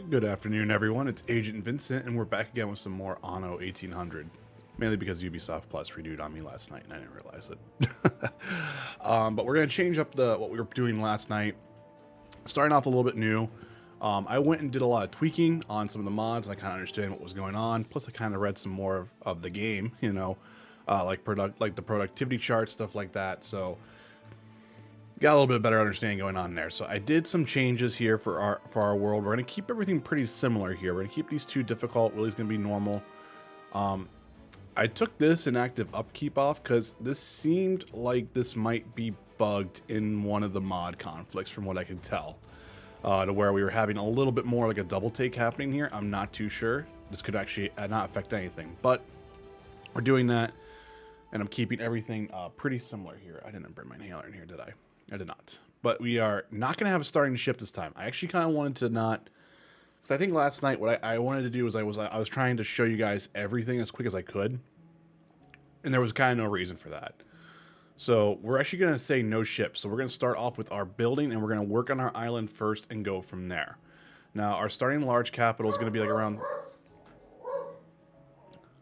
Good afternoon, everyone. It's Agent Vincent, and we're back again with some more Anno 1800. Mainly because Ubisoft Plus renewed on me last night, and I didn't realize it. But we're going to change up what we were doing last night. Starting off a little bit new. I went and did a lot of tweaking on some of the mods, and I kind of understand what was going on. Plus, I kind of read some more of the game, you know, like the productivity charts, stuff like that. So got a little bit better understanding going on there. So I did some changes here for our world. We're going to keep everything pretty similar here. We're going to keep these two difficult. Willie's going to be normal. I took this inactive upkeep off because this seemed like this might be bugged in one of the mod conflicts from what I could tell. To where we were having a little bit more like a double take happening here. I'm not too sure. This could actually not affect anything. But we're doing that. And I'm keeping everything pretty similar here. I didn't burn my inhaler in here, did I? I did not. But we are not going to have a starting ship this time. I actually kind of wanted to not... Because I think last night what I wanted to do was I was trying to show you guys everything as quick as I could. And there was kind of no reason for that. So we're actually going to say no ship. So we're going to start off with our building and we're going to work on our island first and go from there. Now our starting large capital is going to be like around...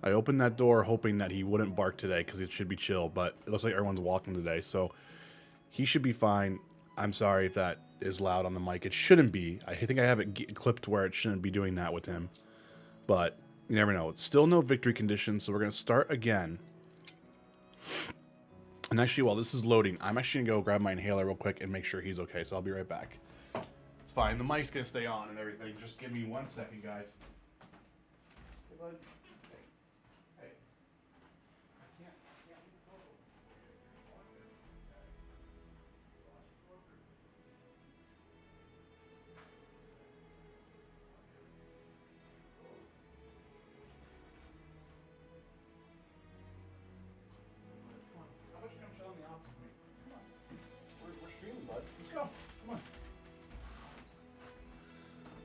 I opened that door hoping that he wouldn't bark today because it should be chill, but it looks like everyone's walking today, so he should be fine. I'm sorry if that is loud on the mic. It shouldn't be. I think I have it clipped where it shouldn't be doing that with him, but you never know. It's still no victory condition, so we're going to start again. And actually, while this is loading, I'm actually going to go grab my inhaler real quick and make sure he's okay, so I'll be right back. It's fine. The mic's going to stay on and everything. Just give me 1 second, guys. Hey, bud.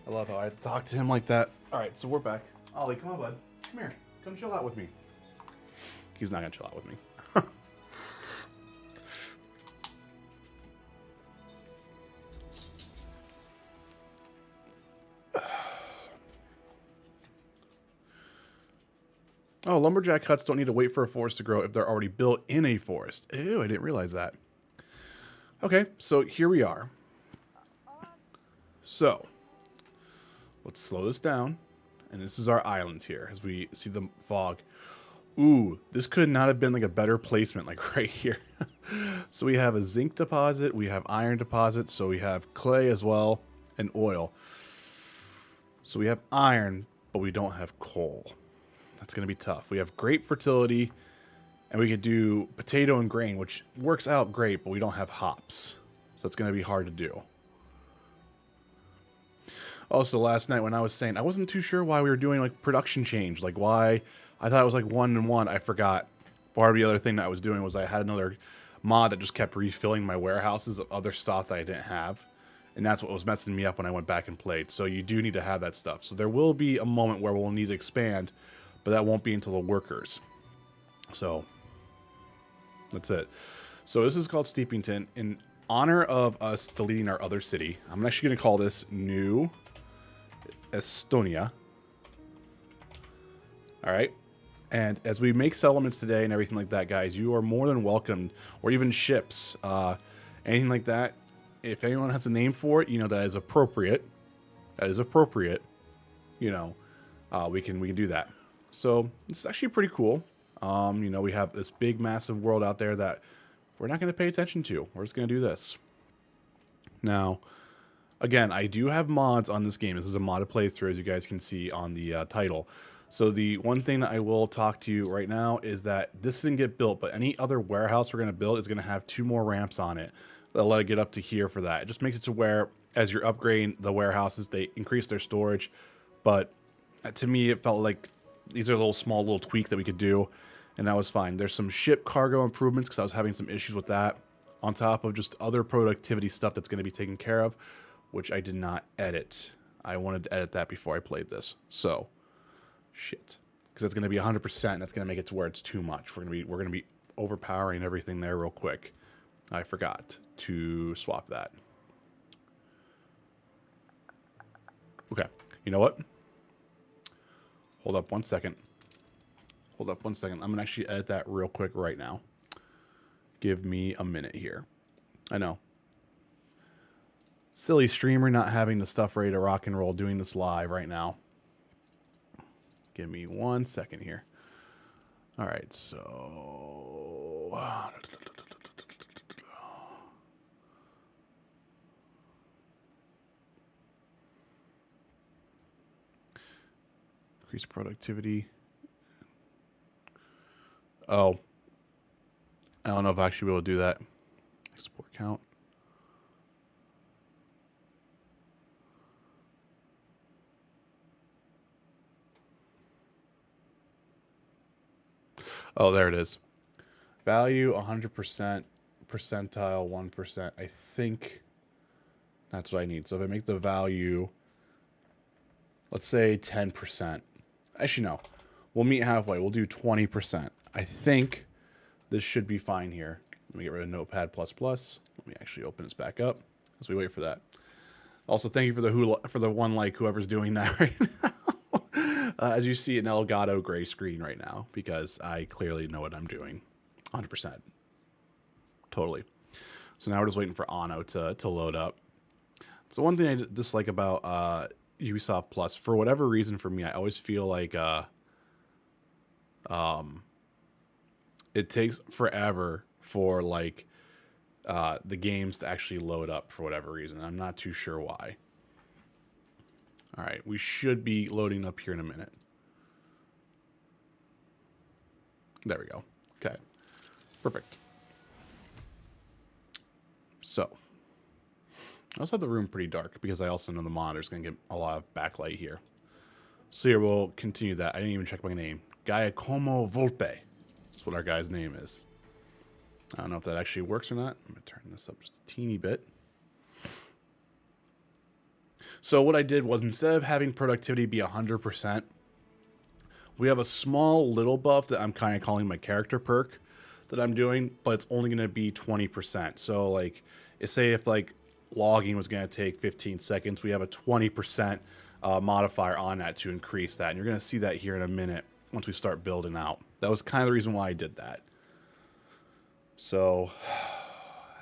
I love how I have to talk to him like that. Alright, so we're back. Ollie, come on, bud. Come here. Come chill out with me. He's not going to chill out with me. Oh, lumberjack huts don't need to wait for a forest to grow if they're already built in a forest. Ew, I didn't realize that. Okay, so here we are. So, let's slow this down. And this is our island here as we see the fog. Ooh, this could not have been like a better placement, like right here. So we have a zinc deposit, we have iron deposit, so we have clay as well, and oil. So we have iron, but we don't have coal. That's going to be tough. We have great fertility, and we could do potato and grain, which works out great, but we don't have hops. So it's going to be hard to do. Also, last night when I was saying, I wasn't too sure why we were doing like production change. Like why, I thought it was like 1 and 1. I forgot. Part of the other thing that I was doing was I had another mod that just kept refilling my warehouses of other stuff that I didn't have. And that's what was messing me up when I went back and played. So you do need to have that stuff. So there will be a moment where we'll need to expand, but that won't be until the workers. So that's it. So this is called Steepington. In honor of us deleting our other city, I'm actually going to call this New Estonia. All right. And as we make settlements today and everything like that, guys, you are more than welcome, or even ships, anything like that. If anyone has a name for it, you know, that is appropriate, you know, we can do that. So it's actually pretty cool. You know, we have this big, massive world out there that we're not going to pay attention to. We're just going to do this. Now, again, I do have mods on this game. This is a modded playthrough, as you guys can see on the title. So the one thing that I will talk to you right now is that this didn't get built, but any other warehouse we're going to build is going to have 2 more ramps on it. They'll let it get up to here for that. It just makes it to where, as you're upgrading the warehouses, they increase their storage. But to me, it felt like these are little tweaks that we could do, and that was fine. There's some ship cargo improvements because I was having some issues with that, on top of just other productivity stuff that's going to be taken care of, which I did not edit. I wanted to edit that before I played this. So, shit, because it's going to be 100%. That's going to make it to where it's too much. We're going to be overpowering everything there real quick. I forgot to swap that. Okay. You know what? Hold up 1 second. Hold up 1 second. I'm going to actually edit that real quick right now. Give me a minute here. I know. Silly streamer not having the stuff ready to rock and roll doing this live right now. Give me 1 second here. All right, so... Increase productivity. Oh. I don't know if I actually be able to do that. Export count. Oh, there it is. Value 100%, percentile 1%. I think that's what I need. So if I make the value, let's say 10%. Actually, no. We'll meet halfway. We'll do 20%. I think this should be fine here. Let me get rid of Notepad++. Let me actually open this back up as we wait for that. Also, thank you for the one like whoever's doing that right now. As you see, an Elgato gray screen right now because I clearly know what I'm doing, 100%, totally. So now we're just waiting for Anno to load up. So one thing I dislike about Ubisoft Plus, for whatever reason, for me, I always feel like it takes forever for like the games to actually load up for whatever reason. I'm not too sure why. All right, we should be loading up here in a minute. There we go. Okay, perfect. So, I also have the room pretty dark because I also know the monitor's going to get a lot of backlight here. So here, we'll continue that. I didn't even check my name. Giacomo Volpe. That's what our guy's name is. I don't know if that actually works or not. I'm going to turn this up just a teeny bit. So what I did was, instead of having productivity be 100%, we have a small little buff that I'm kind of calling my character perk that I'm doing, but it's only going to be 20%. So like, say if like logging was going to take 15 seconds, we have a 20% modifier on that to increase that. And you're going to see that here in a minute once we start building out. That was kind of the reason why I did that. So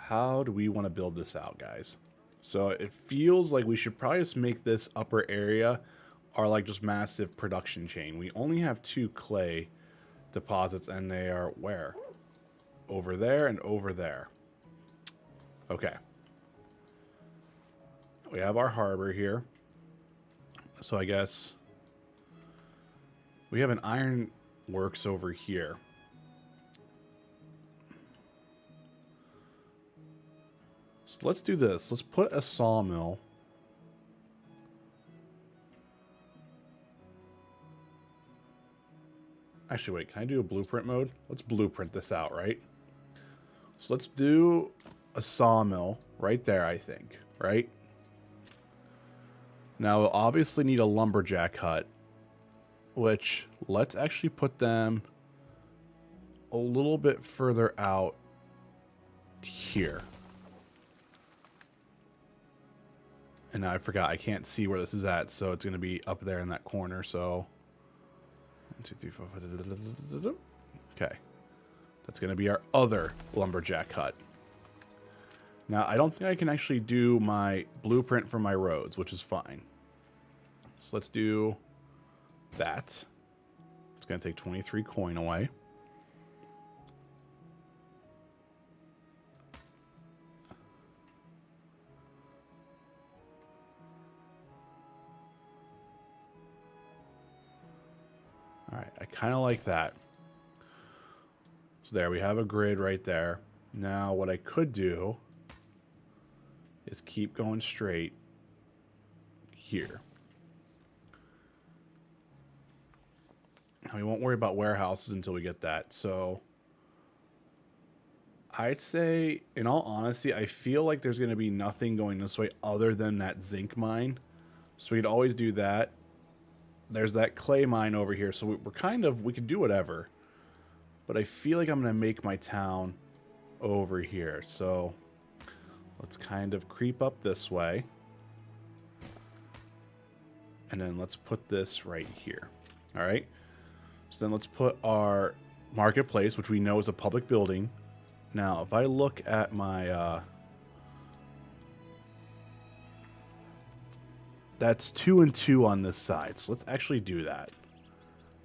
how do we want to build this out, guys? So it feels like we should probably just make this upper area our like just massive production chain. We only have 2 clay deposits, and they are where? Over there and over there. Okay. We have our harbor here. So I guess we have an iron works over here. So let's do this. Let's put a sawmill. Actually, wait, can I do a blueprint mode? Let's blueprint this out, right? So let's do a sawmill right there, I think, right? Now, we'll obviously need a lumberjack hut, which let's actually put them a little bit further out here. And now I forgot, I can't see where this is at, so it's going to be up there in that corner, so... 1, 2, 3, 4, 5... Okay. That's going to be our other lumberjack hut. Now, I don't think I can actually do my blueprint for my roads, which is fine. So let's do that. It's going to take 23 coin away. All right, I kind of like that. So there, we have a grid right there. Now, what I could do is keep going straight here. Now, we won't worry about warehouses until we get that. So I'd say, in all honesty, I feel like there's going to be nothing going this way other than that zinc mine. So we'd always do that. There's that clay mine over here, so we're kind of, we could do whatever. But I feel like I'm going to make my town over here. So let's kind of creep up this way. And then let's put this right here. All right. So then let's put our marketplace, which we know is a public building. Now, if I look at my, that's 2 and 2 on this side. So let's actually do that.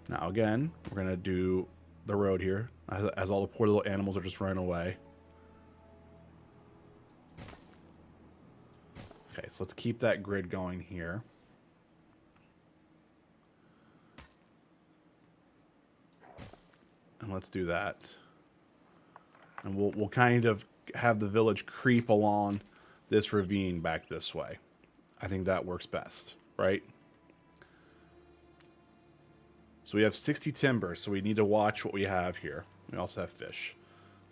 Now, again, we're going to do the road here as all the poor little animals are just running away. Okay, so let's keep that grid going here. And let's do that. And we'll kind of have the village creep along this ravine back this way. I think that works best, right? So we have 60 timber, so we need to watch what we have here. We also have fish.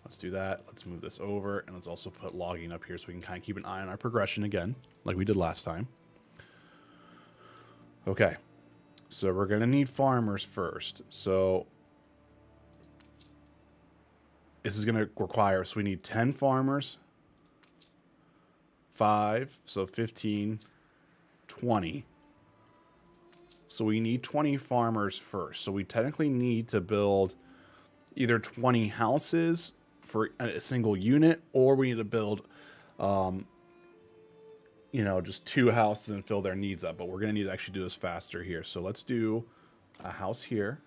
Let's do that. Let's move this over, and let's also put logging up here so we can kind of keep an eye on our progression again, like we did last time. Okay, so we're going to need farmers first. So this is going to require, so we need 10 farmers, 5, so 15, 20. So we need 20 farmers first. So we technically need to build either 20 houses for a single unit, or we need to build, you know, just 2 houses and fill their needs up. But we're going to need to actually do this faster here. So let's do a house here.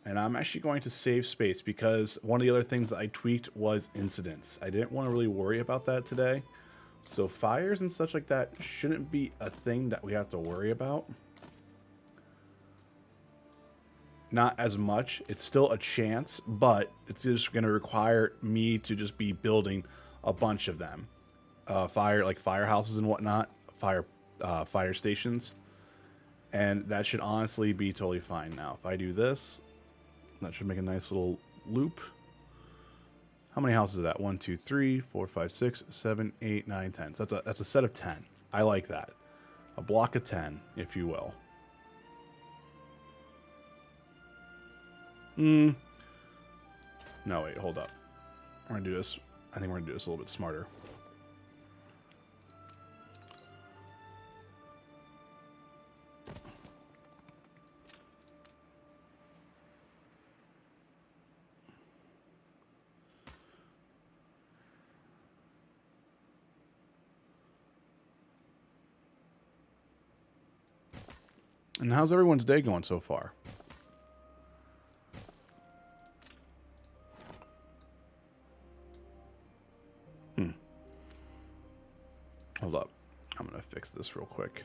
And I'm actually going to save space because one of the other things that I tweaked was incidents. I didn't want to really worry about that today. So fires and such like that shouldn't be a thing that we have to worry about. Not as much. It's still a chance, but it's just going to require me to just be building a bunch of them. Firehouses and whatnot. Fire stations. And that should honestly be totally fine now. If I do this, that should make a nice little loop. How many houses is that? 1, 2, 3, 4, 5, 6, 7, 8, 9, 10. So that's a set of 10. I like that. A block of 10, if you will. No, wait, hold up. We're going to do this. I think we're going to do this a little bit smarter. And how's everyone's day going so far? Hold up. I'm going to fix this real quick.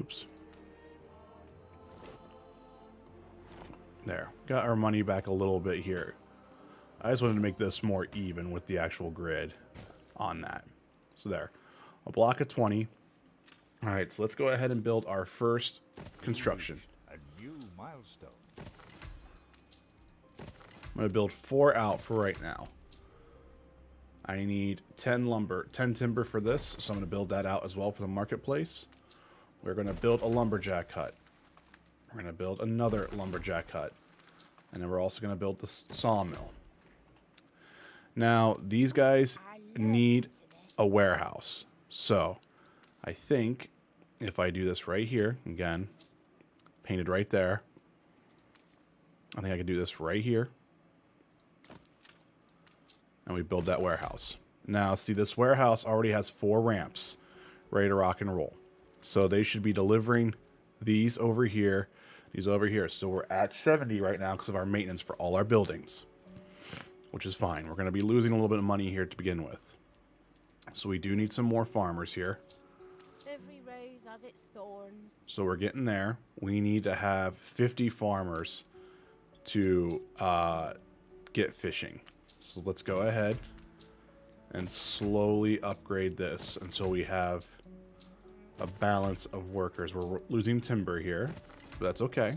Oops. There. Got our money back a little bit here. I just wanted to make this more even with the actual grid on that. So there. A block of 20. All right, so let's go ahead and build our first construction. A new milestone. I'm going to build 4 out for right now. I need 10 timber for this, so I'm going to build that out as well for the marketplace. We're going to build a lumberjack hut. We're going to build another lumberjack hut. And then we're also going to build the sawmill. Now, these guys need a warehouse. So, I think if I do this right here, again, painted right there. I think I can do this right here. And we build that warehouse. Now, see, this warehouse already has 4 ramps ready to rock and roll. So they should be delivering these over here, these over here. So we're at 70 right now because of our maintenance for all our buildings, which is fine. We're going to be losing a little bit of money here to begin with. So we do need some more farmers here. Every rose has its thorns. So we're getting there. We need to have 50 farmers to get fishing. So let's go ahead and slowly upgrade this until we have a balance of workers. We're losing timber here, but that's okay.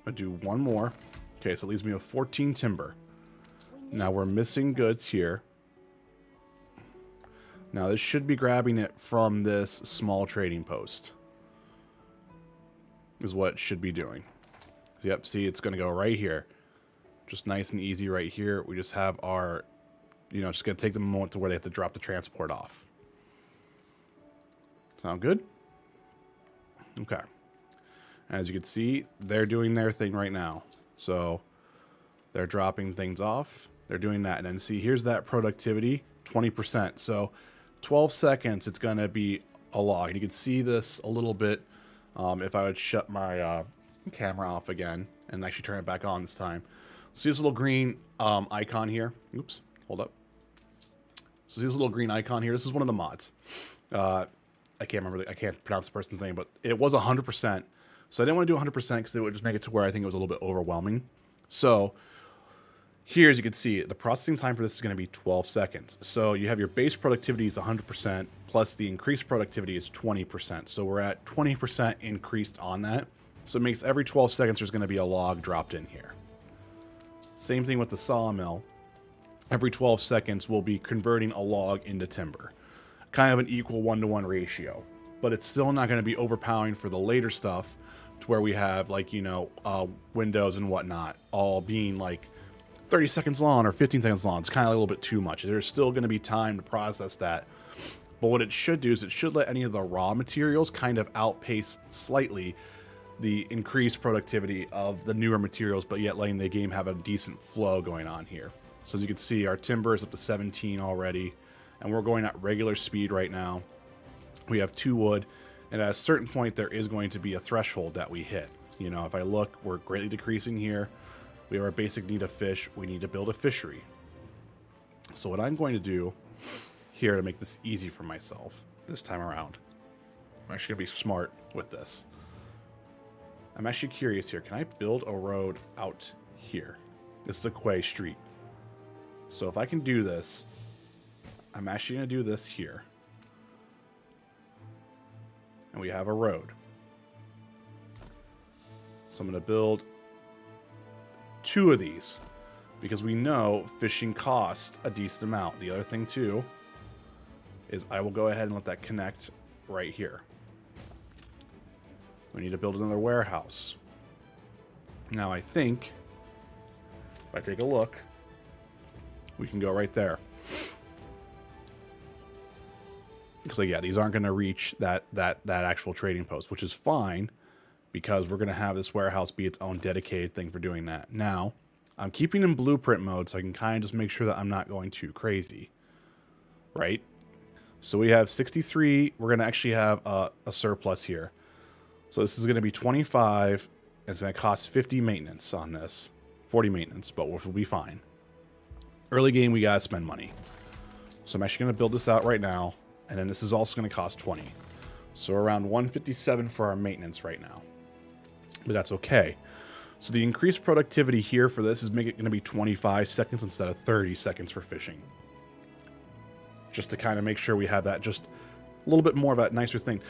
I'll do one more. Okay, so it leaves me with 14 timber. Now we're missing goods here. Now this should be grabbing it from this small trading post. Is what it should be doing. Yep, see, it's going to go right here. Just nice and easy right here. We just have our, just going to take them a moment to where they have to drop the transport off. Sound good? Okay. As you can see, they're doing their thing right now. So they're dropping things off. They're doing that. And then see, here's that productivity, 20%. So 12 seconds, it's going to be a log. And you can see this a little bit if I would shut my camera off again and actually turn it back on this time. See this little green icon here? Oops, hold up. So see this little green icon here? This is one of the mods. I can't pronounce the person's name, but it was 100%. So I didn't want to do 100% because it would just make it to where I think it was a little bit overwhelming. So here, as you can see, the processing time for this is going to be 12 seconds. So you have your base productivity is 100%, plus the increased productivity is 20%. So we're at 20% increased on that. So it makes every 12 seconds there's going to be a log dropped in here. Same thing with the sawmill. Every 12 seconds we'll be converting a log into timber. Kind of an equal 1-to-1 ratio. But it's still not going to be overpowering for the later stuff to where we have, like, windows and whatnot all being like 30 seconds long or 15 seconds long. It's kind of a little bit too much. There's still going to be time to process that. But what it should do is it should let any of the raw materials kind of outpace slightly the increased productivity of the newer materials, but yet letting the game have a decent flow going on here. So as you can see, our timber is up to 17 already, and we're going at regular speed right now. We have 2 wood, and at a certain point there is going to be a threshold that we hit. If I look, we're greatly decreasing here. We have our basic need of fish. We need to build a fishery. So what I'm going to do here to make this easy for myself this time around, I'm actually going to be smart with this. I'm actually curious here. Can I build a road out here? This is a quay street. So if I can do this, I'm actually going to do this here. And we have a road. So I'm going to build 2 of these because we know fishing costs a decent amount. The other thing too is I will go ahead and let that connect right here. We need to build another warehouse. Now I think if I take a look, we can go right there. Because yeah, these aren't going to reach that actual trading post, which is fine because we're going to have this warehouse be its own dedicated thing for doing that. Now, I'm keeping in blueprint mode so I can kind of just make sure that I'm not going too crazy, right? So we have 63. We're going to actually have a surplus here. So this is going to be 25. It's going to cost 50 maintenance on this, 40 maintenance, but we'll be fine. Early game, we got to spend money. So I'm actually going to build this out right now. And then this is also going to cost 20. So around 157 for our maintenance right now. But that's okay. So the increased productivity here for this is going to be 25 seconds instead of 30 seconds for fishing. Just to kind of make sure we have that just a little bit more of that nicer thing.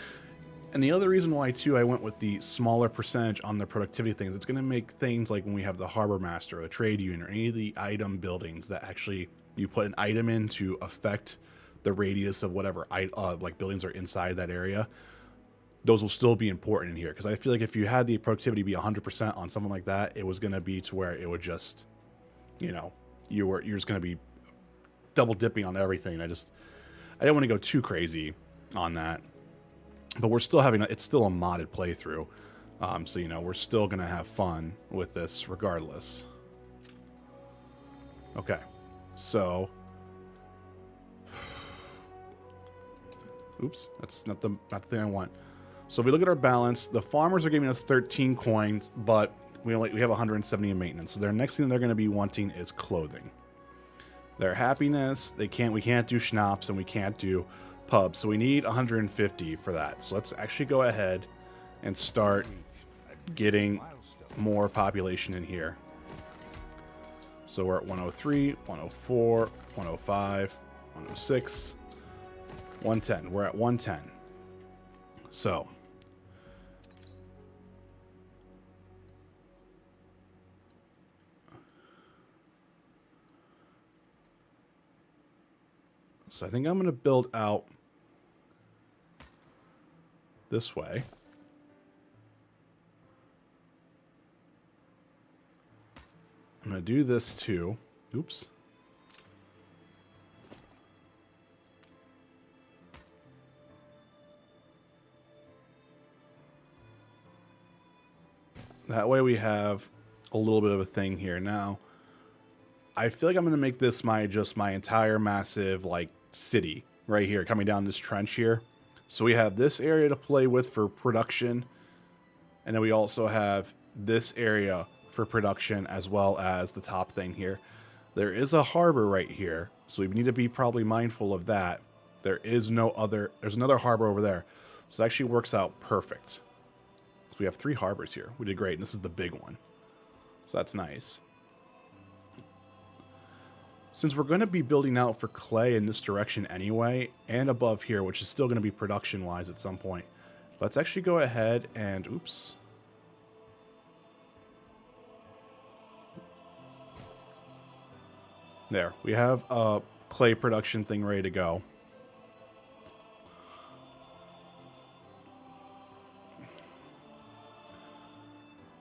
And the other reason why, too, I went with the smaller percentage on the productivity things, it's going to make things like when we have the harbor master, or a trade unit, or any of the item buildings that actually you put an item in to affect the radius of whatever like buildings are inside that area, those will still be important in here. Because I feel like if you had the productivity be 100% on something like that, it was going to be to where it would just, you're just going to be double dipping on everything. I didn't want to go too crazy on that. But we're still it's still a modded playthrough. So, we're still going to have fun with this regardless. Okay. So, oops, that's not the thing I want. So if we look at our balance, the farmers are giving us 13 coins, but we have 170 in maintenance. So their next thing they're going to be wanting is clothing. Their happiness, we can't do schnapps and we can't do pubs. So we need 150 for that. So let's actually go ahead and start getting more population in here. So we're at 103, 104, 105, 106, 110. We're at 110. So I think I'm going to build out this way. I'm going to do this too. Oops. That way we have a little bit of a thing here. Now, I feel like I'm going to make this my entire massive like city right here coming down this trench here. So we have this area to play with for production. And then we also have this area for production as well as the top thing here. There is a harbor right here. So we need to be probably mindful of that. There's another harbor over there. So it actually works out perfect. So we have 3 harbors here. We did great. And this is the big one. So that's nice. Since we're going to be building out for clay in this direction anyway, and above here, which is still going to be production-wise at some point, let's actually go ahead and... Oops. There. We have a clay production thing ready to go.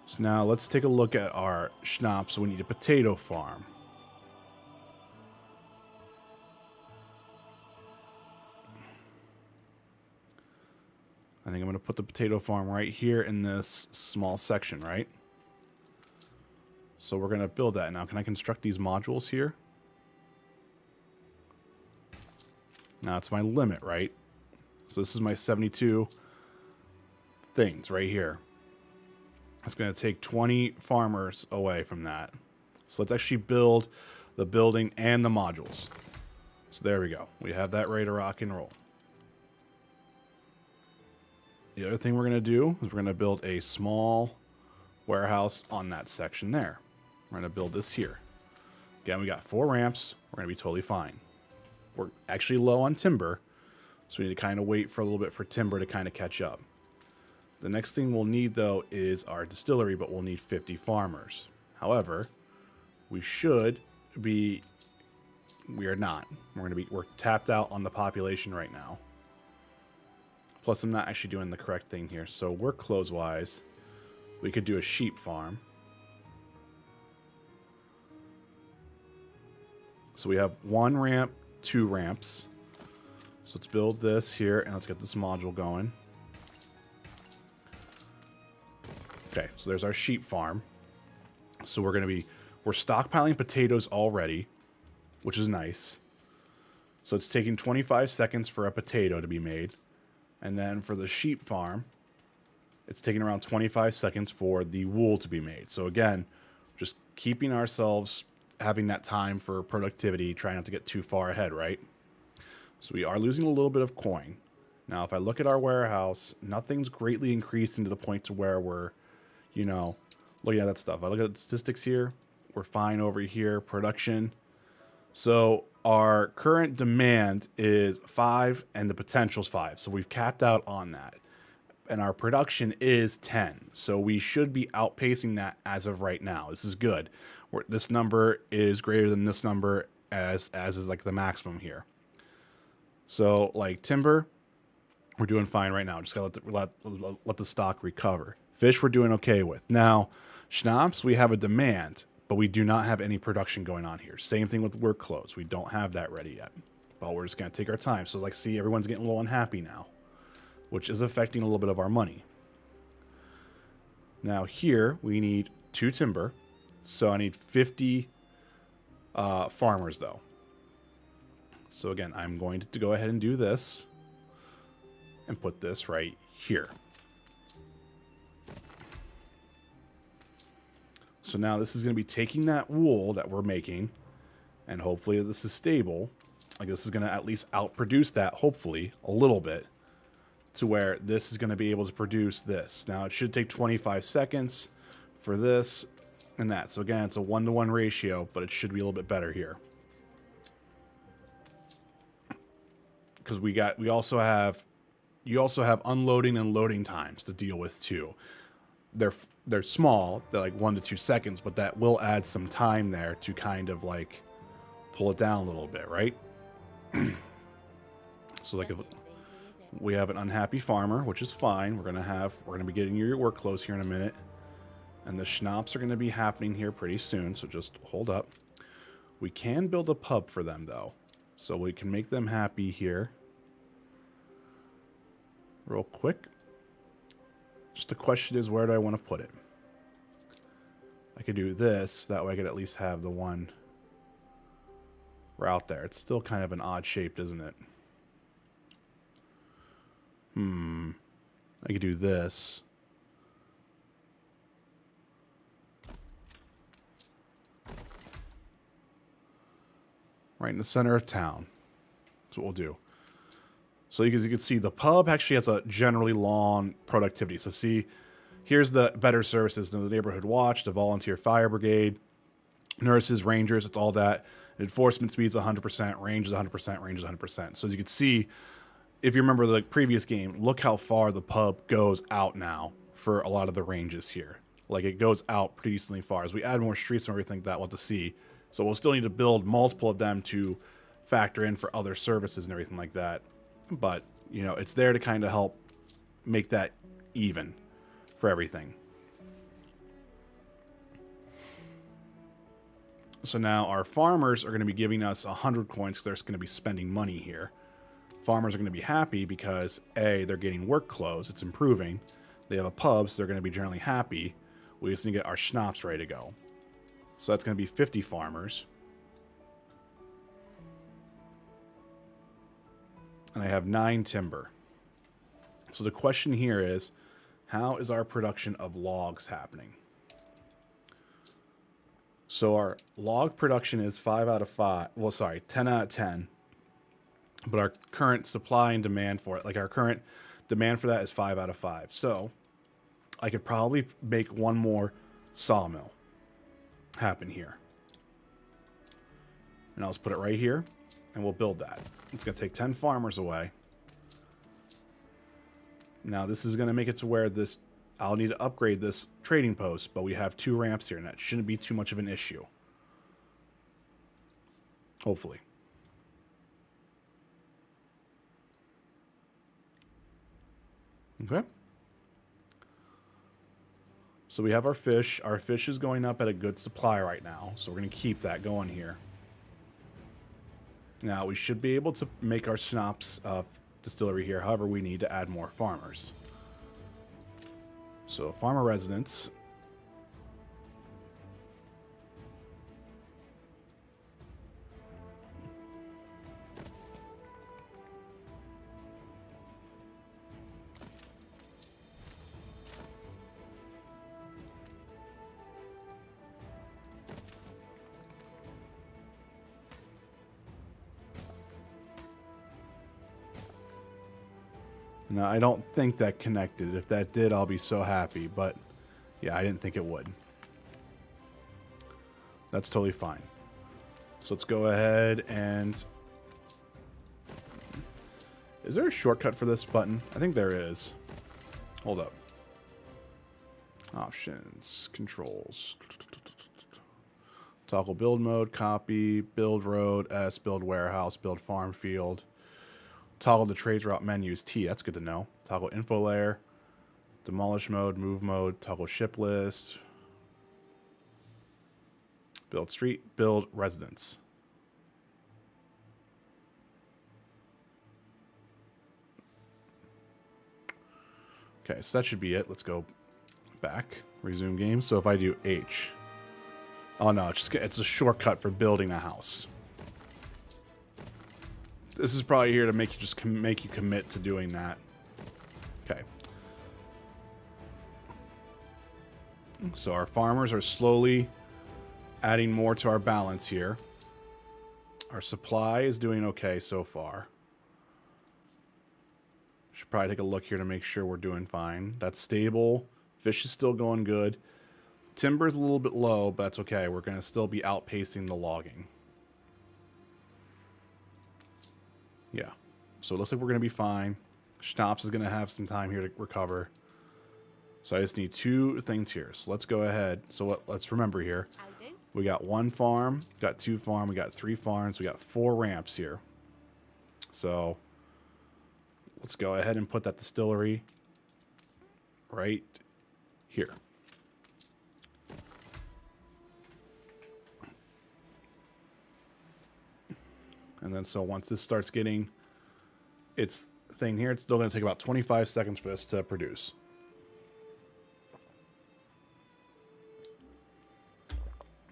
So now let's take a look at our schnapps. We need a potato farm. I think I'm going to put the potato farm right here in this small section, right? So we're going to build that. Now, can I construct these modules here? Now, it's my limit, right? So this is my 72 things right here. It's going to take 20 farmers away from that. So let's actually build the building and the modules. So there we go. We have that ready to rock and roll. The other thing we're going to do is we're going to build a small warehouse on that section there. We're going to build this here. Again, we got 4 ramps. We're going to be totally fine. We're actually low on timber, so we need to kind of wait for a little bit for timber to kind of catch up. The next thing we'll need, though, is our distillery, but we'll need 50 farmers. However, we are not. We're tapped out on the population right now. Plus, I'm not actually doing the correct thing here. So workflows-wise, we could do a sheep farm. So we have 1 ramp, 2 ramps. So let's build this here, and let's get this module going. Okay, so there's our sheep farm. So we're stockpiling potatoes already, which is nice. So it's taking 25 seconds for a potato to be made. And then for the sheep farm, it's taking around 25 seconds for the wool to be made. So again, just keeping ourselves having that time for productivity, trying not to get too far ahead, right? So we are losing a little bit of coin. Now, if I look at our warehouse, nothing's greatly increasing to the point to where we're, looking at that stuff. I look at the statistics here. We're fine over here. Production. So our current demand is 5 and the potential's 5. So we've capped out on that. And our production is 10. So we should be outpacing that as of right now. This is good. This number is greater than this number as is like the maximum here. So like timber, we're doing fine right now. Just gotta let the stock recover. Fish we're doing okay with. Now, schnapps, we have a demand, but we do not have any production going on here. Same thing with work clothes. We don't have that ready yet. But we're just going to take our time. So like, see, everyone's getting a little unhappy now, which is affecting a little bit of our money. Now here, we need 2 timber. So I need 50 farmers, though. So again, I'm going to go ahead and do this and put this right here. So now this is going to be taking that wool that we're making, and hopefully this is stable, Like this is going to at least outproduce that, hopefully, a little bit, to where this is going to be able to produce this. Now, it should take 25 seconds for this and that. So again, it's a 1-to-1 ratio, but it should be a little bit better here. Because you also have unloading and loading times to deal with too. They're small, they're like 1 to 2 seconds, but that will add some time there to kind of like pull it down a little bit, right? So like if we have an unhappy farmer, which is fine. We're gonna be getting your work clothes here in a minute. And the schnapps are gonna be happening here pretty soon, so just hold up. We can build a pub for them though. So we can make them happy here. Real quick. Just the question is, where do I want to put it? I could do this. That way I could at least have the one route there. It's still kind of an odd shape, isn't it? I could do this. Right in the center of town. That's what we'll do. So as you can see, the pub actually has a generally long productivity. So see, here's the better services. The neighborhood watch, the volunteer fire brigade, nurses, rangers, it's all that. Enforcement speed's 100%, range is 100%, range is 100%. So as you can see, if you remember the previous game, look how far the pub goes out now for a lot of the ranges here. Like it goes out pretty decently far. As we add more streets and everything that we'll have to see. So we'll still need to build multiple of them to factor in for other services and everything like that. But, you know, it's there to kind of help make that even for everything. So now our farmers are going to be giving us 100 coins because they're just going to be spending money here. Farmers are going to be happy because, A, they're getting work clothes. It's improving. They have a pub, so they're going to be generally happy. We just need to get our schnapps ready to go. So that's going to be 50 farmers. And I have 9 timber. So the question here is, how is our production of logs happening? So our log production is 5 out of 5. Well, sorry, 10 out of 10. But our current supply and demand for it, like our current demand for that is 5 out of 5. So I could probably make one more sawmill happen here. And I'll just put it right here, and we'll build that. It's going to take 10 farmers away. Now, this is going to make it to where this... I'll need to upgrade this trading post, but we have 2 ramps here, and that shouldn't be too much of an issue. Hopefully. Okay. So we have our fish. Our fish is going up at a good supply right now, so we're going to keep that going here. Now, we should be able to make our schnapps distillery here. However, we need to add more farmers. So, farmer residence. No, I don't think that connected. If that did, I'll be so happy. But, yeah, I didn't think it would. That's totally fine. So let's go ahead and... Is there a shortcut for this button? I think there is. Hold up. Options. Controls. Toggle build mode. Copy. Build road. S. Build warehouse. Build farm field. Toggle the trades route menus. T, that's good to know. Toggle info layer. Demolish mode, move mode, toggle ship list. Build street, build residence. Okay, so that should be it. Let's go back, resume game. So if I do H. Oh no, it's a shortcut for building a house. This is probably here to make you make you commit to doing that. Okay. So our farmers are slowly adding more to our balance here. Our supply is doing okay so far. Should probably take a look here to make sure we're doing fine. That's stable. Fish is still going good. Timber's a little bit low, but that's okay. We're going to still be outpacing the logging. Yeah. So it looks like we're going to be fine. Schnapps is going to have some time here to recover. So I just need 2 things here. So let's go ahead. So let's remember here. We got 1 farm, got 2 farm, we got 3 farms, we got 4 ramps here. So let's go ahead and put that distillery right here. And then so once this starts getting its thing here, it's still going to take about 25 seconds for this to produce.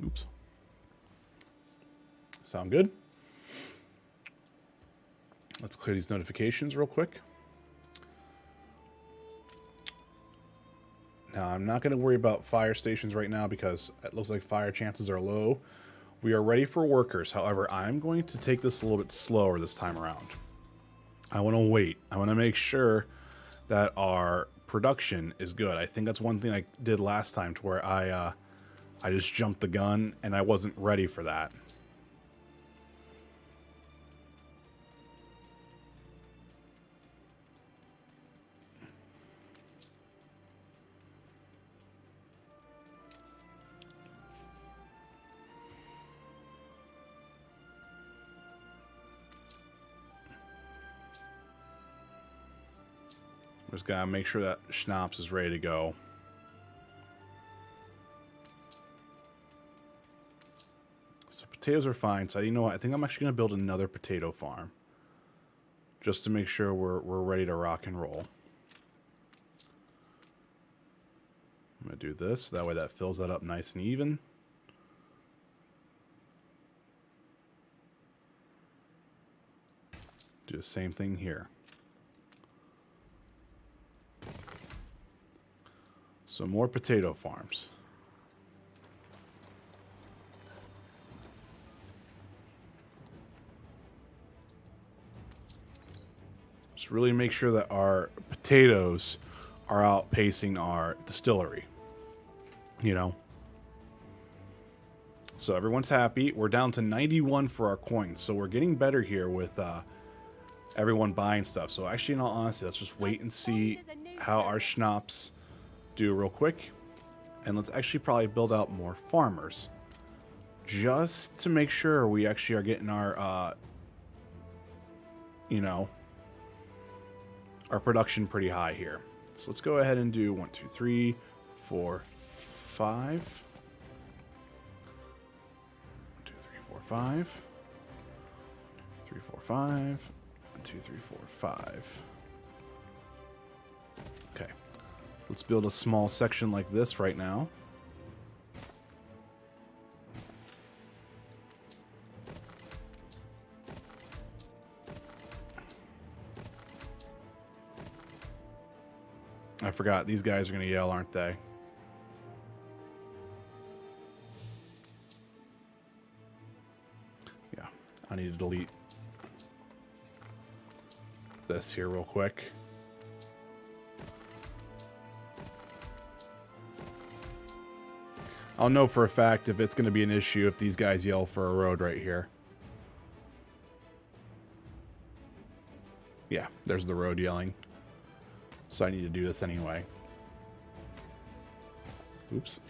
Oops. Sound good? Let's clear these notifications real quick. Now, I'm not going to worry about fire stations right now because it looks like fire chances are low. We are ready for workers. However, I'm going to take this a little bit slower this time around. I want to wait. I want to make sure that our production is good. I think that's one thing I did last time to where I just jumped the gun and I wasn't ready for that. Just gotta make sure that schnapps is ready to go. So potatoes are fine. So you know what? I think I'm actually gonna build another potato farm, just to make sure we're ready to rock and roll. I'm gonna do this. That way that fills that up nice and even. Do the same thing here. So more potato farms. Just really make sure that our potatoes are outpacing our distillery. You know. So everyone's happy. We're down to 91 for our coins. So we're getting better here with everyone buying stuff. So actually, in all honesty, let's just wait and see how our schnapps do real quick. And let's actually probably build out more farmers. Just to make sure we actually are getting our, you know, our production pretty high here. So let's go ahead and do 1, 2, 3, 4, 5. 1, 2, 3, 4, 5. 3, 4, 5. 1, 2, 3, 4, 5. Okay. Let's build a small section like this right now. I forgot, these guys are going to yell, aren't they? Yeah, I need to delete this here real quick. I'll know for a fact if it's going to be an issue if these guys yell for a road right here. Yeah, there's the road yelling. So I need to do this anyway. Oops.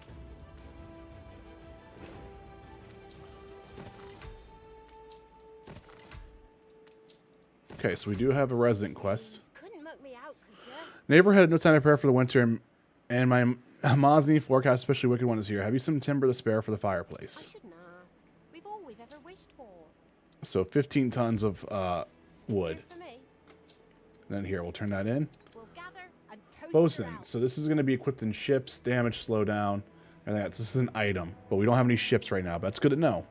Okay, so we do have a resident quest. Couldn't muck me out, could ya? Neighbor had no time to prepare for the winter, and my Mosney forecast, especially Wicked One, is here. Have you some timber to spare for the fireplace? I shouldn't ask. We've all we've ever wished for. So 15 tons of wood. Here for me. Then here, we'll turn that in. We'll gather and toast Bosun. around. So this is going to be equipped in ships, damage, slowdown, and that. So this is an item, but we don't have any ships right now. But that's good to know.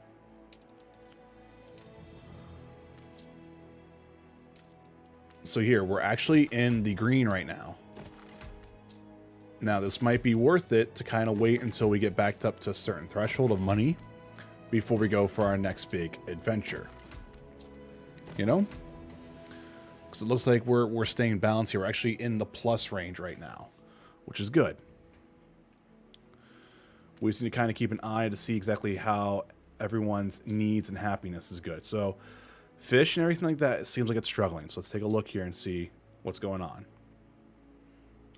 So here, we're actually in the green right now. Now, this might be worth it to kind of wait until we get backed up to a certain threshold of money before we go for our next big adventure. you know? Because it looks like we're staying balanced here. We're actually in the plus range right now, which is good. We just need to kind of keep an eye to see exactly how everyone's needs and happiness is good. So fish and everything like that, it seems like it's struggling. So let's take a look here and see what's going on.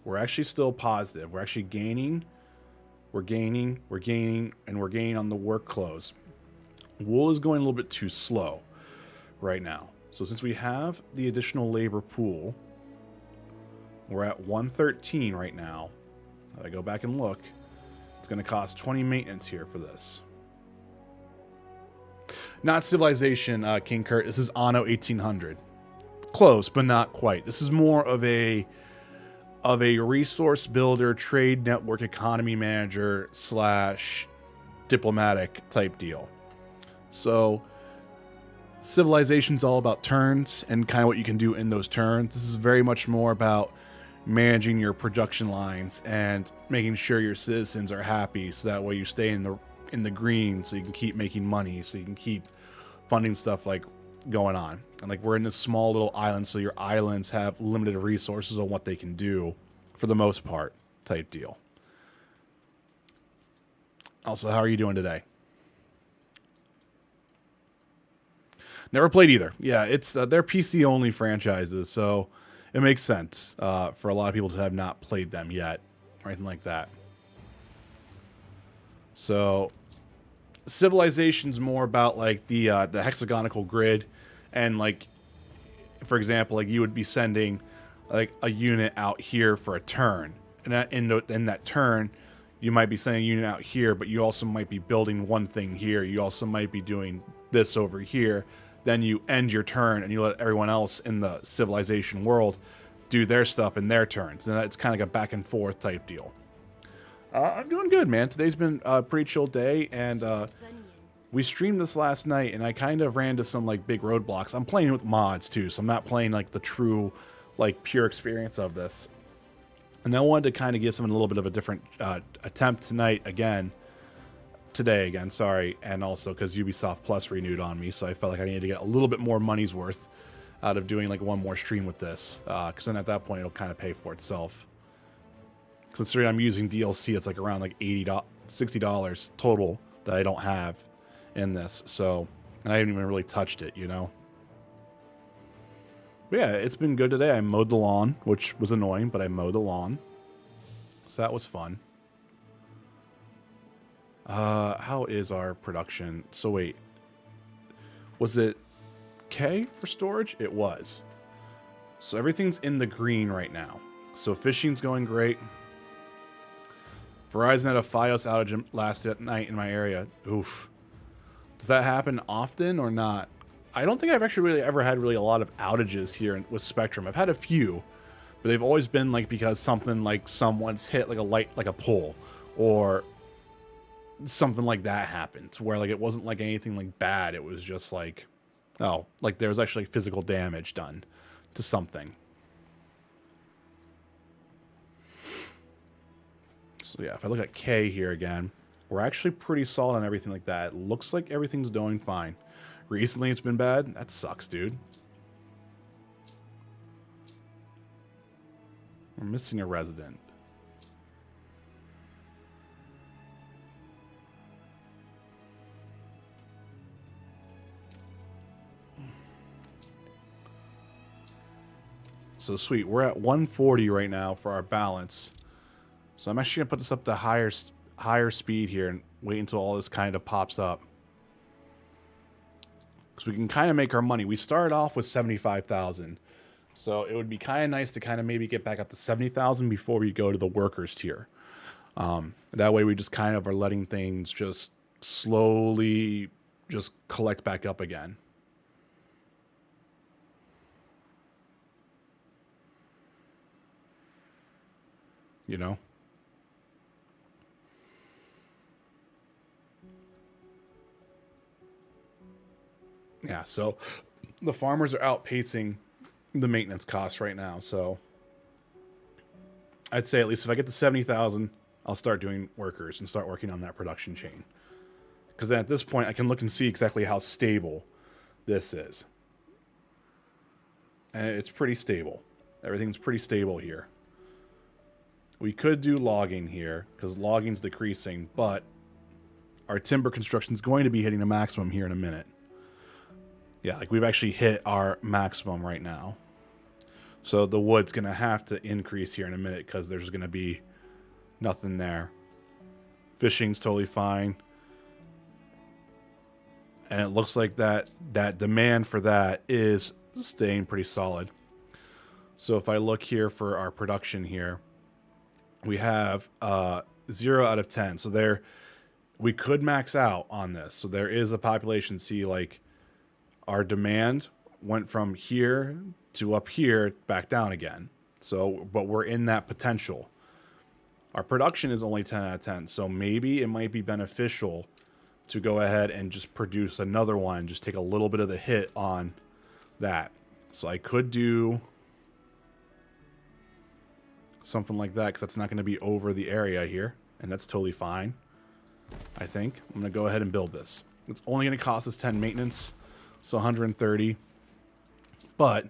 We're actually still positive. We're actually gaining. We're gaining, and we're gaining on the work close. Wool is going a little bit too slow right now. So since we have the additional labor pool, we're at 113 right now. If I go back and look, it's going to cost 20 maintenance here for this. Not Civilization, King Kurt. This is Anno 1800. Close, but not quite. This is more of a resource builder, trade network, economy manager / diplomatic type deal. So Civilization's all about turns and kind of what you can do in those turns. This is very much more about managing your production lines and making sure your citizens are happy, so that way you stay in the green, so you can keep making money, so you can keep funding stuff like going on. And like, we're in this small little island, so your islands have limited resources on what they can do for the most part type deal. Also, how are you doing today? Never played either. Yeah, it's they're PC only franchises, so it makes sense for a lot of people to have not played them yet or anything like that. So Civilization's more about like the hexagonal grid, and like, for example, like you would be sending like a unit out here for a turn, and that in that turn you might be sending a unit out here, but you also might be building one thing here. You also might be doing this over here. Then you end your turn and you let everyone else in the Civilization world do their stuff in their turns. And it's kind of like a back and forth type deal. I'm doing good, man. Today's been a pretty chill day, and we streamed this last night, and I kind of ran into some like big roadblocks. I'm playing with mods too, so I'm not playing like the true, like pure experience of this. And I wanted to kind of give someone a little bit of a different attempt today again, sorry, and also because Ubisoft Plus renewed on me, so I felt like I needed to get a little bit more money's worth out of doing like one more stream with this, because then at that point it'll kind of pay for itself. Considering I'm using DLC, it's like around like $60 total that I don't have in this, so, and I haven't even really touched it, you know. But yeah, it's been good today. I mowed the lawn, which was annoying, but I mowed the lawn, so that was fun. How is our production? So wait, was it K for storage? It was. So everything's in the green right now. So fishing's going great. Verizon had a FiOS outage last night in my area. Oof. Does that happen often or not? I don't think I've actually really ever had really a lot of outages here with Spectrum. I've had a few, but they've always been like because something like someone's hit like a light, like a pole, or something like that happened, where like it wasn't like anything like bad. It was just like, oh, like there was actually physical damage done to something. So yeah, if I look at K here again, we're actually pretty solid on everything like that. It looks like everything's doing fine. Recently it's been bad. That sucks, dude. We're missing a resident. So sweet, we're at 140 right now for our balance. So I'm actually gonna put this up to higher speed here and wait until all this kind of pops up, because we can kind of make our money. We started off with 75,000, so it would be kind of nice to kind of maybe get back up to 70,000 before we go to the workers tier. That way we just kind of are letting things just slowly just collect back up again. You know? Yeah, so the farmers are outpacing the maintenance costs right now, so I'd say at least if I get to 70,000, I'll start doing workers and start working on that production chain. Because then at this point, I can look and see exactly how stable this is. And it's pretty stable. Everything's pretty stable here. We could do logging here, because logging's decreasing, but our timber construction is going to be hitting a maximum here in a minute. Yeah, like we've actually hit our maximum right now. So the wood's going to have to increase here in a minute because there's going to be nothing there. Fishing's totally fine. And it looks like that demand for that is staying pretty solid. So if I look here for our production here, we have 0 out of 10. So there, we could max out on this. So there is a population. See, like our demand went from here to up here, back down again. So, but we're in that potential. Our production is only 10 out of 10. So maybe it might be beneficial to go ahead and just produce another one, just take a little bit of the hit on that. So I could do something like that, because that's not going to be over the area here, and that's totally fine. I think I'm going to go ahead and build this. It's only going to cost us 10 maintenance, so 130. But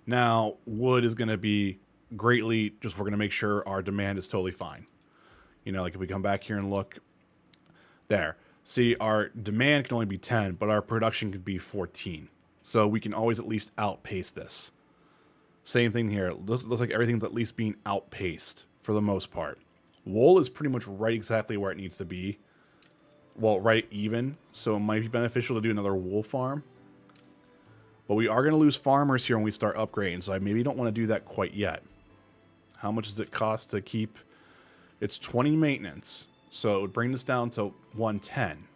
now wood is going to be greatly, just we're going to make sure our demand is totally fine. You know, like if we come back here and look there, see, our demand can only be 10, but our production could be 14. So we can always at least outpace this. Same thing here. Looks like everything's at least being outpaced for the most part. Wool is pretty much right exactly where it needs to be. Well, right even. So it might be beneficial to do another wool farm. But we are going to lose farmers here when we start upgrading. So I maybe don't want to do that quite yet. How much does it cost to keep? It's 20 maintenance. So it would bring this down to 110.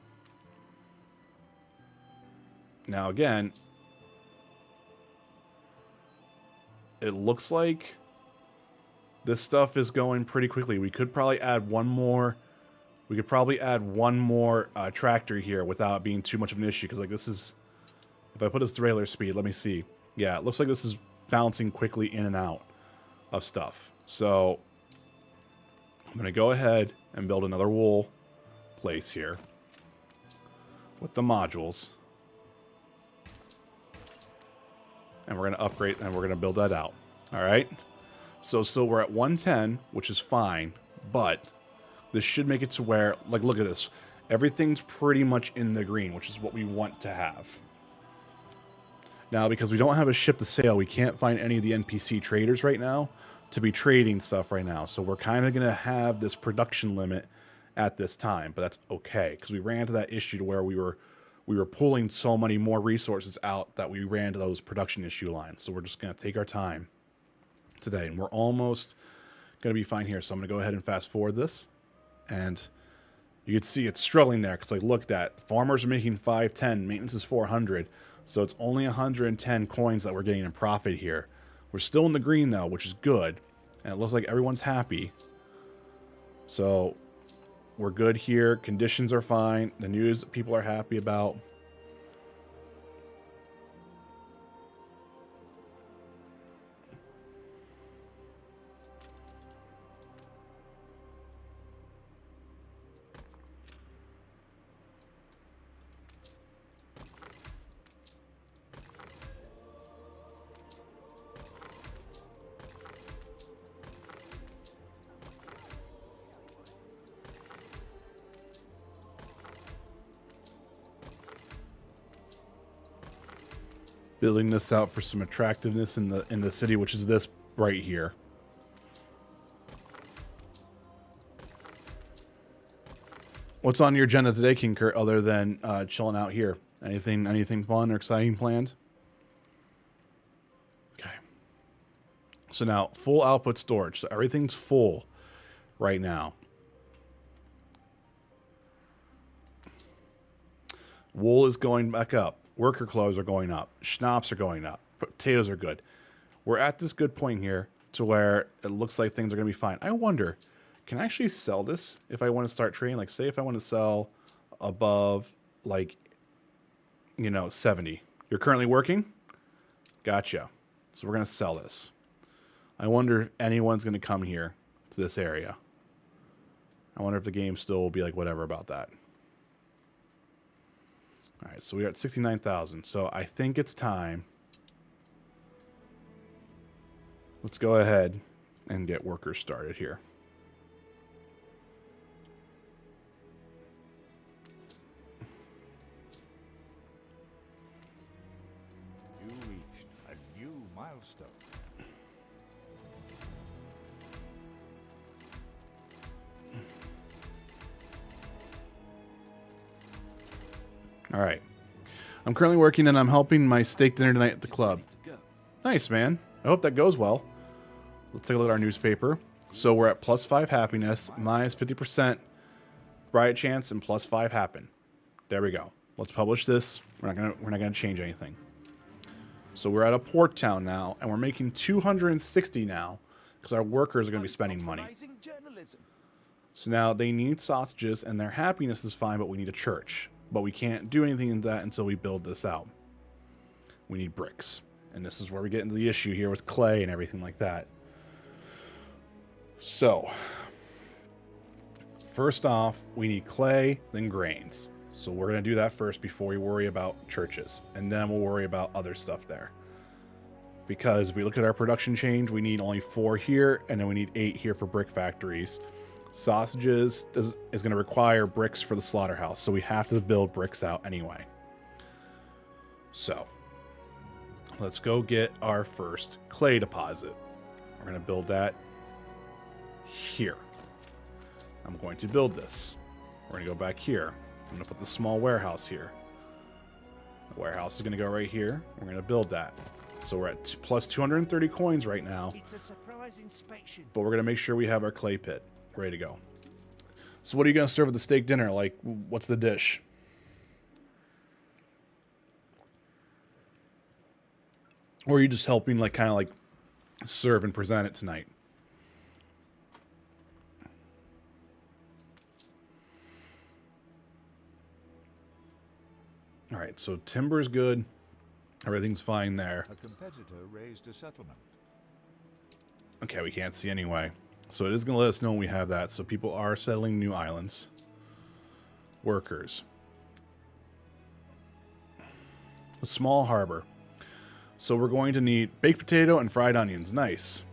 Now again, it looks like this stuff is going pretty quickly. We could probably add one more. We could probably add one more tractor here without being too much of an issue. Because like this is, if I put this trailer speed, let me see. Yeah, it looks like this is bouncing quickly in and out of stuff. So I'm going to go ahead and build another wool place here with the modules. And we're going to upgrade and we're going to build that out. All right. So we're at 110, which is fine, but this should make it to where, like, look at this. Everything's pretty much in the green, which is what we want to have. Now, because we don't have a ship to sail, we can't find any of the NPC traders right now to be trading stuff right now. So we're kind of going to have this production limit at this time, but that's okay because we ran into that issue to where we were pulling so many more resources out that we ran to those production issue lines. So we're just going to take our time today, and we're almost going to be fine here. So I'm going to go ahead and fast forward this, and you can see it's struggling there because, like, look, that farmers are making 510, maintenance is 400, so it's only 110 coins that we're getting in profit here. We're still in the green though, which is good, and it looks like everyone's happy. So we're good here. Conditions are fine. The news people are happy about. Building this out for some attractiveness in the city, which is this right here. What's on your agenda today, King Kurt, other than chilling out here? Anything fun or exciting planned? Okay. So now, full output storage. So everything's full right now. Wool is going back up. Worker clothes are going up. Schnapps are going up. Potatoes are good. We're at this good point here to where it looks like things are going to be fine. I wonder, can I actually sell this if I want to start trading? Like, say if I want to sell above, like, you know, 70. You're currently working? Gotcha. So we're going to sell this. I wonder if anyone's going to come here to this area. I wonder if the game still will be like whatever about that. All right, so we're at 69,000. So I think it's time Let's go ahead and get workers started here. You reached a new milestone. All right. I'm currently working and I'm helping my steak dinner tonight at the club. Nice, man. I hope that goes well. Let's take a look at our newspaper. So we're at +5 happiness, minus 50% riot chance, and +5 happen. There we go. Let's publish this. We're not gonna change anything. So we're at a port town now, and we're making 260 now because our workers are gonna be spending money. So now they need sausages, and their happiness is fine, but we need a church. But we can't do anything in that until we build this out. We need bricks. And this is where we get into the issue here with clay and everything like that. So, first off, we need clay, then grains. So we're going to do that first before we worry about churches. And then we'll worry about other stuff there. Because if we look at our production change, we need only 4 here, and then we need 8 here for brick factories. Sausages is going to require bricks for the slaughterhouse, so we have to build bricks out anyway. So, let's go get our first clay deposit. We're going to build that here. I'm going to build this. We're going to go back here. I'm going to put the small warehouse here. The warehouse is going to go right here. We're going to build that. So we're at plus 230 coins right now. It's a surprise inspection. But we're going to make sure we have our clay pit ready to go. So what are you going to serve at the steak dinner? Like, what's the dish? Or are you just helping, like, kind of like serve and present it tonight? All right, so timber's good. Everything's fine there. A competitor raised a settlement. Okay, we can't see anyway. So it is going to let us know when we have that. So people are settling new islands. Workers. A small harbor. So we're going to need baked potato and fried onions. Nice.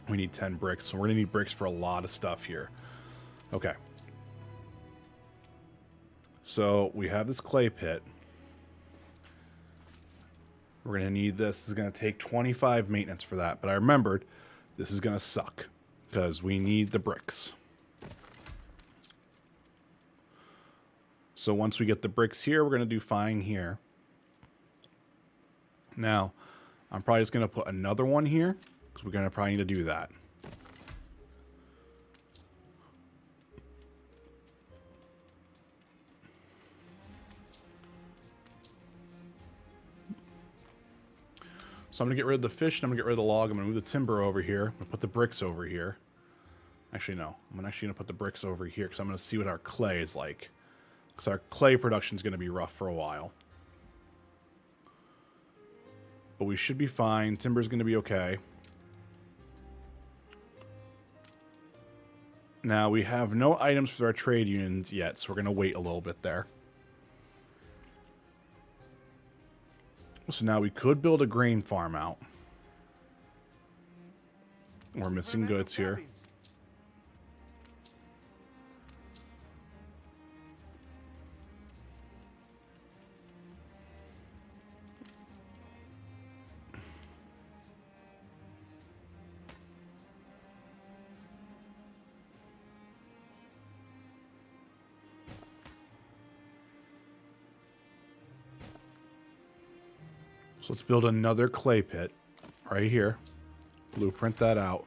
We need 10 bricks. So we're going to need bricks for a lot of stuff here. Okay. So we have this clay pit. We're going to need this. This is going to take 25 maintenance for that. But I remembered this is going to suck because we need the bricks. So once we get the bricks here, we're going to do fine here. Now, I'm probably just going to put another one here because we're going to probably need to do that. So I'm going to get rid of the fish, and I'm going to get rid of the log. I'm going to move the timber over here. I'm going to put the bricks over here. Actually, no. I'm actually going to put the bricks over here because I'm going to see what our clay is like. Because our clay production is going to be rough for a while. But we should be fine. Timber's going to be okay. Now, we have no items for our trade unions yet, so we're going to wait a little bit there. So now we could build a grain farm out. We're missing goods here. So let's build another clay pit right here. Blueprint that out.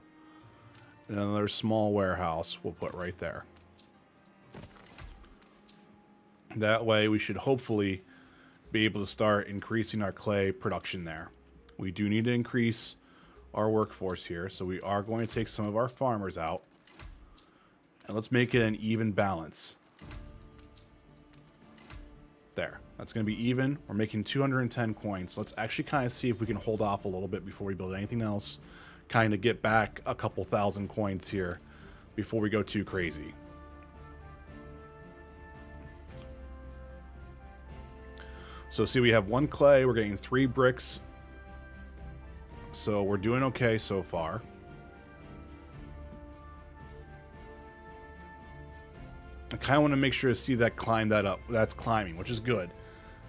And another small warehouse we'll put right there. That way we should hopefully be able to start increasing our clay production there. We do need to increase our workforce here, so we are going to take some of our farmers out. And let's make it an even balance. There. That's going to be even. We're making 210 coins. Let's actually kind of see if we can hold off a little bit before we build anything else. Kind of get back a couple thousand coins here before we go too crazy. So see, we have 1 clay. We're getting 3 bricks. So we're doing okay so far. I kind of want to make sure to see that climb that up. That's climbing, which is good.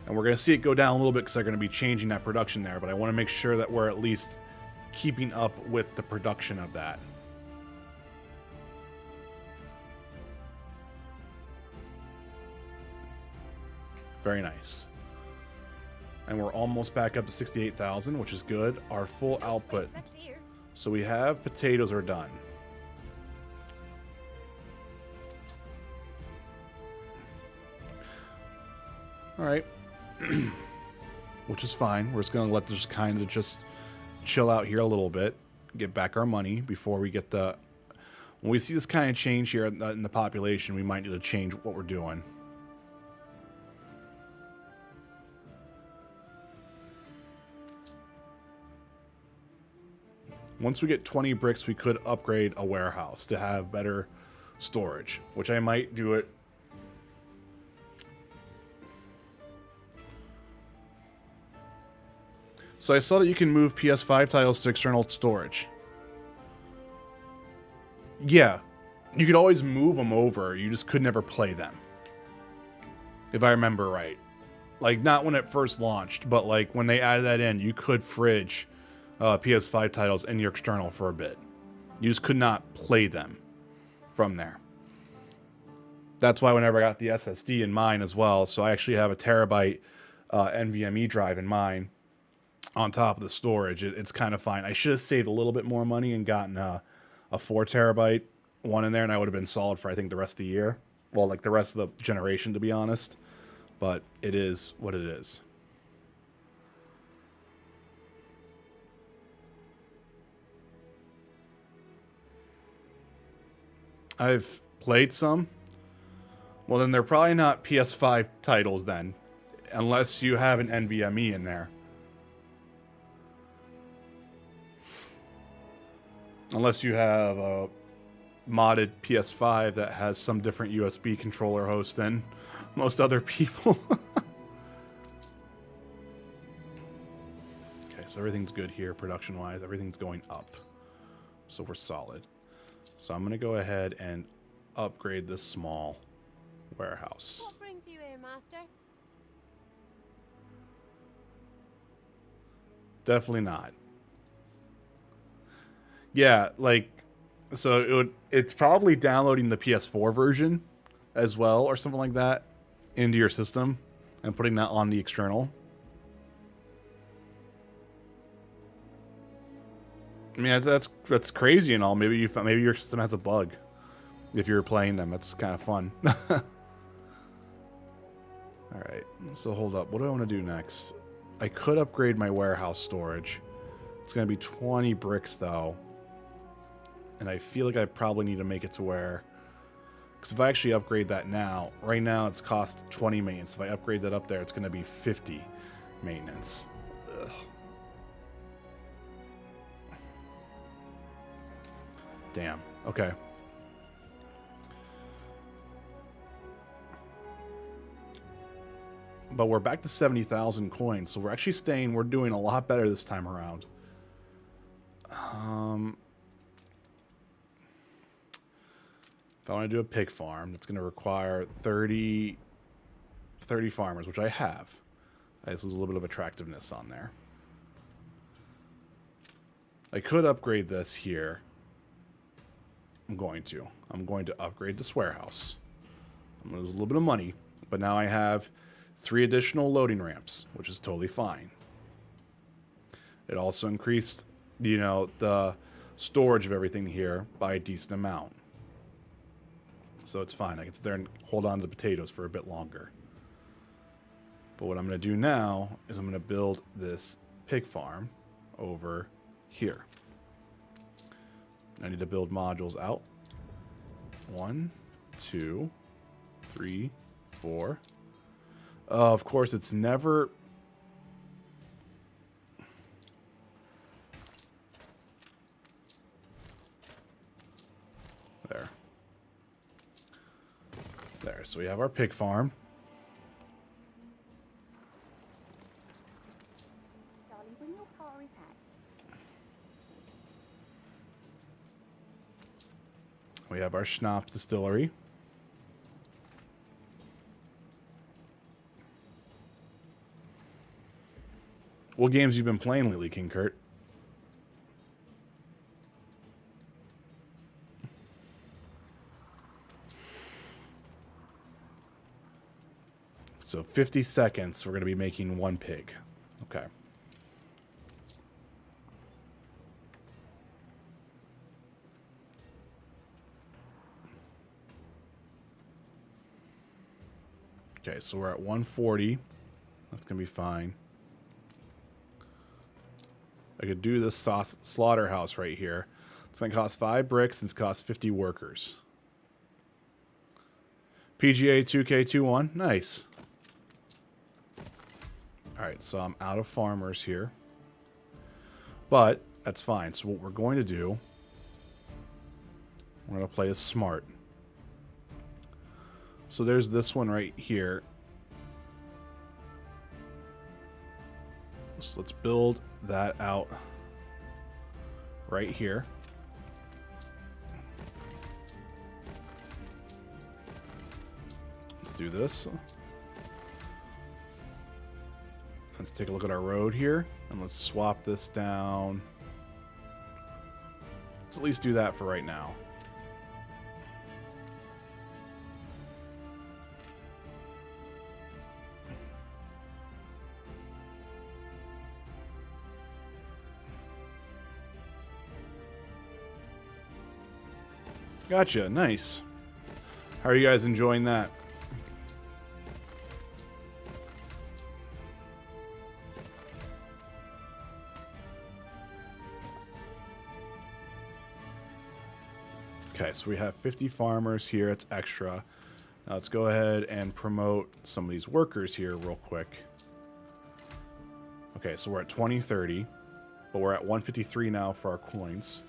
And we're going to see it go down a little bit because they're going to be changing that production there. But I want to make sure that we're at least keeping up with the production of that. Very nice. And we're almost back up to 68,000, which is good. Our full output. Left here. So we have potatoes are done. All right. Which is fine. We're just going to let this kind of just chill out here a little bit. Get back our money before we get the... When we see this kind of change here in the population, we might need to change what we're doing. Once we get 20 bricks, we could upgrade a warehouse to have better storage, which I might do it. So I saw that you can move PS5 titles to external storage. Yeah, you could always move them over. You just could never play them. If I remember right. Like, not when it first launched, but like when they added that in, you could fridge PS5 titles in your external for a bit. You just could not play them from there. That's why whenever I got the SSD in mine as well, so I actually have a terabyte NVMe drive in mine on top of the storage. It's kind of fine. I should have saved a little bit more money and gotten a 4 terabyte one in there, and I would have been solid for, I think, the rest of the year. Well, like the rest of the generation, to be honest. But it is what it is. I've played some. Well, then they're probably not PS5 titles then. Unless you have an NVMe in there. Unless you have a modded PS5 that has some different USB controller host than most other people. Okay, so everything's good here production-wise. Everything's going up. So we're solid. So I'm going to go ahead and upgrade this small warehouse. What brings you here, Master? Definitely not. Yeah, like, so it's probably downloading the PS4 version as well or something like that into your system and putting that on the external. I mean, that's crazy and all. Maybe your system has a bug if you're playing them. That's kind of fun. All right, so hold up. What do I want to do next? I could upgrade my warehouse storage. It's going to be 20 bricks, though. And I feel like I probably need to make it to where... Because if I actually upgrade that now, right now it's cost 20 maintenance. If I upgrade that up there, it's going to be 50 maintenance. Ugh. Damn. Okay. But we're back to 70,000 coins, so we're actually staying... We're doing a lot better this time around. If I want to do a pig farm, it's going to require 30 farmers, which I have. This is a little bit of attractiveness on there. I could upgrade this here. I'm going to upgrade this warehouse. I'm going to lose a little bit of money, but now I have 3 additional loading ramps, which is totally fine. It also increased, you know, the storage of everything here by a decent amount. So it's fine. I can sit there and hold on to the potatoes for a bit longer. But what I'm going to do now is I'm going to build this pig farm over here. I need to build modules out. 1, 2, 3, 4. Of course, it's never... There. There, so we have our pig farm. Darling, bring your car is hat. We have our schnapps distillery. What games you been playing lately, King Kurt? So 50 seconds, we're going to be making one pig. Okay. Okay, so we're at 140. That's going to be fine. I could do this slaughterhouse right here. It's going to cost 5 bricks and it's cost 50 workers. PGA 2K21. Nice. Alright, so I'm out of farmers here. But that's fine. So what we're going to do, we're going to play it smart. So there's this one right here. So let's build that out right here. Let's do this. Let's take a look at our road here, and let's swap this down. Let's at least do that for right now. Gotcha, nice. How are you guys enjoying that? Okay, so we have 50 farmers here. It's extra. Now let's go ahead and promote some of these workers here real quick. Okay, so we're at 2030, but we're at 153 now for our coins.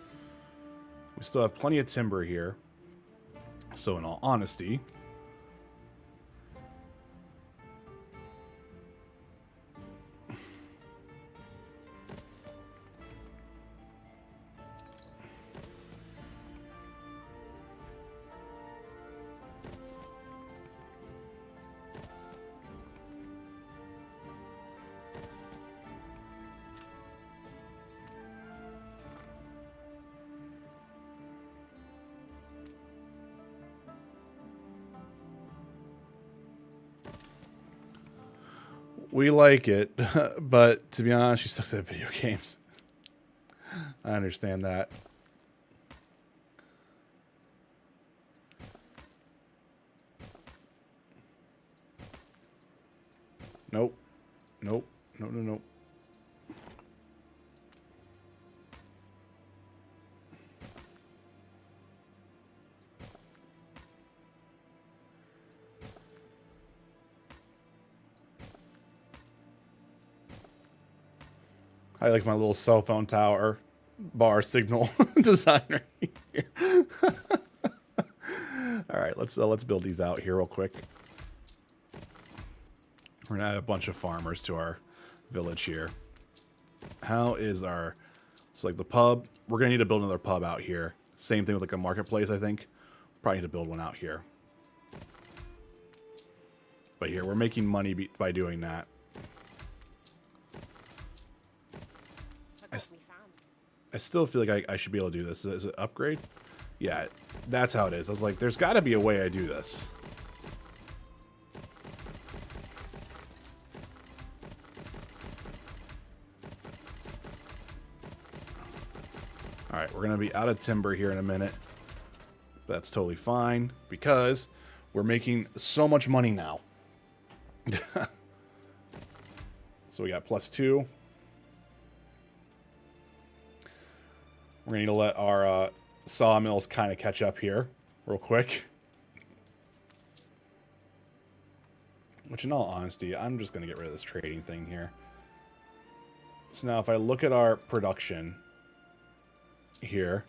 We still have plenty of timber here. So in all honesty, we like it, but to be honest, she sucks at video games. I understand that. Nope. Nope. No, no, no. I like my little cell phone tower bar signal designer here. All right, let's build these out here real quick. We're gonna add a bunch of farmers to our village here. How is our... So like the pub, we're gonna need to build another pub out here. Same thing with like a marketplace, I think. Probably need to build one out here. But here, we're making money by doing that. I still feel like I should be able to do this. Is it upgrade? Yeah, that's how it is. I was like, there's got to be a way I do this. All right, we're going to be out of timber here in a minute. That's totally fine because we're making so much money now. So we got +2. We're going to need to let our sawmills kind of catch up here real quick. Which in all honesty, I'm just going to get rid of this trading thing here. So now if I look at our production here,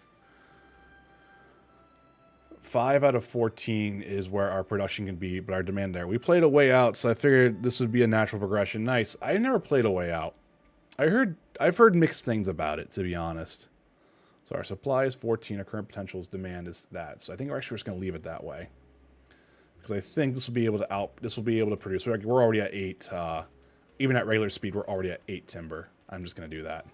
5 out of 14 is where our production can be, but our demand there. We played a way out, so I figured this would be a natural progression. Nice. I never played a way out. I've heard mixed things about it, to be honest. So our supply is 14. Our current potential is demand is that. So I think we're actually just going to leave it that way. Because I think this will be able to produce. We're already at 8. Even at regular speed, we're already at 8 timber. I'm just going to do that.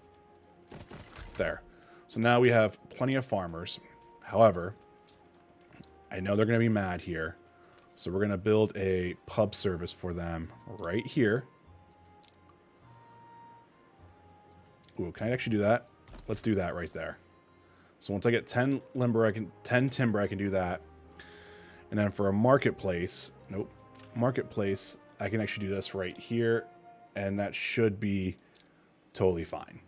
There. So now we have plenty of farmers. However, I know they're going to be mad here. So we're going to build a pub service for them right here. Ooh, can I actually do that? Let's do that right there. So once I get 10 timber, I can do that. And then for a marketplace, marketplace, I can actually do this right here, and that should be totally fine.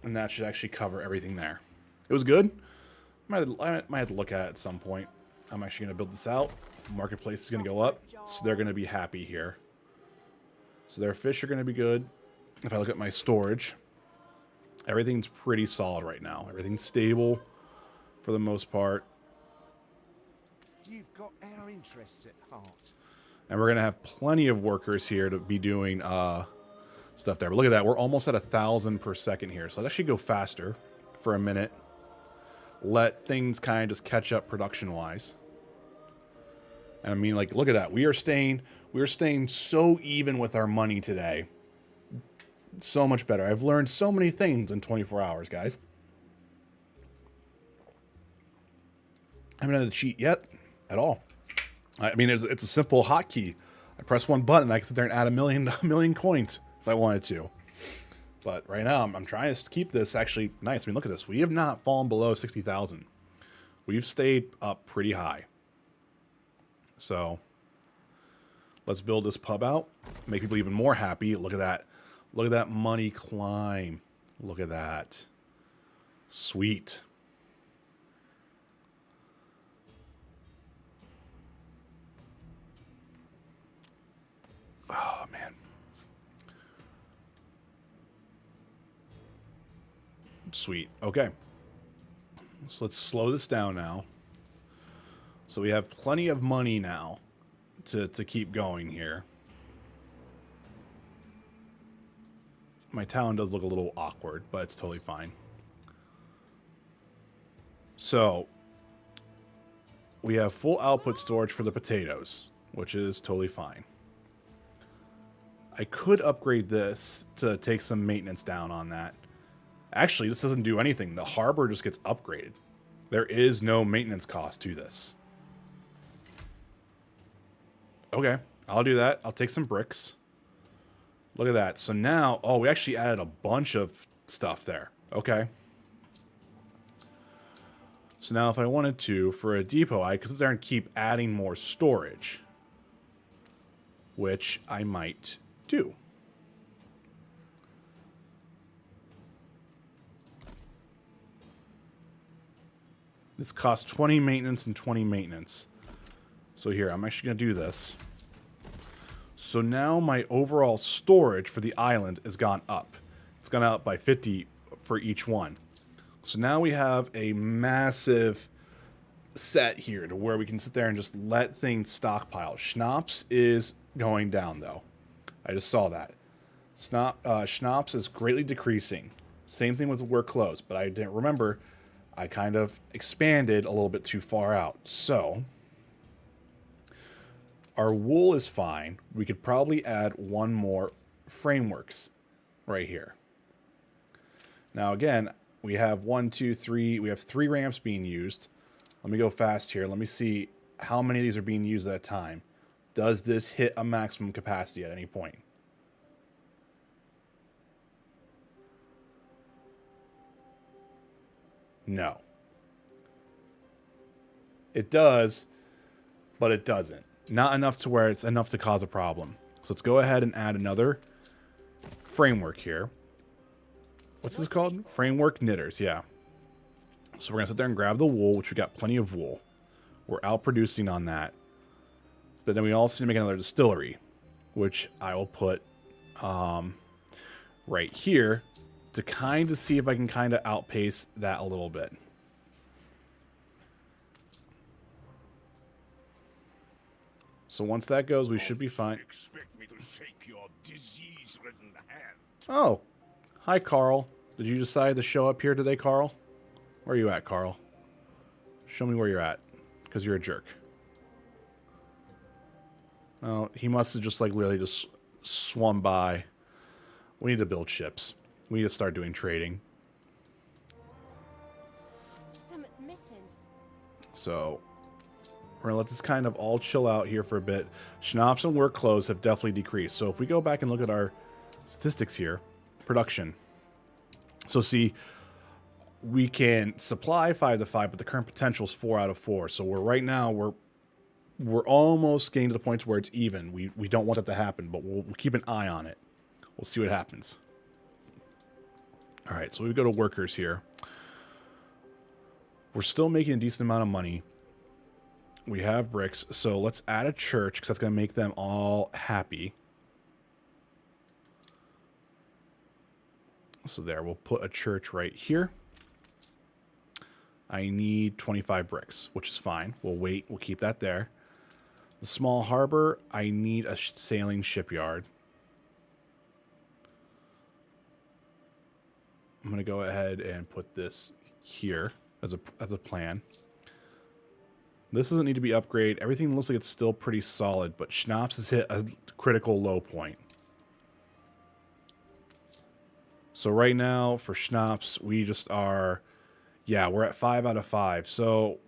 And that should actually cover everything there. It was good. I might have to look at it at some point. I'm actually going to build this out. Marketplace is going to go up, so they're going to be happy here. So their fish are going to be good. If I look at my storage, everything's pretty solid right now. Everything's stable for the most part. You've got our interests at heart. And we're going to have plenty of workers here to be doing stuff there. But look at that. We're almost at 1,000 per second here. So let's actually go faster for a minute. Let things kind of just catch up production-wise. And I mean, like, look at that. We are staying so even with our money today. So much better. I've learned so many things in 24 hours, guys. I haven't had to cheat yet at all. I mean, it's a simple hotkey. I press one button, I can sit there and add a million coins if I wanted to. But right now, I'm trying to keep this actually nice. I mean, look at this. We have not fallen below 60,000. We've stayed up pretty high. So let's build this pub out. Make people even more happy. Look at that. Look at that money climb. Look at that. Sweet. Oh, man. Sweet. Okay. So let's slow this down now. So we have plenty of money now to keep going here. My town does look a little awkward, but it's totally fine. So we have full output storage for the potatoes, which is totally fine. I could upgrade this to take some maintenance down on that. Actually, this doesn't do anything. The harbor just gets upgraded. There is no maintenance cost to this. Okay, I'll do that. I'll take some bricks. Look at that. So now, oh, we actually added a bunch of stuff there. Okay. So now if I wanted to, for a depot, I could sit there and keep adding more storage. Which I might do. This costs 20 maintenance and 20 maintenance. So here, I'm actually going to do this. So now my overall storage for the island has gone up. It's gone up by 50 for each one. So now we have a massive set here to where we can sit there and just let things stockpile. Schnapps is going down, though. I just saw that. Schnapps is greatly decreasing. Same thing with we're closed, but I didn't remember. I kind of expanded a little bit too far out. So our wool is fine. We could probably add one more frameworks right here. Now again, we have 1, 2, 3. We have 3 ramps being used. Let me go fast here. Let me see how many of these are being used at a time. Does this hit a maximum capacity at any point? No. It does, but it doesn't. Not enough to where it's enough to cause a problem. So let's go ahead and add another framework here. What's this called? Framework knitters, yeah. So we're going to sit there and grab the wool, which we got plenty of wool. We're out producing on that. But then we also need to make another distillery, which I will put right here to kind of see if I can kind of outpace that a little bit. So once that goes, we should be fine. Expect me to shake your disease-ridden hand. Oh, hi, Carl. Did you decide to show up here today, Carl? Where are you at, Carl? Show me where you're at, because you're a jerk. Oh, he must have just like literally just swum by. We need to build ships. We need to start doing trading. Something's missing. So we're going to let this kind of all chill out here for a bit. Schnapps and work clothes have definitely decreased. So if we go back and look at our statistics here, production. So see, we can supply 5 to 5, but the current potential is 4 out of 4. So right now we're almost getting to the point where it's even. We don't want that to happen, but we'll keep an eye on it. We'll see what happens. All right, so we go to workers here. We're still making a decent amount of money. We have bricks, so let's add a church because that's going to make them all happy. So there, we'll put a church right here. I need 25 bricks, which is fine. We'll wait. We'll keep that there. The small harbor, I need a sailing shipyard. I'm going to go ahead and put this here as a plan. This doesn't need to be upgraded. Everything looks like it's still pretty solid, but Schnapps has hit a critical low point. So right now for Schnapps, we just are, yeah, we're at 5 out of 5. So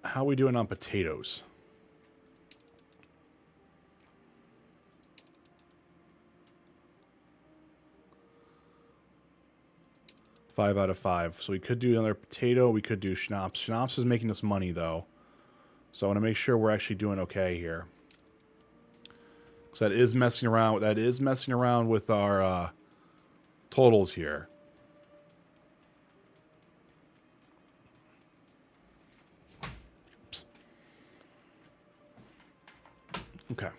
how are we doing on potatoes? Five out of 5. So we could do another potato. We could do Schnapps. Schnapps is making us money, though. So I want to make sure we're actually doing okay here. Because that is messing around. That is messing around with our totals here. Oops. Okay.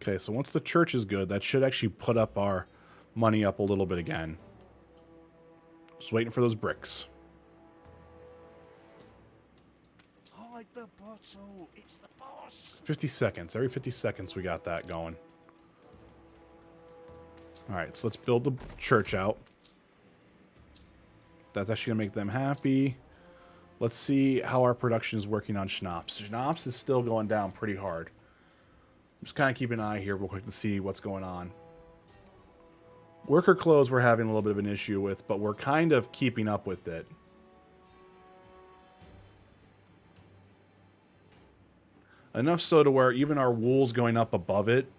Okay, so once the church is good, that should actually put up our money up a little bit again. Just waiting for those bricks. Hide the bottle. It's the boss. 50 seconds. Every 50 seconds we got that going. Alright, so let's build the church out. That's actually going to make them happy. Let's see how our production is working on Schnapps. Schnapps is still going down pretty hard. Just kind of keep an eye here real quick to see what's going on. Worker clothes we're having a little bit of an issue with, but we're kind of keeping up with it. Enough so to where even our wool's going up above it.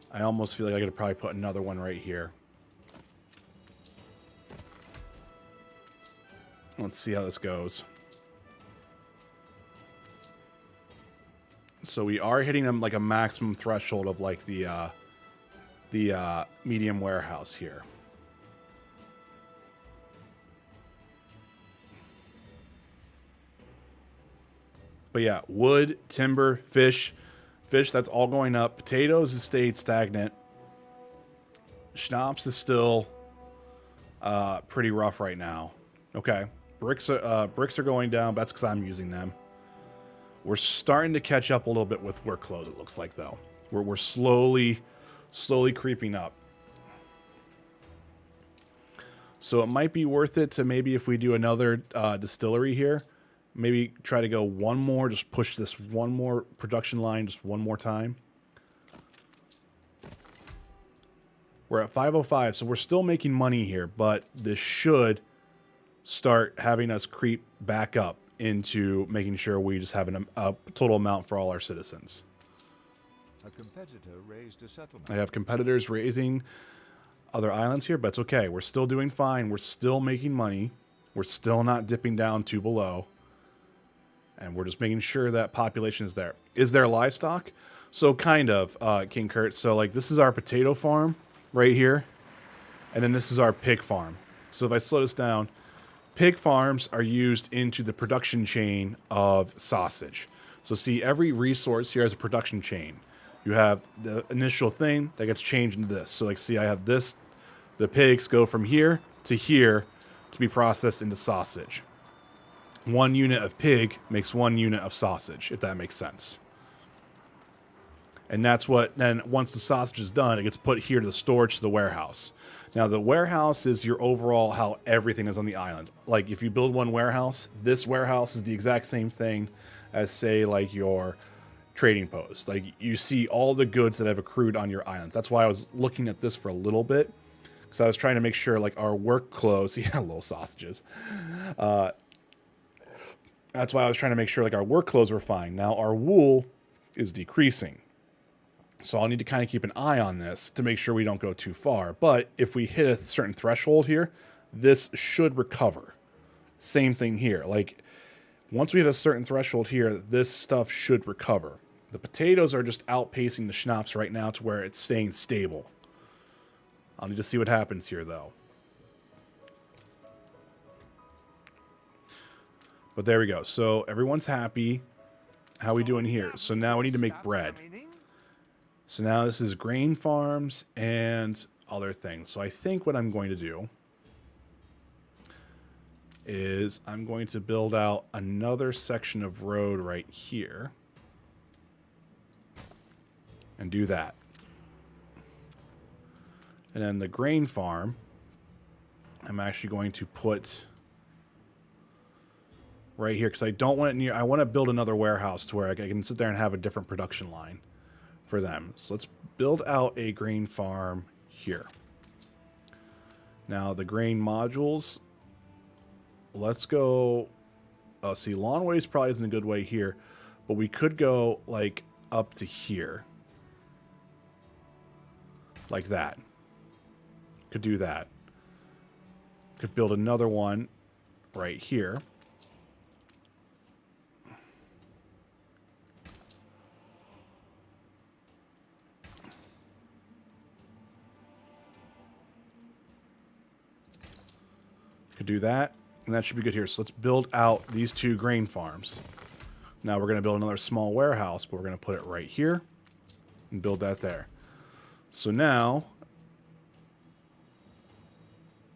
I almost feel like I could probably put another one right here. Let's see how this goes. So we are hitting them like a maximum threshold of like the medium warehouse here. But yeah, wood, timber, fish, that's all going up. Potatoes has stayed stagnant. Schnapps is still pretty rough right now. Okay. Bricks are going down, but that's because I'm using them. We're starting to catch up a little bit with work clothes, it looks like, though. We're slowly creeping up. So it might be worth it to maybe if we do another distillery here, maybe try to go one more, just push this one more production line just one more time. We're at 505, so we're still making money here, but this should start having us creep back up into making sure we just have a total amount for all our citizens. A competitor raised a settlement. I have competitors raising other islands here, but it's okay. We're still doing fine. We're still making money. We're still not dipping down too below. And we're just making sure that population is there. Is there livestock? So kind of, King Kurt. So like this is our potato farm right here. And then this is our pig farm. So if I slow this down, pig farms are used into the production chain of sausage. So see, every resource here has a production chain. You have the initial thing that gets changed into this. So like, see, I have this, the pigs go from here to be processed into sausage. 1 unit of pig makes 1 unit of sausage, if that makes sense. And that's what, then once the sausage is done, it gets put here to the storage, to the warehouse. Now, the warehouse is your overall how everything is on the island. Like, if you build one warehouse, this warehouse is the exact same thing as, say, like your trading post. Like, you see all the goods that have accrued on your islands. That's why I was looking at this for a little bit, because I was trying to make sure, like, our work clothes, yeah, little sausages. That's why I was trying to make sure, like, our work clothes were fine. Now, our wool is decreasing. So I'll need to kind of keep an eye on this to make sure we don't go too far. But if we hit a certain threshold here, this should recover. Same thing here. Like, once we hit a certain threshold here, this stuff should recover. The potatoes are just outpacing the schnapps right now to where it's staying stable. I'll need to see what happens here, though. But there we go. So everyone's happy. How are we doing here? So now we need to make bread. So now this is grain farms and other things. So I think what I'm going to do is I'm going to build out another section of road right here. And do that. And then the grain farm, I'm actually going to put right here because I don't want it near. I want to build another warehouse to where I can sit there and have a different production line for them. So let's build out a grain farm here. Now the grain modules, let's go, see, lawn ways probably isn't a good way here, but we could go like up to here. Like that. Could do that. Could build another one right here. Could do that, and that should be good here. So let's build out these 2 grain farms. Now we're going to build another small warehouse, but we're going to put it right here and build that there. So now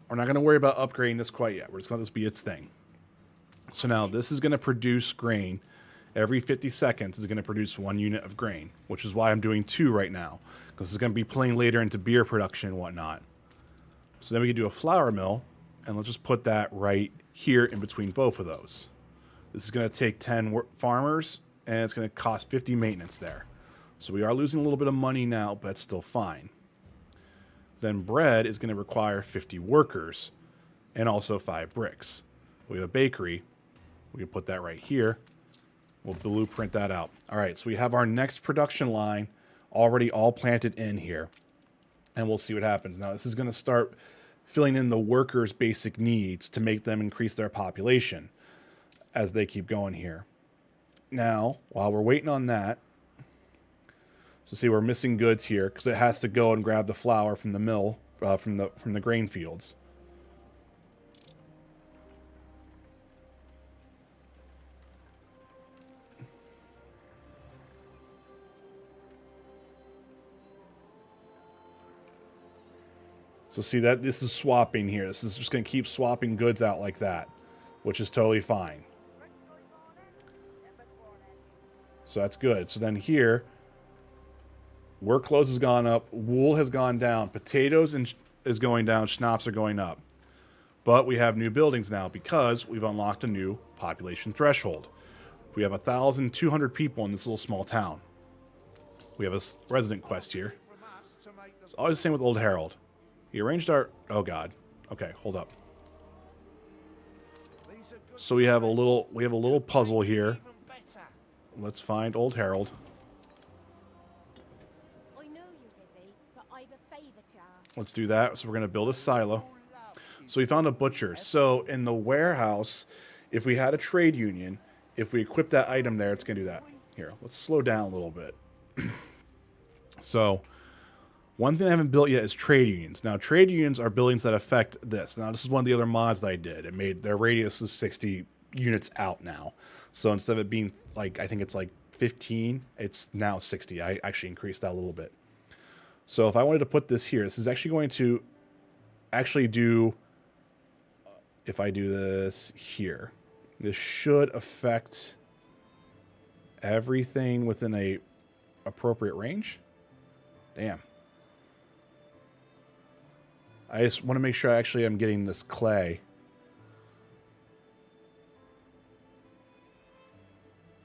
we're not going to worry about upgrading this quite yet. We're just going to let this be its thing. So now this is going to produce grain. Every 50 seconds is going to produce 1 unit of grain, which is why I'm doing 2 right now, because this is going to be playing later into beer production and whatnot. So then we can do a flour mill. And let's just put that right here in between both of those. This is going to take 10 farmers, and it's going to cost 50 maintenance there. So we are losing a little bit of money now, but it's still fine. Then bread is going to require 50 workers and also 5 bricks. We have a bakery. We can put that right here. We'll blueprint that out. All right, so we have our next production line already all planted in here. And we'll see what happens. Now, this is going to start filling in the workers' basic needs to make them increase their population as they keep going here. Now, while we're waiting on that, so see, we're missing goods here because it has to go and grab the flour from the mill, from the grain fields. So see that this is swapping here. This is just going to keep swapping goods out like that, which is totally fine. So that's good. So then here, work clothes has gone up, wool has gone down, potatoes is going down, schnapps are going up. But we have new buildings now because we've unlocked a new population threshold. We have 1,200 people in this little small town. We have a resident quest here. It's always the same with Old Harold. He arranged our... Oh, God. Okay, hold up. So we have a little puzzle here. Let's find Old Harold. I know you're busy, but I've a favor to ask. Let's do that. So we're going to build a silo. So we found a butcher. So in the warehouse, if we had a trade union, if we equip that item there, it's going to do that. Here, let's slow down a little bit. So One thing I haven't built yet is trade unions. Now, trade unions are buildings that affect this. Now, this is one of the other mods that I did. It made their radius is 60 units out now. So instead of it being like, I think it's like 15, it's now 60. I actually increased that a little bit. So if I wanted to put this here, this is actually going to actually do, if I do this here, this should affect everything within a appropriate range. Damn. I just want to make sure I actually am getting this clay.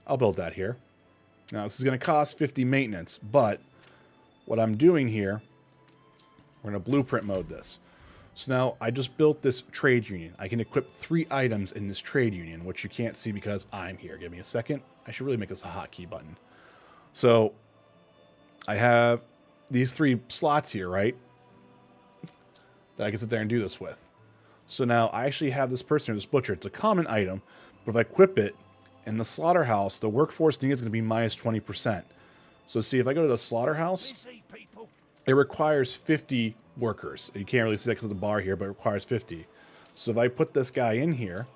I'll build that here. Now, this is going to cost 50 maintenance, but what I'm doing here, we're going to blueprint mode this. So now I just built this trade union. I can equip 3 items in this trade union, which you can't see because I'm here. Give me a second. I should really make this a hotkey button. So I have these 3 slots here, right? That I can sit there and do this with. So now I actually have this person here, this butcher. It's a common item, but if I equip it in the slaughterhouse, the workforce needed is going to be minus 20%. So see, if I go to the slaughterhouse, it requires 50 workers. You can't really see that because of the bar here, but it requires 50. So if I put this guy in here,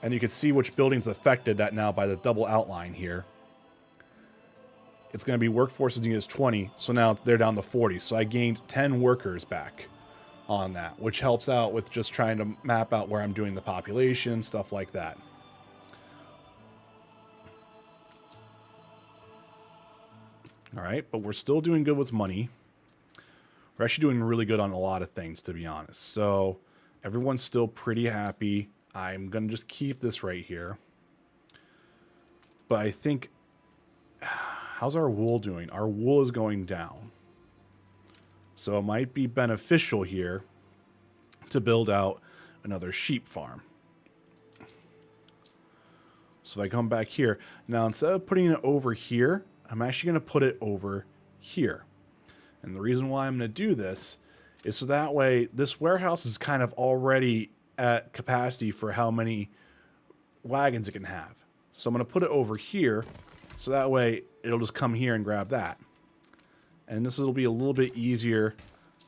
and you can see which building's affected that now by the double outline here. It's going to be workforce is needed as 20, so now they're down to 40. So I gained 10 workers back on that, which helps out with just trying to map out where I'm doing the population, stuff like that. All right, but we're still doing good with money. We're actually doing really good on a lot of things, to be honest. So everyone's still pretty happy. I'm going to just keep this right here. But I think... How's our wool doing? Our wool is going down. So it might be beneficial here to build out another sheep farm. So if I come back here, now instead of putting it over here, I'm actually going to put it over here. And the reason why I'm going to do this is so that way this warehouse is kind of already at capacity for how many wagons it can have. So I'm going to put it over here so that way it'll just come here and grab that. And this will be a little bit easier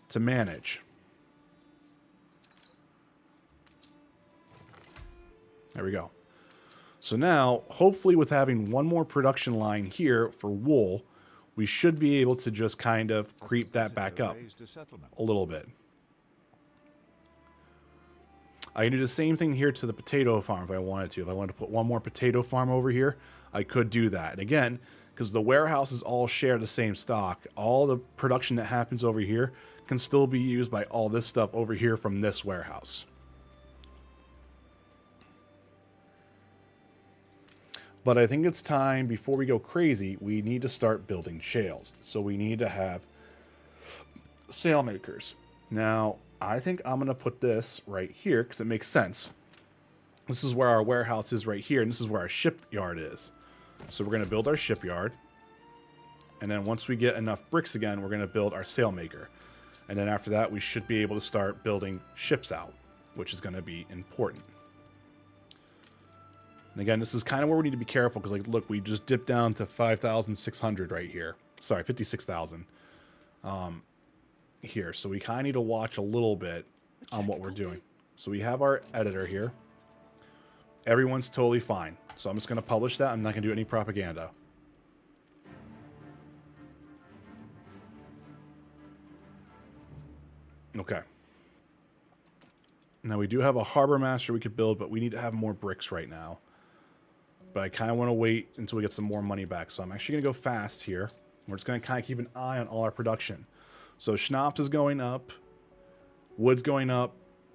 to manage. There we go. So now, hopefully with having one more production line here for wool, we should be able to just kind of creep that back up a little bit. I can do the same thing here to the potato farm if I wanted to. If I wanted to put one more potato farm over here, I could do that. And again, because the warehouses all share the same stock, all the production that happens over here can still be used by all this stuff over here from this warehouse. But I think it's time, before we go crazy, we need to start building shales. So we need to have sail makers. Now, I think I'm going to put this right here because it makes sense. This is where our warehouse is right here, and this is where our shipyard is. So we're going to build our shipyard. And then once we get enough bricks again, we're going to build our sail maker. And then after that, we should be able to start building ships out, which is going to be important. And again, this is kind of where we need to be careful because, like, look, we just dipped down to 5,600 right here. Sorry, 56,000 here. So we kind of need to watch a little bit on what we're doing. So we have our editor here. Everyone's totally fine. So I'm just going to publish that. I'm not going to do any propaganda. Okay. Now we do have a harbor master we could build, but we need to have more bricks right now. But I kind of want to wait until we get some more money back. So I'm actually going to go fast here. We're just going to kind of keep an eye on all our production. So schnapps is going up. Wood's going up.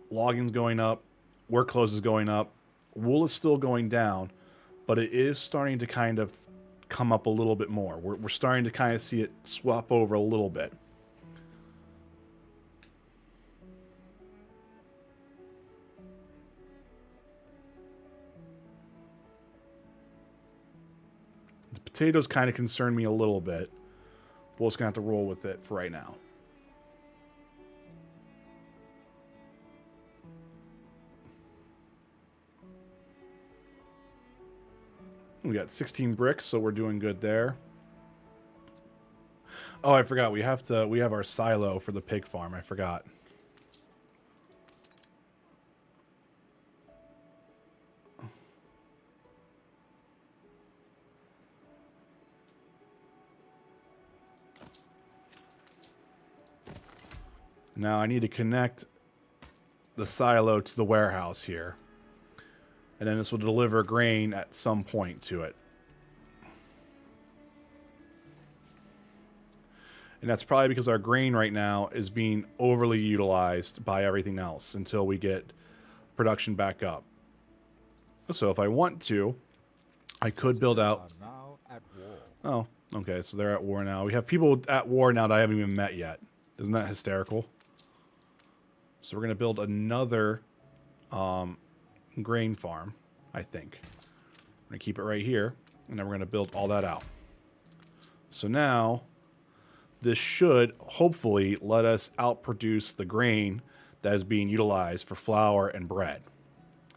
Logging's going up. Work clothes is going up. Wool is still going down. But it is starting to kind of come up a little bit more. We're starting to kind of see it swap over a little bit. The potatoes kind of concern me a little bit. We're just going to have to roll with it for right now. We got 16 bricks, so we're doing good there. Oh, I forgot. We have our silo for the pig farm. I forgot. Now I need to connect the silo to the warehouse here. And then this will deliver grain at some point to it. And that's probably because our grain right now is being overly utilized by everything else until we get production back up. So if I want to, I could build out... Are now at war. Oh, okay, so they're at war now. We have people at war now that I haven't even met yet. Isn't that hysterical? So we're going to build another grain farm, I think. We're going to keep it right here, and then we're going to build all that out. So now, this should hopefully let us outproduce the grain that is being utilized for flour and bread.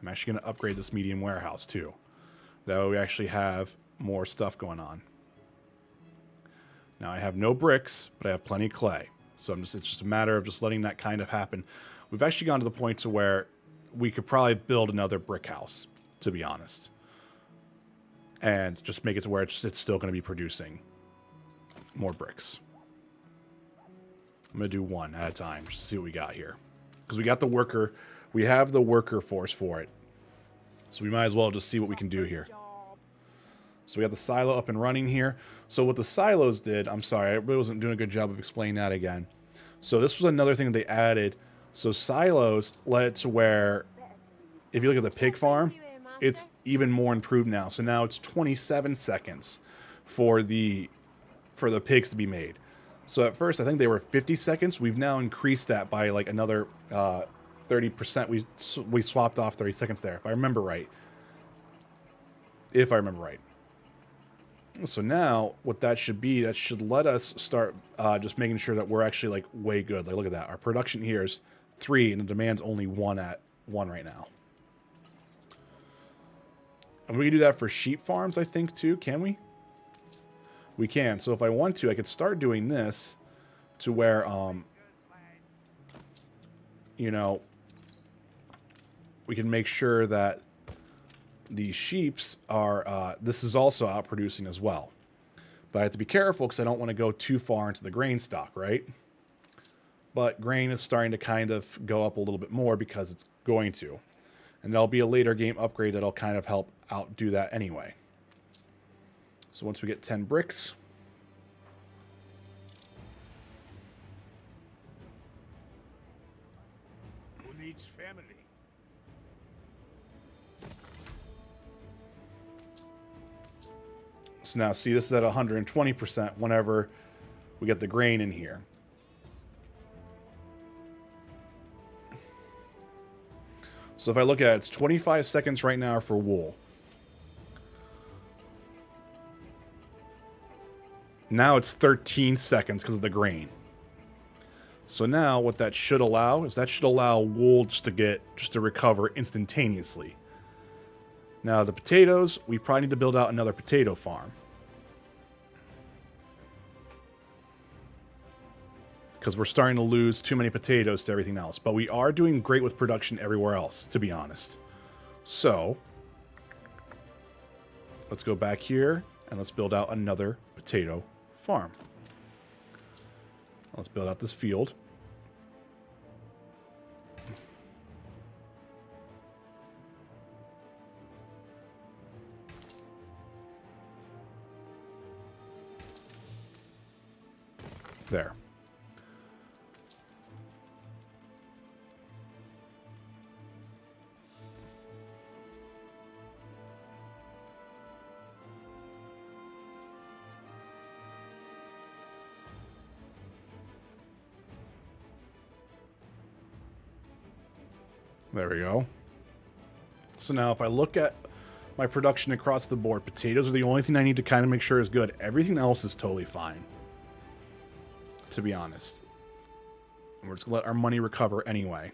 I'm actually going to upgrade this medium warehouse too. That way we actually have more stuff going on. Now I have no bricks, but I have plenty of clay. So it's just a matter of just letting that kind of happen. We've actually gone to the point to where we could probably build another brick house, to be honest. And just make it to where it's still going to be producing more bricks. I'm going to do one at a time, just to see what we got here. Because we got the worker, we have the worker force for it. So we might as well just see what we can do here. So we got the silo up and running here. So what the silos did, I'm sorry, I really wasn't doing a good job of explaining that again. So this was another thing that they added. So silos led to where, if you look at the pig farm, it's even more improved now. So now it's 27 seconds for the pigs to be made. So at first, I think they were 50 seconds. We've now increased that by like another 30%. We swapped off 30 seconds there, if I remember right. So now, what that should be, that should let us start just making sure that we're actually like way good. Like, look at that. Our production here is 3, and the demand's only 1 at 1 right now. And we can do that for sheep farms, I think, too. Can we? We can. So if I want to, I could start doing this to where, you know, we can make sure that the sheeps are, this is also outproducing as well. But I have to be careful because I don't want to go too far into the grain stock, right? But grain is starting to kind of go up a little bit more because it's going to. And there'll be a later game upgrade that'll kind of help outdo that anyway. So once we get 10 bricks... Who needs family? So now, see, this is at 120% whenever we get the grain in here. So if I look at it, it's 25 seconds right now for wool. Now it's 13 seconds because of the grain. So now what that should allow is that should allow wool just to recover instantaneously. Now the potatoes, we probably need to build out another potato farm. Because we're starting to lose too many potatoes to everything else. But we are doing great with production everywhere else, to be honest. So, let's go back here and let's build out another potato farm. Let's build out this field. There. There we go. So now if I look at my production across the board, potatoes are the only thing I need to kind of make sure is good. Everything else is totally fine, to be honest. And we're just going to let our money recover anyway.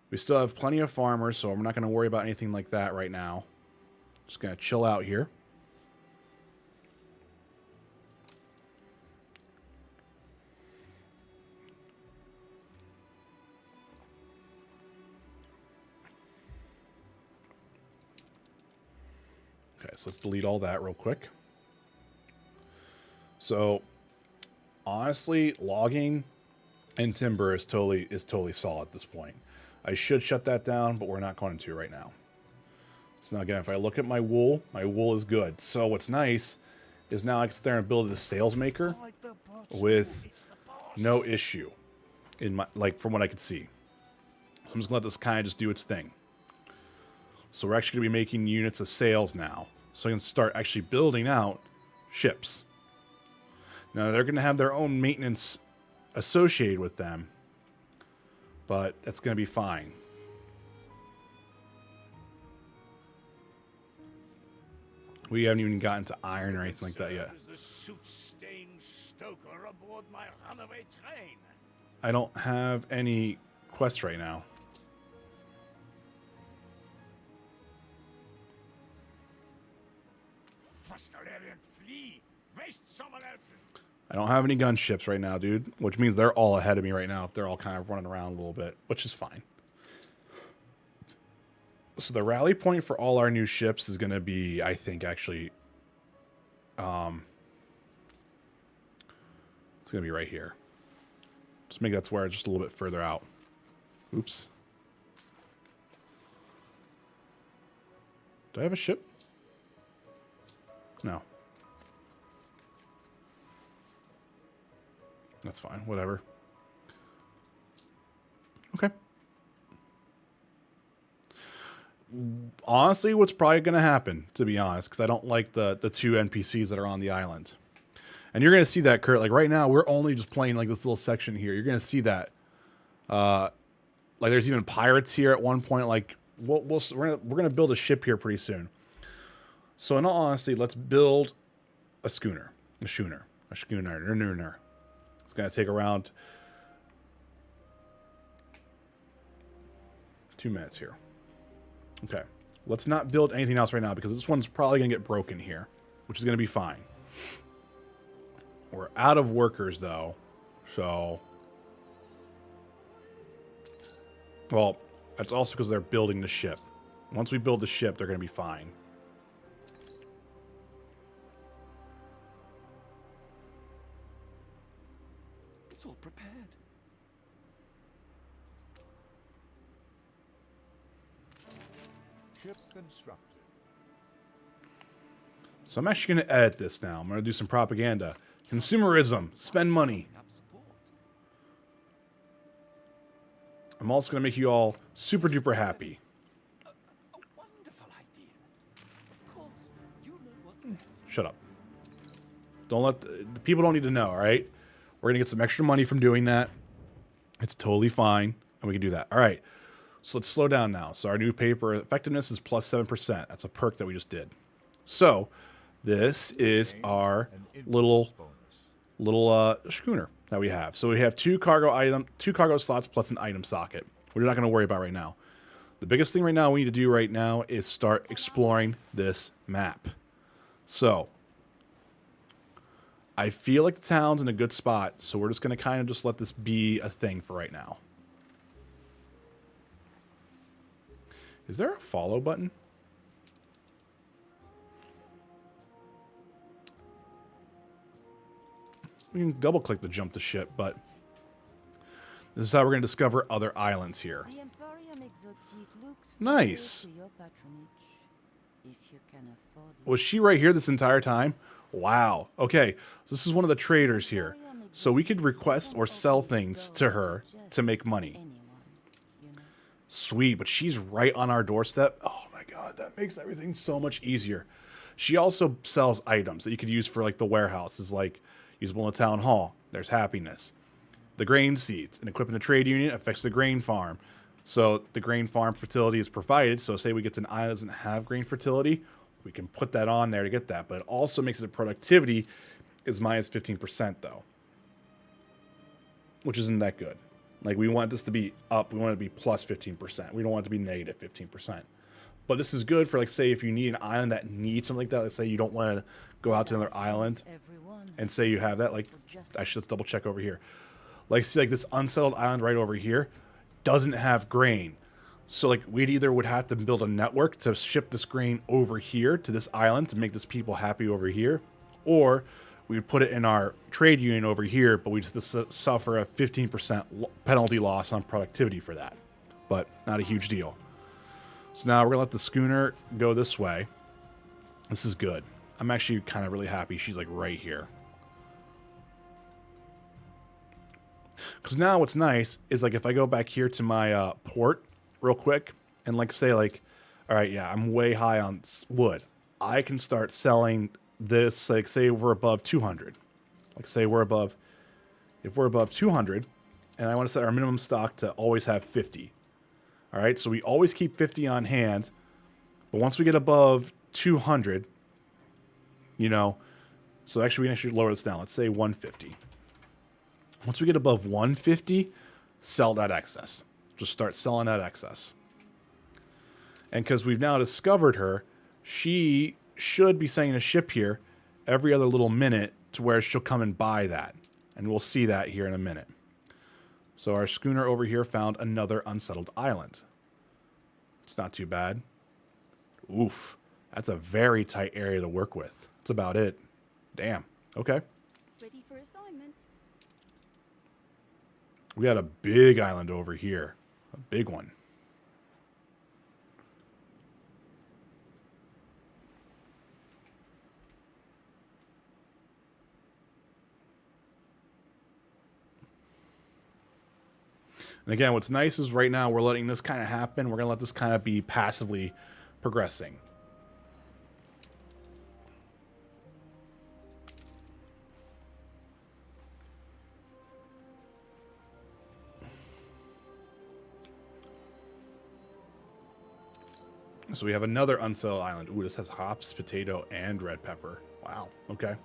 We still have plenty of farmers, so I'm not going to worry about anything like that right now. Just going to chill out here. Okay, so let's delete all that real quick. So, honestly, logging and timber is totally solid at this point. I should shut that down, but we're not going to right now. So now again, if I look at my wool is good. So what's nice is now I can sit there and build the sales maker with no issue in my, like, from what I could see. So I'm just gonna let this kind of just do its thing. So we're actually gonna be making units of sales now. So I can start actually building out ships. Now they're gonna have their own maintenance associated with them, but that's gonna be fine. We haven't even gotten to iron or anything like that yet. The soot-stained stoker aboard my runaway train. I don't have any quests right now. Frustrated flea. Waste someone else's. I don't have any gunships right now, dude, which means they're all ahead of me right now if they're all kind of running around a little bit, which is fine. So the rally point for all our new ships is going to be, I think, actually, it's going to be right here. Just make that to where it's just a little bit further out. Oops. Do I have a ship? No. That's fine. Whatever. Okay. Honestly, what's probably going to happen, to be honest, because I don't like the two NPCs that are on the island. And you're going to see that, Kurt. Like, right now, we're only just playing, like, this little section here. You're going to see that. Like, there's even pirates here at one point. Like, we're gonna build a ship here pretty soon. So, in all honesty, let's build a schooner. A schooner. It's going to take around 2 minutes here. Okay, let's not build anything else right now because this one's probably going to get broken here, which is going to be fine. We're out of workers, though, so... Well, that's also because they're building the ship. Once we build the ship, they're going to be fine. It's all prepared. Ship constructed. So I'm actually going to edit this now. I'm going to do some propaganda. Consumerism. Spend money. Have support. I'm also going to make you all super duper happy. A wonderful idea. Of course, you know what's best. Shut up. Don't let... The people don't need to know, all right? We're going to get some extra money from doing that. It's totally fine. And we can do that. All right. So let's slow down now. So our new paper effectiveness is plus 7%. That's a perk that we just did. So this is our little schooner that we have. So we have two cargo slots plus an item socket. We're not going to worry about right now. The biggest thing right now we need to do right now is start exploring this map. So I feel like the town's in a good spot, so we're just going to kind of just let this be a thing for right now. Is there a follow button? We can double click to jump the ship, but this is how we're going to discover other islands here. The Emporium Exotique looks Nice. forward to your patronage, if you can afford it. Was she right here this entire time? Wow. Okay, so this is one of the traders here. So we could request or sell things to her to make money. Anyone, you know. Sweet, but she's right on our doorstep. Oh my god, that makes everything so much easier. She also sells items that you could use for like the warehouses, like usable in the town hall. There's happiness. The grain seeds. And equipping a trade union affects the grain farm. So the grain farm fertility is provided. So say we get to an island that doesn't have grain fertility, we can put that on there to get that. But it also makes it productivity is minus 15% though. Which isn't that good. Like we want this to be up. We want it to be plus 15%. We don't want it to be negative 15%. But this is good for like say if you need an island that needs something like that. Let's say you don't want to go out to another island and say you have that. Like actually let's double check over here. Like see like this unsettled island right over here doesn't have grain. So like we'd either would have to build a network to ship this grain over here to this island to make this people happy over here, or we would put it in our trade union over here, but we'd just suffer a 15% penalty loss on productivity for that. But not a huge deal. So now we're gonna let the schooner go this way. This is good. I'm actually kind of really happy she's like right here. Because now what's nice is like if I go back here to my port real quick and like say like, all right, yeah, I'm way high on wood. I can start selling this, like say we're above 200. Like say we're above, if we're above 200 and I want to set our minimum stock to always have 50. All right, so we always keep 50 on hand. But once we get above 200, you know, so actually we can actually lower this down. Let's say 150. Once we get above 150, sell that excess. Just start selling that excess. And because we've now discovered her, she should be sending a ship here every other little minute to where she'll come and buy that. And we'll see that here in a minute. So our schooner over here found another unsettled island. It's not too bad. Oof. That's a very tight area to work with. That's about it. Damn. Okay. Ready for assignment. We got a big island over here. A big one. And again, what's nice is right now we're letting this kind of happen. We're going to let this kind of be passively progressing. So we have another unsettled island. Ooh, this has hops, potato, and red pepper. Wow. Okay.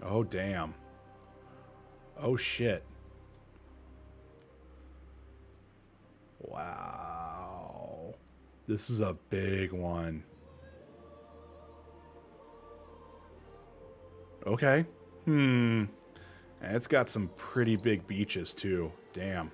Oh, damn. Oh, shit. Wow. This is a big one. Okay. And it's got some pretty big beaches, too. Damn.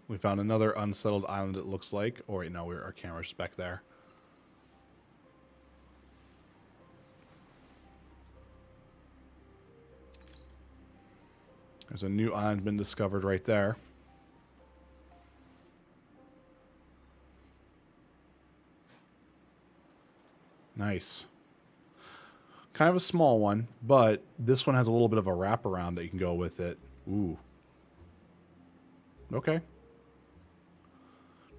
We found another unsettled island, it looks like. Or wait, no, our camera's back there. There's a new island been discovered right there. Nice. Kind of a small one, but this one has a little bit of a wraparound that you can go with it. Ooh. Okay.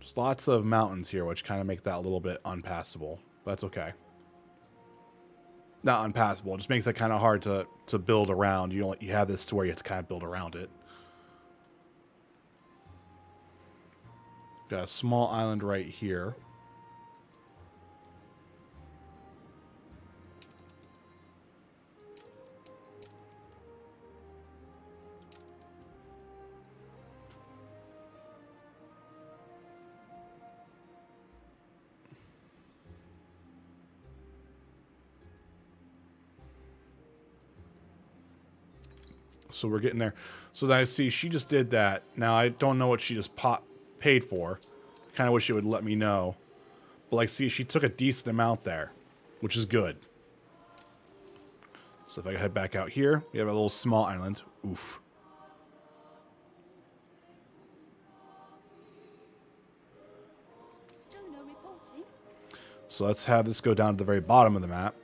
There's lots of mountains here, which kind of make that a little bit unpassable. That's okay. Not unpassable. It just makes it kind of hard to build around. You have this to where you have to kind of build around it. Got a small island right here. So we're getting there. So then I see she just did that. Now I don't know what she just paid for. Kind of wish it would let me know. But like, see, she took a decent amount there, which is good. So if I head back out here, we have a little small island. Oof. Still no reporting. So let's have this go down to the very bottom of the map.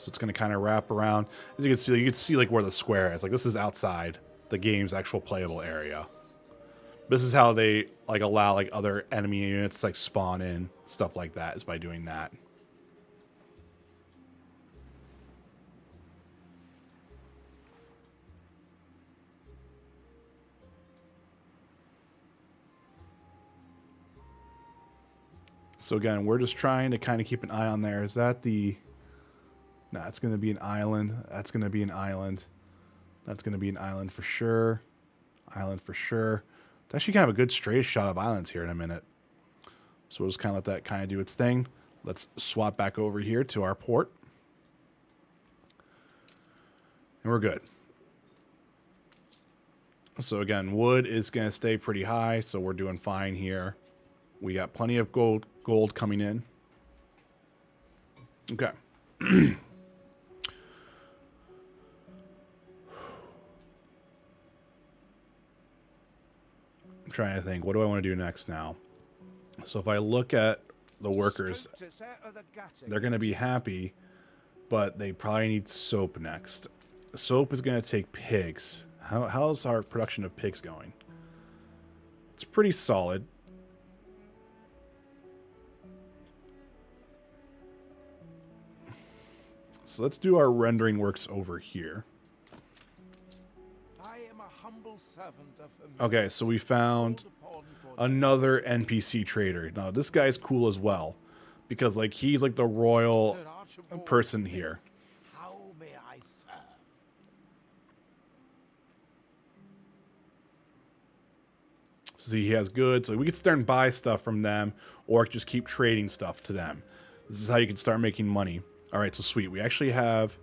So it's going to kind of wrap around. As you can see like where the square is. Like this is outside the game's actual playable area. This is how they like allow like other enemy units to like spawn in, stuff like that, is by doing that. So again, we're just trying to kind of keep an eye on there. Is that the... No, it's going to be an island. That's going to be an island. That's going to be an island for sure. Island for sure. It's actually kind of a good straight shot of islands here in a minute. So we'll just kind of let that kind of do its thing. Let's swap back over here to our port. And we're good. So again, wood is going to stay pretty high, so we're doing fine here. We got plenty of gold coming in. Okay. I'm trying to think, what do I want to do next now? So if I look at the workers, they're going to be happy, but they probably need soap next. Soap is going to take pigs. How's our production of pigs going? It's pretty solid. So let's do our rendering works over here. I am a humble servant of Okay, so we found another NPC trader. Now this guy's cool as well, because like he's like the royal person here. How may I serve? So he has goods, so we could start and buy stuff from them, or just keep trading stuff to them. This is how you can start making money. All right, so sweet. We actually have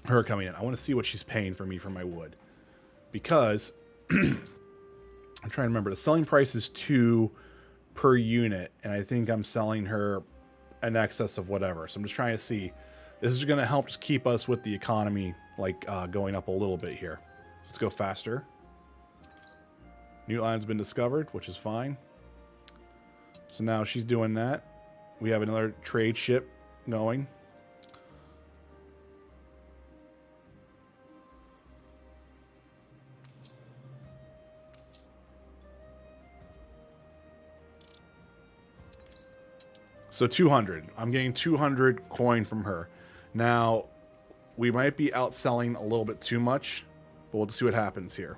her coming in. I want to see what she's paying for me for my wood, because I'm trying to remember. The selling price is 2 per unit, and I think I'm selling her in excess of whatever. So I'm just trying to see. This is going to help just keep us with the economy like going up a little bit here. So let's go faster. New island's been discovered, which is fine. So now she's doing that. We have another trade ship going. So 200. I'm getting 200 coin from her. Now, we might be outselling a little bit too much, but we'll see what happens here.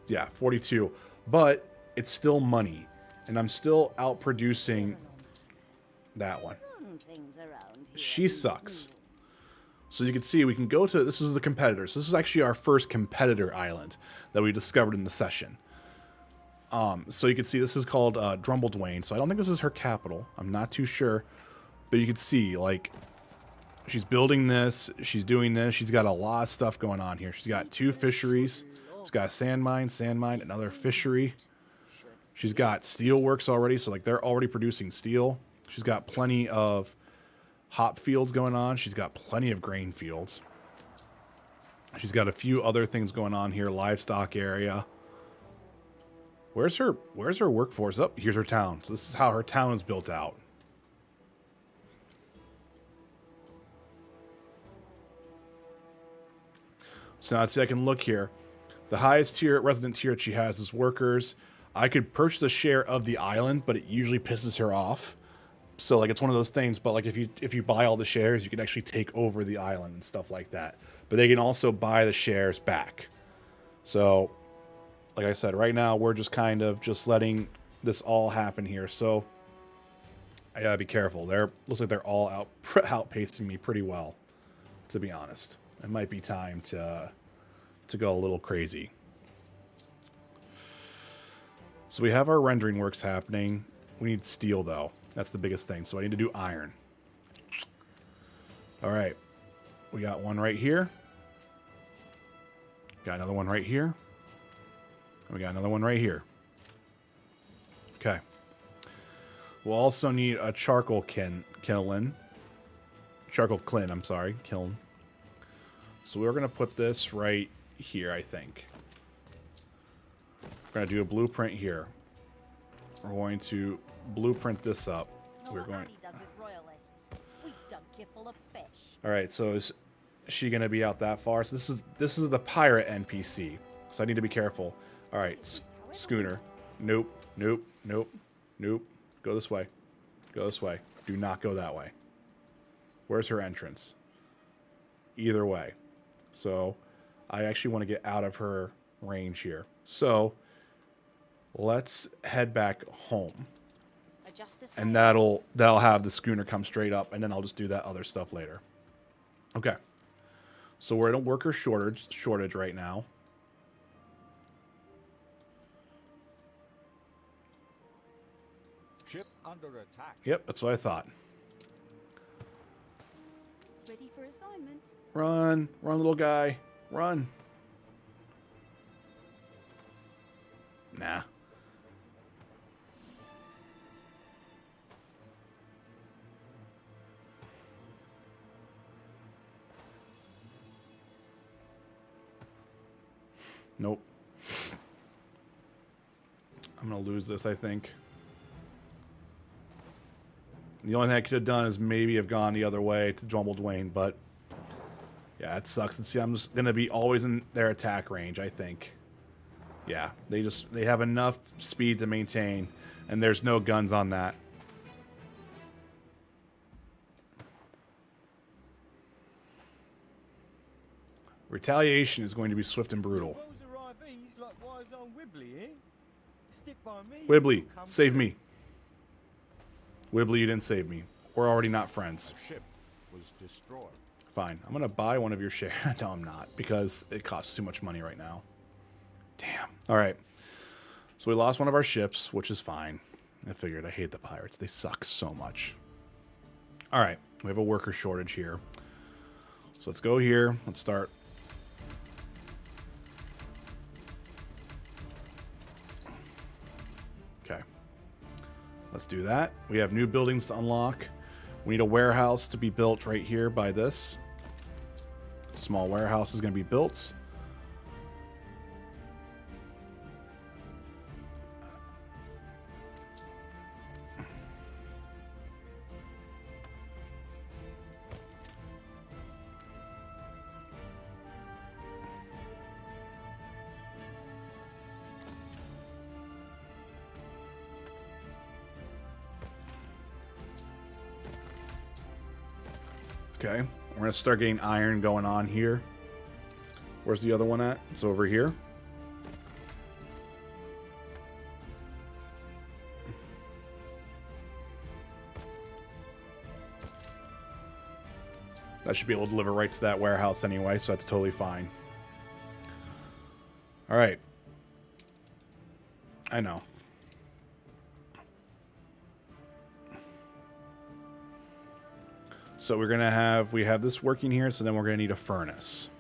Yeah, 42. But it's still money. And I'm still outproducing that one. She sucks. So you can see we can go to... This is the competitors. This is actually our first competitor island that we discovered in the session. So you can see this is called Drumbledwain. So I don't think this is her capital. I'm not too sure. But you can see, like, she's building this. She's doing this. She's got a lot of stuff going on here. She's got 2 fisheries. She's got a sand mine, another fishery. She's got steel works already. So, like, they're already producing steel. She's got plenty of hop fields going on. She's got plenty of grain fields. She's got a few other things going on here. Livestock area. Where's her workforce? Oh, here's her town. So this is how her town is built out. So now let's see, I can look here. The highest tier, resident tier that she has is workers. I could purchase a share of the island, but it usually pisses her off. So like it's one of those things, but like if you buy all the shares, you can actually take over the island and stuff like that. But they can also buy the shares back. So like I said, right now we're just kind of just letting this all happen here. So I gotta be careful. Looks like they're all outpacing me pretty well, to be honest. It might be time to go a little crazy. So we have our rendering works happening. We need steel though. That's the biggest thing. So I need to do iron. All right. We got one right here. Got another one right here. And we got another one right here. Okay. We'll also need a charcoal kiln. Charcoal kiln, I'm sorry. Kiln. So we're going to put this right here, I think. We're going to do a blueprint here. We're going to blueprint this up. We're going... All right, so is she going to be out that far? So this is the pirate NPC. So I need to be careful. All right, schooner. Nope, nope, nope, nope. Go this way. Go this way. Do not go that way. Where's her entrance? Either way. So I actually want to get out of her range here. So let's head back home. just the same. and that'll have the schooner come straight up, and then I'll just do that other stuff later. Okay. So we're in a worker shortage right now. Ship under attack. Yep, that's what I thought. Ready for assignment. Run, little guy, run. Nah. Nope. I'm gonna lose this, I think. The only thing I could have done is maybe have gone the other way to Jumble Dwayne, but yeah, it sucks. And see, I'm just gonna be always in their attack range, I think. Yeah, they have enough speed to maintain, and there's no guns on that. Retaliation is going to be swift and brutal. Wibbly, save me. Wibbly, you didn't save me. We're already not friends. The ship was destroyed. Fine. I'm going to buy one of your shares. No, I'm not, because it costs too much money right now. Damn. All right. So we lost one of our ships, which is fine. I figured. I hate the pirates. They suck so much. All right. We have a worker shortage here. So let's go here. Let's start. Okay. Let's do that. We have new buildings to unlock. We need a warehouse to be built right here by this. Small warehouse is going to be built. Okay, we're going to start getting iron going on here. Where's the other one at? It's over here. That should be able to deliver right to that warehouse anyway, so that's totally fine. All right. I know. So we're going to have, we have this working here, so then we're going to need a furnace.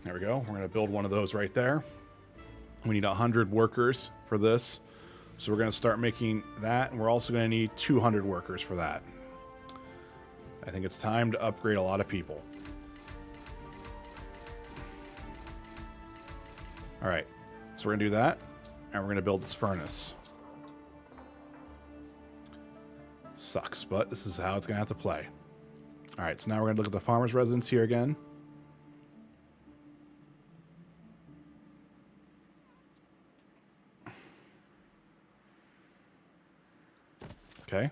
There we go. We're going to build one of those right there. We need 100 workers for this. So we're going to start making that, and we're also going to need 200 workers for that. I think it's time to upgrade a lot of people. All right, so we're going to do that, and we're going to build this furnace. Sucks, but this is how it's going to have to play. All right, so now we're going to look at the farmer's residence here again. Okay.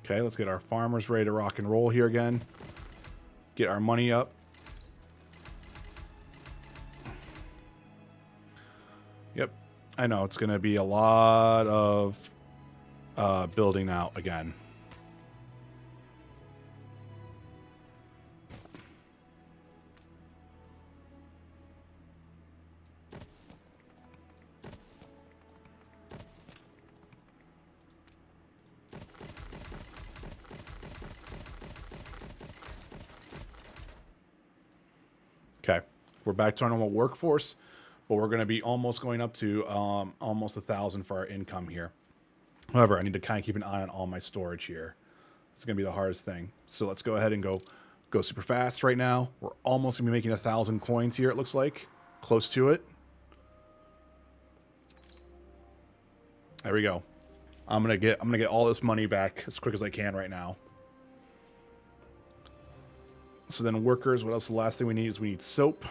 Okay, let's get our farmers ready to rock and roll here again. Get our money up. Yep, I know it's going to be a lot of building out again. Okay, we're back to our normal workforce, but we're going to be almost going up to almost 1,000 for our income here. However, I need to kind of keep an eye on all my storage here. It's going to be the hardest thing. So let's go ahead and go super fast right now. We're almost going to be making 1,000 coins here, it looks like. Close to it. There we go. I'm gonna get all this money back as quick as I can right now. So then workers, what else? The last thing we need is we need soap.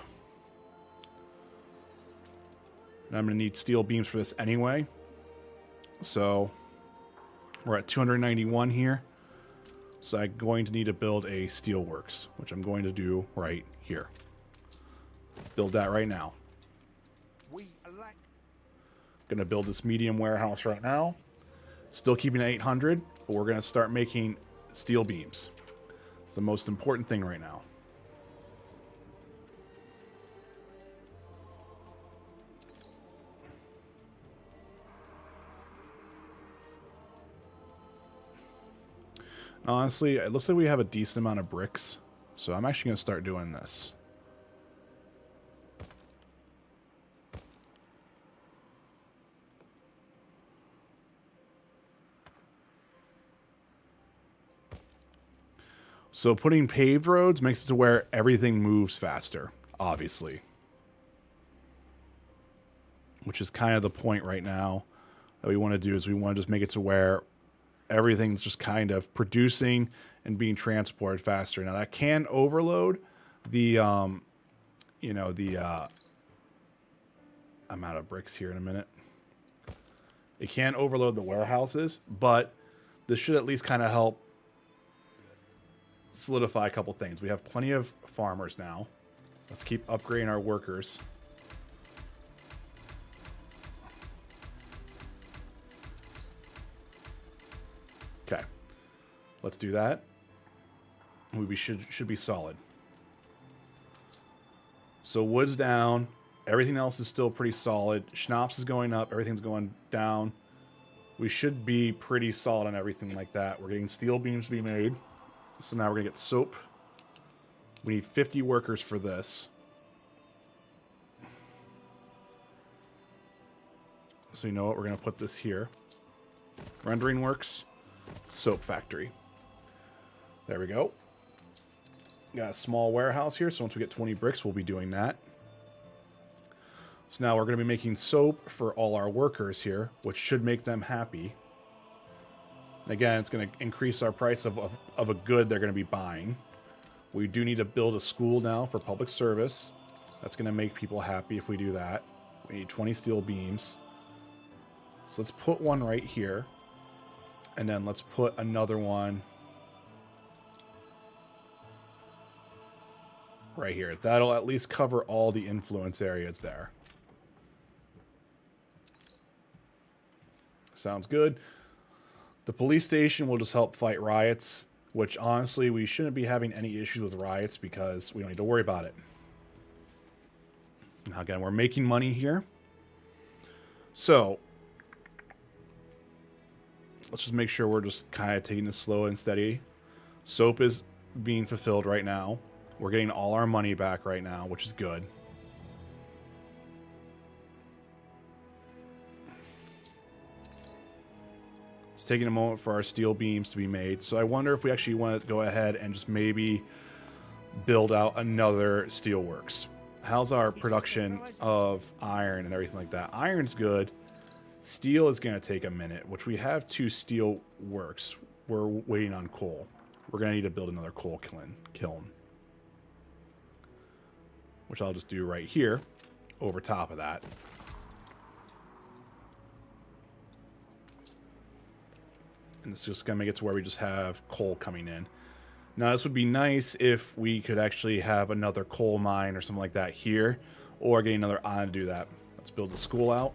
And I'm going to need steel beams for this anyway. So we're at 291 here. So I'm going to need to build a steel works, which I'm going to do right here. Build that right now. We lack Going to build this medium warehouse right now. Still keeping it 800, but we're going to start making steel beams. It's the most important thing right now. Honestly, it looks like we have a decent amount of bricks, so I'm actually going to start doing this. So putting paved roads makes it to where everything moves faster, obviously. Which is kind of the point right now that we want to do, is we want to just make it to where everything's just kind of producing and being transported faster. Now that can overload the, I'm out of bricks here in a minute. It can overload the warehouses, but this should at least kind of help solidify a couple things. We have plenty of farmers now. Let's keep upgrading our workers. Okay, let's do that. We should be solid. So wood's down. Everything else is still pretty solid. Schnapps is going up. Everything's going down. We should be pretty solid on everything like that. We're getting steel beams to be made. So now we're going to get soap. We need 50 workers for this. So you know what? We're going to put this here. Rendering works. Soap factory. There we go. Got a small warehouse here, so once we get 20 bricks, we'll be doing that. So now we're going to be making soap for all our workers here, which should make them happy. And again, it's going to increase our price of a good they're going to be buying. We do need to build a school now for public service. That's going to make people happy if we do that. We need 20 steel beams. So let's put one right here. And then let's put another one right here. That'll at least cover all the influence areas there. Sounds good. The police station will just help fight riots, which honestly, we shouldn't be having any issues with riots because we don't need to worry about it. Now again, we're making money here. So let's just make sure we're just kind of taking this slow and steady. Soap is being fulfilled right now. We're getting all our money back right now, which is good. It's taking a moment for our steel beams to be made. So I wonder if we actually want to go ahead and just maybe build out another steel works. How's our production of iron and everything like that? Iron's good. Steel is going to take a minute, which we have 2 steel works. We're waiting on coal. We're going to need to build another coal kiln. Which I'll just do right here over top of that. And it's just going to make it to where we just have coal coming in. Now, this would be nice if we could actually have another coal mine or something like that here, or get another island to do that. Let's build the school out.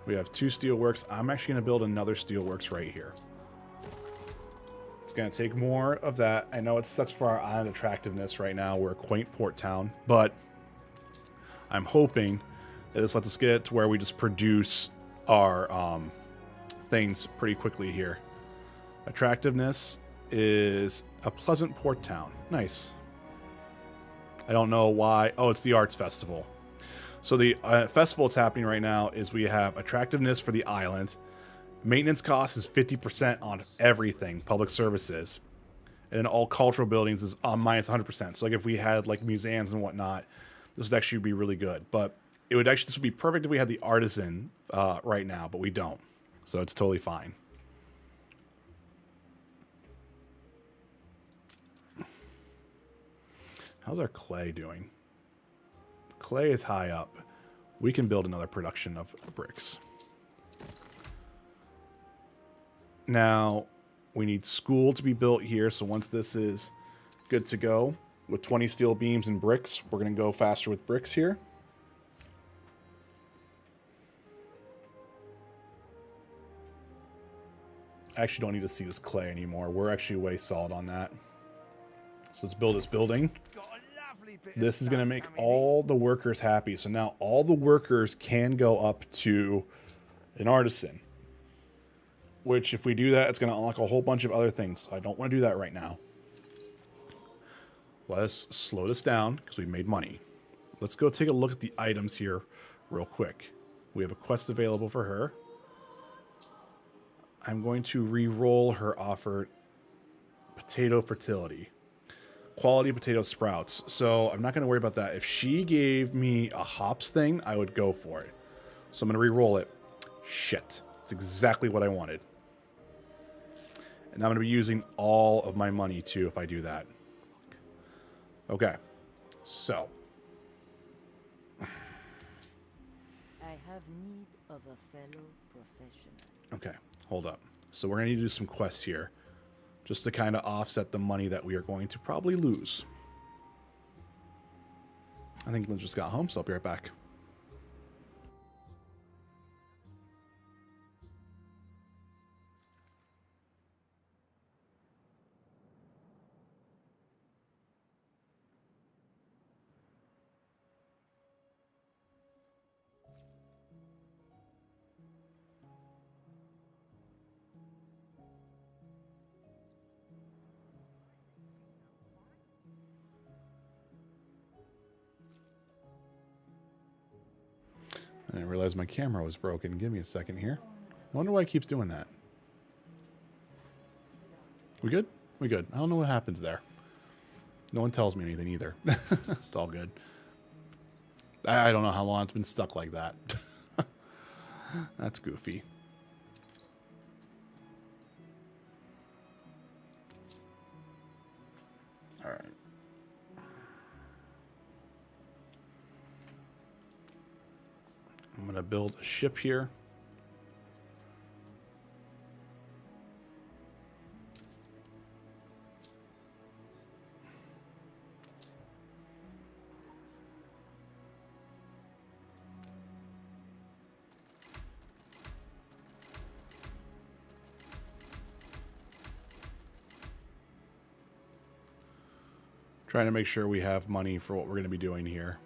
We have 2 steelworks. I'm actually going to build another steelworks right here. It's going to take more of that. I know it sucks for our island attractiveness right now. We're a quaint port town, but I'm hoping that this lets us get to where we just produce our things pretty quickly here. Attractiveness is a pleasant port town. Nice. I don't know why. Oh, it's the arts festival. So the festival that's happening right now is we have attractiveness for the island. Maintenance cost is 50% on everything, public services. And then all cultural buildings is minus 100%. So like if we had like museums and whatnot, this would actually be really good. But it would actually, this would be perfect if we had the artisan right now, but we don't. So it's totally fine. How's our clay doing? Clay is high up. We can build another production of bricks. Now, we need school to be built here. So once this is good to go, with 20 steel beams and bricks, we're going to go faster with bricks here. I actually don't need to see this clay anymore. We're actually way solid on that. So let's build this building. This is going to make all the workers happy. So now all the workers can go up to an artisan. Which, if we do that, it's going to unlock a whole bunch of other things. So I don't want to do that right now. Let's slow this down because we made money. Let's go take a look at the items here real quick. We have a quest available for her. I'm going to re-roll her offered potato fertility. Quality potato sprouts. So I'm not going to worry about that. If she gave me a hops thing, I would go for it. So I'm going to re-roll it. Shit. It's exactly what I wanted. And I'm going to be using all of my money, too, if I do that. Okay. So. I have need of a fellow professional. Okay. Hold up. So we're going to need to do some quests here. Just to kind of offset the money that we are going to probably lose. I think Lynn just got home, so I'll be right back. I didn't realize my camera was broken. Give me a second here. I wonder why it keeps doing that. We good? We good. I don't know what happens there. No one tells me anything either. It's all good. I don't know how long it's been stuck like that. That's goofy. All right. I'm going to build a ship here. Trying to make sure we have money for what we're going to be doing here.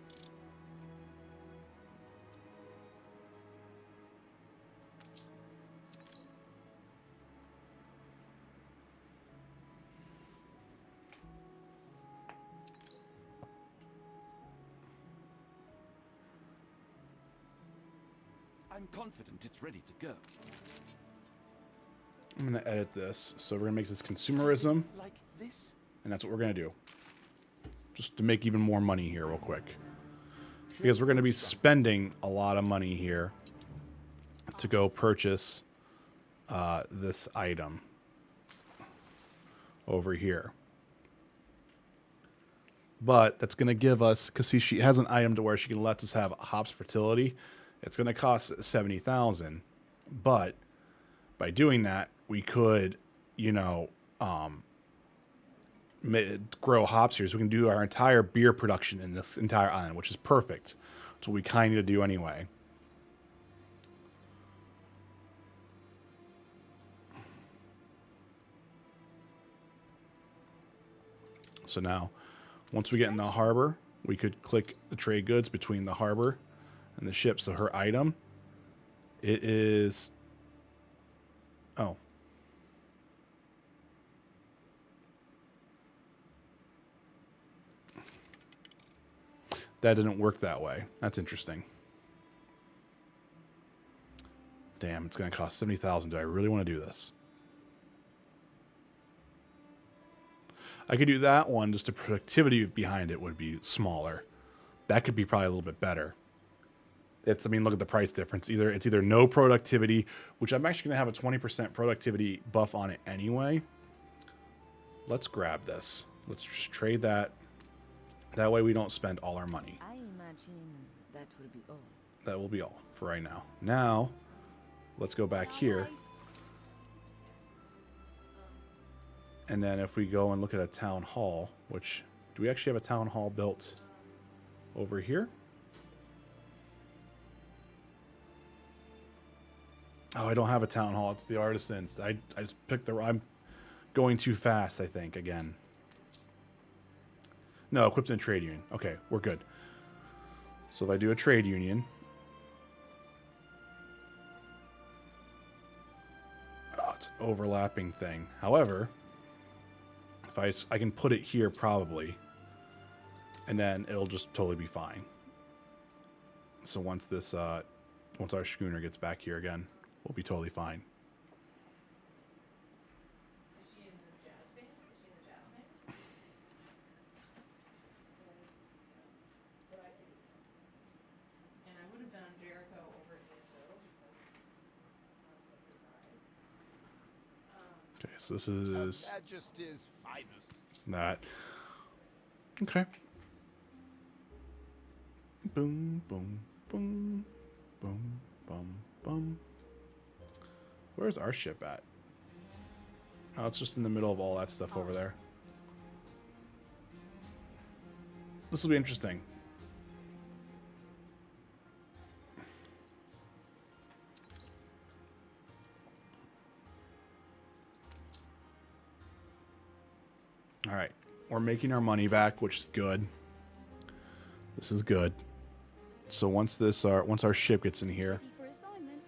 I'm confident it's ready to go. I'm going to edit this. So we're going to make this consumerism. Like this? And that's what we're going to do. Just to make even more money here real quick. Because we're going to be spending a lot of money here to go purchase this item over here. But that's going to give us, because see, she has an item to where she can let us have hops fertility. It's going to cost 70,000. But by doing that, we could, you know, grow hops here, so we can do our entire beer production in this entire island, which is perfect. That's what we kind of do anyway. So now, once we get in the harbor, we could click the trade goods between the harbor and the ship. So her item, it is... Oh. That didn't work that way. That's interesting. Damn, it's going to cost 70,000. Do I really want to do this? I could do that one, just the productivity behind it would be smaller. That could be probably a little bit better. It's, I mean, look at the price difference. It's either no productivity, which I'm actually going to have a 20% productivity buff on it anyway. Let's grab this. Let's just trade that. That way we don't spend all our money. I imagine that will be all. That will be all for right now. Now, let's go back here. And then if we go and look at a town hall, which, do we actually have a town hall built over here? Oh, I don't have a town hall. It's the artisans. I just picked the... I'm going too fast, I think, again. No, equipped in trade union. Okay, we're good. So if I do a trade union... Oh, it's an overlapping thing. However, if I can put it here probably, and then it'll just totally be fine. So once this, once our schooner gets back here again, we'll be totally fine. Is she in the jazz band? Is she in the jazz band? But I could, and I would have done Jericho over at ESO because Okay, so this is Majesty's finest. that. Okay. Boom, boom, boom, boom, boom, boom. Where's our ship at? Oh, it's just in the middle of all that stuff over there. This will be interesting. All right. We're making our money back, which is good. This is good. So once our ship gets in here, Ready for assignment.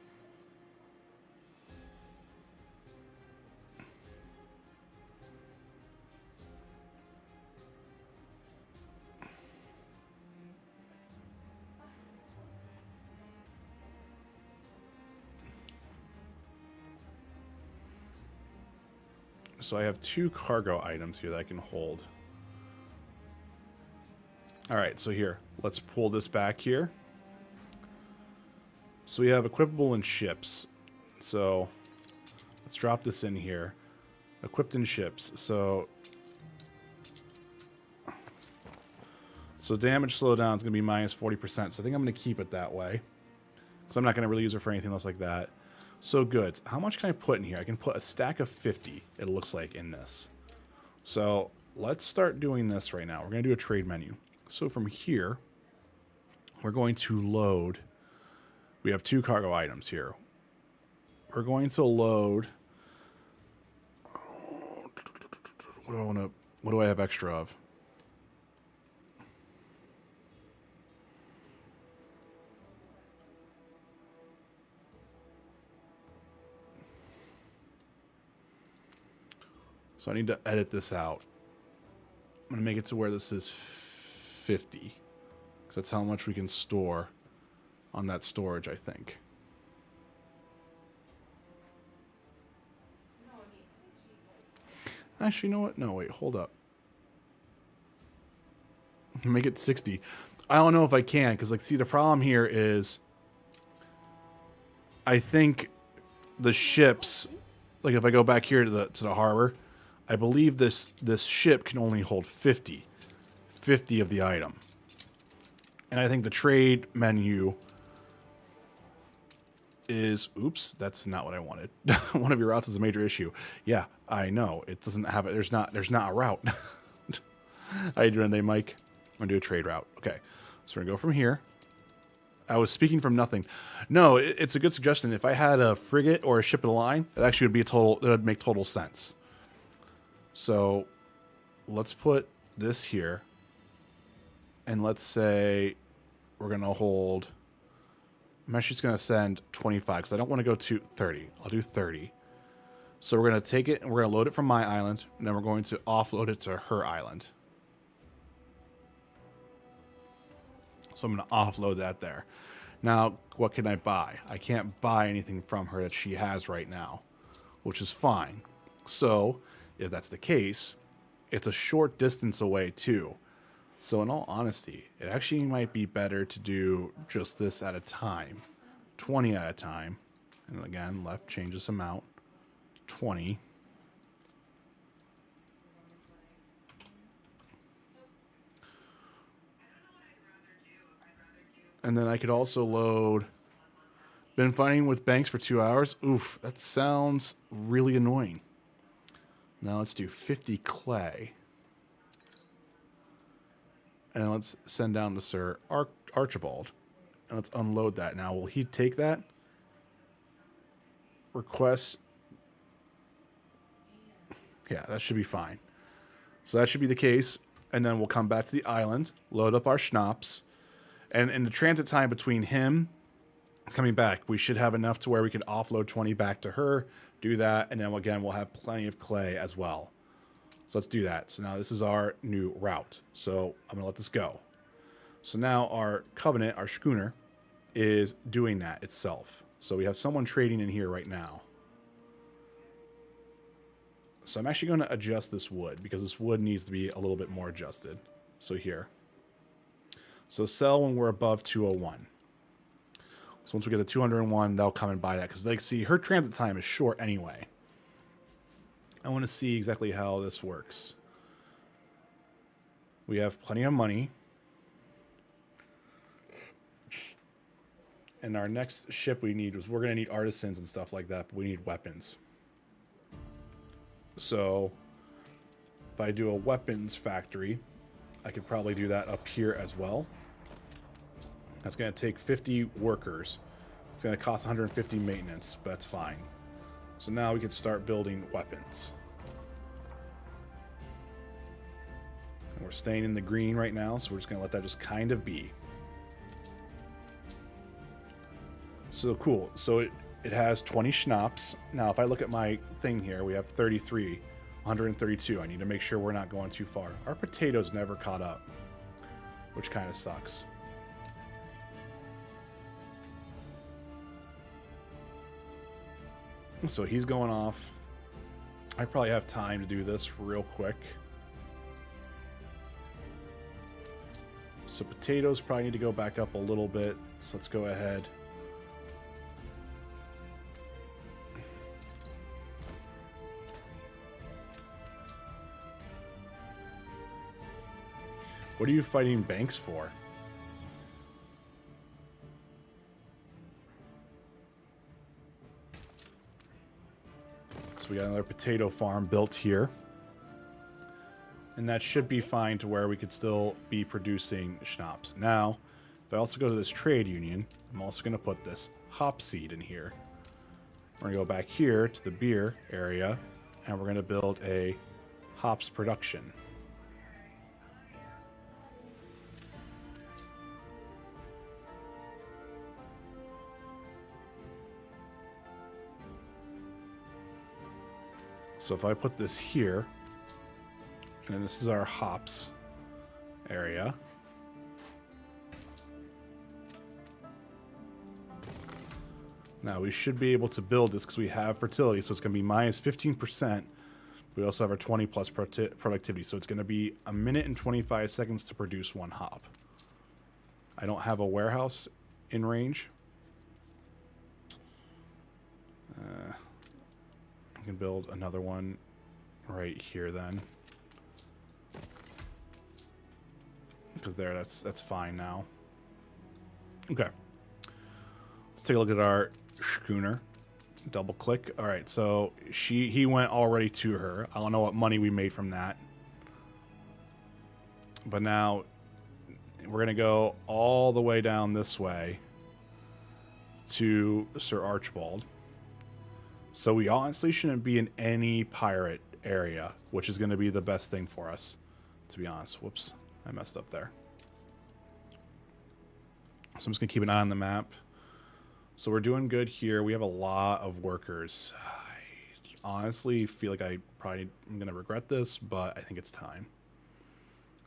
so I have 2 cargo items here that I can hold. All right, so here, let's pull this back here. So we have equipable in ships. So let's drop this in here. Equipped in ships. So damage slowdown is going to be minus 40%. So I think I'm going to keep it that way, because I'm not going to really use it for anything else like that. So goods. How much can I put in here? I can put a stack of 50, it looks like, in this. So let's start doing this right now. We're going to do a trade menu. So from here, we're going to load. We have 2 cargo items here. We're going to load. What do I have extra of? So I need to edit this out. I'm going to make it to where this is 50. Because that's how much we can store on that storage, I think. Actually, you know what? No, wait, hold up. Make it 60. I don't know if I can, because, like, see, the problem here is I think the ships, like, if I go back here to the harbor, I believe this ship can only hold 50 of the item. And I think the trade menu is, oops, that's not what I wanted. One of your routes is a major issue. Yeah, I know. It doesn't have it. There's not a route. How you doing today, Mike? I'm gonna do a trade route. Okay. So we're gonna go from here. I was speaking from nothing. No, it's a good suggestion. If I had a frigate or a ship of the line, it actually would be it would make total sense. So let's put this here. And let's say we're gonna hold. I'm actually just going to send 25 because I don't want to go to 30. I'll do 30. So we're going to take it and we're going to load it from my island. And then we're going to offload it to her island. So I'm going to offload that there. Now, what can I buy? I can't buy anything from her that she has right now, which is fine. So if that's the case, it's a short distance away too. So in all honesty, it actually might be better to do just this at a time. 20 at a time. And again, left changes amount. 20. And then I could also load... Been fighting with banks for 2 hours. Oof, that sounds really annoying. Now let's do 50 clay. And let's send down to Sir Archibald. And let's unload that. Now, will he take that? Request. Yeah, that should be fine. So that should be the case. And then we'll come back to the island, load up our schnapps. And in the transit time between him coming back, we should have enough to where we can offload 20 back to her, do that, and then again, we'll have plenty of clay as well. So let's do that. So now this is our new route. So I'm going to let this go. So now our Covenant, our schooner, is doing that itself. So we have someone trading in here right now. So I'm actually going to adjust this wood because this wood needs to be a little bit more adjusted. So here. So sell when we're above 201. So once we get to 201, they'll come and buy that. Because, like, see, her transit time is short anyway. I want to see exactly how this works. We have plenty of money. And our next ship we need we're going to need artisans and stuff like that. But we need weapons. So if I do a weapons factory, I could probably do that up here as well. That's going to take 50 workers. It's going to cost 150 maintenance, but that's fine. So now we can start building weapons. And we're staying in the green right now, so we're just going to let that just kind of be. So cool. So it has 20 schnapps. Now, if I look at my thing here, we have 33, 132. I need to make sure we're not going too far. Our potatoes never caught up, which kind of sucks. So he's going off. I probably have time to do this real quick. So potatoes probably need to go back up a little bit. So let's go ahead. What are you fighting banks for? We got another potato farm built here. And that should be fine to where we could still be producing schnapps. Now, if I also go to this trade union, I'm also going to put this hop seed in here. We're going to go back here to the beer area, and we're going to build a hops production. So if I put this here, and this is our hops area. Now we should be able to build this because we have fertility, so it's going to be minus 15%. We also have our 20 plus productivity, so it's going to be 1 minute and 25 seconds to produce 1 hop. I don't have a warehouse in range. I can build another one right here then. Because there, that's fine now. Okay. Let's take a look at our schooner. Double click. All right, so he went already to her. I don't know what money we made from that. But now we're going to go all the way down this way to Sir Archibald. So we honestly shouldn't be in any pirate area, which is going to be the best thing for us, to be honest. Whoops, I messed up there. So I'm just going to keep an eye on the map. So we're doing good here. We have a lot of workers. I honestly feel like I'm going to regret this, but I think it's time.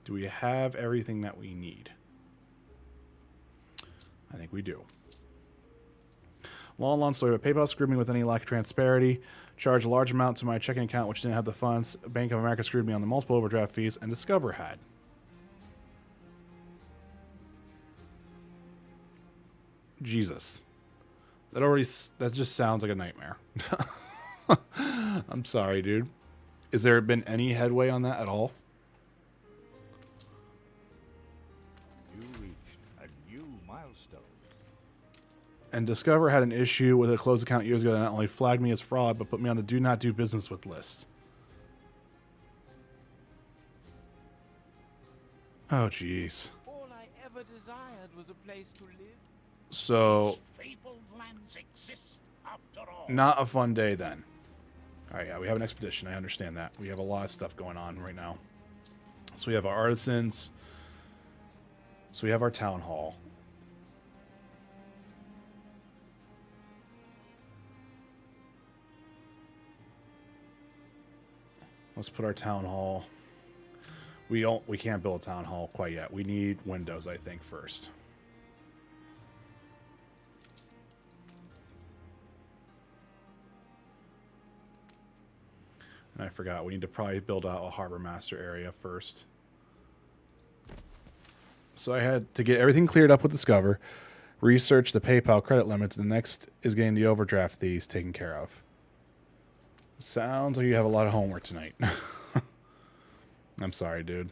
Do we have everything that we need? I think we do. Long story, but PayPal screwed me with any lack of transparency. Charged a large amount to my checking account, which didn't have the funds. Bank of America screwed me on the multiple overdraft fees, and Discover had. Jesus. That just sounds like a nightmare. I'm sorry, dude. Has there been any headway on that at all? You reached a new milestone. And Discover had an issue with a closed account years ago that not only flagged me as fraud, but put me on the do not do business with list. Oh, jeez. All I ever desired was a place to live. So, Fabled lands exist after all. not a fun day then. Alright, yeah, we have an expedition. I understand that. We have a lot of stuff going on right now. So we have our artisans. So we have our town hall. Let's put our town hall. We can't build a town hall quite yet. We need windows, I think, first. And I forgot, we need to probably build out a harbor master area first. So I had to get everything cleared up with Discover, research the PayPal credit limits, and the next is getting the overdraft fees taken care of. Sounds like you have a lot of homework tonight. I'm sorry, dude.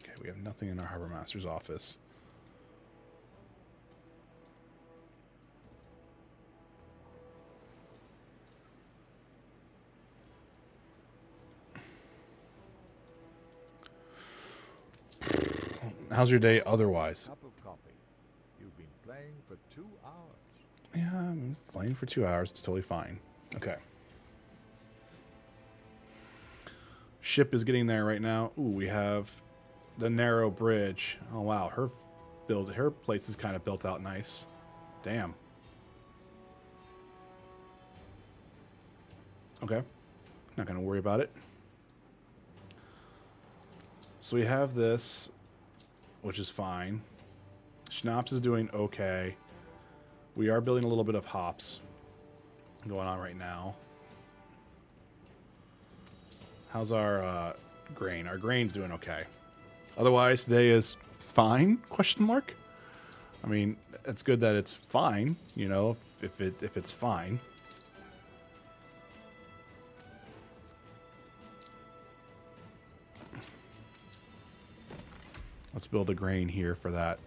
Okay, we have nothing in our harbor master's office. How's your day otherwise? Cup of coffee. You've been playing for 2 hours. Yeah, I'm playing for 2 hours. It's totally fine. Okay. Ship is getting there right now. Ooh, we have the narrow bridge. Oh, wow. Her place is kind of built out nice. Damn. Okay. Not going to worry about it. So we have this, which is fine. Schnapps is doing okay. We are building a little bit of hops going on right now. How's our grain? Our grain's doing okay. Otherwise, today is fine? Question mark. I mean, it's good that it's fine. You know, if it's fine. Let's build a grain here for that.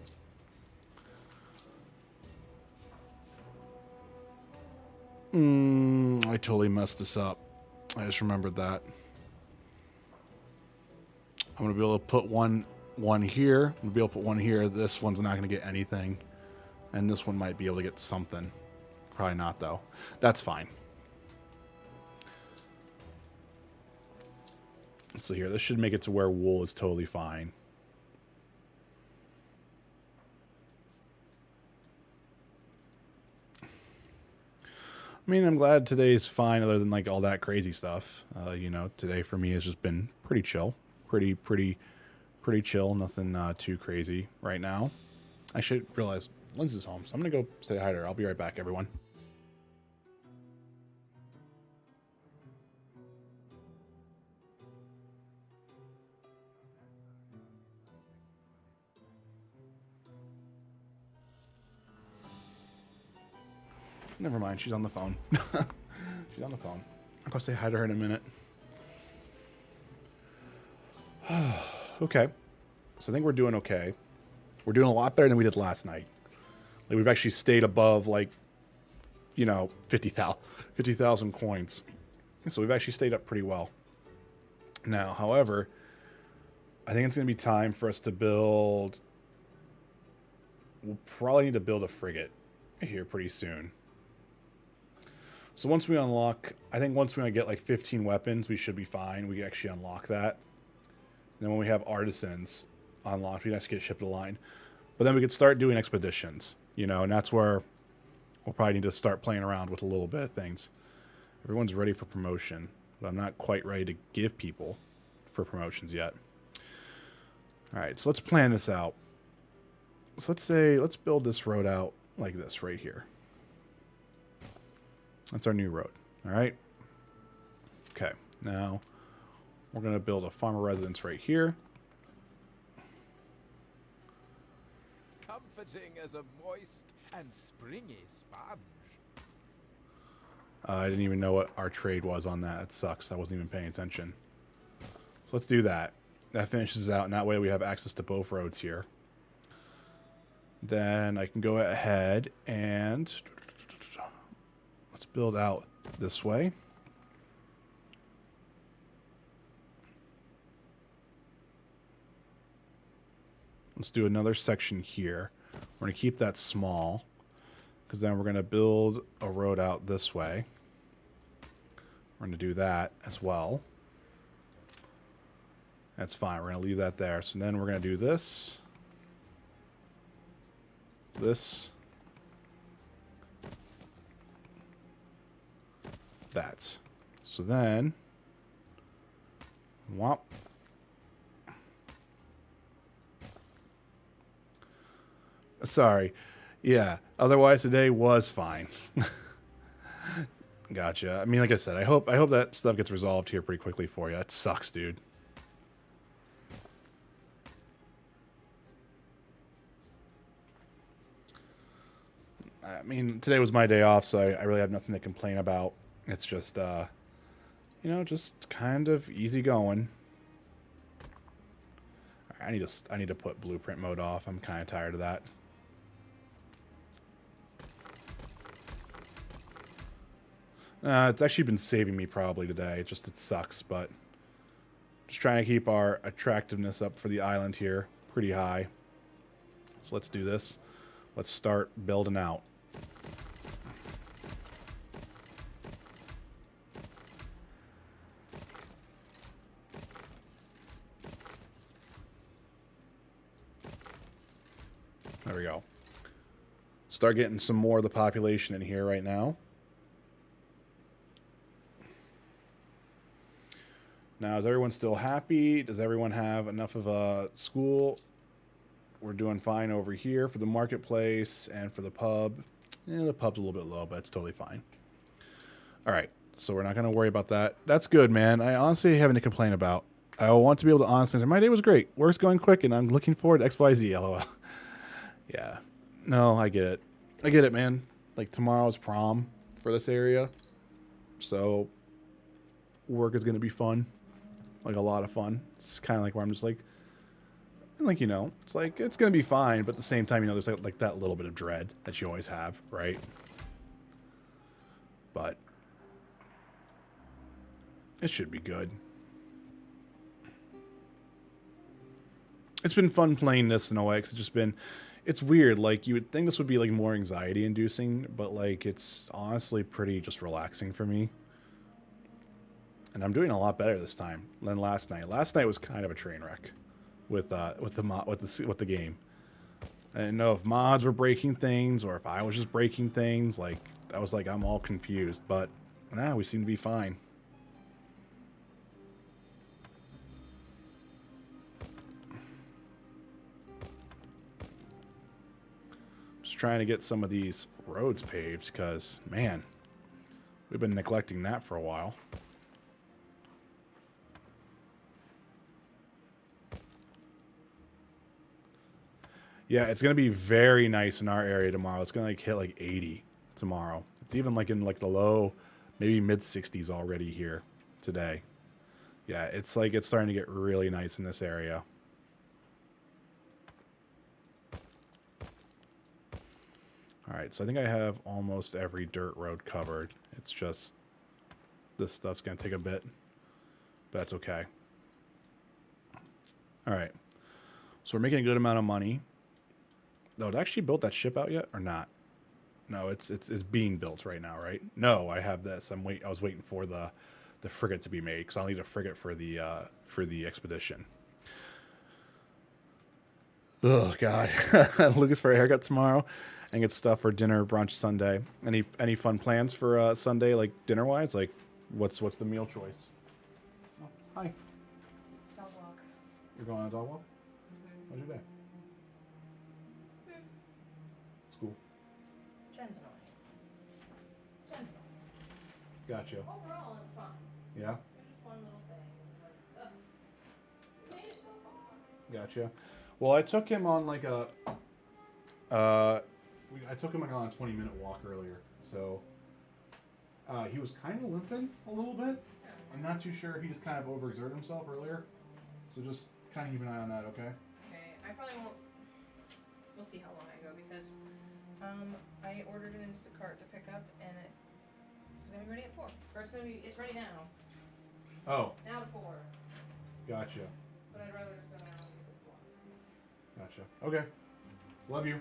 I totally messed this up. I just remembered that. I'm going to be able to put one here. I'm going to be able to put one here. This one's not going to get anything. And this one might be able to get something. Probably not, though. That's fine. So here, this should make it to where wool is totally fine. I mean, I'm glad today's fine other than like all that crazy stuff. You know, today for me has just been pretty chill. Pretty chill. Nothing too crazy right now. I should realize Lindsay's home, so I'm going to go say hi to her. I'll be right back, everyone. Never mind, she's on the phone. She's on the phone. I'll go say hi to her in a minute. Okay. So I think we're doing okay. We're doing a lot better than we did last night. Like, we've actually stayed above, like, you know, 50,000 coins. So we've actually stayed up pretty well. Now, however, I think it's going to be time for us to build... We'll probably need to build a frigate here pretty soon. So once we unlock, I think once we get like 15 weapons, we should be fine. We can actually unlock that. And then when we have artisans unlocked, we can actually get shipped to the line. But then we could start doing expeditions, you know, and that's where we'll probably need to start playing around with a little bit of things. Everyone's ready for promotion, but I'm not quite ready to give people for promotions yet. All right, so let's plan this out. So let's build this road out like this right here. That's our new road. All right. Okay. Now we're going to build a farmer residence right here. comforting as a moist and springy sponge. I didn't even know what our trade was on that. It sucks. I wasn't even paying attention. So let's do that. That finishes out, and that way we have access to both roads here. Then I can go ahead and let's build out this way. Let's do another section here. We're going to keep that small because then we're going to build a road out this way. We're going to do that as well. That's fine. We're going to leave that there. So then we're going to do this. This. That. So then. Whop. Sorry. Yeah. Otherwise, today was fine. Gotcha. I mean, like I said, I hope that stuff gets resolved here pretty quickly for you. It sucks, dude. I mean, today was my day off, so I really have nothing to complain about. It's just, you know, just kind of easy going. I need to put blueprint mode off. I'm kind of tired of that. It's actually been saving me probably today. It sucks, but just trying to keep our attractiveness up for the island here pretty high. So let's do this. Let's start building out. There we go. Start getting some more of the population in here right now. Now, is everyone still happy? Does everyone have enough of a school? We're doing fine over here for the marketplace and for the pub. The pub's a little bit low, but it's totally fine. All right, so we're not going to worry about that. That's good, man. I honestly have nothing to complain about. I want to be able to honestly say, my day was great. Work's going quick, and I'm looking forward to XYZ, LOL. Yeah. No, I get it. I get it, man. Like, tomorrow's prom for this area. So, work is going to be fun. Like, a lot of fun. It's kind of like where I'm just like, you know, it's like, it's going to be fine. But at the same time, you know, there's like that little bit of dread that you always have, right? But it should be good. It's been fun playing this in a way, 'cause it's just been, it's weird. Like, you would think this would be like more anxiety inducing, but like, it's honestly pretty just relaxing for me. And I'm doing a lot better this time than last night. Last night was kind of a train wreck with the game. I didn't know if mods were breaking things or if I was just breaking things. Like, I was like, I'm all confused, but now we seem to be fine. Just trying to get some of these roads paved because, man, we've been neglecting that for a while. Yeah, it's going to be very nice in our area tomorrow. It's going to like hit like 80 tomorrow. It's even like in like the low, maybe mid 60s already here today. Yeah, it's like it's starting to get really nice in this area. All right, so I think I have almost every dirt road covered. It's just this stuff's going to take a bit, but that's okay. All right, so we're making a good amount of money. No, did I actually build that ship out yet or not? No, it's being built right now, right? No, I have this. I was waiting for the frigate to be made because I'll need a frigate for the expedition. Oh God, Lucas for a haircut tomorrow, and get stuff for dinner, brunch Sunday. Any fun plans for Sunday, like dinner wise? Like, what's the meal choice? Oh, hi. Dog walk. You're going on a dog walk? How's your day? School. Jen's annoying. Jen's annoying. Gotcha. Overall, it's fun. Yeah. There's just one little thing. Like, ugh. We made it so far. Gotcha. Well, I took him on like a I took him like on a 20-minute walk earlier, so he was kind of limping a little bit. I'm not too sure if he just kind of overexerted himself earlier, so just kind of keep an eye on that, okay? Okay, I probably won't. We'll see how long I go because I ordered an Instacart to pick up and it's gonna be ready at 4. Or it's ready now. Oh, Now at 4. gotcha. But I'd rather just go now and get this one. Gotcha. Okay. Love you.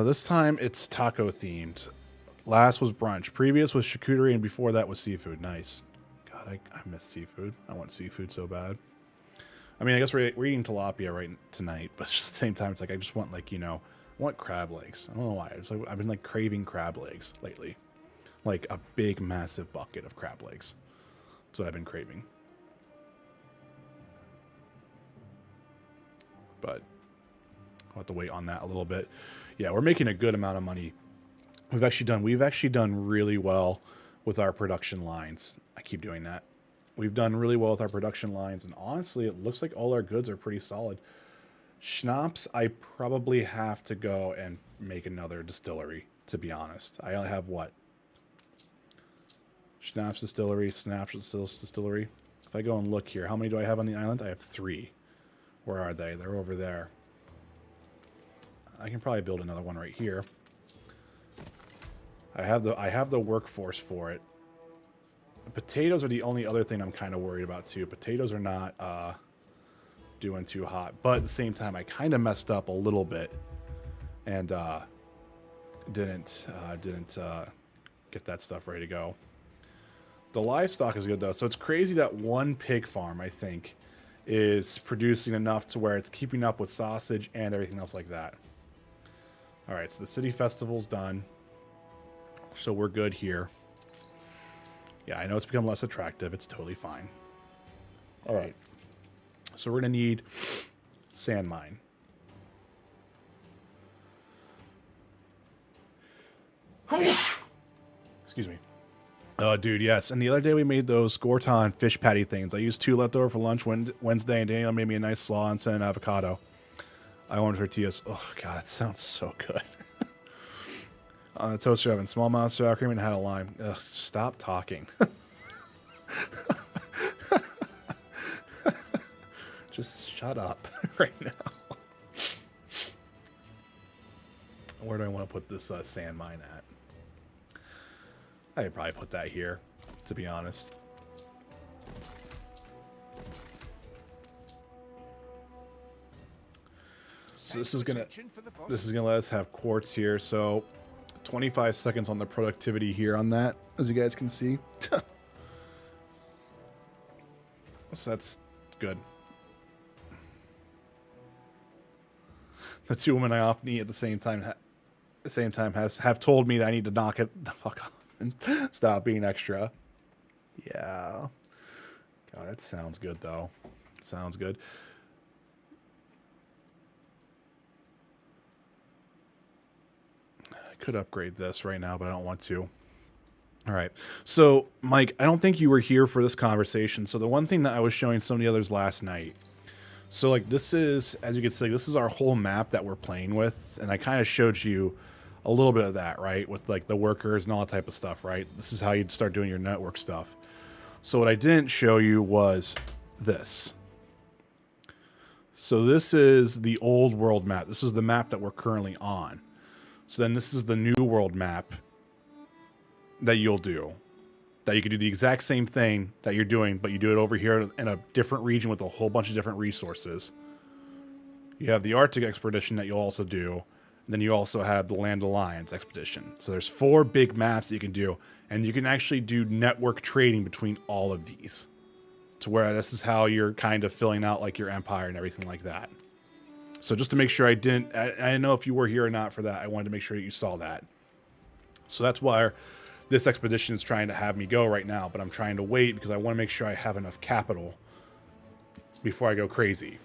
This time it's taco themed. Last was brunch. Previous was charcuterie, and before that was seafood. Nice. God, I miss seafood. I want seafood so bad. I mean, I guess we're eating tilapia right tonight, but at the same time, it's like I just want like I want crab legs. I don't know why. It's like I've been like craving crab legs lately, like a big, massive bucket of crab legs. That's what I've been craving. But I'll have to wait on that a little bit. Yeah, we're making a good amount of money. We've actually done really well with our production lines. I keep doing that. We've done really well with our production lines, and honestly, it looks like all our goods are pretty solid. Schnapps, I probably have to go and make another distillery, to be honest. I only have what? Schnapps distillery, Snaps distillery. If I go and look here, how many do I have on the island? I have 3. Where are they? They're over there. I can probably build another one right here. I have the workforce for it. The potatoes are the only other thing I'm kind of worried about too. Potatoes are not doing too hot, but at the same time, I kind of messed up a little bit and didn't get that stuff ready to go. The livestock is good though, so it's crazy that one pig farm I think is producing enough to where it's keeping up with sausage and everything else like that. All right, so the city festival's done. So we're good here. Yeah, I know it's become less attractive. It's totally fine. All right. So we're going to need sand mine. Excuse me. Oh, dude, yes. And the other day we made those Gorton fish patty things. I used 2 left over for lunch Wednesday, and Daniel made me a nice slaw and sent avocado. I wanted tortillas. Oh, God, it sounds so good. On the toaster oven, small amount of sour cream and had a lime. Ugh, stop talking. Just shut up right now. Where do I want to put this sand mine at? I'd probably put that here, to be honest. So this is gonna let us have quartz here. So 25 seconds on the productivity here on that, as you guys can see. So that's good. The 2 women I often eat at the same time have told me that I need to knock it the fuck off and stop being extra. Yeah. God, that sounds good though. It sounds good. I could upgrade this right now, but I don't want to. All right. So, Mike, I don't think you were here for this conversation. So the one thing that I was showing some of the others last night. So like this is, as you can see, this is our whole map that we're playing with. And I kind of showed you a little bit of that, right? With like the workers and all that type of stuff, right? This is how you'd start doing your network stuff. So what I didn't show you was this. So this is the old world map. This is the map that we're currently on. So then this is the new world map that you'll do. That you could do the exact same thing that you're doing, but you do it over here in a different region with a whole bunch of different resources. You have the Arctic expedition that you'll also do. And then you also have the Land Alliance expedition. So there's 4 big maps that you can do. And you can actually do network trading between all of these. To where this is how you're kind of filling out like your empire and everything like that. So just to make sure I didn't know if you were here or not for that. I wanted to make sure that you saw that. So that's why this expedition is trying to have me go right now. But I'm trying to wait because I want to make sure I have enough capital before I go crazy.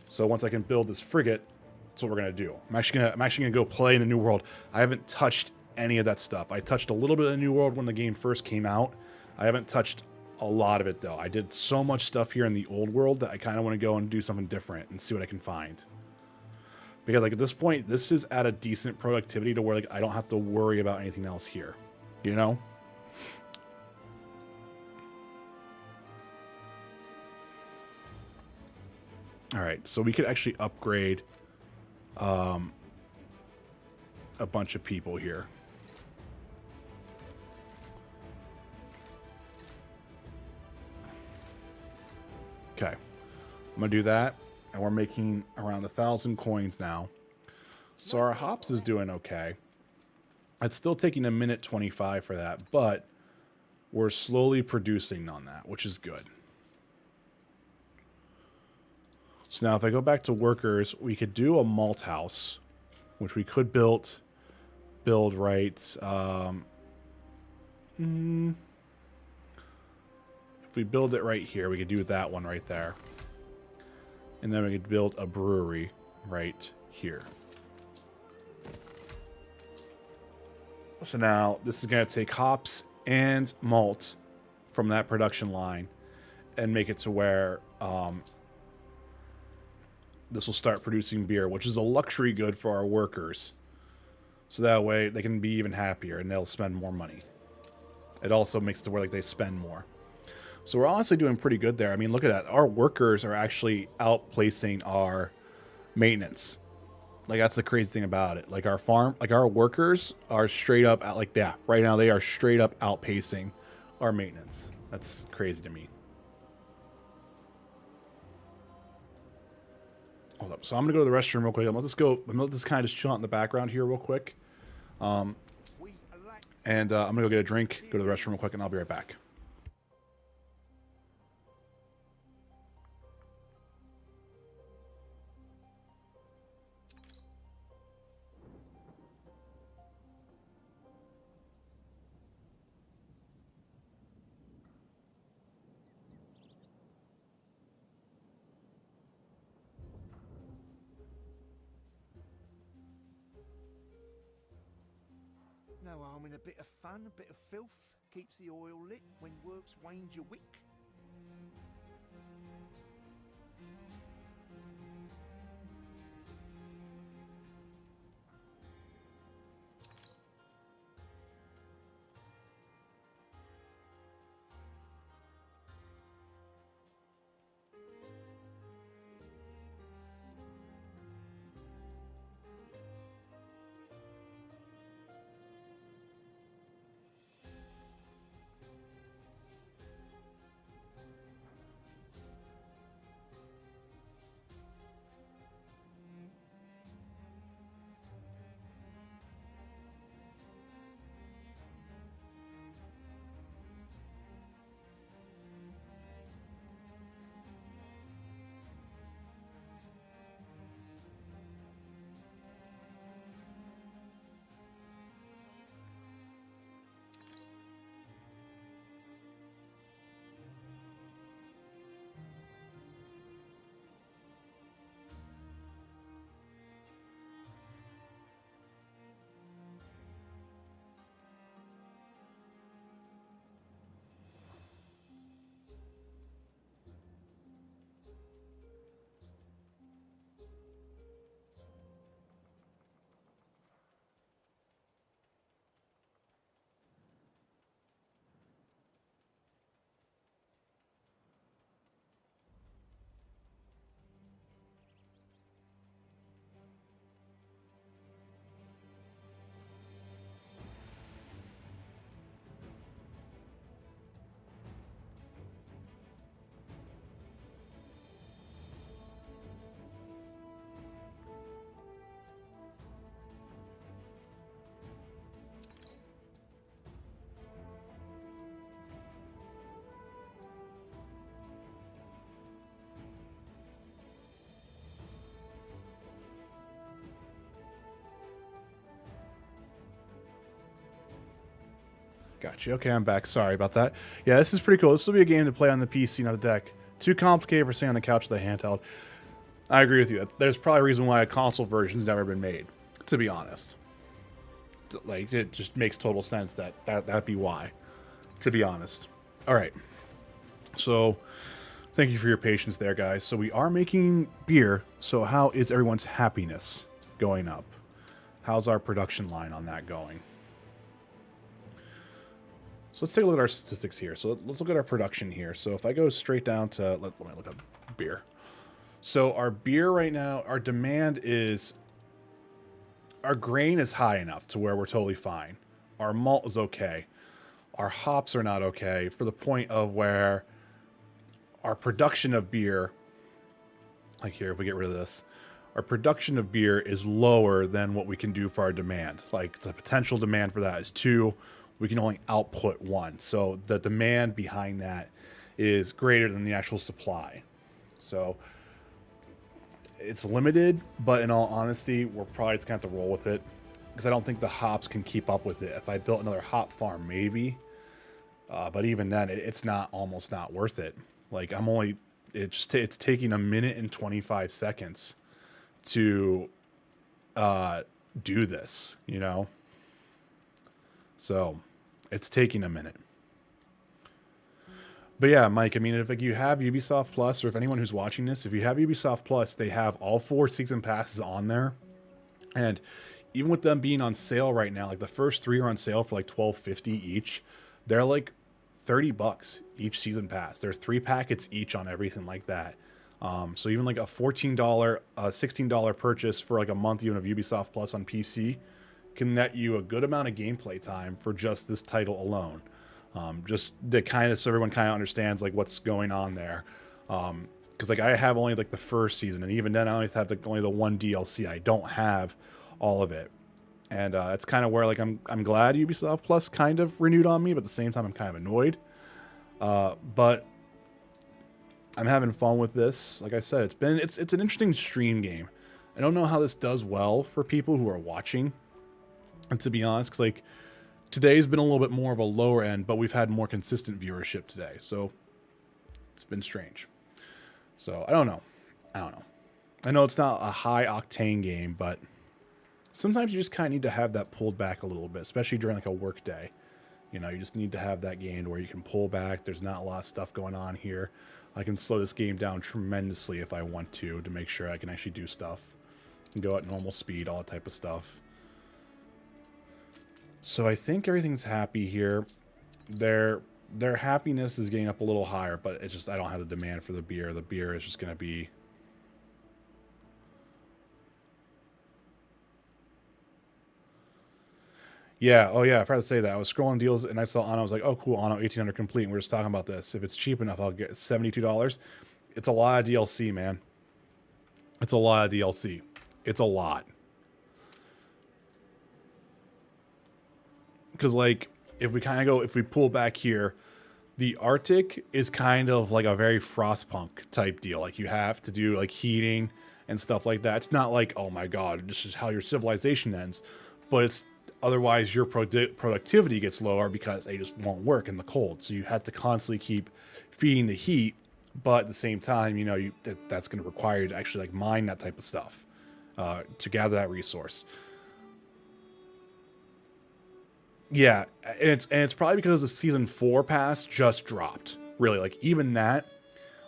So once I can build this frigate, that's what we're gonna do. I'm actually gonna go play in the New World. I haven't touched any of that stuff. I touched a little bit of the New World when the game first came out. I haven't touched a lot of it, though. I did so much stuff here in the old world that I kind of want to go and do something different and see what I can find. Because, like, at this point, this is at a decent productivity to where, like, I don't have to worry about anything else here. You know? Alright, so we could actually upgrade a bunch of people here. Okay, I'm gonna do that, and we're making around 1,000 coins now. So our hops is doing okay. It's still taking a minute 25 for that, but we're slowly producing on that, which is good. So now if I go back to workers, we could do a malt house, which we could build right. If we build it right here, we could do that one right there. And then we could build a brewery right here. So now this is going to take hops and malt from that production line and make it to where this will start producing beer, which is a luxury good for our workers. So that way they can be even happier and they'll spend more money. It also makes it to where like they spend more. So we're honestly doing pretty good there. I mean, look at that. Our workers are actually outplacing our maintenance. Like, that's the crazy thing about it. Like, our farm, like, our workers are straight up at, like, that. Right now, they are straight up outpacing our maintenance. That's crazy to me. Hold up. So I'm going to go to the restroom real quick. I'm going to let this kind of just chill out in the background here real quick. And I'm going to go get a drink, go to the restroom real quick, and I'll be right back. No harm in a bit of fun, a bit of filth. Keeps the oil lit when work's waned your wick. Gotcha. Okay, I'm back. Sorry about that. Yeah, this is pretty cool. This will be a game to play on the PC, not the deck. Too complicated for staying on the couch with a handheld. I agree with you. There's probably a reason why a console version's never been made, to be honest. Like, it just makes total sense that that'd be why, to be honest. All right. So thank you for your patience there, guys. So we are making beer. So how is everyone's happiness going up? How's our production line on that going? So let's take a look at our statistics here. So let's look at our production here. So if I go straight down to, let me look up beer. So our beer right now, our demand is, our grain is high enough to where we're totally fine. Our malt is okay. Our hops are not okay, for the point of where our production of beer, like here, if we get rid of this, our production of beer is lower than what we can do for our demand. Like the potential demand for that is 2. We can only output 1. So the demand behind that is greater than the actual supply. So it's limited, but in all honesty, we're probably just going to have to roll with it, because I don't think the hops can keep up with it. If I built another hop farm, maybe. But even then, it's almost not worth it. Like it's taking 1 minute and 25 seconds to do this, you know? So it's taking a minute. But yeah, Mike, I mean, if like you have Ubisoft Plus, or if anyone who's watching this, if you have Ubisoft Plus, they have all 4 season passes on there. And even with them being on sale right now, like the first 3 are on sale for like $12.50 each. They're like $30 each season pass. There's 3 packets each on everything like that. So even like a $14, $16 purchase for like a month even of Ubisoft Plus on PC can net you a good amount of gameplay time for just this title alone. Just to kind of, so everyone kind of understands like what's going on there. Because like I have only like the first season, and even then I only have like only the 1 DLC. I don't have all of it, and it's kind of where like I'm glad Ubisoft Plus kind of renewed on me, but at the same time I'm kind of annoyed. But I'm having fun with this. Like I said, it's an interesting stream game. I don't know how this does well for people who are watching, and to be honest, because like today's been a little bit more of a lower end, but we've had more consistent viewership today, so it's been strange. So I don't know. I know it's not a high octane game, but sometimes you just kind of need to have that pulled back a little bit, especially during like a work day. You know, you just need to have that game where you can pull back. There's not a lot of stuff going on here. I can slow this game down tremendously if I want to make sure I can actually do stuff. And go at normal speed, all that type of stuff. So I think everything's happy here. Their happiness is getting up a little higher, but it's just I don't have the demand for the beer. The beer is just going to be... Yeah, oh yeah, I forgot to say that. I was scrolling deals and I saw Anno. I was like, oh cool, Anno 1800 complete. And we were just talking about this. If it's cheap enough, I'll get $72. It's a lot of DLC, man. It's a lot of DLC. It's a lot. Because like, if we pull back here, the Arctic is kind of like a very Frostpunk type deal. Like you have to do like heating and stuff like that. It's not like, oh my God, this is how your civilization ends. But it's otherwise your productivity gets lower because they just won't work in the cold. So you have to constantly keep feeding the heat, but at the same time, you know, that's going to require you to actually like mine that type of stuff to gather that resource. Yeah, and it's probably because the season 4 pass just dropped. Really, like even that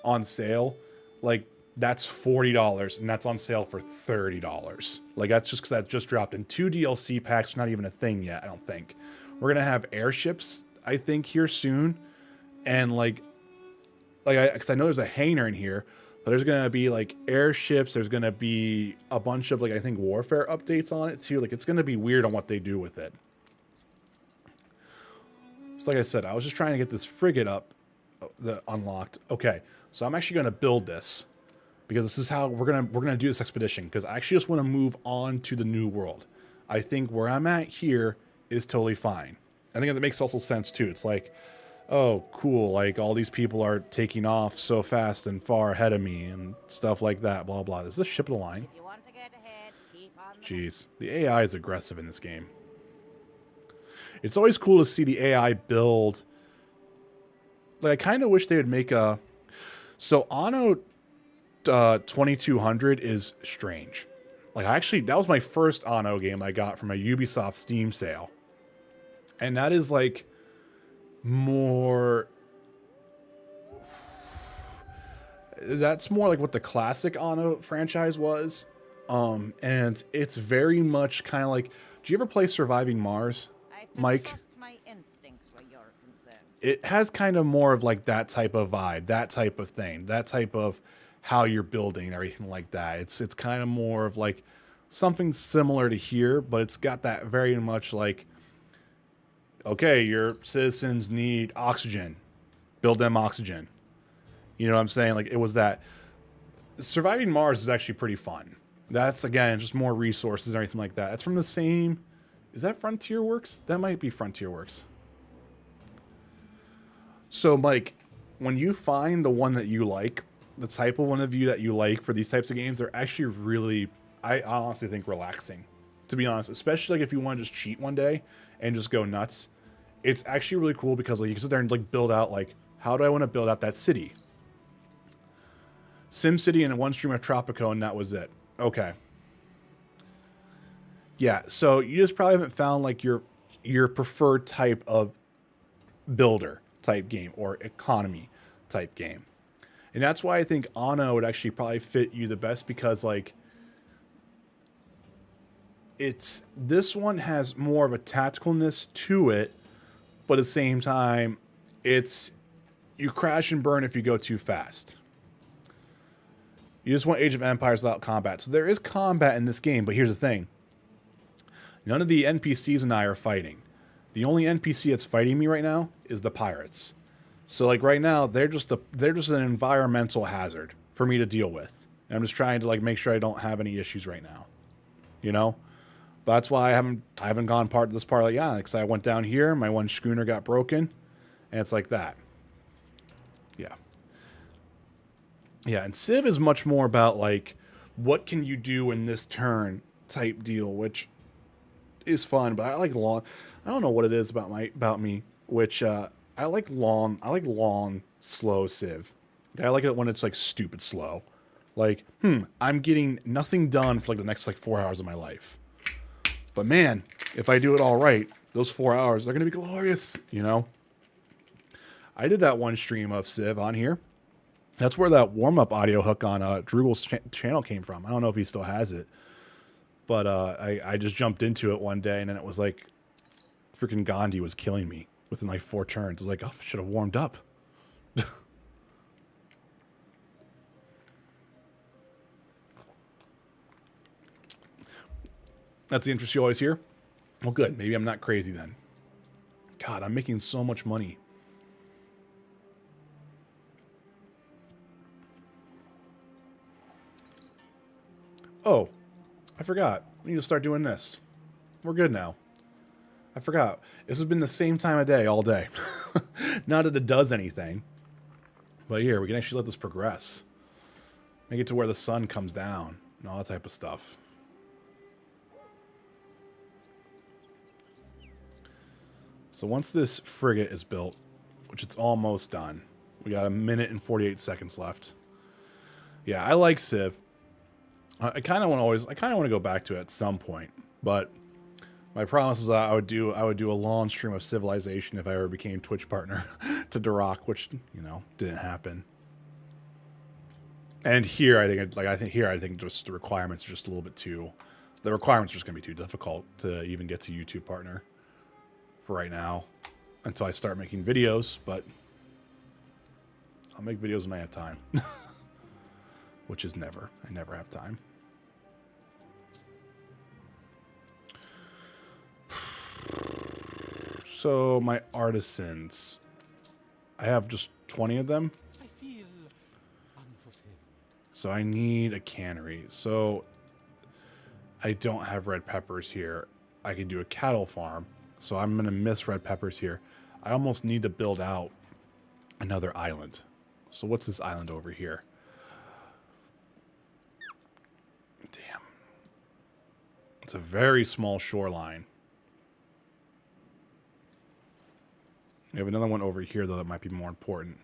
on sale, like that's $40 and that's on sale for $30. Like that's just because that just dropped. And 2 DLC packs, not even a thing yet, I don't think. We're gonna have airships, I think, here soon, and because I know there's a hangar in here, but there's gonna be like airships. There's gonna be a bunch of like I think warfare updates on it too. Like it's gonna be weird on what they do with it. So like I said, I was just trying to get this frigate up, unlocked. Okay, so I'm actually gonna build this. Because this is how we're gonna do this expedition. Because I actually just want to move on to the new world. I think where I'm at here is totally fine. I think it makes also sense too. It's like, oh, cool. Like all these people are taking off so fast and far ahead of me and stuff like that. Blah blah. Is this ship of the line? If you want to get ahead, keep on the Jeez, the AI is aggressive in this game. It's always cool to see the AI build. Like I kind of wish they would make a. So Anno 2200 is strange. Like that was my first Anno game I got from a Ubisoft Steam sale, and that is like more that's more like what the classic Anno franchise was. And it's very much kind of like, do you ever play Surviving Mars, I have to Mike? trust my instincts where you're concerned. It has kind of more of like that type of vibe, that type of thing, that type of how you're building and everything like that. It's kind of more of like something similar to here, but it's got that very much like, okay, your citizens need oxygen, build them oxygen. You know what I'm saying? Like, it was that. Surviving Mars is actually pretty fun. That's, again, just more resources and everything like that. That's from the same... Is that Frontier Works? That might be Frontier Works. So, Mike, when you find the one that you like, the type of one of you that you like for these types of games, they're actually really, I honestly think, relaxing. To be honest, especially like if you want to just cheat one day and just go nuts. It's actually really cool because like you can sit there and like build out like, how do I want to build out that city? SimCity and one stream of Tropico, and that was it. Okay. Yeah, so you just probably haven't found like your preferred type of builder type game or economy type game. And that's why I think Anno would actually probably fit you the best, because like this one has more of a tacticalness to it, but at the same time you crash and burn if you go too fast. You just want Age of Empires without combat. So there is combat in this game, but here's the thing. None of the NPCs and I are fighting. The only NPC that's fighting me right now is the pirates. So like right now, they're just an environmental hazard for me to deal with. And I'm just trying to like make sure I don't have any issues right now. You know? But that's why I haven't gone part of this part like, yeah, because I went down here, my one schooner got broken, and it's like that. Yeah. Yeah, and Civ is much more about like what can you do in this turn type deal, which is fun, but I like long. I don't know what it is about me, which I like long, slow Civ. I like it when it's like stupid slow. Like, I'm getting nothing done for like the next like 4 hours of my life. But man, if I do it all right, those 4 hours, they're going to be glorious, you know? I did that one stream of Civ on here. That's where that warm-up audio hook on Drugel's channel came from. I don't know if he still has it. But I just jumped into it one day, and then it was like freaking Gandhi was killing me within like 4 turns. I was like, oh, I should have warmed up. That's the interest you always hear? Well, good. Maybe I'm not crazy then. God, I'm making so much money. Oh, I forgot. We need to start doing this. We're good now. I forgot. This has been the same time of day all day. Not that it does anything. But here, we can actually let this progress. Make it to where the sun comes down and all that type of stuff. So once this frigate is built, which it's almost done, we got 1 minute and 48 seconds left. Yeah, I like Civ. I kind of want to go back to it at some point, but my promise was that I would do a long stream of Civilization if I ever became Twitch partner to Duroc, which, you know, didn't happen. And here I think just the requirements are just a little bit too. The requirements are just gonna be too difficult to even get to YouTube partner for right now until I start making videos. But I'll make videos when I have time. Which is never. I never have time. So my artisans, I have just 20 of them. I feel unfulfilled. So I need a cannery. So I don't have red peppers here. I could do a cattle farm. So I'm going to miss red peppers here. I almost need to build out another island. So what's this island over here? Damn. It's a very small shoreline. We have another one over here, though, that might be more important.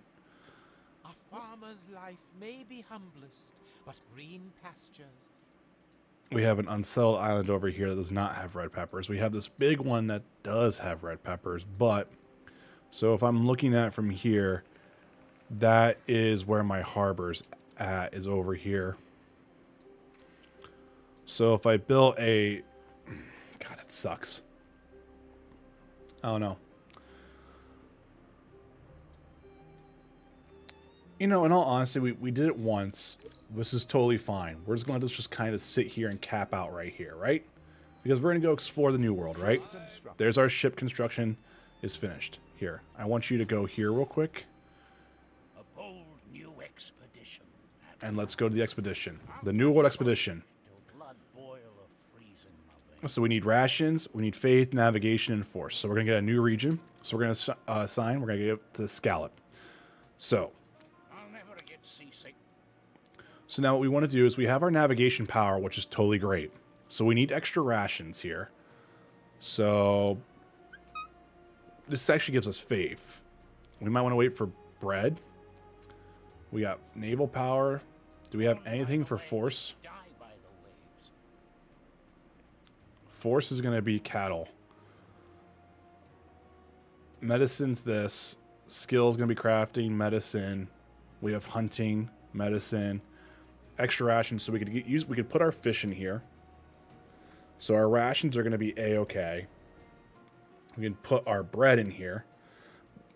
A farmer's life may be humblest, but green pastures. We have an unsettled island over here that does not have red peppers. We have this big one that does have red peppers, but... So if I'm looking at it from here, That is where my harbor's at, is over here. So if I built a... God, that sucks. Oh, no. You know, in all honesty, we did it once. This is totally fine. We're just going to let this just kind of sit here and cap out right here, right? Because we're going to go explore the new world, right? There's our ship construction is finished. Here, I want you to go here real quick. A bold new expedition. And let's go to the expedition. The New World Expedition. Till blood boil of freezing my veins. So we need rations, we need faith, navigation, and force. So we're going to get a new region. So we're going to assign, we're going to give it to Scallop. So I'll never get seasick. So now what we want to do is we have our navigation power, which is totally great. So we need extra rations here. So this actually gives us faith. We might want to wait for bread. We got naval power. Do we have anything for force? Die by the waves. Force is going to be cattle. Medicine's this. Skill is going to be crafting, medicine. We have hunting, medicine. Extra rations, so we could put our fish in here. So our rations are going to be a-okay. We can put our bread in here.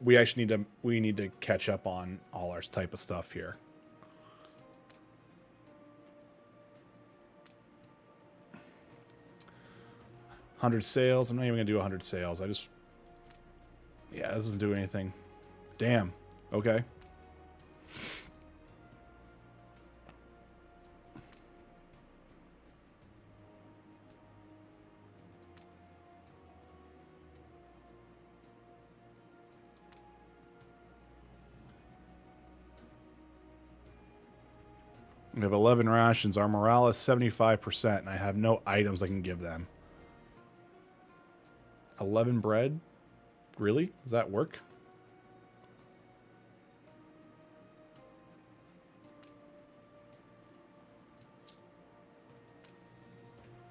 We actually need to catch up on all our type of stuff here. $100 sales. I'm not even gonna do 100 sales. Yeah, this doesn't do anything. Damn. Okay. We have 11 rations. Our morale is 75%, and I have no items I can give them. 11 bread? Really? Does that work?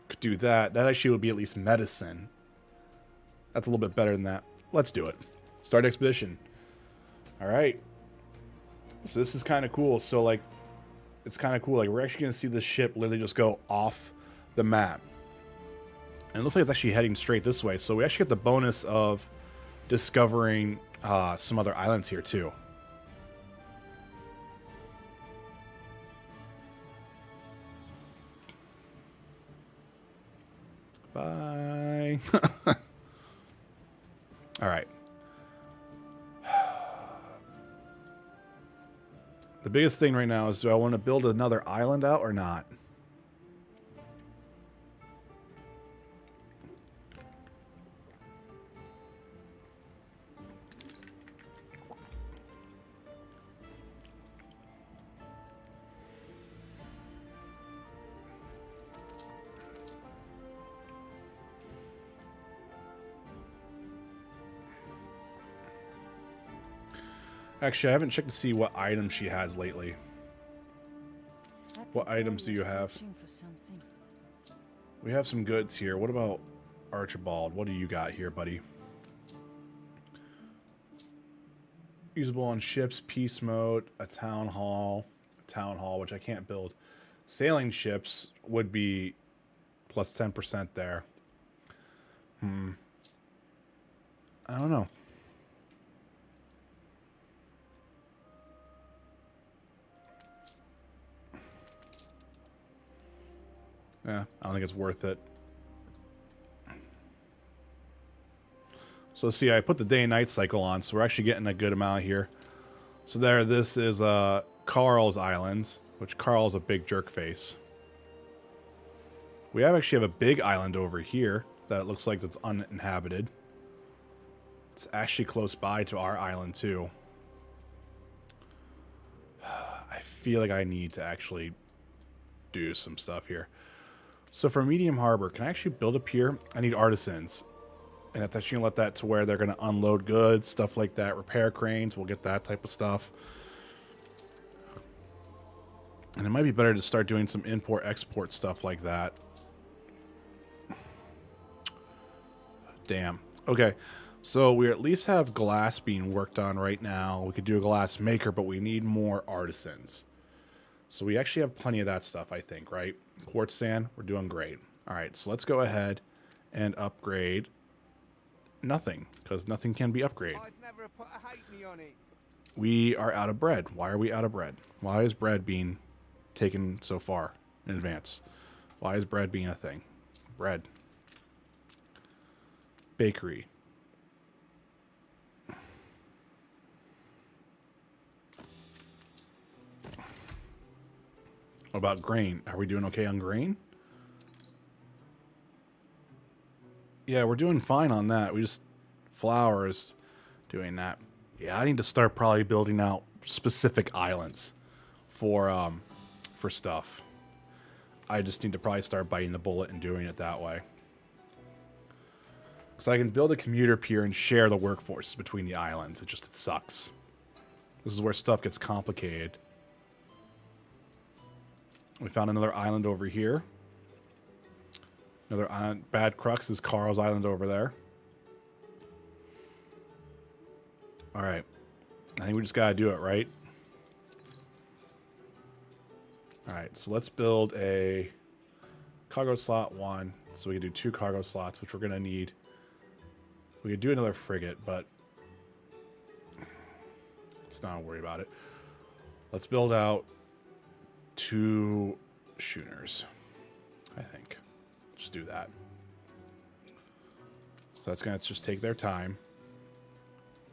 Could do that. That actually would be at least medicine. That's a little bit better than that. Let's do it. Start expedition. All right. So this is kind of cool. So, like, it's kind of cool. Like, we're actually going to see this ship literally just go off the map. And it looks like it's actually heading straight this way. So we actually get the bonus of discovering some other islands here, too. Bye. All right. The biggest thing right now is, do I want to build another island out or not? Actually, I haven't checked to see what items she has lately. What items do you have? We have some goods here. What about Archibald? What do you got here, buddy? Usable on ships, peace mode, a town hall, which I can't build. Sailing ships would be plus 10% there. I don't know. Yeah, I don't think it's worth it. So let's see, I put the day and night cycle on, so we're actually getting a good amount here. So there, this is Carl's Islands, which Carl's a big jerk face. We actually have a big island over here that looks like it's uninhabited. It's actually close by to our island too. I feel like I need to actually do some stuff here. So for Medium Harbor, can I actually build a pier? I need artisans. And it's actually going to let that to where they're going to unload goods, stuff like that. Repair cranes, we'll get that type of stuff. And it might be better to start doing some import-export stuff like that. Damn. Okay. So we at least have glass being worked on right now. We could do a glass maker, but we need more artisans. So we actually have plenty of that stuff, I think, right? Quartz sand, we're doing great. All right, so let's go ahead and upgrade nothing, because nothing can be upgraded. I'd never have put a halfpenny on it. We are out of bread. Why are we out of bread? Why is bread being taken so far in advance? Why is bread being a thing? Bread. Bakery. What about grain? Are we doing okay on grain? Yeah, we're doing fine on that. We just... Flowers doing that. Yeah, I need to start probably building out specific islands for stuff. I just need to probably start biting the bullet and doing it that way. Because I can build a commuter pier and share the workforces between the islands. It sucks. This is where stuff gets complicated. We found another island over here. Another island. Bad Crux is Carl's island over there. Alright. I think we just gotta do it, right? Alright, so let's build a cargo slot 1. So we can do 2 cargo slots, which we're gonna need. We could do another frigate, but let's not worry about it. Let's build out 2 schooners, I think. Just do that. So that's going to just take their time.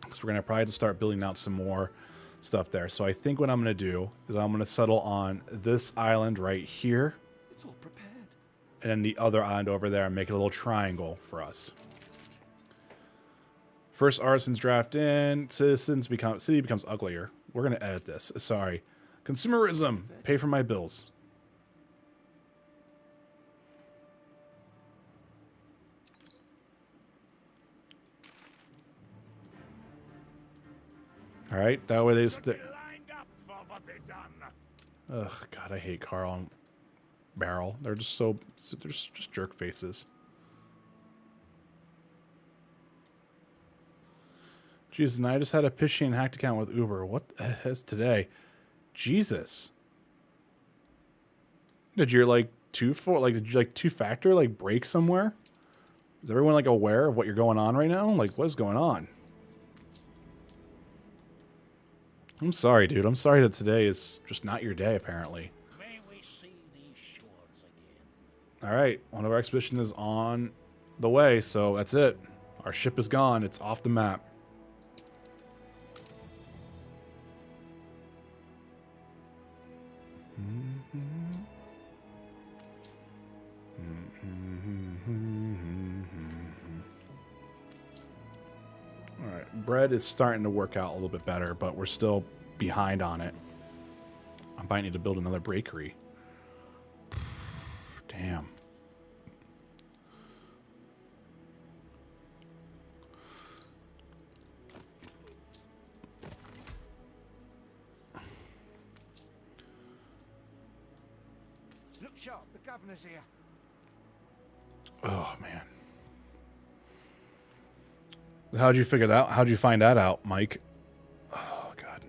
Because we're going to probably have to start building out some more stuff there. So I think what I'm going to do is I'm going to settle on this island right here. It's all prepared. And then the other island over there and make it a little triangle for us. First artisans draft in. City becomes uglier. We're going to edit this. Sorry. Consumerism. Pay for my bills. All right, that way they stick. Lined up for what they done. Ugh, God, I hate Carl and Barrel. They're just they're just jerk faces. Jesus, and I just had a phishing hacked account with Uber. What is today? Jesus. Did your did you two-factor break somewhere? Is everyone aware of what you're going on right now? What is going on? I'm sorry, dude. I'm sorry that today is just not your day, apparently. May we see these shores again. All right. One of our expeditions is on the way, so that's it. Our ship is gone. It's off the map. All right. Bread is starting to work out a little bit better, but we're still behind on it. I might need to build another bakery. Damn. Look sharp, the governor's here. Oh, man. How'd you figure that out? How'd you find that out, Mike? Oh, God.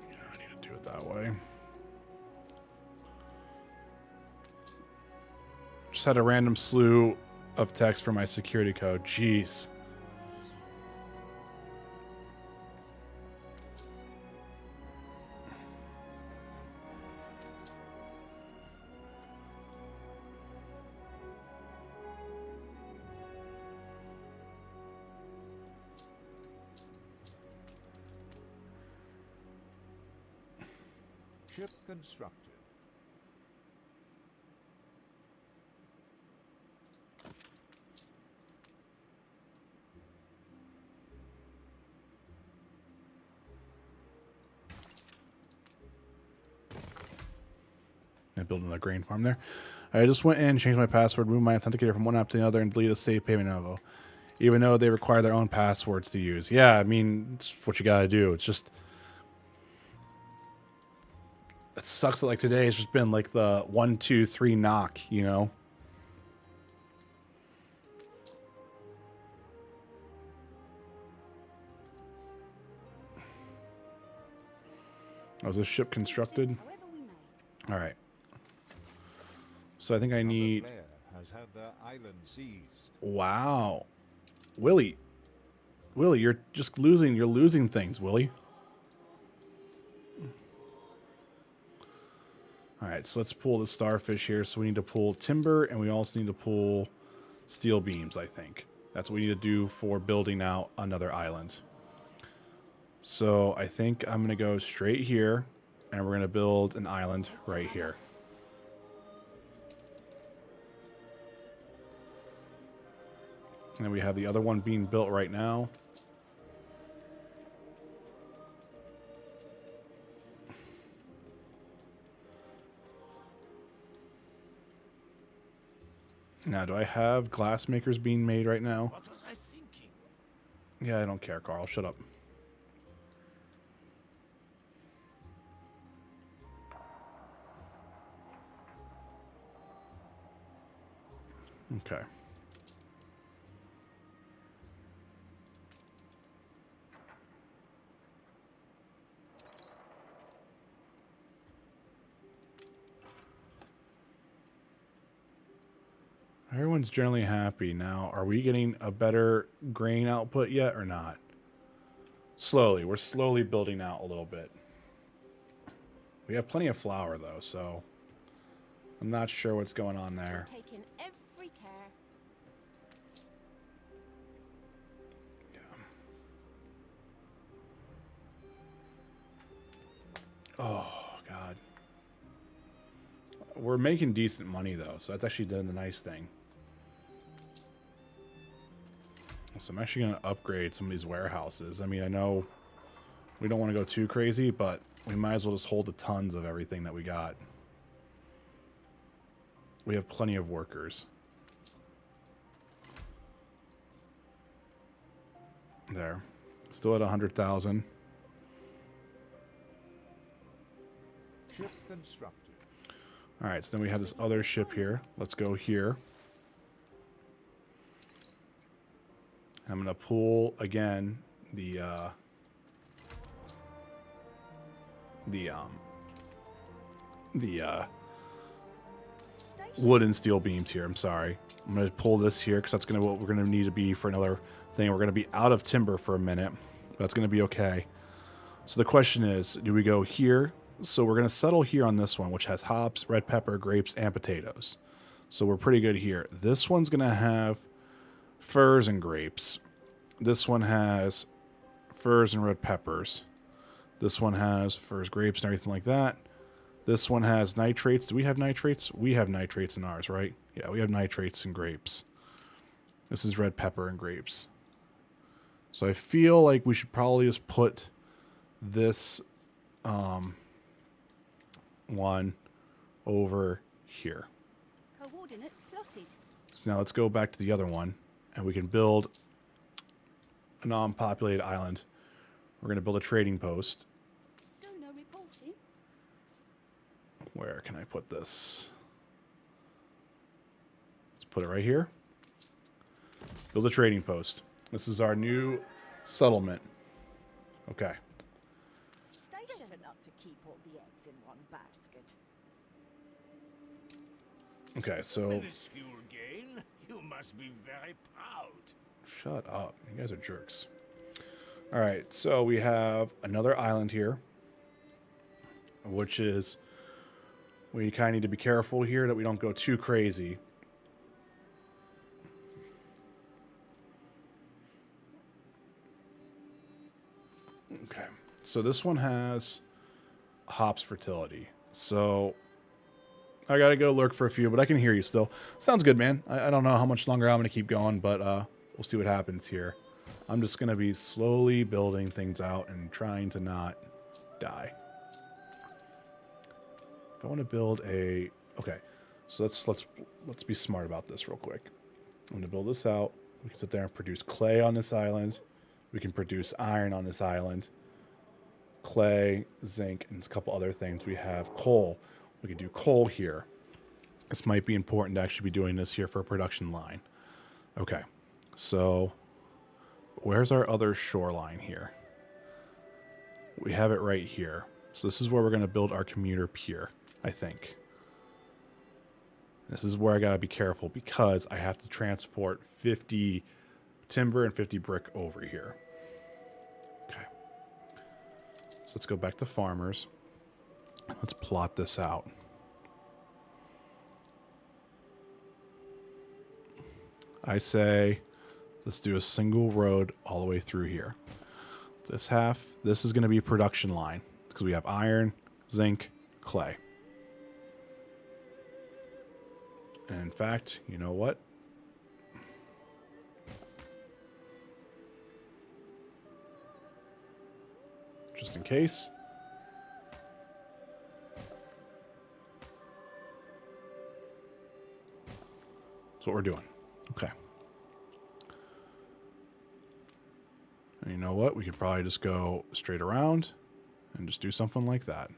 Yeah, I need to do it that way. Just had a random slew of text for my security code. Jeez. Ship constructed. And build another grain farm there. I just went in and changed my password, moved my authenticator from one app to the other, and deleted the save payment info. Even though they require their own passwords to use. Yeah, I mean, it's what you gotta do. It's just... It sucks that, like, today it's just been, like, the 1, 2, 3 knock, you know? Was this ship constructed? Alright. So I think I need... has had their island seized. Wow. Willie. Willie, you're just losing... You're losing things, Willie. Alright, so let's pull the starfish here. So we need to pull timber, and we also need to pull steel beams, I think. That's what we need to do for building out another island. So I think I'm going to go straight here, and we're going to build an island right here. And then we have the other one being built right now. Now, do I have glass makers being made right now? What was I thinking? Yeah, I don't care, Carl. Shut up. Okay. Everyone's generally happy. Now, are we getting a better grain output yet or not? Slowly. We're slowly building out a little bit. We have plenty of flour, though, so I'm not sure what's going on there. Taking every care. Oh, God. We're making decent money, though, so that's actually the nice thing. So I'm actually going to upgrade some of these warehouses. I mean, I know we don't want to go too crazy, but we might as well just hold the tons of everything that we got. We have plenty of workers. There. Still at 100,000. Ship constructed. Alright, so then we have this other ship here. Let's go here. I'm going to pull, again, the wood and steel beams here. I'm sorry. I'm going to pull this here because that's going to what we're going to need to be for another thing. We're going to be out of timber for a minute. That's going to be okay. So the question is, do we go here? So we're going to settle here on this one, which has hops, red pepper, grapes, and potatoes. So we're pretty good here. This one's going to have furs and grapes. This one has furs and red peppers. This one has furs, grapes, and everything like that. This one has nitrates. Do we have nitrates? We have nitrates in ours, right? Yeah, we have nitrates and grapes. This is red pepper and grapes. So I feel like we should probably just put this one over here. Coordinates plotted. So now let's go back to the other one, and we can build a non-populated island. We're going to build a trading post. Still no reporting. Where can I put this? Let's put it right here. Build a trading post. This is our new settlement. Okay. Station. Better not to keep all the eggs in one basket. Okay, so... Minuscule gain? You must be very proud. Shut up. You guys are jerks. Alright, so we have another island here. Which is... We kind of need to be careful here that we don't go too crazy. Okay. So this one has hops fertility. So I gotta go lurk for a few, but I can hear you still. Sounds good, man. I don't know how much longer I'm gonna keep going, but we'll see what happens here. I'm just gonna be slowly building things out and trying to not die. If I want to build a... Okay, so let's be smart about this real quick. I'm going to build this out. We can sit there and produce clay on this island. We can produce iron on this island. Clay, zinc, and a couple other things. We have coal. We could do coal here. This might be important to actually be doing this here for a production line. Okay, so where's our other shoreline here? We have it right here. So this is where we're going to build our commuter pier, I think. This is where I got to be careful because I have to transport 50 timber and 50 brick over here. Okay. So let's go back to farmers. Let's plot this out. I say let's do a single road all the way through here. This half, this is going to be production line because we have iron, zinc, clay. And in fact, you know what? Just in case. That's what we're doing. Okay. And you know what? We could probably just go straight around and just do something like that.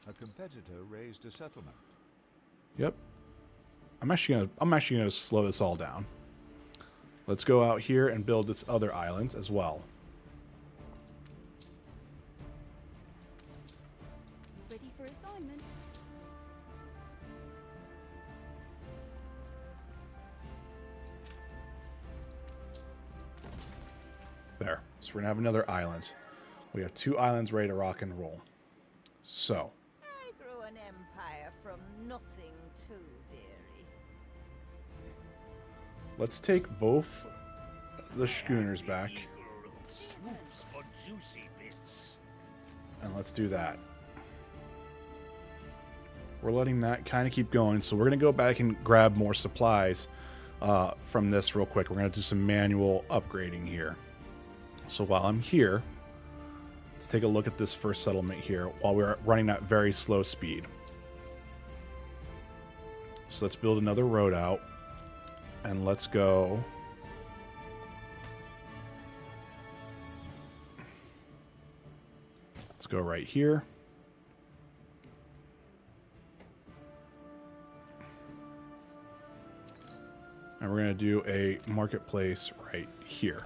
A competitor raised a settlement. Yep. I'm actually gonna slow this all down. Let's go out here and build this other island as well. Ready for assignment. There. So we're gonna have another island. We have 2 islands ready to rock and roll. So I grew an empire from nothing too, dearie. let's take both the schooners back Eagle swoops for juicy bits. and let's do that. We're letting that kind of keep going. So we're gonna go back and grab more supplies from this real quick. We're gonna do some manual upgrading here. So while I'm here, let's take a look at this first settlement here while we're running at very slow speed. So let's build another road out and let's go. Let's go right here. And we're going to do a marketplace right here.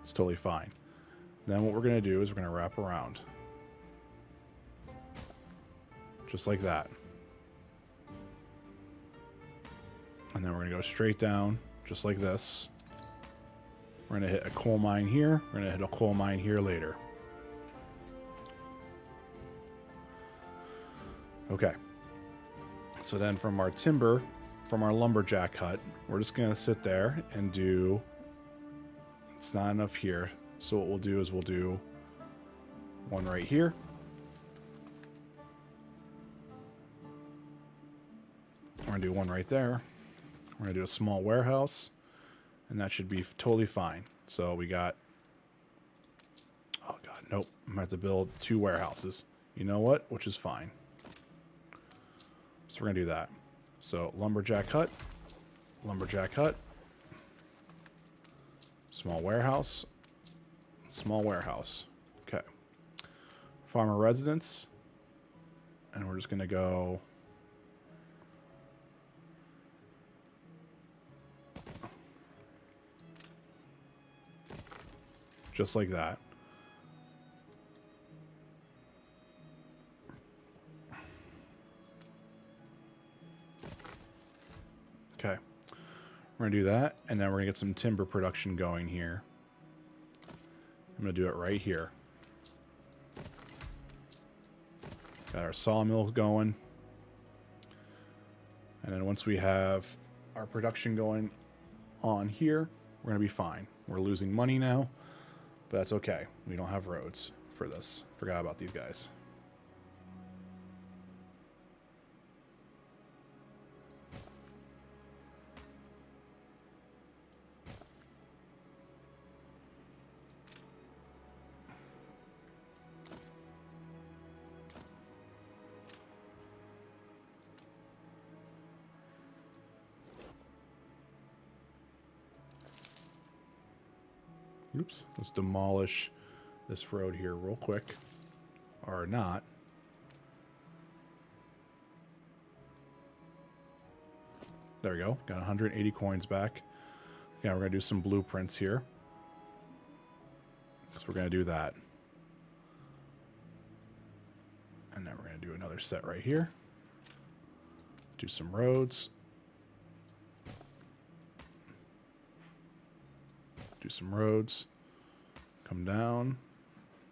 It's totally fine. Then what we're going to do is we're going to wrap around. Just like that. And then we're going to go straight down, just like this. We're going to hit a coal mine here. We're going to hit a coal mine here later. Okay. So then from our timber, from our lumberjack hut, we're just going to sit there and do... It's not enough here. So what we'll do is we'll do one right here. We're going to do one right there. We're going to do a small warehouse. And that should be totally fine. So we got... Oh, God, nope. I'm going to have to build 2 warehouses. You know what? Which is fine. So we're going to do that. So lumberjack hut. Lumberjack hut. Small warehouse. Small warehouse. Okay. Farmer residence. And we're just going to go... Just like that. Okay. We're going to do that, and then we're going to get some timber production going here. I'm going to do it right here. Got our sawmill going. And then once we have our production going on here, we're going to be fine. We're losing money now, but that's okay. We don't have roads for this. Forgot about these guys. Oops. Let's demolish this road here real quick. Or not. There we go. Got 180 coins back. Yeah, we're going to do some blueprints here. So we're going to do that. And then we're going to do another set right here. Do some roads. Do some roads. Come down.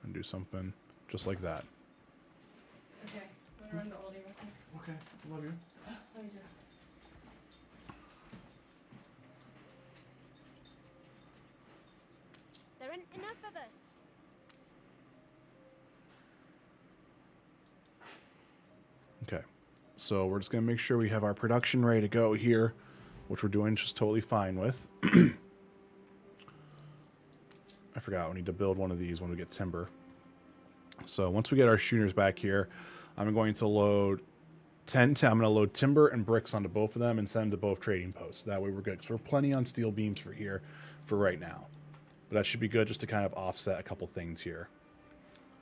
And do something just like that. Okay, I'm gonna run to Aldi real quick. Okay, love you. Love you too. There ain't enough of us. Okay, so we're just going to make sure we have our production ready to go here, which we're doing just totally fine with. I forgot, we need to build one of these when we get timber. So once we get our shooters back here, I'm going to load I'm going to load timber and bricks onto both of them and send them to both trading posts. That way we're good, because we're plenty on steel beams for here for right now. But that should be good just to kind of offset a couple things here.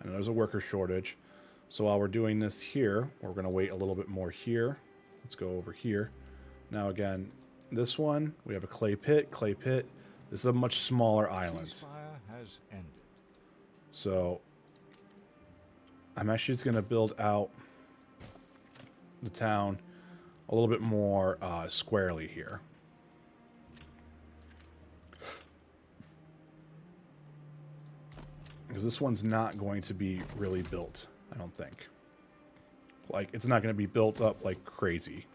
And there's a worker shortage. So while we're doing this here, we're going to wait a little bit more here. Let's go over here. Now again, this one, we have a clay pit. This is a much smaller island. Ceasefire has ended. So I'm actually just going to build out the town a little bit more squarely here. Because this one's not going to be really built, I don't think. Like, it's not going to be built up like crazy.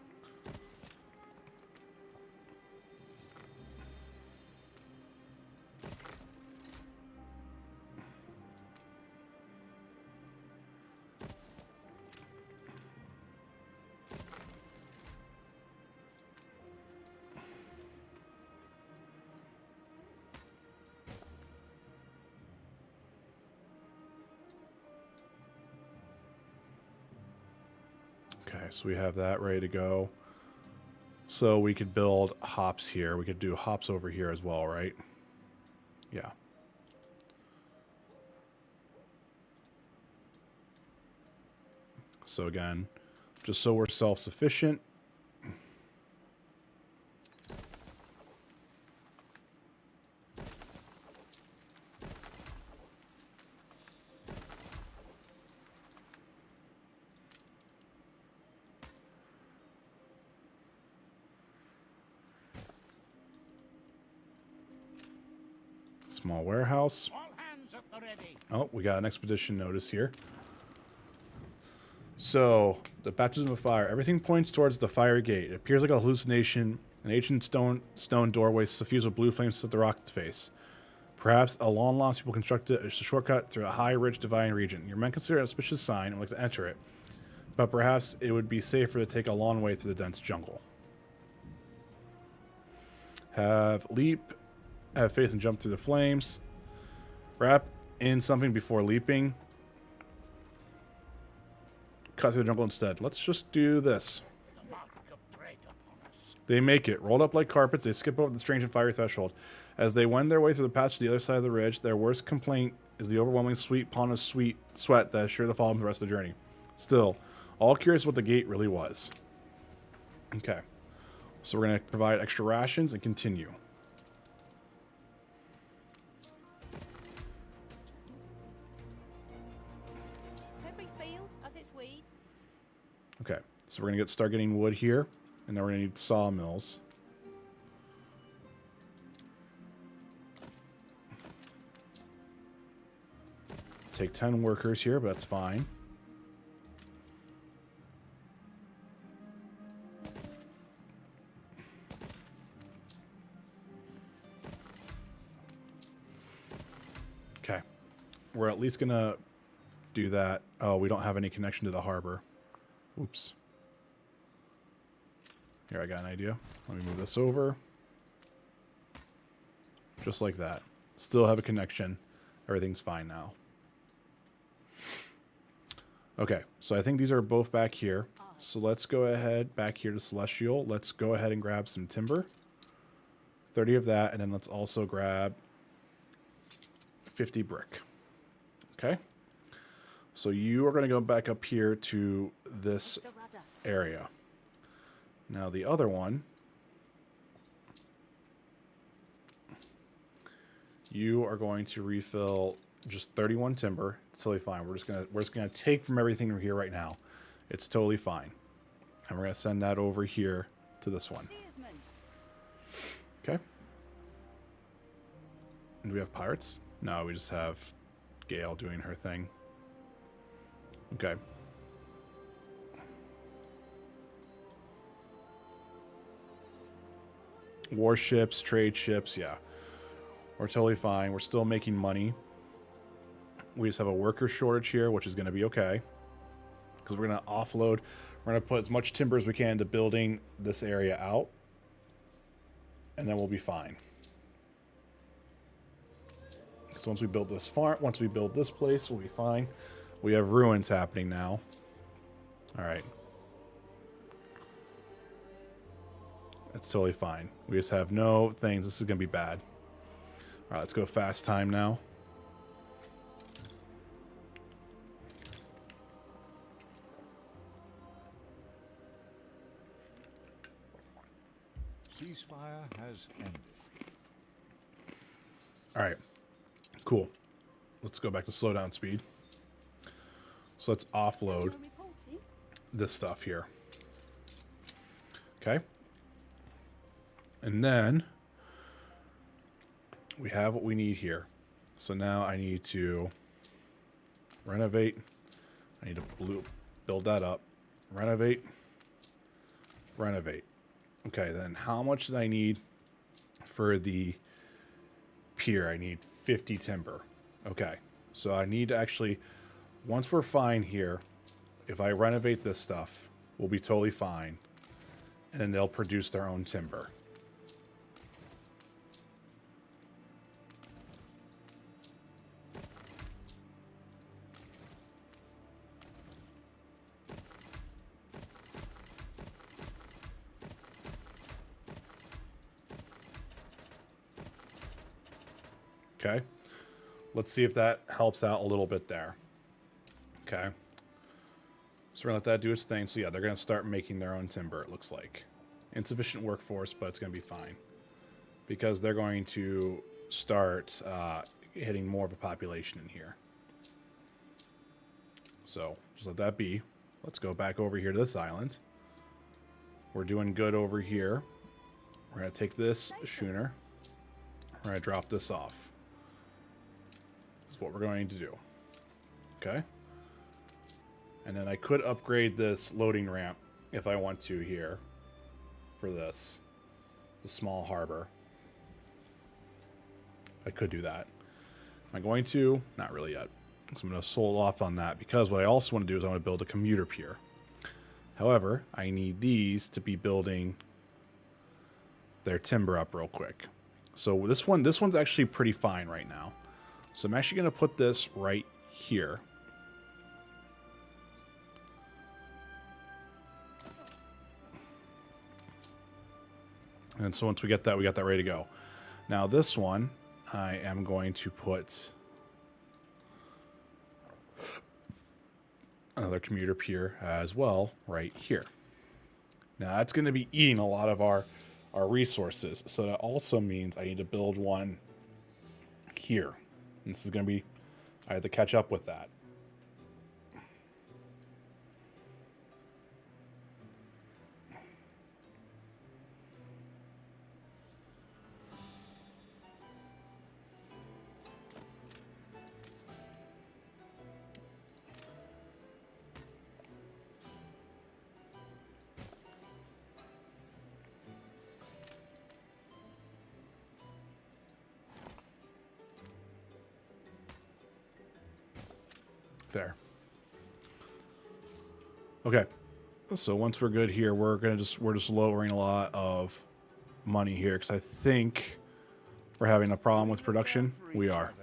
Okay, so we have that ready to go. So we could build hops here. We could do hops over here as well, right? Yeah. So again, just so we're self-sufficient. Small warehouse. All hands at the ready. Oh, we got an expedition notice here. So, the baptism of fire. Everything points towards the fiery gate. It appears like a hallucination. An ancient stone doorway suffused with blue flames set the rock's face. Perhaps a long-lost people constructed a shortcut through a high, rich, divine region. Your men consider it an auspicious sign and would like to enter it. But perhaps it would be safer to take a long way through the dense jungle. Have faith and jump through the flames. Wrap in something before leaping. Cut through the jungle instead. Let's just do this. The mark of dread upon us. They make it. Rolled up like carpets, they skip over the strange and fiery threshold. As they wend their way through the patch to the other side of the ridge, their worst complaint is the overwhelming sweet pond of sweat that is sure to follow them the rest of the journey. Still, all curious what the gate really was. Okay. So we're going to provide extra rations and continue. Every field has its weeds. Okay, so we're going to start getting wood here, and then we're going to need sawmills. Take 10 workers here, but that's fine. Okay, we're at least going to do that. Oh, we don't have any connection to the harbor. Oops. Here, I got an idea. Let me move this over. Just like that. Still have a connection. Everything's fine now. Okay, so I think these are both back here. So let's go ahead back here to Celestial. Let's go ahead and grab some timber. 30 of that, and then let's also grab 50 brick. Okay. So you are going to go back up here to this The rudder. area. Now the other one, you are going to refill just 31 timber. It's totally fine. We're just gonna take from everything from here right now. It's totally fine. And we're gonna send that over here to this one. Steersman. Okay. And do we have pirates? No, we just have Gale doing her thing. Okay. Warships, trade ships, yeah. We're totally fine. We're still making money. We just have a worker shortage here, which is going to be okay. Because we're going to offload. We're going to put as much timber as we can into building this area out. And then we'll be fine. So once we build this farm, once we build this place, we'll be fine. We have ruins happening now. All right. It's totally fine. We just have no things. This is going to be bad. All right, let's go fast time now. Ceasefire has ended. All right, cool. Let's go back to slowdown speed. So let's offload this stuff here. Okay. And then we have what we need here. So now I need to renovate. I need to build that up. Renovate. Renovate. Okay, then how much do I need for the pier? I need 50 timber. Okay, so I need to actually, once we're fine here, if I renovate this stuff, we'll be totally fine. And then they'll produce their own timber. Okay, let's see if that helps out a little bit there. Okay, so we're gonna let that do its thing. So yeah, they're gonna start making their own timber, it looks like. Insufficient workforce, but it's gonna be fine. Because they're going to start hitting more of a population in here. So just let that be. Let's go back over here to this island. We're doing good over here. We're gonna take this schooner. We're gonna drop this off. What we're going to do. Okay. And then I could upgrade this loading ramp if I want to here for this. The small harbor. I could do that. Am I going to? Not really yet. So I'm going to hold off on that because what I also want to do is I want to build a commuter pier. However, I need these to be building their timber up real quick. So this one's actually pretty fine right now. So I'm actually going to put this right here. And so once we got that ready to go. Now this one, I am going to put another commuter pier as well right here. Now that's going to be eating a lot of our resources. So that also means I need to build one here. And this is going to be, I have to catch up with that. There. Okay. So once we're good here, we're just lowering a lot of money here because I think we're having a problem with production. We are.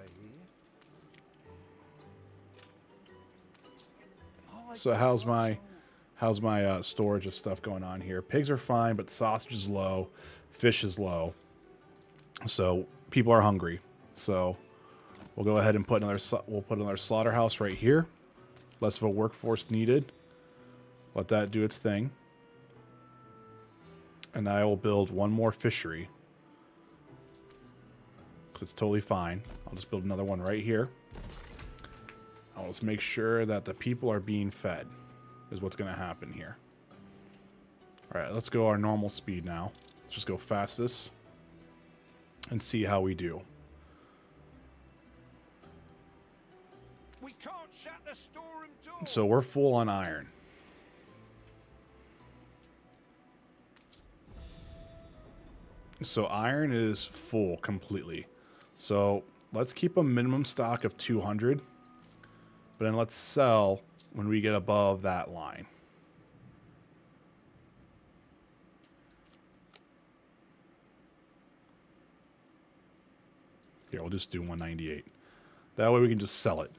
So how's my storage of stuff going on here? Pigs are fine, but sausage is low, fish is low. So people are hungry. So We'll go ahead and put another slaughterhouse right here. Less of a workforce needed. Let that do its thing. And I will build one more fishery. Because it's totally fine. I'll just build another one right here. I'll just make sure that the people are being fed. Is what's going to happen here. Alright, let's go our normal speed now. Let's just go fastest. And see how we do. We can't shut the storeroom door. So we're full on iron. So iron is full completely. So let's keep a minimum stock of 200. But then let's sell when we get above that line. Here, we'll just do 198. That way we can just sell it.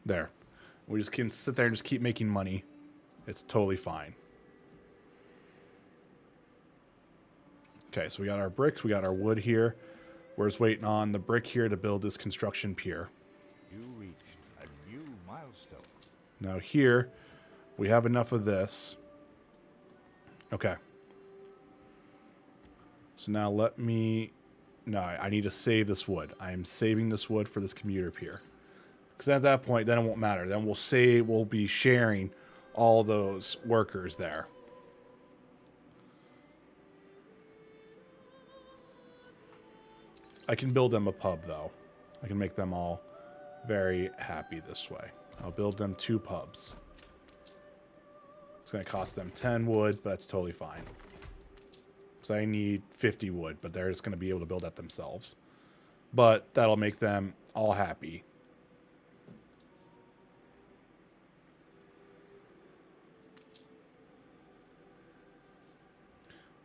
There. We just can sit there and just keep making money. It's totally fine. Okay, so we got our bricks, we got our wood here. We're just waiting on the brick here to build this construction pier. You reached a new milestone. Now here, we have enough of this. Okay. So now let me... No, I need to save this wood. I am saving this wood for this commuter pier. Because at that point, then it won't matter. Then we'll be sharing all those workers there. I can build them a pub, though. I can make them all very happy this way. I'll build them 2 pubs. It's going to cost them 10 wood, but that's totally fine. Because I need 50 wood, but they're just going to be able to build that themselves. But that'll make them all happy.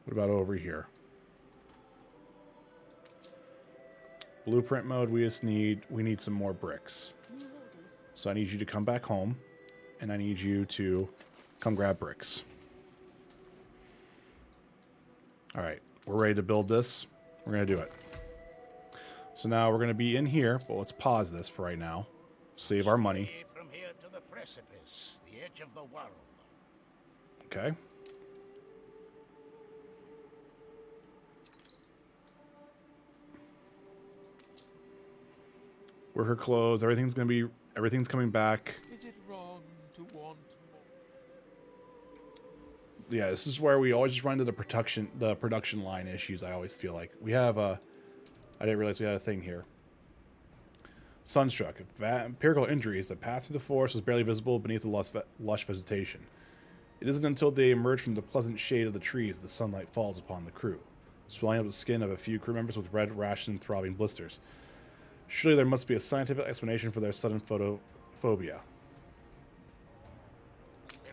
What about over here? Blueprint mode, we need some more bricks. So I need you to come back home, and I need you to come grab bricks. Alright, we're ready to build this. We're going to do it. So now we're going to be in here, but let's pause this for right now. Save our money. From here to the precipice, the edge of the world. Okay. Worker clothes, everything's coming back. Is it wrong to want more? Yeah, this is where we always just run into the production line issues. I always feel like we have a. I didn't realize we had a thing here. Sunstruck. Empirical injuries. The path through the forest was barely visible beneath the lush vegetation. It isn't until they emerge from the pleasant shade of the trees that the sunlight falls upon the crew, swelling up the skin of a few crew members with red rashes and throbbing blisters. Surely there must be a scientific explanation for their sudden photophobia. We're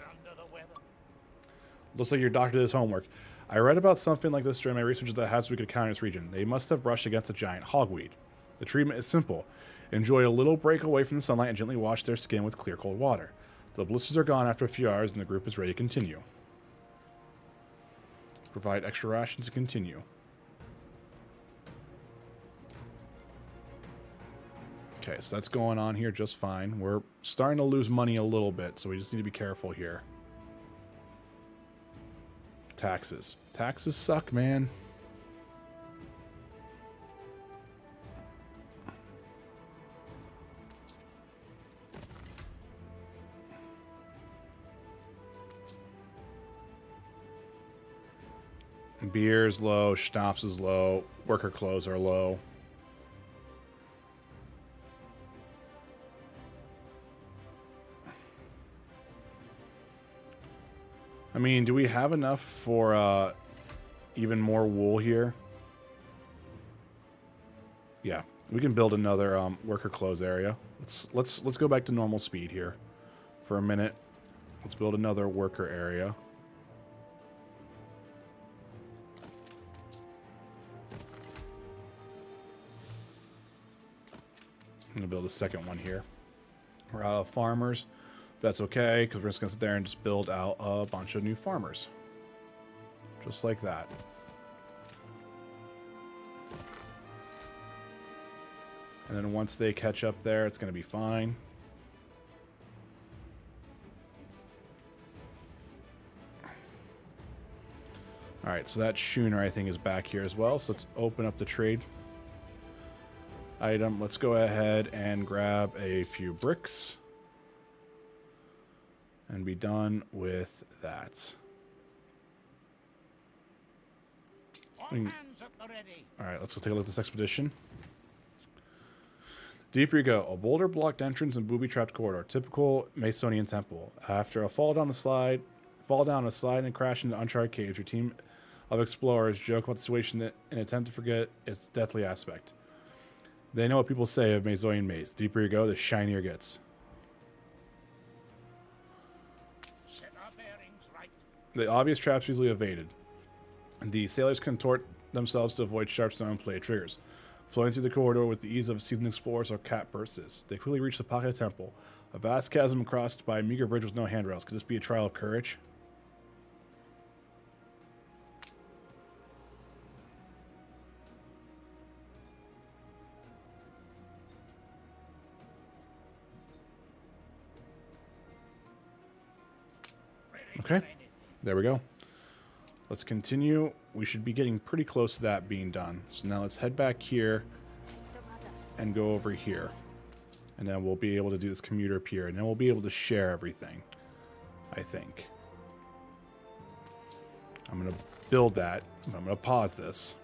under the weather. Looks like your doctor did his homework. I read about something like this during my research of the hazards we could encounter in this region. They must have brushed against a giant hogweed. The treatment is simple. Enjoy a little break away from the sunlight and gently wash their skin with clear cold water. The blisters are gone after a few hours and the group is ready to continue. Provide extra rations to continue. Okay, so that's going on here just fine. We're starting to lose money a little bit, so we just need to be careful here. Taxes. Taxes suck, man. Beer's low, schnapps is low, worker clothes are low. I mean, do we have enough for even more wool here? Yeah, we can build another worker clothes area. Let's go back to normal speed here for a minute. Let's build another worker area. I'm gonna build a second one here. We're out of farmers. That's okay, because we're just gonna sit there and just build out a bunch of new farmers. Just like that. And then once they catch up there, it's going to be fine. Alright, so that schooner, I think, is back here as well. So let's open up the trade item. Let's go ahead and grab a few bricks. And be done with that. All hands at the ready. Alright, let's go take a look at this expedition. Deeper you go. A boulder-blocked entrance and booby-trapped corridor. Typical Macedonian temple. After a fall down a slide and crash into uncharted caves, your team of explorers joke about the situation in an attempt to forget its deathly aspect. They know what people say of Macedonian maze. Deeper you go, the shinier it gets. Set our bearings right. The obvious traps easily evaded. The sailors contort themselves to avoid sharp stone plate triggers, flowing through the corridor with the ease of seasoned explorers or cat purses. They quickly reach the pocket temple, a vast chasm crossed by a meager bridge with no handrails. Could this be a trial of courage? Okay, there we go. Let's continue. We should be getting pretty close to that being done. So now let's head back here and go over here. And then we'll be able to do this commuter pier. And then we'll be able to share everything, I think. I'm going to build that. I'm going to pause this.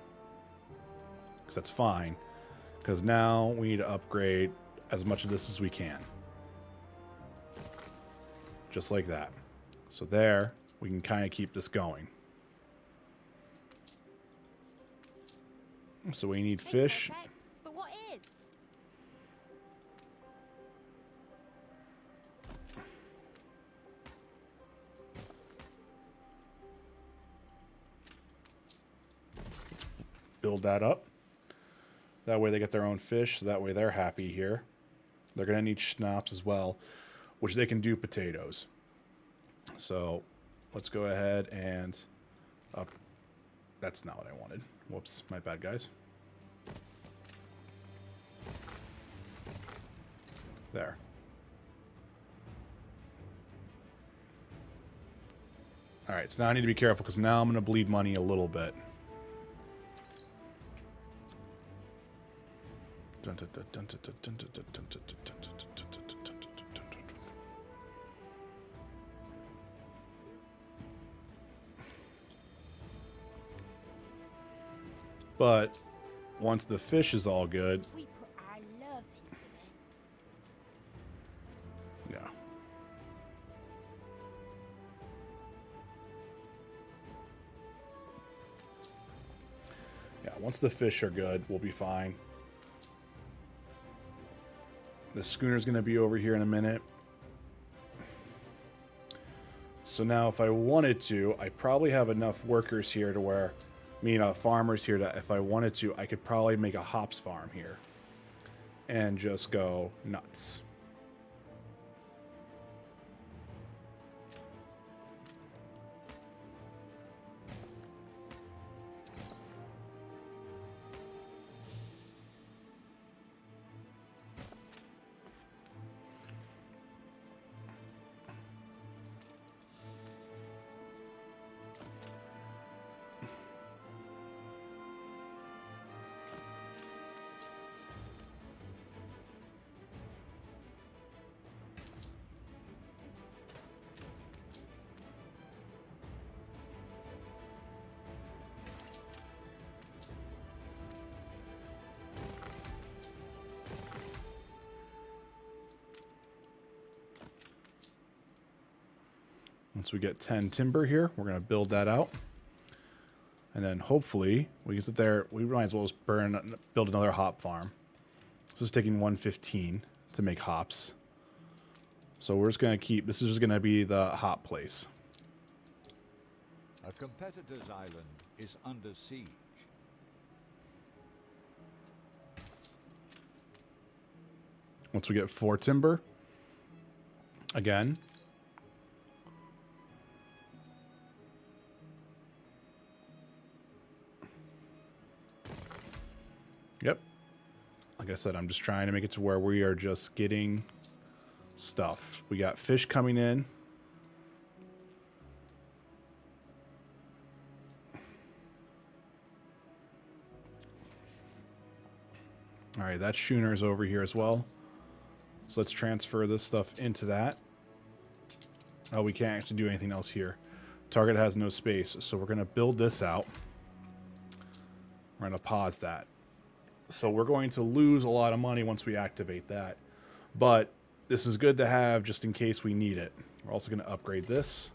Because that's fine. Because now we need to upgrade as much of this as we can. Just like that. So there, we can kind of keep this going. So we need fish. Perfect, but what is? Build that up. That way they get their own fish. So that way they're happy here. They're going to need schnapps as well, which they can do potatoes. So let's go ahead and up. That's not what I wanted. Whoops, my bad, guys. There. Alright, so now I need to be careful because now I'm going to bleed money a little bit. But once the fish is all good, We put our love into this. yeah. Yeah, once the fish are good, we'll be fine. The schooner's going to be over here in a minute. So now if I wanted to, I probably have enough workers here to where, farmers here to, if I wanted to, I could probably make a hops farm here and just go nuts. Once we get 10 timber here, we're going to build that out. And then hopefully we can sit there. We might as well just build another hop farm. This is taking 115 to make hops. So we're just going to keep, this is just going to be the hop place. A competitor's island is under siege. Once we get 4 timber, again. Yep. Like I said, I'm just trying to make it to where we are just getting stuff. We got fish coming in. All right, that schooner is over here as well. So let's transfer this stuff into that. Oh, we can't actually do anything else here. Target has no space, so we're going to build this out. We're going to pause that. So we're going to lose a lot of money once we activate that. But this is good to have just in case we need it. We're also going to upgrade this.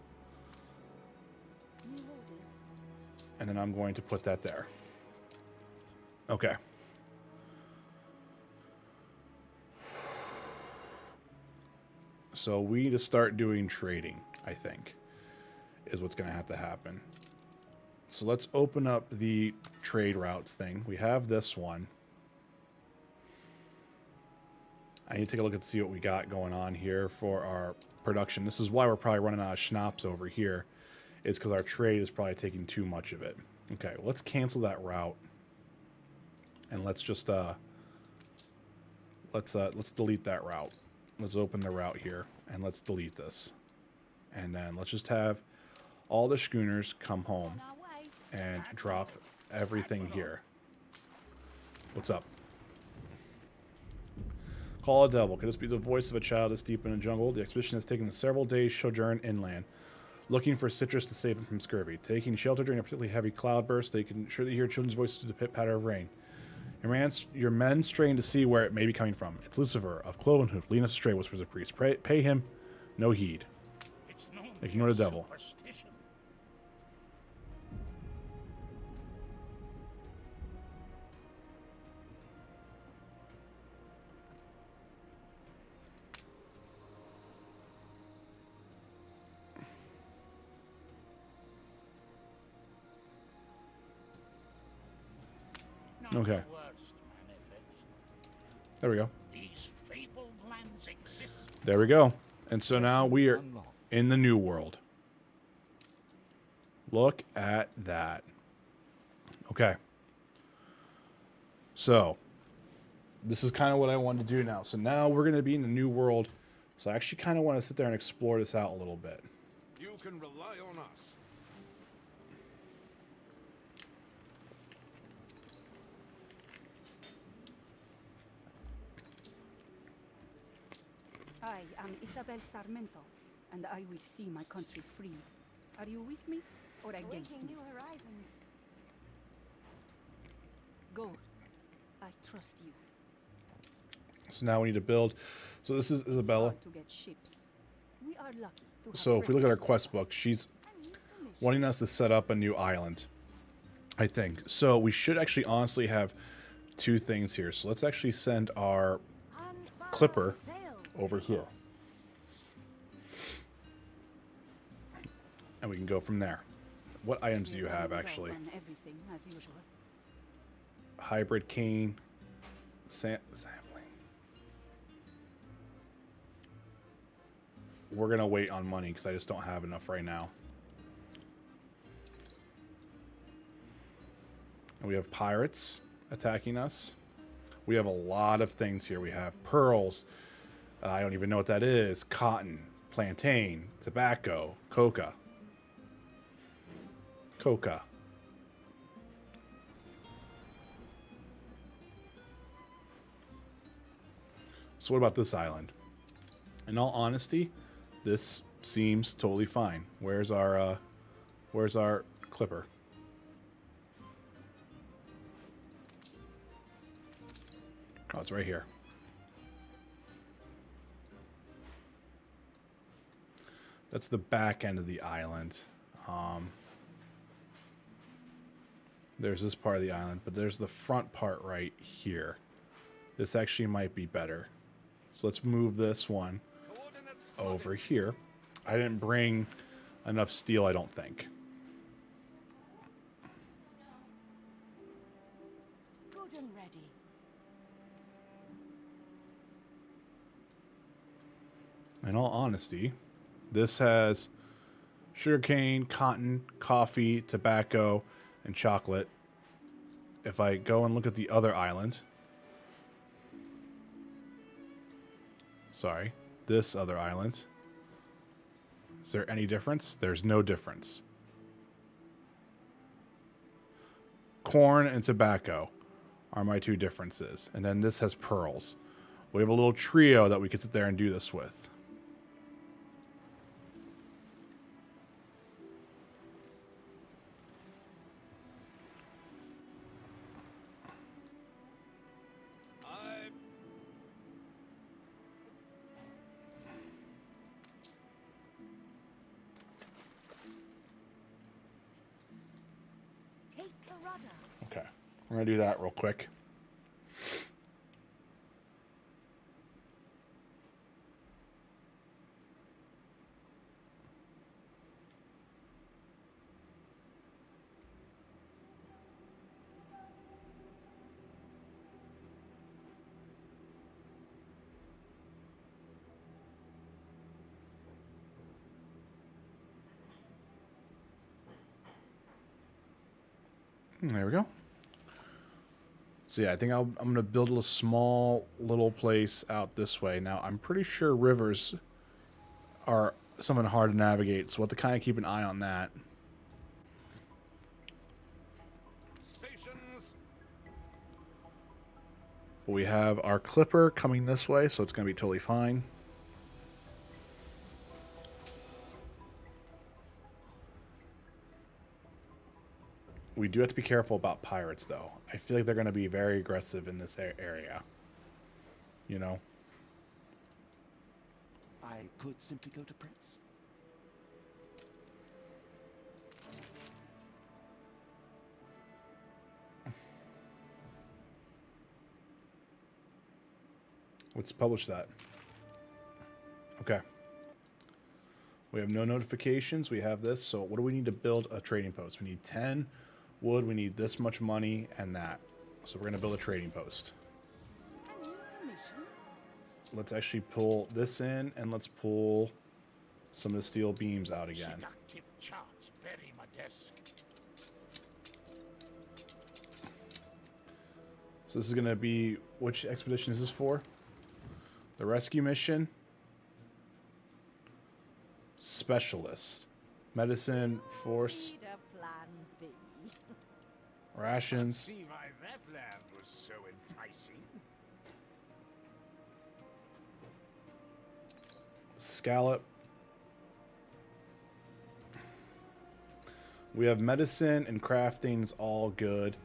And then I'm going to put that there. Okay. So we need to start doing trading, I think, is what's going to have to happen. So let's open up the trade routes thing. We have this one. I need to take a look and see what we got going on here for our production. This is why we're probably running out of schnapps over here, is because our trade is probably taking too much of it. Okay, let's cancel that route. And let's just let's delete that route. Let's open the route here and let's delete this. And then let's just have all the schooners come home and drop everything here. What's up? Call a devil. Could this be the voice of a child this deep in the jungle? The expedition has taken several days sojourn inland, looking for citrus to save them from scurvy. Taking shelter during a particularly heavy cloudburst, they can surely hear children's voices through the pit patter of rain. Your men strain to see where it may be coming from. It's Lucifer of Clovenhoof. Lead us astray, whispers the priest. Pay him no heed. Ignore the devil. Superstition. Not Okay. the worst manifest. There we go. These fabled lands exist. There we go. And so now we are in the new world. Look at that. Okay. So, this is kind of what I want to do now. So now we're going to be in the new world. So I actually kind of want to sit there and explore this out a little bit. You can rely on us. I am Isabel Sarmento, and I will see my country freed. Are you with me or against Awaking me? new horizons. Go. I trust you. So now we need to build. So this is Isabella. Hard to get ships. We are lucky to have So if we look at our friends quest with us. book, she's wanting us to set up a new island, I think. So we should actually honestly have two things here. So let's actually send our clipper over here. And we can go from there. What items do you have, actually? On everything as usual. Hybrid cane. Sampling. We're going to wait on money because I just don't have enough right now. And we have pirates attacking us. We have a lot of things here. We have pearls. I don't even know what that is. Cotton, plantain, tobacco, coca. Coca. So what about this island? In all honesty, this seems totally fine. Where's our clipper? Oh, it's right here. That's the back end of the island. There's this part of the island, but there's the front part right here. This actually might be better. So let's move this one over here. I didn't bring enough steel, I don't think. Good and ready. In all honesty, this has sugarcane, cotton, coffee, tobacco, and chocolate. If I go and look at the other island, Sorry. This other island. Is there any difference? There's no difference. Corn and tobacco are my two differences. And then this has pearls. We have a little trio that we could sit there and do this with. Take the rudder. Okay. We're going to do that real quick. There we go. So yeah, I think I'm going to build a small little place out this way. Now, I'm pretty sure rivers are something hard to navigate, so we'll have to kind of keep an eye on that. Stations. But we have our clipper coming this way, so it's going to be totally fine. We do have to be careful about pirates, though. I feel like they're going to be very aggressive in this area. You know? I could simply go to Prince. Let's publish that. Okay. We have no notifications. We have this. So what do we need to build a trading post? We need 10 wood. We need this much money and that. So we're going to build a trading post. A new commission. Let's actually pull this in, and let's pull some of the steel beams out again. Seductive charts bury my desk. So this is going to be, which expedition is this for? The rescue mission. Specialists. Medicine, force, Need a plan B. rations. See why that land was so enticing. Scallop. We have medicine and crafting's all good.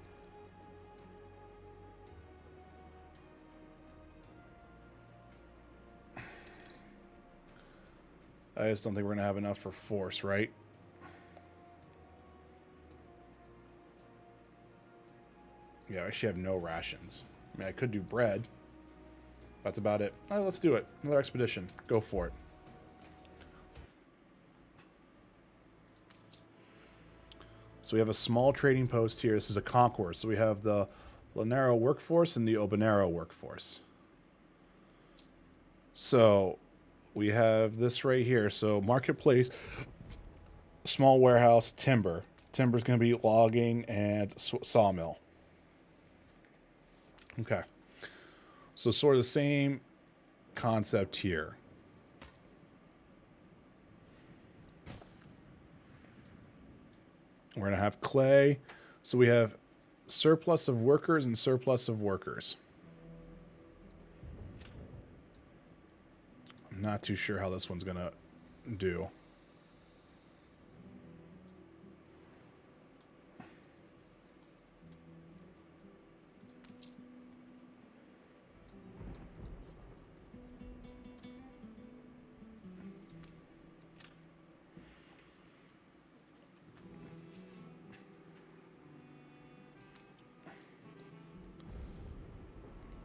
I just don't think we're going to have enough for force, right? Yeah, I actually have no rations. I mean, I could do bread. That's about it. All right, let's do it. Another expedition. Go for it. So we have a small trading post here. This is a concourse. So we have the Lanero workforce and the Obanero workforce. So we have this right here. So marketplace, small warehouse, timber. Timber's going to be logging and sawmill. Okay. So sort of the same concept here. We're going to have clay. So we have surplus of workers and surplus of workers. I'm not too sure how this one's going to do.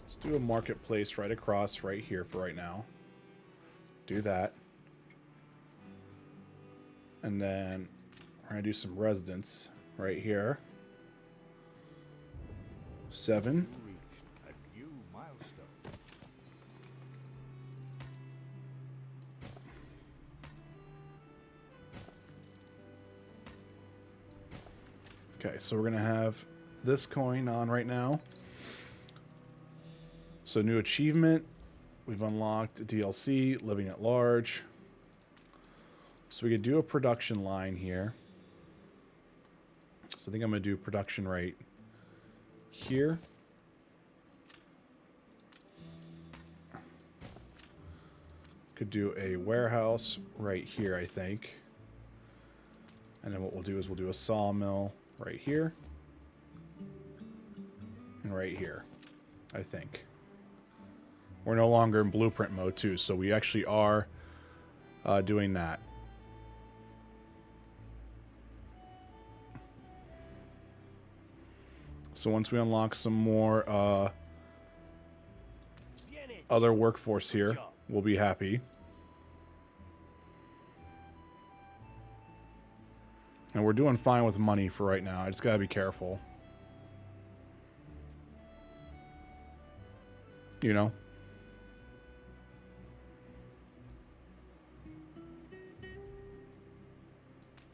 Let's do a marketplace right across right here for right now. Do that. And then we're going to do some residents right here. 7. You reached a new milestone. Okay, so we're going to have this coin on right now. So new achievement, We've unlocked DLC, Living at Large. So we could do a production line here. So I think I'm going to do production right here. Could do a warehouse right here, I think. And then what we'll do is we'll do a sawmill right here. And right here, I think. We're no longer in blueprint mode too, so we actually are doing that. So once we unlock some more other workforce here, we'll be happy. And we're doing fine with money for right now. I just gotta be careful. You know?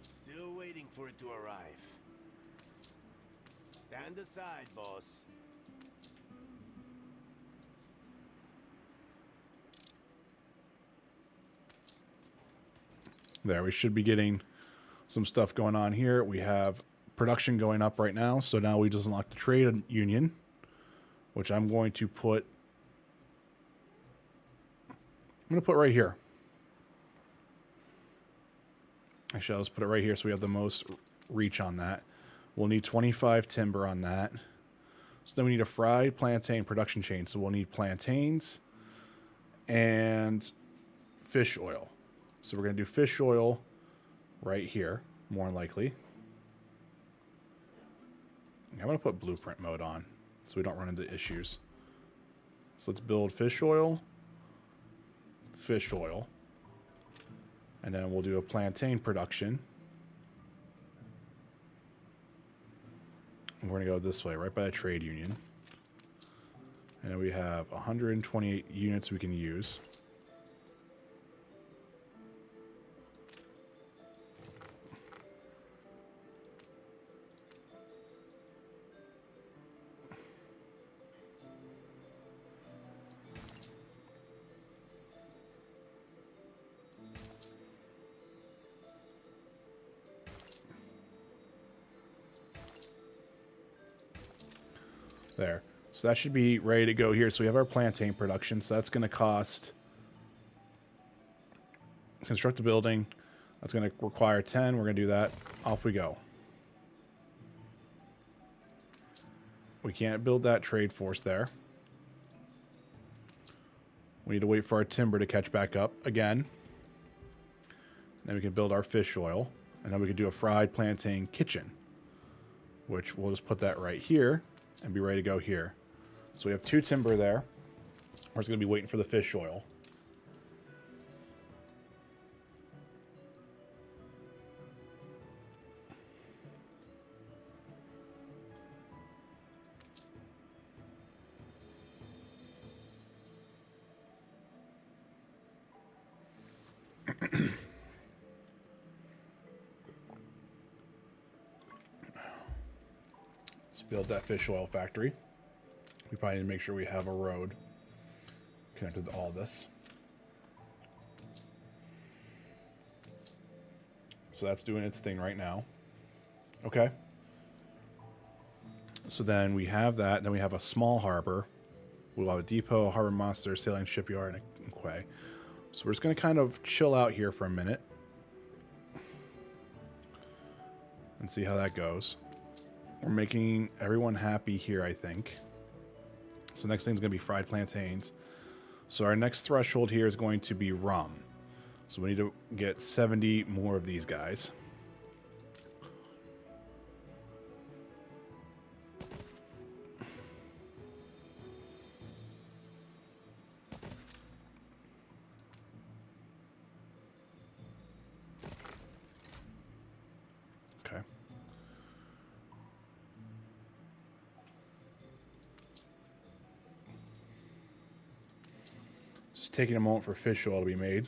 Still waiting for it to arrive. Stand aside, boss. There, we should be getting some stuff going on here. We have production going up right now, so now we just unlock the trade union, which I'm going to put right here. Actually, I'll just put it right here so we have the most reach on that. We'll need 25 timber on that. So then we need a fried plantain production chain. So we'll need plantains and fish oil. So we're going to do fish oil right here, more than likely. I'm going to put blueprint mode on so we don't run into issues. So let's build fish oil, and then we'll do a plantain production. And we're going to go this way, right by the trade union. And then we have 128 units we can use. There. So that should be ready to go here. So we have our plantain production. So that's going to cost... Construct a building. That's going to require 10. We're going to do that. Off we go. We can't build that trade force there. We need to wait for our timber to catch back up again. Then we can build our fish oil. And then we can do a fried plantain kitchen, which we'll just put that right here and be ready to go here. So we have 2 timber there. We're just going to be waiting for the fish oil. Build that fish oil factory. We probably need to make sure we have a road connected to all this. So that's doing its thing right now. Okay. So then we have that. Then we have a small harbor. We'll have a depot, a harbor master, sailing shipyard, and a quay. So we're just going to kind of chill out here for a minute and see how that goes. We're making everyone happy here, I think. So next thing's going to be fried plantains. So our next threshold here is going to be rum. So we need to get 70 more of these guys. Okay. Just taking a moment for fish oil to be made.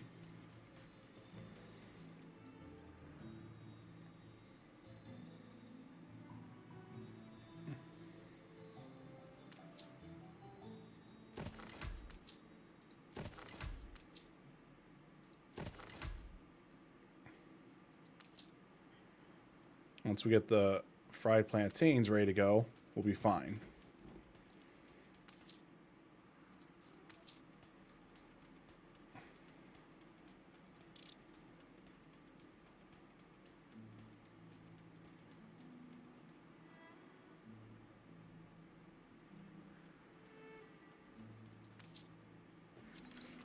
Once we get the fried plantains ready to go, we'll be fine.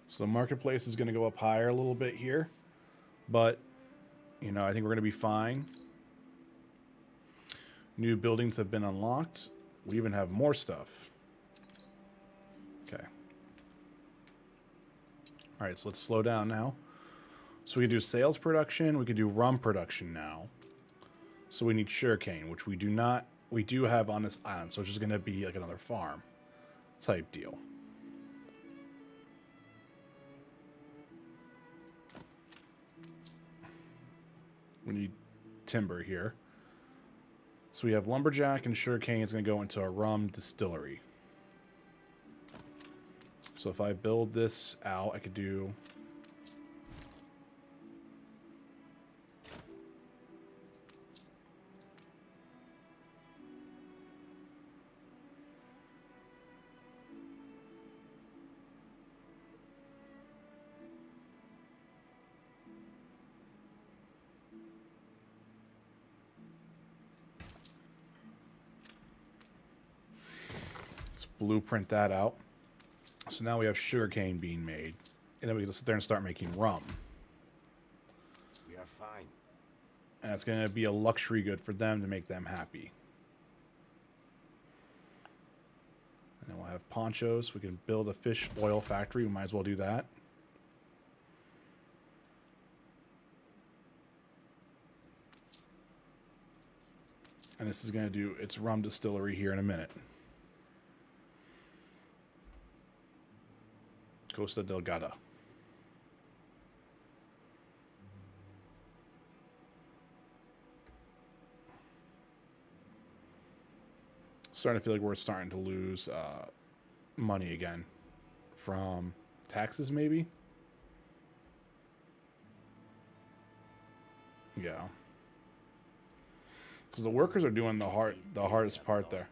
So the marketplace is going to go up higher a little bit here, but, you know, I think we're going to be fine. New buildings have been unlocked. We even have more stuff. Okay. All right, so let's slow down now. So we can do sales production. We can do rum production now. So we need sugarcane, which we do not. We do have on this island, so it's just going to be like another farm type deal. We need timber here. So we have lumberjack and sugarcane is going to go into a rum distillery. So if I build this out, I could do... Let's blueprint that out. So now we have sugarcane being made. And then we can sit there and start making rum. We are fine. And it's going to be a luxury good for them to make them happy. And then we'll have ponchos. We can build a fish oil factory. We might as well do that. And this is going to do its rum distillery here in a minute. Costa Delgada. Starting to feel like we're starting to lose money again from taxes, maybe. Yeah, because the workers are doing the hardest part there.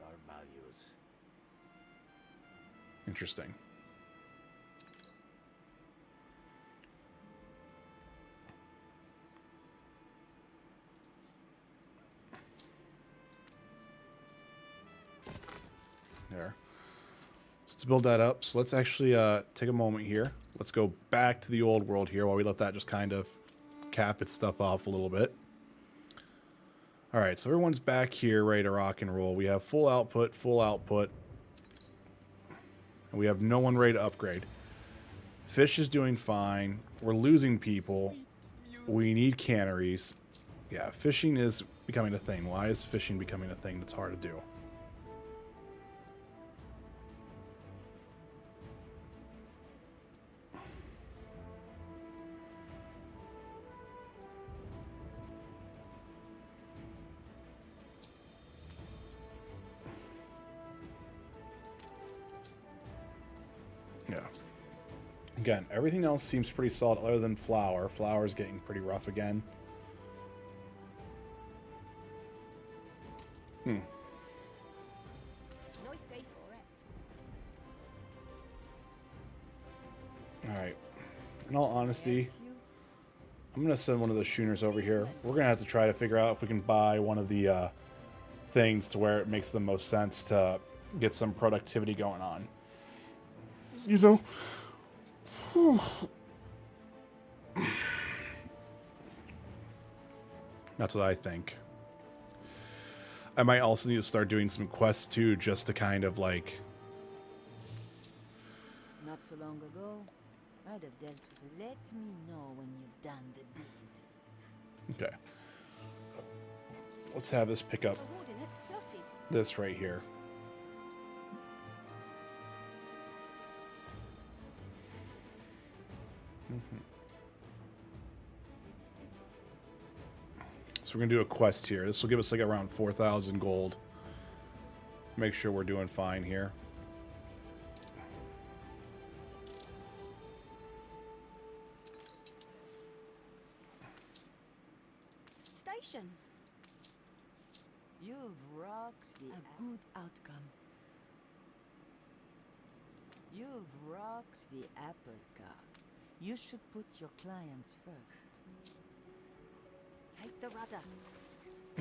Interesting. There. So to build that up, so let's actually take a moment here. Let's go back to the old world here while we let that just kind of cap its stuff off a little bit. All right, so everyone's back here ready to rock and roll. We have full output, and we have no one ready to upgrade. Fish is doing fine. We're losing people. We need canneries. Yeah, fishing is becoming a thing. Why is fishing becoming a thing that's hard to do? Yeah. Again, everything else seems pretty solid other than flour. Flour is getting pretty rough again. Nice day for it. Alright. In all honesty, I'm going to send one of the schooners over here. We're going to have to try to figure out if we can buy one of the things to where it makes the most sense to get some productivity going on. You know? Whew. That's what I think. I might also need to start doing some quests too, just to kind of like... Not so long ago, I'd have dealt with. Let me know when you've done the deed. Okay. Let's have this pick up Coordinates plotted. this right here. So we're going to do a quest here. This will give us like around 4,000 gold. Make sure we're doing fine here. Stations. You've rocked a good outcome. You've rocked the apricots. You should put your clients first. Take the rudder.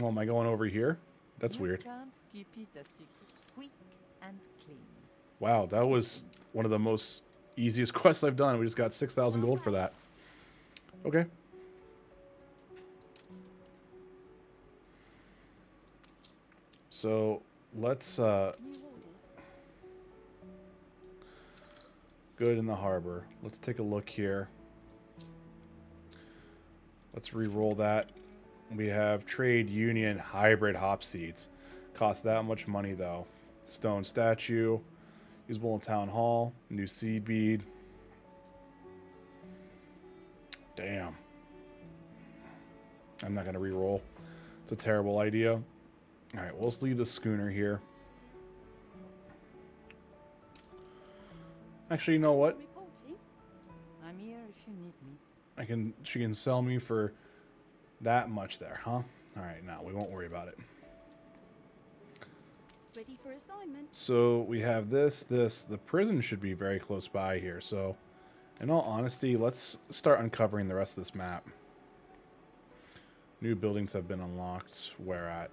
Oh, am I going over here? That's You weird. can't keep it a secret. Quick and clean. Wow, that was one of the most easiest quests I've done. We just got 6,000 gold for that. Okay. So let's New orders. good in the harbor. Let's take a look here. Let's re-roll that. We have trade union hybrid hop seeds. Cost that much money though. Stone statue. Usable in town hall. New seed bead. Damn. I'm not gonna re-roll. It's a terrible idea. Alright, well, let's leave the schooner here. Actually, you know what? Reporting. I'm here if you need me. She can sell me for that much there, huh? Alright, no, we won't worry about it. Ready for assignment. So we have this. The prison should be very close by here. So, in all honesty, let's start uncovering the rest of this map. New buildings have been unlocked. Where at?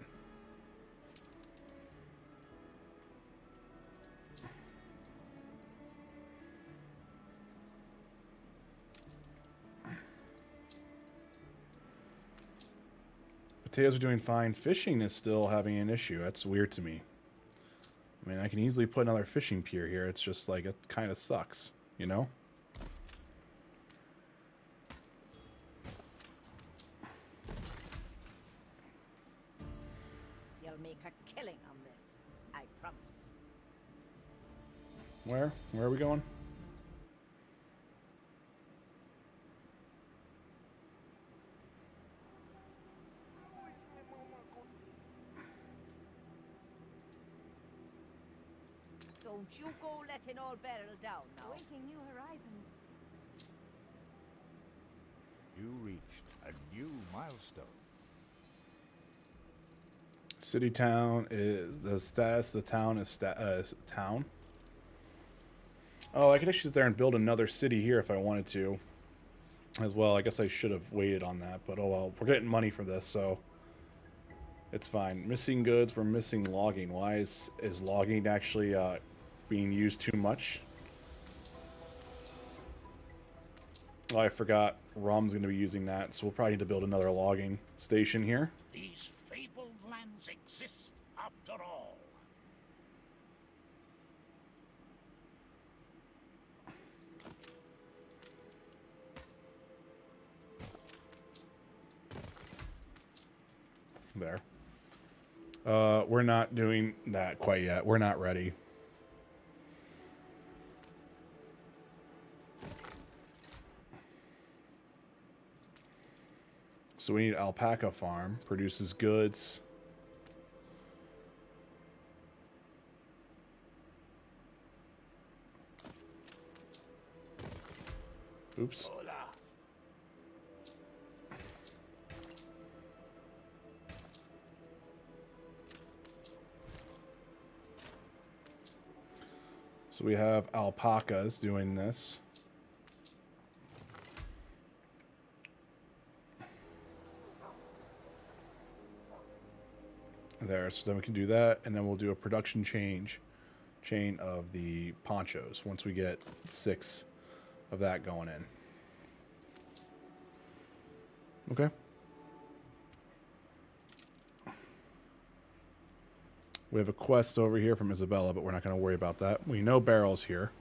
Potatoes are doing fine. Fishing is still having an issue. That's weird to me. I mean, I can easily put another fishing pier here. It's just like, it kind of sucks, you know? You'll make a killing on this, I promise. Where? Where are we going? Don't you go letting all barrel down now. Awaiting new horizons. You reached a new milestone. City town is the status. The town is town. Oh, I could actually sit there and build another city here if I wanted to, as well. I guess I should have waited on that, but oh well. We're getting money for this, so it's fine. Missing goods. We're missing logging. Why is logging actually being used too much? Oh, I forgot. Rom's going to be using that, so we'll probably need to build another logging station here. These fabled lands exist after all. There. We're not doing that quite yet. We're not ready. So we need alpaca farm. Produces goods. Oops. Hola. So we have alpacas doing this. There, so then we can do that, and then we'll do a production chain of the ponchos once we get 6 of that going in. Okay. We have a quest over here from Isabella, but we're not going to worry about that. We know Barrel's here.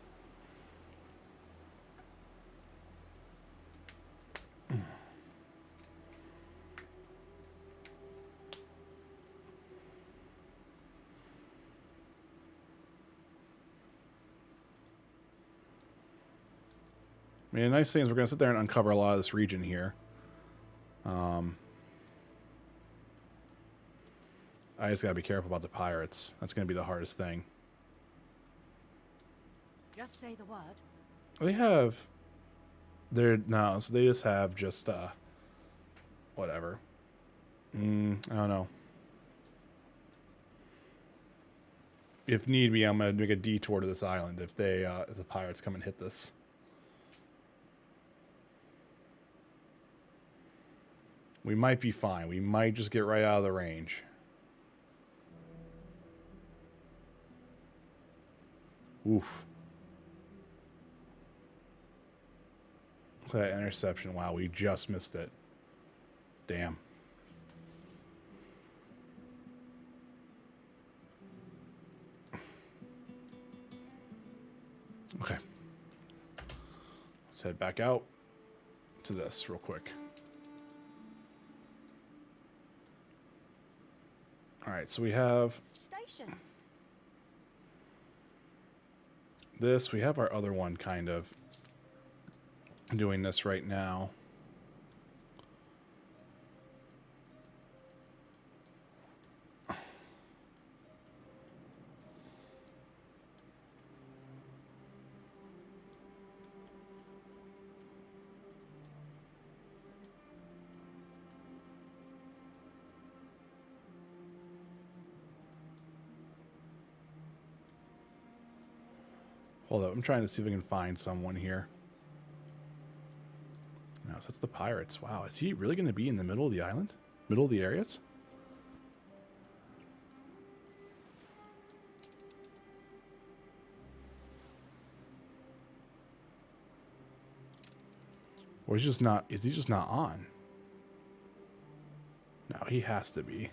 I mean, the nice thing is we're going to sit there and uncover a lot of this region here. I just got to be careful about the pirates. That's going to be the hardest thing. Just say the word. They have... No, so they just have just, whatever. I don't know. if need be, I'm gonna make a detour to this island if if the pirates come and hit this. We might be fine. We might just get right out of the range. Oof. Look at that interception. Wow, we just missed it. Damn. Okay. Let's head back out to this real quick. All right, so we have Stations. this. We have our other one kind of doing this right now. Hold up, I'm trying to see if I can find someone here. No, so that's the pirates. Wow, is he really going to be in the middle of the island? Middle of the areas? Or is he just not on? No, he has to be.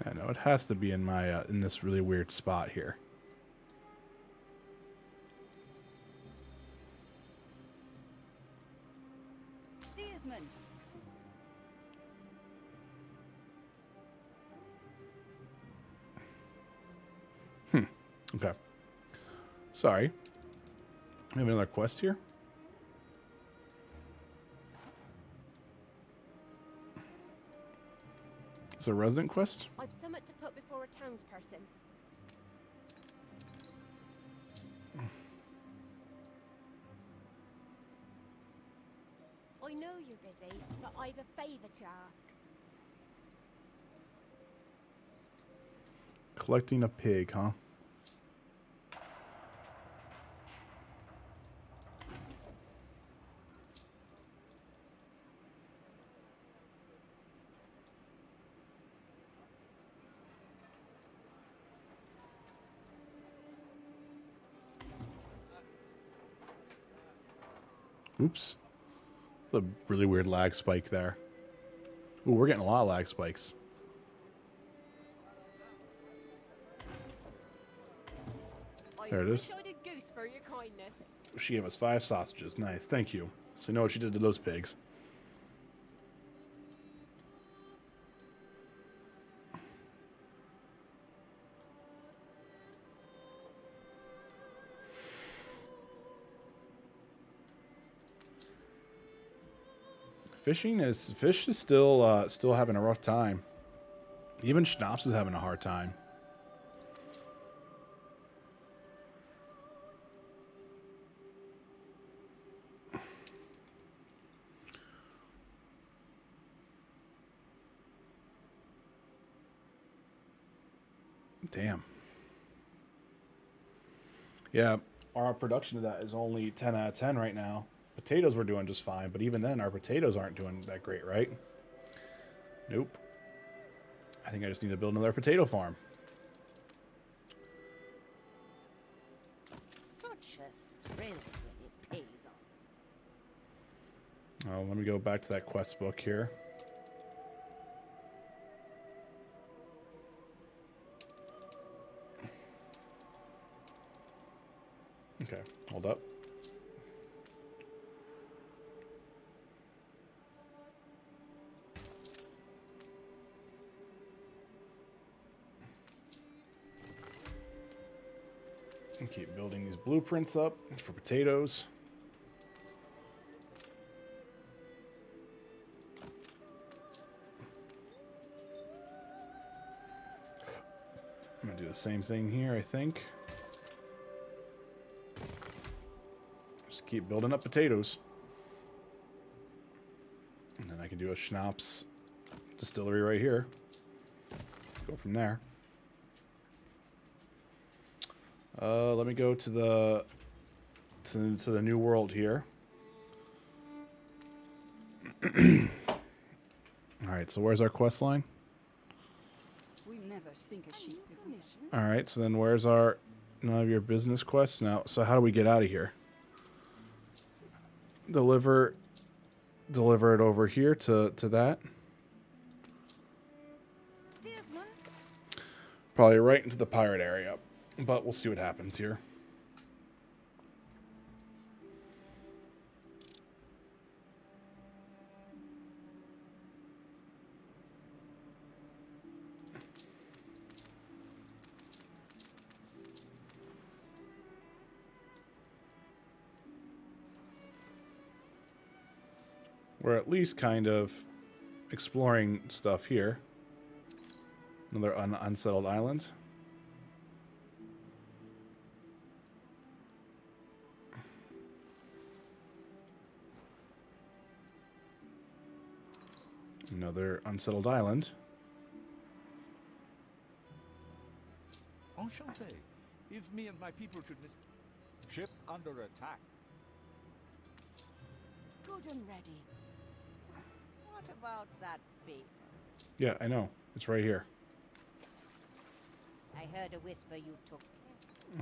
Yeah, no, it has to be in my in this really weird spot here. Steersman. Okay. Sorry. We have another quest here. It's a resident quest. I've somewhat to put before a townsperson. I know you're busy, but I've a favour to ask. Collecting a pig, huh? Oops. A really weird lag spike there. Ooh, we're getting a lot of lag spikes. There it is. I wish I'd a goose for your kindness. She gave us 5 sausages. Nice. Thank you. So you know what she did to those pigs. Fish is still having a rough time. Even Schnapps is having a hard time. Damn. Yeah, our production of that is only 10 out of 10 right now. Potatoes we're doing just fine, but even then, our potatoes aren't doing that great, right? Nope. I think I just need to build another potato farm. Such a thrill when it pays off. Let me go back to that quest book here. Okay, hold up. And keep building these blueprints up for potatoes. I'm gonna do the same thing here, I think. Just keep building up potatoes. And then I can do a schnapps distillery right here. Go from there. Let me go to the new world here. Alright, so where's our quest line? We never sink a ship before. Alright, so then where's our none of your business quests now? So how do we get out of here? Deliver it over here to that. Steersman, Probably right into the pirate area. But we'll see what happens here. We're at least kind of exploring stuff here. Another unsettled island. Another unsettled island. Enchanté. If me and my people should miss... Ship under attack. good and ready. What about that favor? Yeah, I know. It's right here. I heard a whisper you took.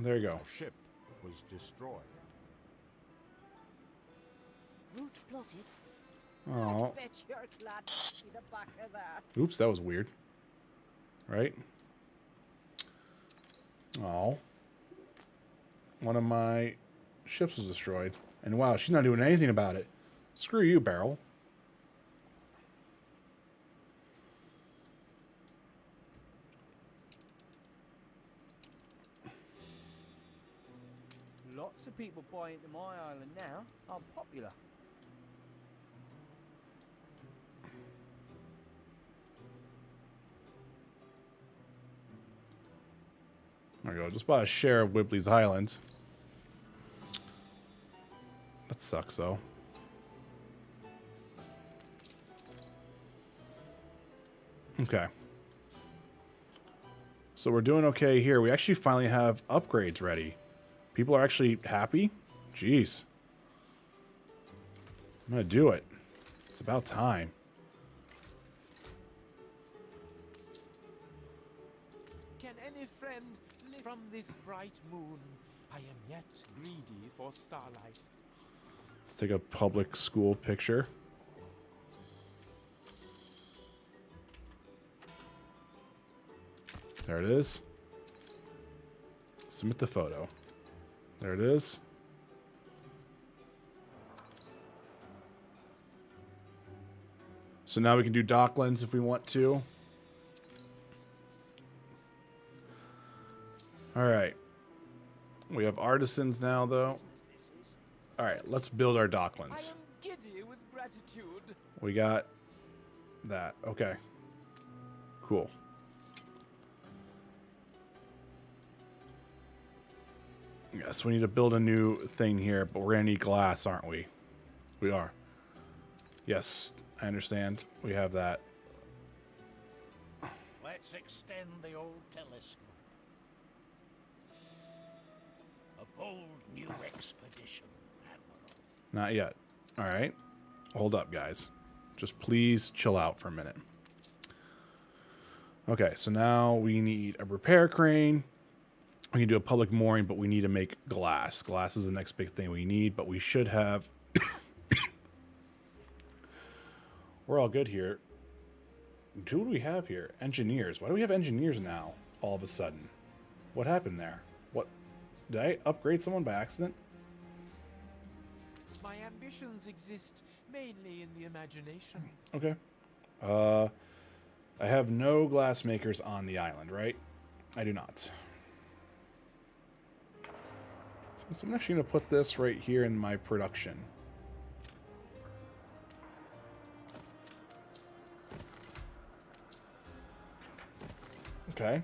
There you go. Our ship was destroyed. Root plotted. Oh. I bet you're glad to see the back of that. Oops, that was weird. Right? Oh. One of my ships was destroyed. And wow, she's not doing anything about it. Screw you, Barrel. Lots of people buying into my island now. I'm popular. There we go. Just bought a share of Wibbly's Island. That sucks, though. Okay. So we're doing okay here. We actually finally have upgrades ready. People are actually happy. Jeez. I'm gonna do it. It's about time. Can any friend live from this bright moon? I am yet greedy for starlight. Let's take a public school picture. There it is. Submit the photo. There it is. So now we can do Docklands if we want to. All right. We have artisans now, though. All right, let's build our Docklands. I am giddy with gratitude. We got that. Okay. Cool. Yes, we need to build a new thing here, but we're going to need glass, aren't we? We are. Yes, I understand. We have that. Let's extend the old telescope. A bold new expedition, Admiral. Not yet. All right. Hold up, guys. Just please chill out for a minute. Okay, so now we need a repair crane. We can do a public mooring, but we need to make glass. Glass is the next big thing we need, but we should have... We're all good here. Who do we have here? Engineers. Why do we have engineers now, all of a sudden? What happened there? What? Did I upgrade someone by accident? My ambitions exist mainly in the imagination. Okay. I have no glass makers on the island, right? I do not. So I'm actually going to put this right here in my production. Okay.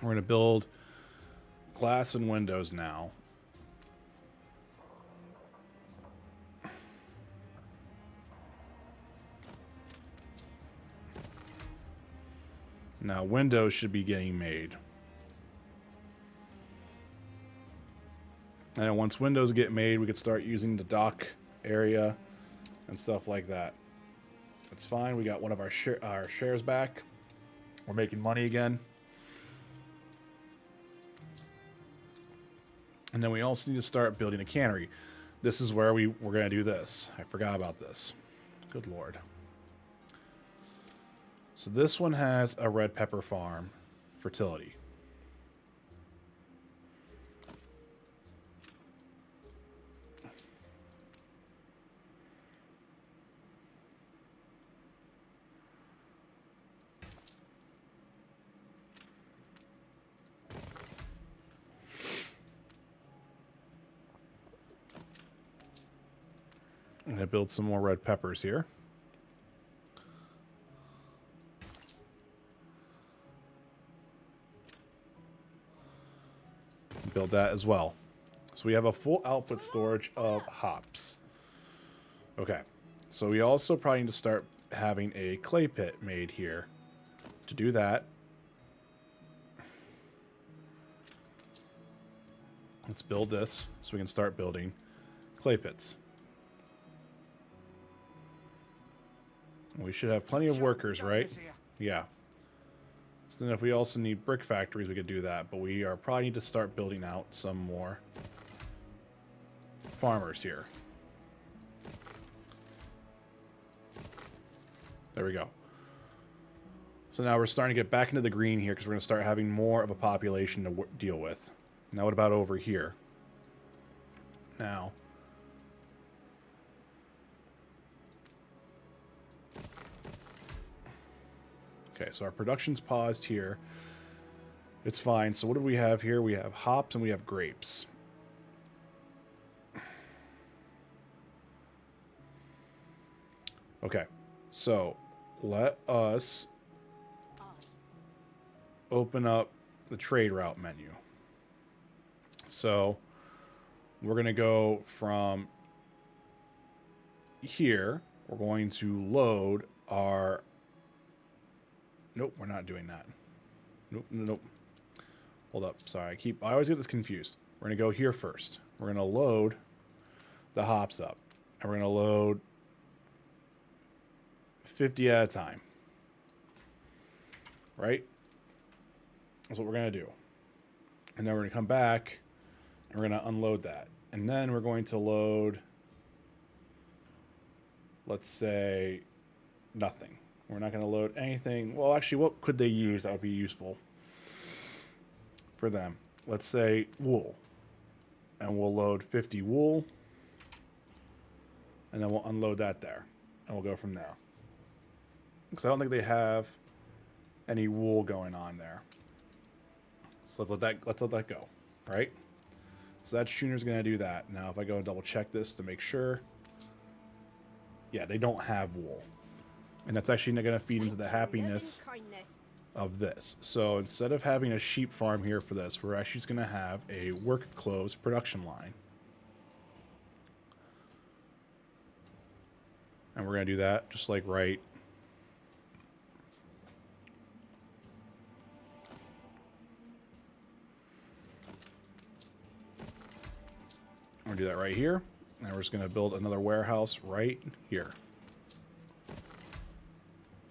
We're going to build glass and windows now. Now, windows should be getting made. And once windows get made, we could start using the dock area and stuff like that. That's fine. We got one of our shares back. We're making money again. And then we also need to start building a cannery. This is where we're going to do this. I forgot about this. Good Lord. So this one has a red pepper farm fertility. I'm going to build some more red peppers here. Build that as well. So we have a full output storage of hops. Okay. So we also probably need to start having a clay pit made here. To do that, let's build this so we can start building clay pits. We should have plenty of workers, right? Yeah. So then if we also need brick factories, we could do that. But we are probably need to start building out some more farmers here. There we go. So now we're starting to get back into the green here because we're going to start having more of a population to deal with. Now what about over here? Now... Okay, so our production's paused here. It's fine. So what do we have here? We have hops and we have grapes. Okay, so let us open up the trade route menu. So we're going to go from here. We're going to load our... Nope, we're not doing that. Nope, nope. Hold up. Sorry, I always get this confused. We're going to go here first. We're going to load the hops up. And we're going to load 50 at a time. Right? That's what we're going to do. And then we're going to come back and we're going to unload that. And then we're going to load, let's say, nothing. We're not going to load anything. Well, actually, what could they use that would be useful for them? Let's say wool. And we'll load 50 wool. And then we'll unload that there. And we'll go from there. Because I don't think they have any wool going on there. So let's let that go. Right? So that tuner's going to do that. Now, if I go and double check this to make sure. Yeah, they don't have wool. And that's actually not going to feed into the happiness of this. So instead of having a sheep farm here for this, we're actually just going to have a work clothes production line. And we're going to do that just like right. We're going to do that right here. And we're just going to build another warehouse right here.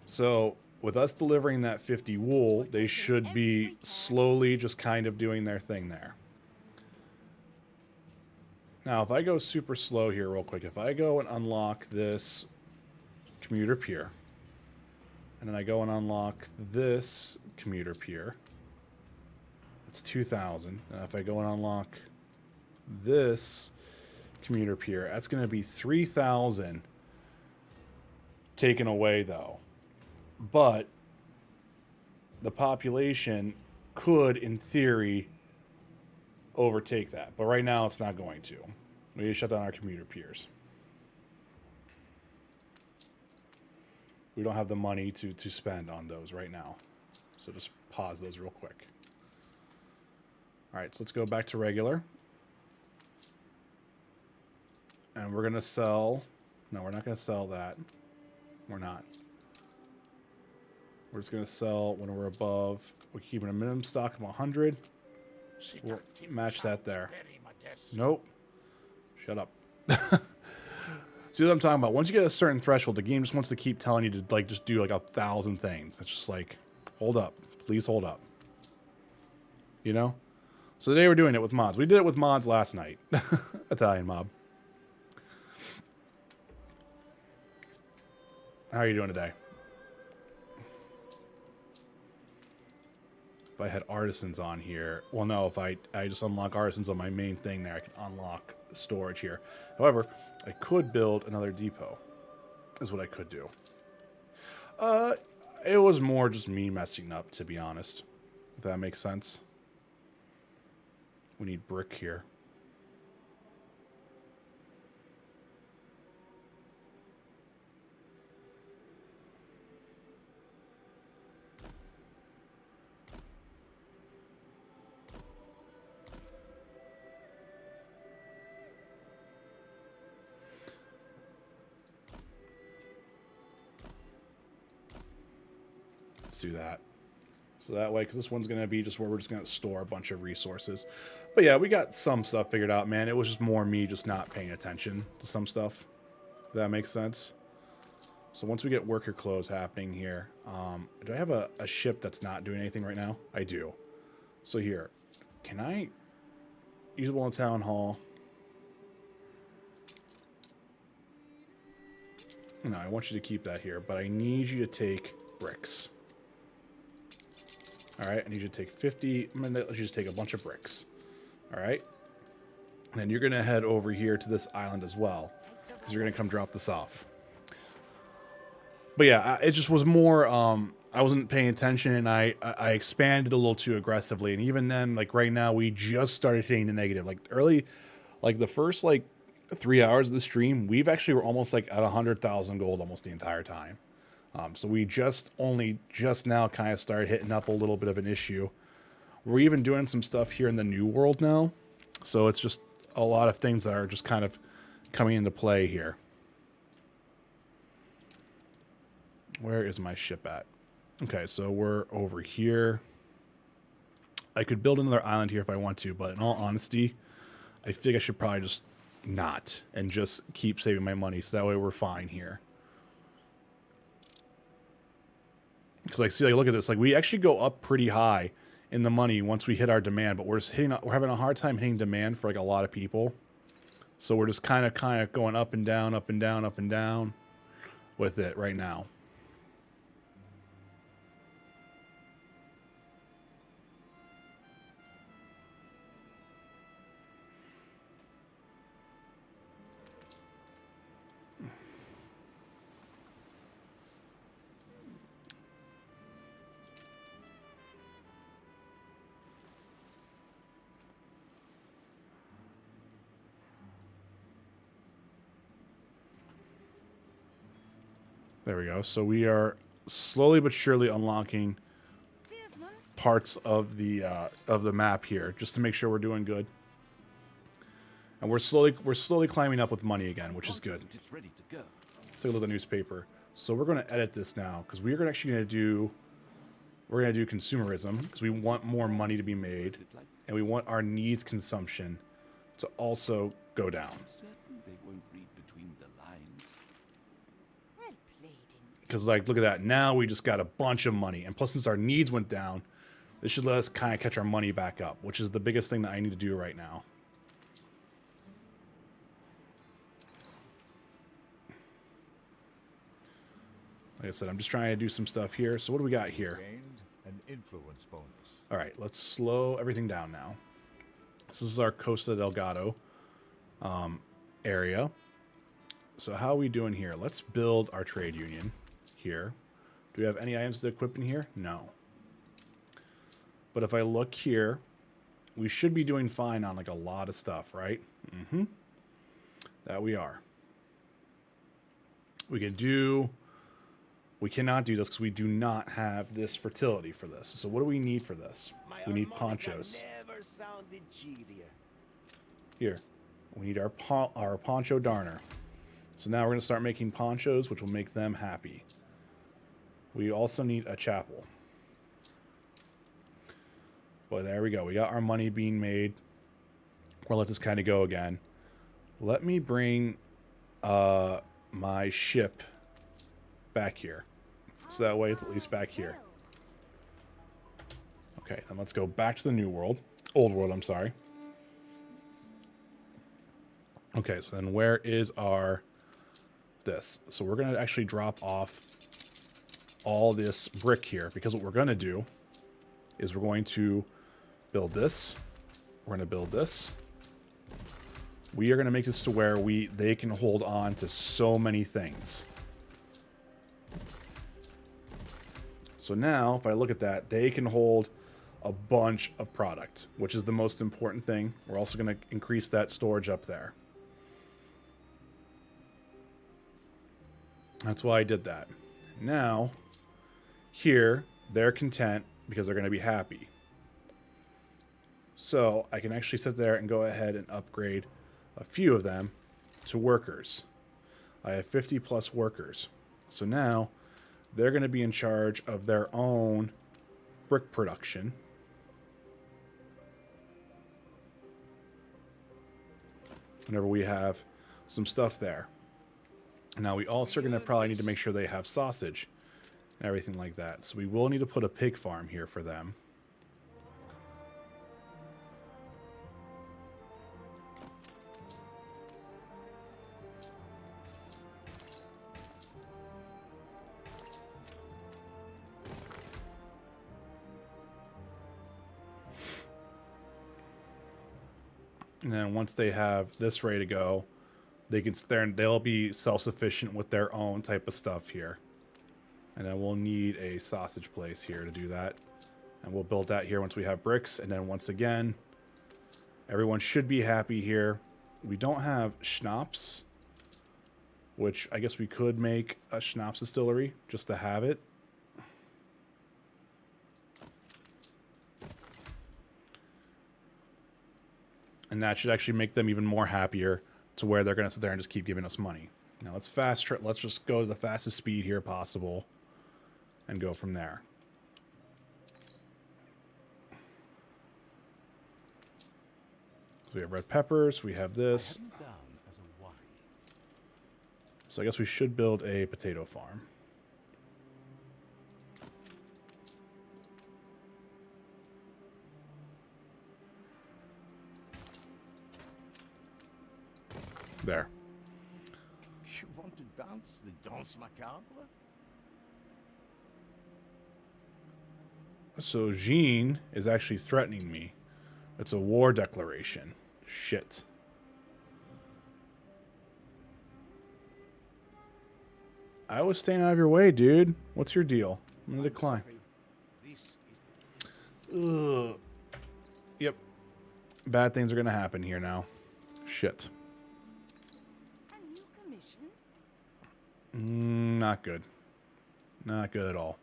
So with us delivering that 50 wool, they should be slowly just kind of doing their thing there. Now, if I go super slow here real quick, if I go and unlock this commuter pier, and then I go and unlock this commuter pier, it's 2,000. Now, if I go and unlock this commuter pier, that's going to be 3,000 taken away, though. But the population could, in theory, overtake that. But right now, it's not going to. We need to shut down our commuter piers. We don't have the money to spend on those right now. So just pause those real quick. Alright, so let's go back to regular. And we're going to sell... No, we're not going to sell that. We're not. We're just going to sell when we're above. We're keeping a minimum stock of 100. We'll match that there. Nope. Shut up. See what I'm talking about? Once you get a certain threshold, the game just wants to keep telling you to like just do like 1,000 things. It's just like, hold up. Please hold up. You know? So today we're doing it with mods. We did it with mods last night. Italian mob. How are you doing today? If I had artisans on here, well, no, if I just unlock artisans on my main thing there, I can unlock storage here. However, I could build another depot, is what I could do. It was more just me messing up, to be honest, if that makes sense. We need brick here. Do that so that way, because this one's gonna be just where we're just gonna store a bunch of resources. But yeah, we got some stuff figured out, man. It was just more me just not paying attention to some stuff. If that makes sense. So once we get worker clothes happening here, do I have a ship that's not doing anything right now? I do. So here, can I usable in town hall? No, I want you to keep that here, but I need you to take bricks. Alright, I need you to take 50. I'm going to let you just take a bunch of bricks. Alright? And then you're going to head over here to this island as well. Because you're going to come drop this off. But yeah, it just was more, I wasn't paying attention, and I expanded a little too aggressively. And even then, like right now, we just started hitting the negative. Like early, like the first like 3 hours of the stream, we've actually were almost like at 100,000 gold almost the entire time. So we just now kind of started hitting up a little bit of an issue. We're even doing some stuff here in the new world now. So it's just a lot of things that are just kind of coming into play here. Where is my ship at? Okay, so we're over here. I could build another island here if I want to, but in all honesty, I think I should probably just not and just keep saving my money so that way we're fine here. Because like, see, like, look at this. Like, we actually go up pretty high in the money once we hit our demand, but we're having a hard time hitting demand for like a lot of people. So we're just kind of going up and down, up and down, up and down with it right now. There we go. So we are slowly but surely unlocking parts of the map here, just to make sure we're doing good. And we're slowly climbing up with money again, which is good. It's ready to go. Let's take a look at the newspaper. So we're going to edit this now because we're actually going to do consumerism because we want more money to be made, and we want our needs consumption to also go down. Because, like, look at that. Now we just got a bunch of money. And plus, since our needs went down, this should let us kind of catch our money back up, which is the biggest thing that I need to do right now. Like I said, I'm just trying to do some stuff here. So what do we got here? An influence bonus. All right, let's slow everything down now. This is our Costa Delgado area. So how are we doing here? Let's build our trade union here. Do we have any items to equip in here? No. But if I look here, we should be doing fine on like a lot of stuff, right? Mm-hmm. That we are. We cannot do this because we do not have this fertility for this. So what do we need for this? We need ponchos. Never never sounded cheerier. Here, we need our poncho darner. So now we're going to start making ponchos, which will make them happy. We also need a chapel. But there we go. We got our money being made. We'll let this kind of go again. Let me bring my ship back here. So that way it's at least back here. Okay, then let's go back to the new world. Old world, I'm sorry. Okay, so then where is our... this? So we're going to actually drop off all this brick here, because what we're going to do is we're going to build this. We're going to build this. We are going to make this to where they can hold on to so many things. So now, if I look at that, they can hold a bunch of product, which is the most important thing. We're also going to increase that storage up there. That's why I did that. Now, here, they're content because they're going to be happy. So I can actually sit there and go ahead and upgrade a few of them to workers. I have 50 plus workers. So now they're going to be in charge of their own brick production. Whenever we have some stuff there. Now we also are going to probably need to make sure they have sausage and everything like that. So we will need to put a pig farm here for them. And then once they have this ready to go, they'll be self-sufficient with their own type of stuff here. And then we'll need a sausage place here to do that. And we'll build that here once we have bricks. And then once again, everyone should be happy here. We don't have schnapps, which I guess we could make a schnapps distillery just to have it. And that should actually make them even more happier to where they're going to sit there and just keep giving us money. Now let's let's just go to the fastest speed here possible and go from there. So we have red peppers, we have this. So I guess we should build a potato farm. There. You want to dance the danse macabre? So Jean is actually threatening me. It's a war declaration. Shit. I was staying out of your way, dude. What's your deal? I'm gonna decline. Ugh. Yep. Bad things are gonna happen here now. Shit. Not good. Not good at all.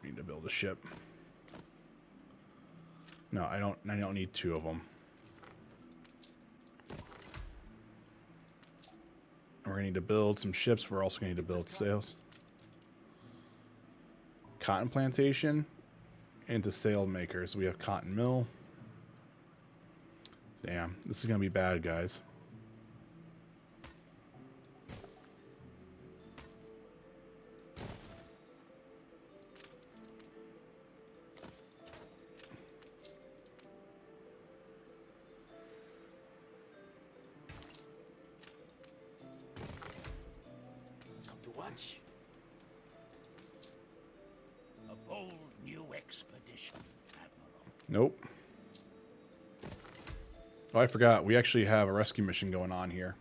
Need to build a ship. No, I don't need two of them. We're gonna need to build some ships. We're also gonna need to build sails. Cotton plantation into sail makers. We have cotton mill. Damn, this is gonna be bad, guys. A bold new expedition, Admiral. Nope. Oh, I forgot. We actually have a rescue mission going on here.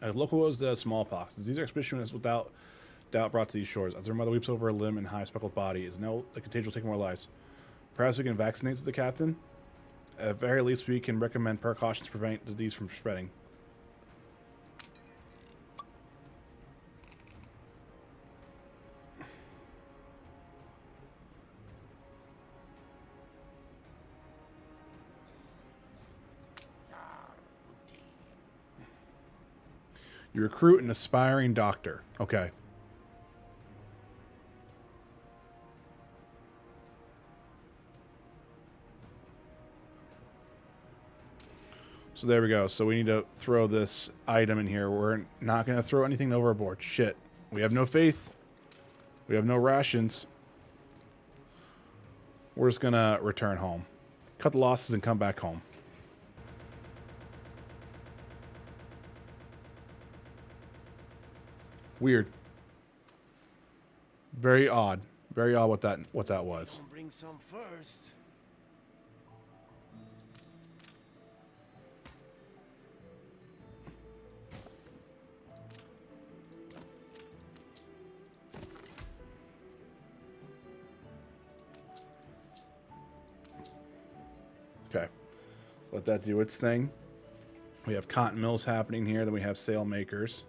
A local was the smallpox. Disease or expedition is without doubt brought to these shores. As their mother weeps over a limb and high speckled body, is no the contagion will take more lives. Perhaps we can vaccinate, says the captain. At very least, we can recommend precautions to prevent disease from spreading. You recruit an aspiring doctor. Okay. So there we go. So we need to throw this item in here. We're not going to throw anything overboard. Shit. We have no faith. We have no rations. We're just going to return home. Cut the losses and come back home. Weird. Very odd. Very odd what that was. Bring some first. Okay. Let that do its thing. We have cotton mills happening here. Then we have sail makers.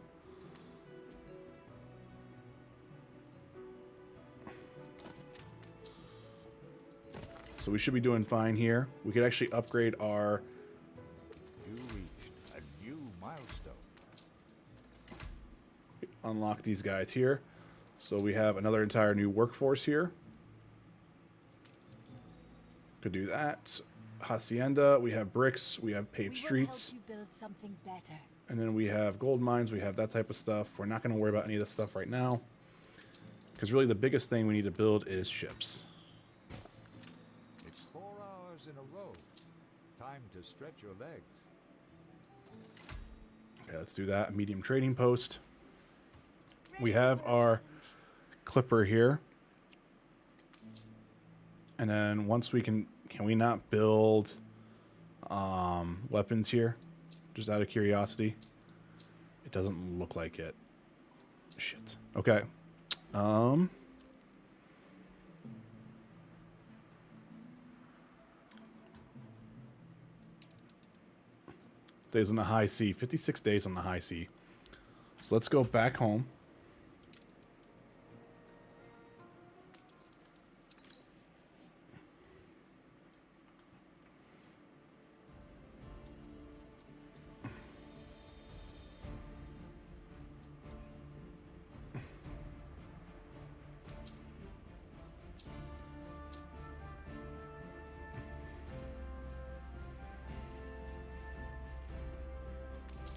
So we should be doing fine here. We could actually upgrade our... You reached a new milestone. Unlock these guys here. So we have another entire new workforce here. Could do that. Hacienda, we have bricks, we have paved streets. We will help you build something better. And then we have gold mines, we have that type of stuff. We're not going to worry about any of this stuff right now. Because really the biggest thing we need to build is ships. It's 4 hours in a row. Time to stretch your legs. Okay, let's do that. Medium trading post. We have our clipper here. And then once we can we not build weapons here? Just out of curiosity. It doesn't look like it. Shit. Okay. Days on the high sea. 56 days on the high sea. So let's go back home.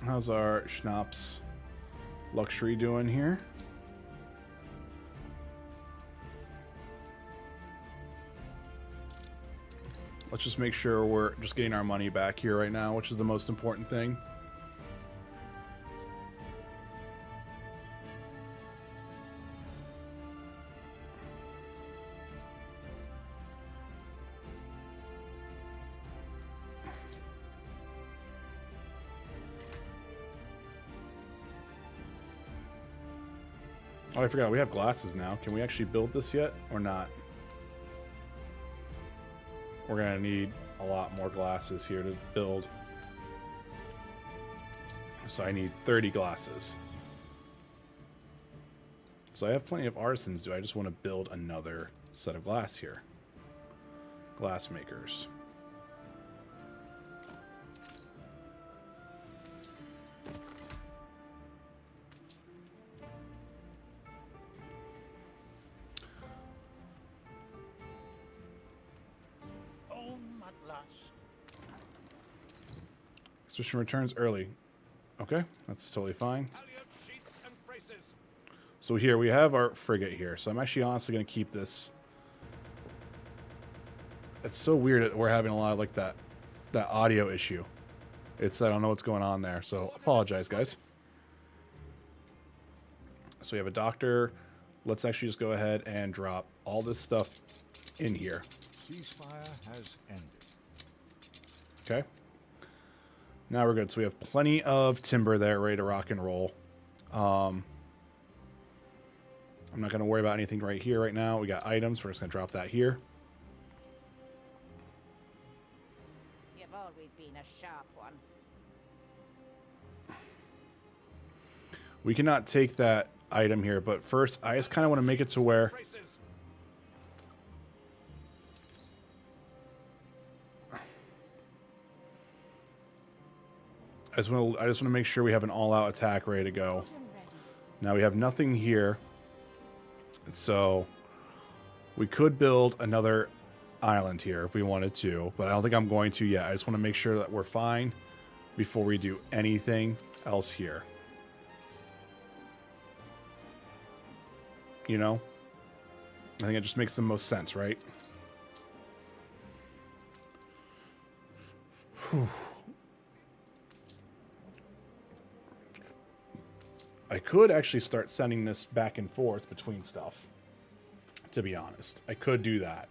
How's our schnapps luxury doing here? Let's just make sure we're just getting our money back here right now, which is the most important thing. Oh, I forgot. We have glasses now. Can we actually build this yet or not? We're going to need a lot more glasses here to build. So I need 30 glasses. So I have plenty of artisans. Do I just want to build another set of glass here? Glass makers. Expedition returns early. Okay, that's totally fine. So here we have our frigate here. So I'm actually honestly going to keep this. It's so weird that we're having a lot of like that audio issue. I don't know what's going on there. So apologize, guys. So we have a doctor. Let's actually just go ahead and drop all this stuff in here. Ceasefire has ended. Okay. Now we're good. So we have plenty of timber there ready to rock and roll. I'm not going to worry about anything right here right now. We got items. We're just going to drop that here. You've always been a sharp one. We cannot take that item here, but first I just kind of want to make it to where I just want to make sure we have an all-out attack ready to go. Now we have nothing here, so we could build another island here if we wanted to, but I don't think I'm going to yet. I just want to make sure that we're fine before we do anything else here. You know? I think it just makes the most sense, right? Whew. I could actually start sending this back and forth between stuff, to be honest. I could do that.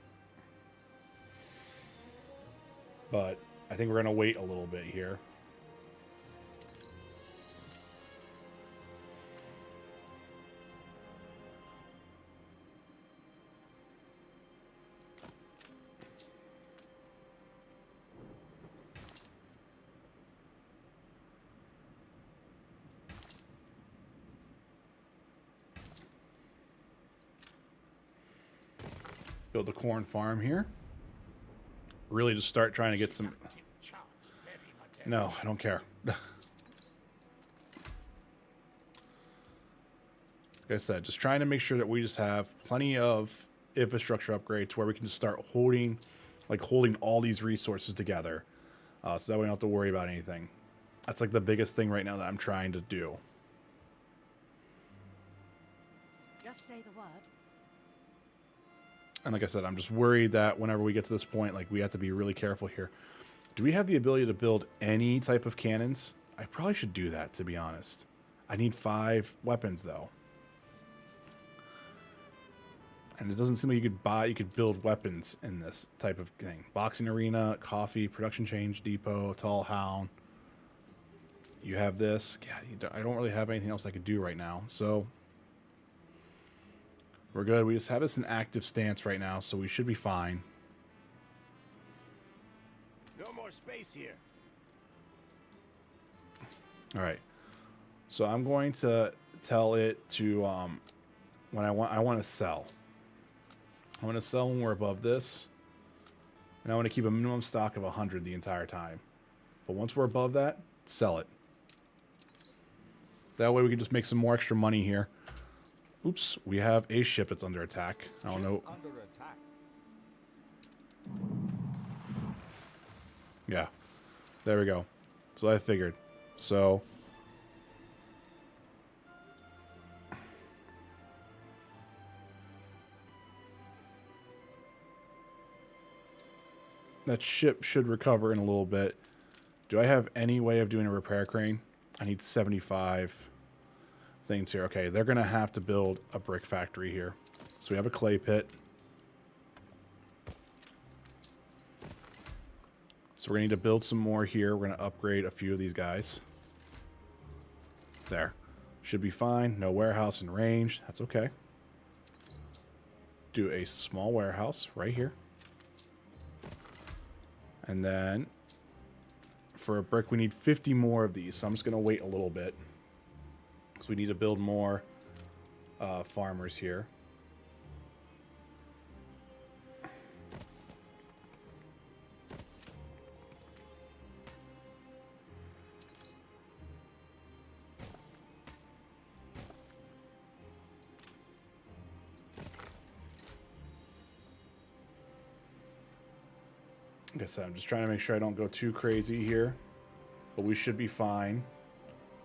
But I think we're going to wait a little bit here. Build a corn farm here. Really just start trying to get some... No, I don't care. Like I said, just trying to make sure that we just have plenty of infrastructure upgrades where we can just start holding all these resources together. So that we don't have to worry about anything. That's like the biggest thing right now that I'm trying to do. Just say the word. And like I said, I'm just worried that whenever we get to this point, like, we have to be really careful here. Do we have the ability to build any type of cannons? I probably should do that, to be honest. I need 5 weapons, though. And it doesn't seem like you could build weapons in this type of thing. Boxing arena, coffee, production change, depot, tall hound. You have this. Yeah, I don't really have anything else I could do right now, so... We're good. We just have this in active stance right now, so we should be fine. No more space here. All right. So I'm going to tell it to when I want to sell. I want to sell when we're above this, and I want to keep a minimum stock of 100 the entire time. But once we're above that, sell it. That way we can just make some more extra money here. Oops, we have a ship that's under attack. I don't know. Under attack. Yeah, there we go. So I figured. So that ship should recover in a little bit. Do I have any way of doing a repair crane? I need 75 things here. Okay, they're going to have to build a brick factory here. So we have a clay pit. So we're going to need to build some more here. We're going to upgrade a few of these guys. There. Should be fine. No warehouse in range. That's okay. Do a small warehouse right here. And then for a brick, we need 50 more of these. So I'm just going to wait a little bit. So we need to build more farmers here. Like I said, I'm just trying to make sure I don't go too crazy here. But we should be fine.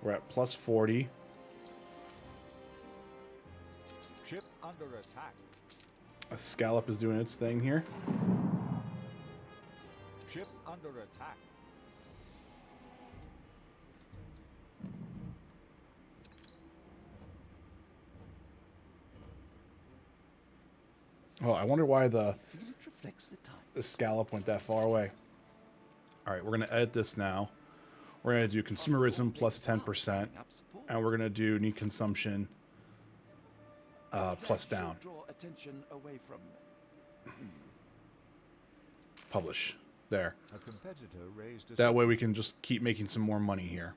We're at plus 40. Ship under attack. A scallop is doing its thing here. Ship under attack. Oh, I wonder why the Feel it reflects the time. scallop went that far away. All right, we're going to edit this now. We're going to do consumerism plus 10%. And we're going to do need consumption plus down. Draw attention away from Publish. There. A competitor raised a That way we can just keep making some more money here.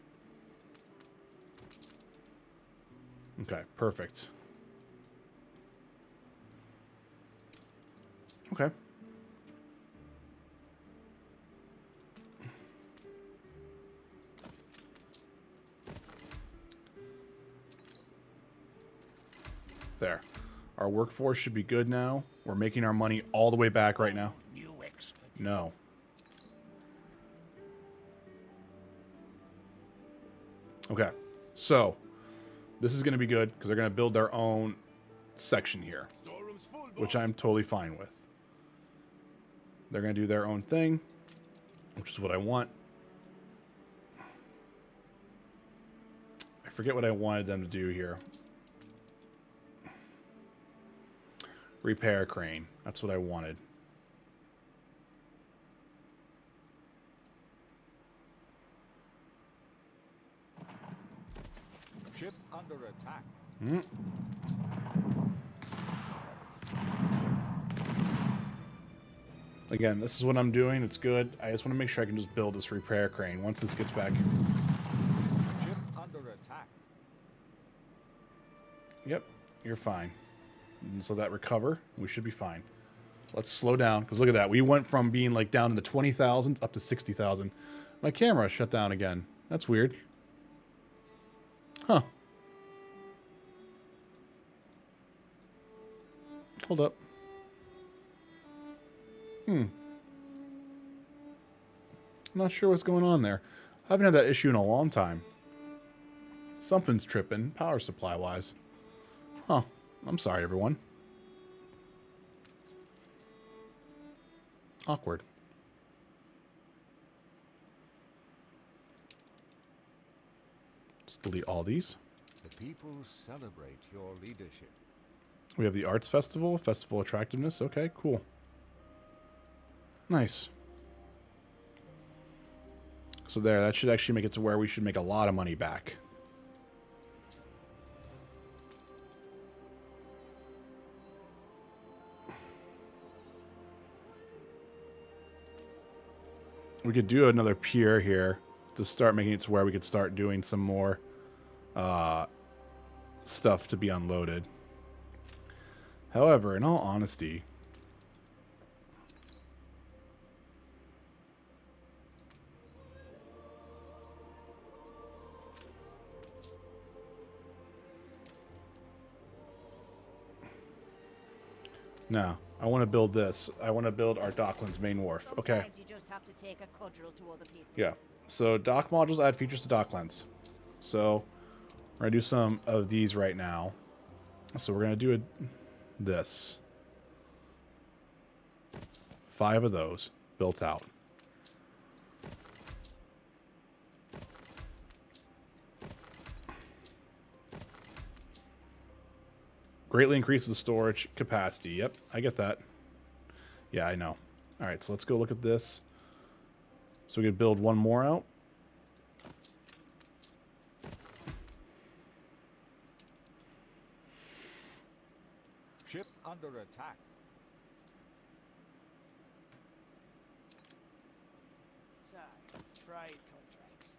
Okay, perfect. Okay. There. Our workforce should be good now. We're making our money all the way back right now. New expedition. No. Okay. So, this is going to be good because they're going to build their own section here, Storeroom's full, which boss. I'm totally fine with. They're going to do their own thing, which is what I want. I forget what I wanted them to do here. Repair crane. That's what I wanted. Ship under attack. Again, this is what I'm doing. It's good. I just want to make sure I can just build this repair crane once this gets back. Ship under attack. Yep, you're fine. And so that recover, we should be fine. Let's slow down, because look at that. We went from being like down in the 20,000s up to 60,000. My camera shut down again. That's weird. Huh. Hold up. I'm not sure what's going on there. I haven't had that issue in a long time. Something's tripping, power supply-wise. Huh. I'm sorry, everyone. Awkward. Let's delete all these. The people celebrate your leadership. We have the Arts Festival, Festival Attractiveness. Okay, cool. Nice. So there, that should actually make it to where we should make a lot of money back. We could do another pier here to start making it to where we could start doing some more stuff to be unloaded. However, in all honesty, no, I want to build this. I want to build our Docklands main wharf. Okay. Sometimes you just have to take a cudgel to other people. Yeah. So dock modules add features to Docklands. So we're gonna do some of these right now. So we're gonna do this. 5 of those built out. Greatly increases the storage capacity. Yep, I get that. Yeah, I know. All right, so let's go look at this. So we could build one more out. Ship under attack. So, trade contracts.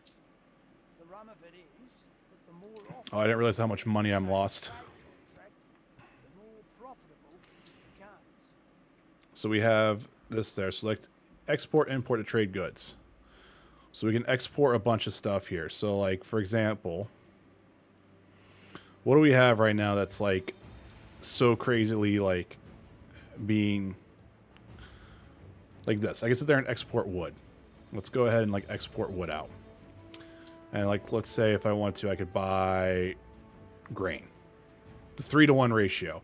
The rum of it is that the more often Oh, I didn't realize how much money I'm lost. contract, the more profitable it becomes. So we have this there. Select export, import to trade goods. So we can export a bunch of stuff here. So like, for example, what do we have right now that's like so crazily like being like this? I can sit there and export wood. Let's go ahead and like export wood out. And like, let's say if I want to, I could buy grain. The 3-to-1 ratio,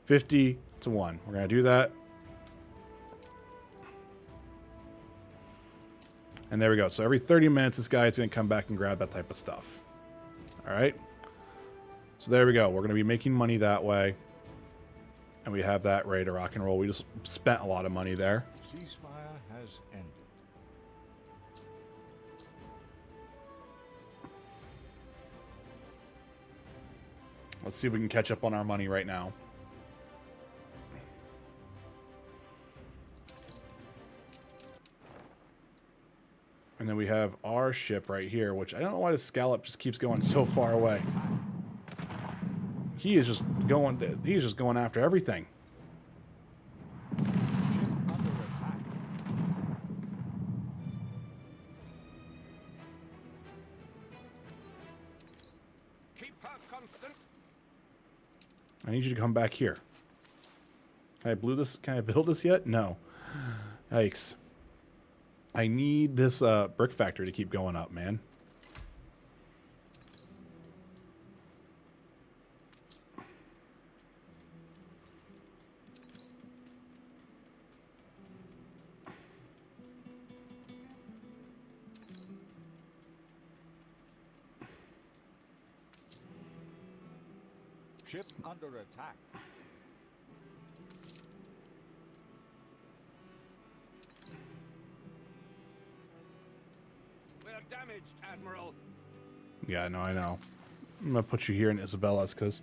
50 to 1. We're going to do that. And there we go. So every 30 minutes, this guy is going to come back and grab that type of stuff. All right. So there we go. We're going to be making money that way. And we have that ready to rock and roll. We just spent a lot of money there. Ceasefire has ended. Let's see if we can catch up on our money right now. And then we have our ship right here, which I don't know why the scallop just keeps going so far away. He's just going after everything. Ship under attack. Keep her constant. I need you to come back here. Can I build this yet? No. Yikes. I need this brick factory to keep going up, man. Ship under attack. We're damaged, Admiral. Yeah, no, I know. I'm going to put you here in Isabella's because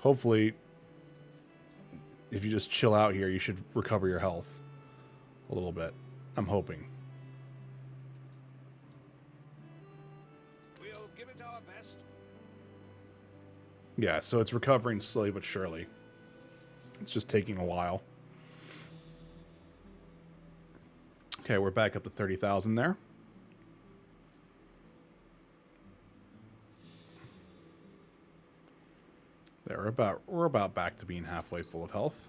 hopefully if you just chill out here, you should recover your health a little bit. I'm hoping. We'll give it our best. Yeah, so it's recovering slowly but surely. It's just taking a while. Okay, we're back up to 30,000 there. We're about back to being halfway full of health.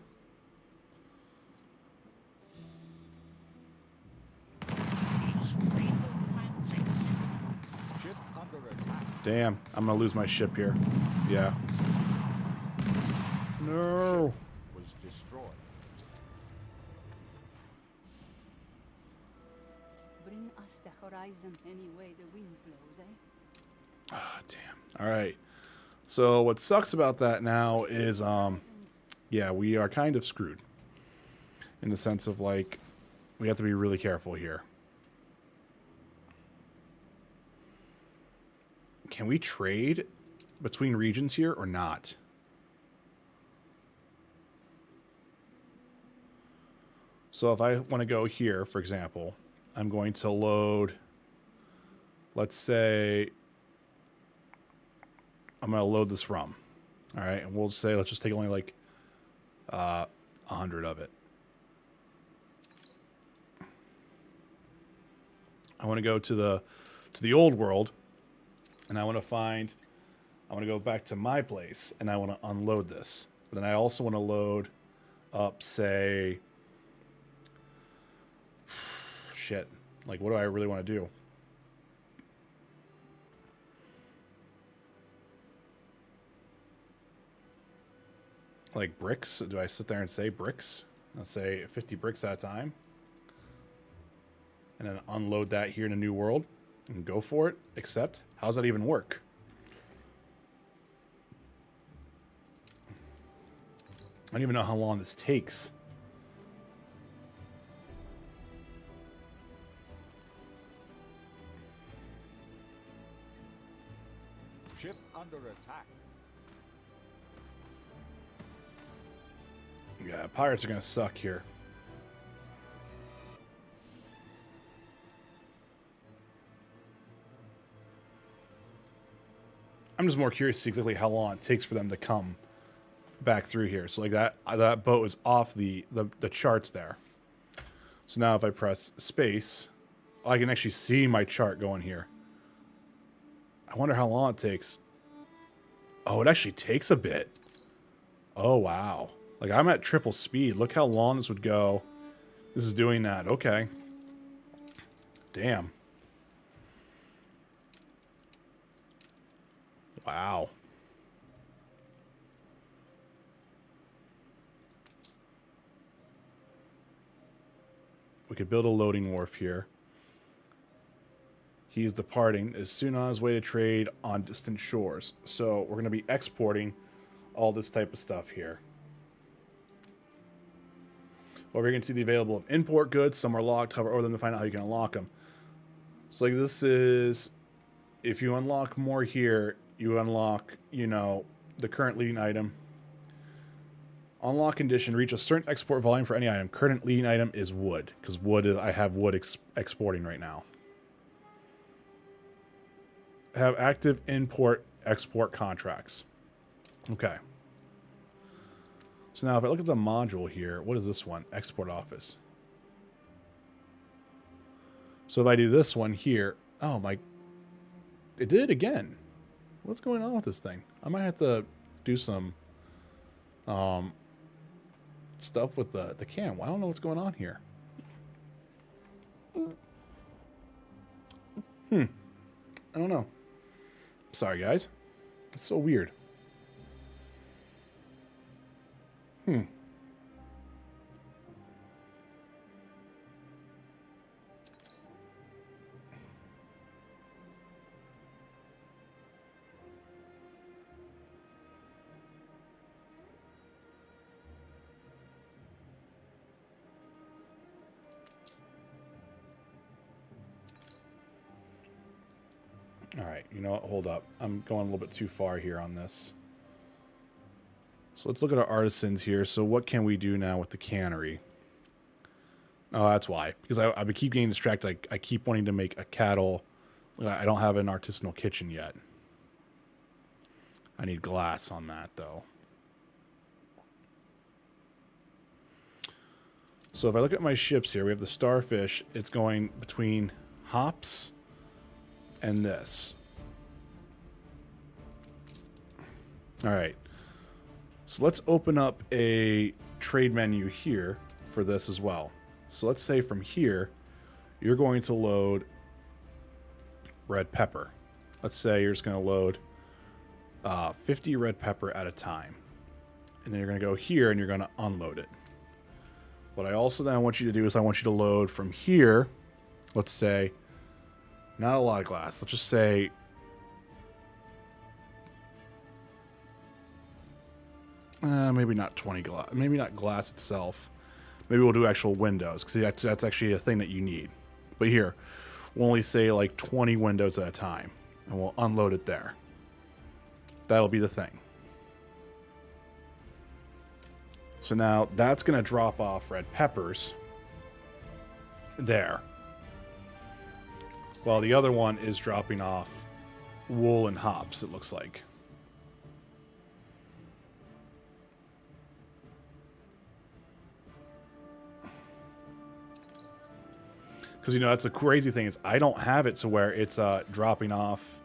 Ship under attack. Damn, I'm gonna lose my ship here. Yeah. No. Was destroyed. Bring us the horizon any way the wind blows, eh? Ah, damn. All right. So what sucks about that now is, yeah, we are kind of screwed. In the sense of, like, we have to be really careful here. Can we trade between regions here or not? So if I want to go here, for example, I'm going to load, let's say, I'm going to load this rum. All right, and we'll say, let's just take only like 100 of it. I want to go to the old world, and I want to go back to my place, and I want to unload this. But then I also want to load up, say, shit, like what do I really want to do? Like bricks? Do I sit there and say bricks? Let's say 50 bricks at a time. And then unload that here in a new world. And go for it. Except, how does that even work? I don't even know how long this takes. Ship under attack. Yeah, pirates are going to suck here. I'm just more curious to see exactly how long it takes for them to come back through here. So like that boat is off the charts there. So now if I press space, I can actually see my chart going here. I wonder how long it takes. Oh, it actually takes a bit. Oh, wow. Like, I'm at triple speed. Look how long this would go. This is doing that. Okay. Damn. Wow. We could build a loading wharf here. He's departing as soon on his way to trade on distant shores. So we're going to be exporting all this type of stuff here. Over here you can see the available of import goods. Some are locked. Hover over them to find out how you can unlock them. So like this is, if you unlock more here, you unlock, you know, the current leading item. Unlock condition, reach a certain export volume for any item. Current leading item is wood, because wood is, I have wood exporting right now. Have active import-export contracts. Okay. So now if I look at the module here, what is this one? Export office. So if I do this one here, oh my, it did it again. What's going on with this thing? I might have to do some stuff with the cam. Well, I don't know what's going on here. I don't know. Sorry, guys. It's so weird. All right, you know what? Hold up. I'm going a little bit too far here on this. So let's look at our artisans here. So what can we do now with the cannery? Oh, that's why. Because I keep getting distracted. I keep wanting to make a cattle. I don't have an artisanal kitchen yet. I need glass on that, though. So if I look at my ships here, we have the Starfish. It's going between hops and this. All right. So let's open up a trade menu here for this as well. So let's say from here, you're going to load red pepper. Let's say you're just going to load 50 red pepper at a time. And then you're going to go here and you're going to unload it. What I also then want you to do is I want you to load from here, let's say, not a lot of glass. Let's just say maybe not 20 glass. Maybe not glass itself. Maybe we'll do actual windows because that's actually a thing that you need. But here, we'll only say like 20 windows at a time, and we'll unload it there. That'll be the thing. So now that's going to drop off red peppers there. While the other one is dropping off wool and hops, it looks like. Because, you know, that's the crazy thing is I don't have it to where it's dropping off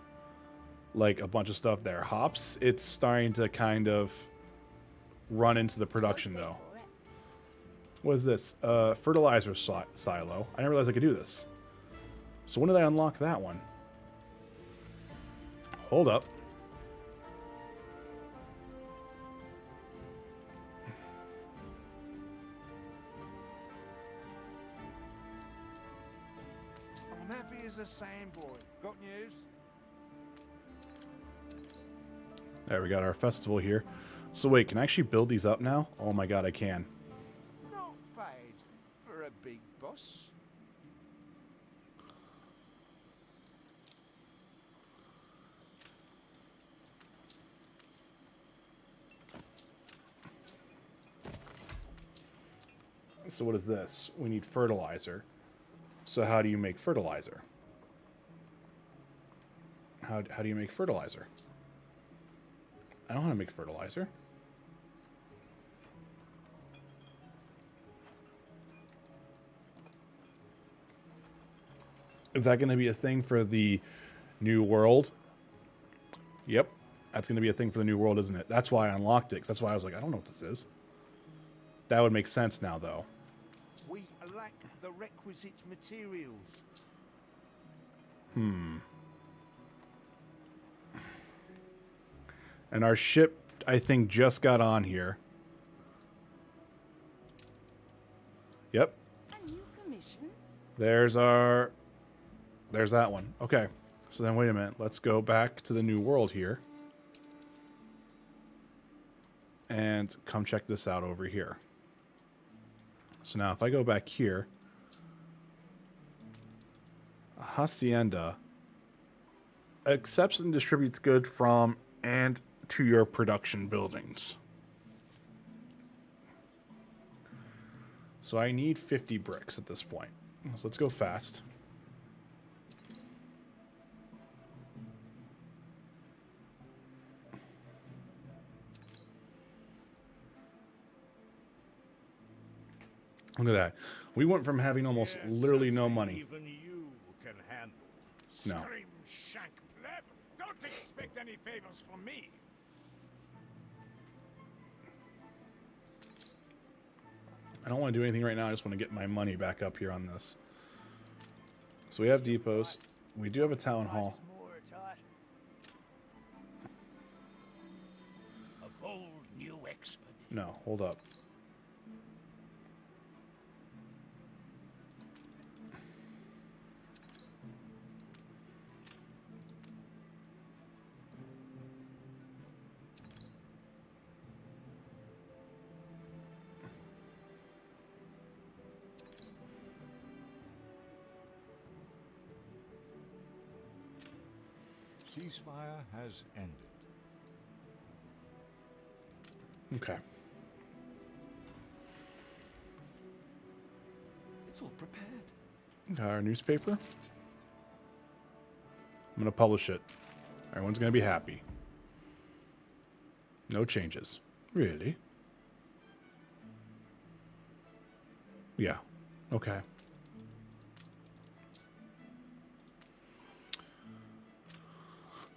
like a bunch of stuff there. Hops, it's starting to kind of run into the production, though. What is this? Fertilizer silo. I didn't realize I could do this. So when did I unlock that one? Hold up. I'm happy as a sandboy. Got news? There, we got our festival here. So wait, can I actually build these up now? Oh my god, I can. Not bad for a big boss. So what is this? We need fertilizer. So how do you make fertilizer? How do you make fertilizer? I don't know how to make fertilizer. Is that going to be a thing for the new world? Yep. That's going to be a thing for the new world, isn't it? That's why I unlocked it. 'Cause that's why I was like, I don't know what this is. That would make sense now, though. We lack the requisite materials. And our ship, I think, just got on here. Yep. A new commission? There's that one. Okay. So then wait a minute. Let's go back to the new world here. And come check this out over here. So now if I go back here, Hacienda accepts and distributes goods from and to your production buildings. So I need 50 bricks at this point. So let's go fast. Look at that. We went from having almost literally no money. Even you can handle. No. Scream shank pleb. Don't expect any favors from me. I don't want to do anything right now. I just want to get my money back up here on this. So we have depots. We do have a town hall. A bold new expedition. No, hold up. Ceasefire has ended. Okay. It's all prepared. Got our newspaper. I'm going to publish it. Everyone's going to be happy. No changes. Really? Yeah. Okay.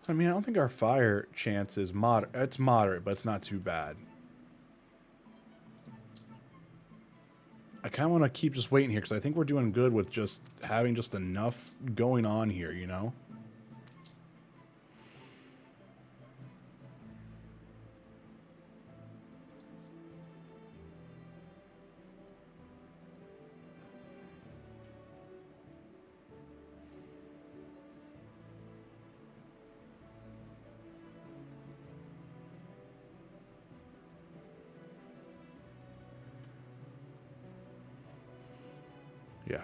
I mean, I don't think our fire chance is moderate. It's moderate, but it's not too bad. I kind of want to keep just waiting here because I think we're doing good with just having just enough going on here, you know? Yeah.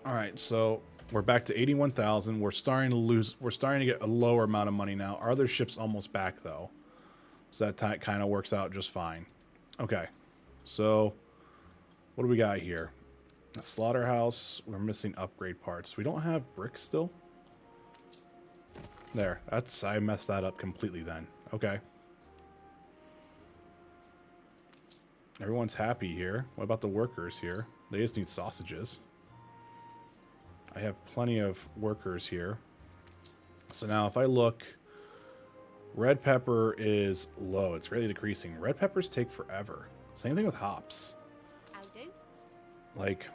All right, so we're back to 81,000. We're starting to lose. We're starting to get a lower amount of money now. Our other ship's almost back, though. So that kind of works out just fine. Okay. So what do we got here? A slaughterhouse. We're missing upgrade parts. We don't have bricks still. There. I messed that up completely then. Okay. Everyone's happy here. What about the workers here? They just need sausages. I have plenty of workers here. So now if I look, red pepper is low. It's really decreasing. Red peppers take forever. Same thing with hops. How do? Like...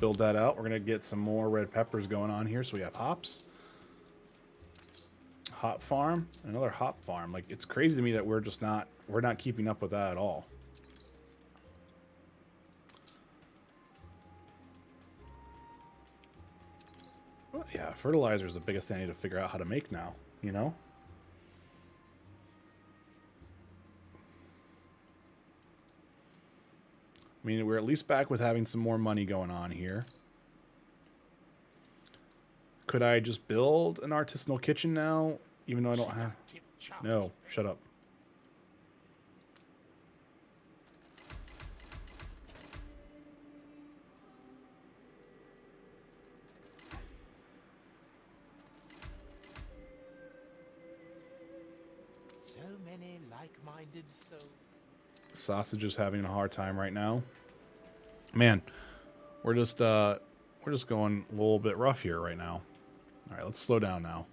build that out. We're going to get some more red peppers going on here. So we have hops, hop farm, another hop farm. Like, it's crazy to me that we're not keeping up with that at all. Well, yeah, fertilizer is the biggest thing I need to figure out how to make now, you know? I mean, we're at least back with having some more money going on here. Could I just build an artisanal kitchen now, even though I don't have... No, shut up. So many like-minded souls. Sausage is having a hard time right now. Man, we're just going a little bit rough here right now. All right, let's slow down now.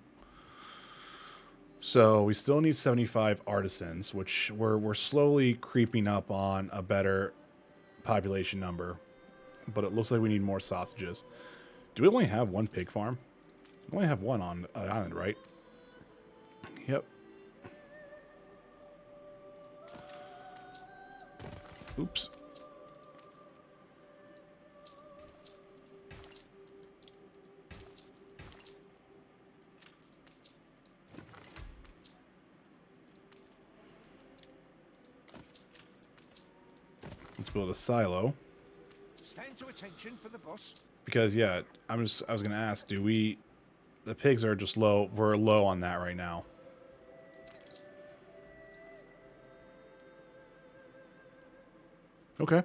So we still need 75 artisans, which we're slowly creeping up on a better population number. But it looks like we need more sausages. Do we only have one pig farm? We only have one on the island, right? Yep. Oops. Let's build a silo. Stand to attention for the boss. Because yeah, I was gonna ask, do we? The pigs are just low. We're low on that right now. Okay.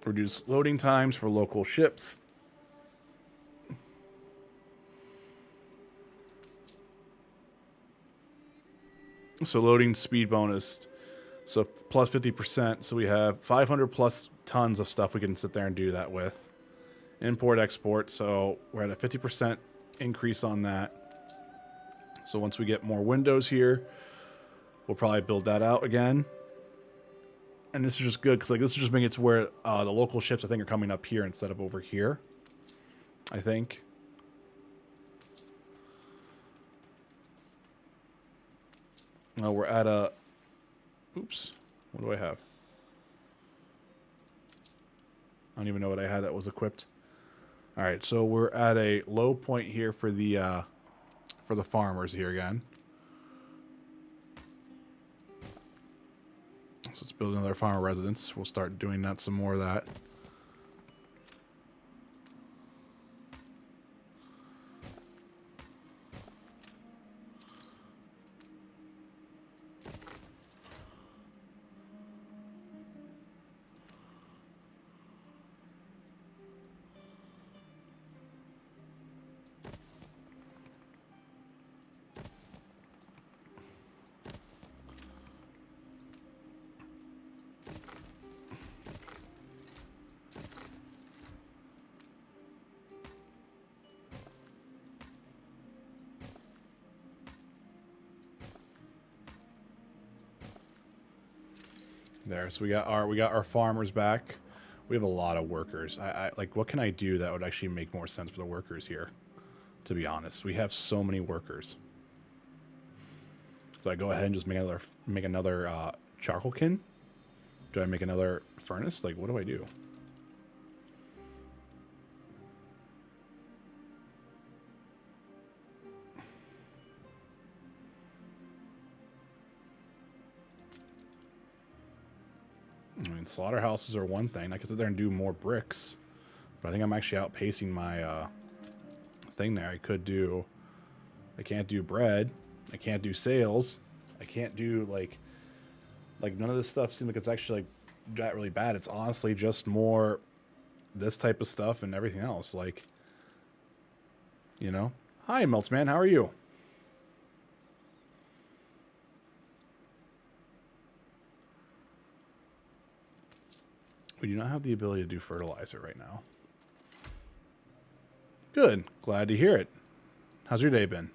Reduce loading times for local ships. So loading speed bonus. So plus 50%. So we have 500 plus tons of stuff we can sit there and do that with. Import, export. So we're at a 50% increase on that. So once we get more windows here, we'll probably build that out again. And this is just good because like this is just making it to where the local ships I think are coming up here instead of over here. I think. No, we're at a. Oops. What do I have? I don't even know what I had that was equipped. All right, so we're at a low point here for the farmers here again. So let's build another farmer residence. We'll start doing that, some more of that. There, so we got our farmers back. We have a lot of workers. I like, what can I do that would actually make more sense for the workers here? To be honest, we have so many workers. Do I go ahead and just make another charcoal kiln? Do I make another furnace? Like, what do I do? I mean, slaughterhouses are one thing. I could sit there and do more bricks, but I think I'm actually outpacing my thing there. I can't do bread. I can't do sales. I can't do like none of this stuff seems like it's actually like that really bad. It's honestly just more this type of stuff and everything else. Like, you know, hi Meltsman, how are you? We do not have the ability to do fertilizer right now. Good. Glad to hear it. How's your day been?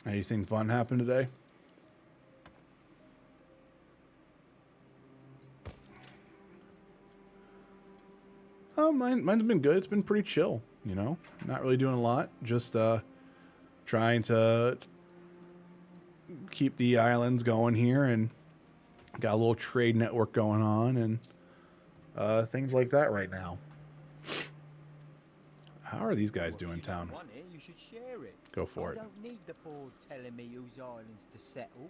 Anything fun happened today? Oh, mine's been good. It's been pretty chill, you know? Not really doing a lot. Just trying to keep the islands going here and got a little trade network going on and things like that right now. How are these guys doing in town? You should share it. Go for it. I don't need the board telling me whose islands to settle.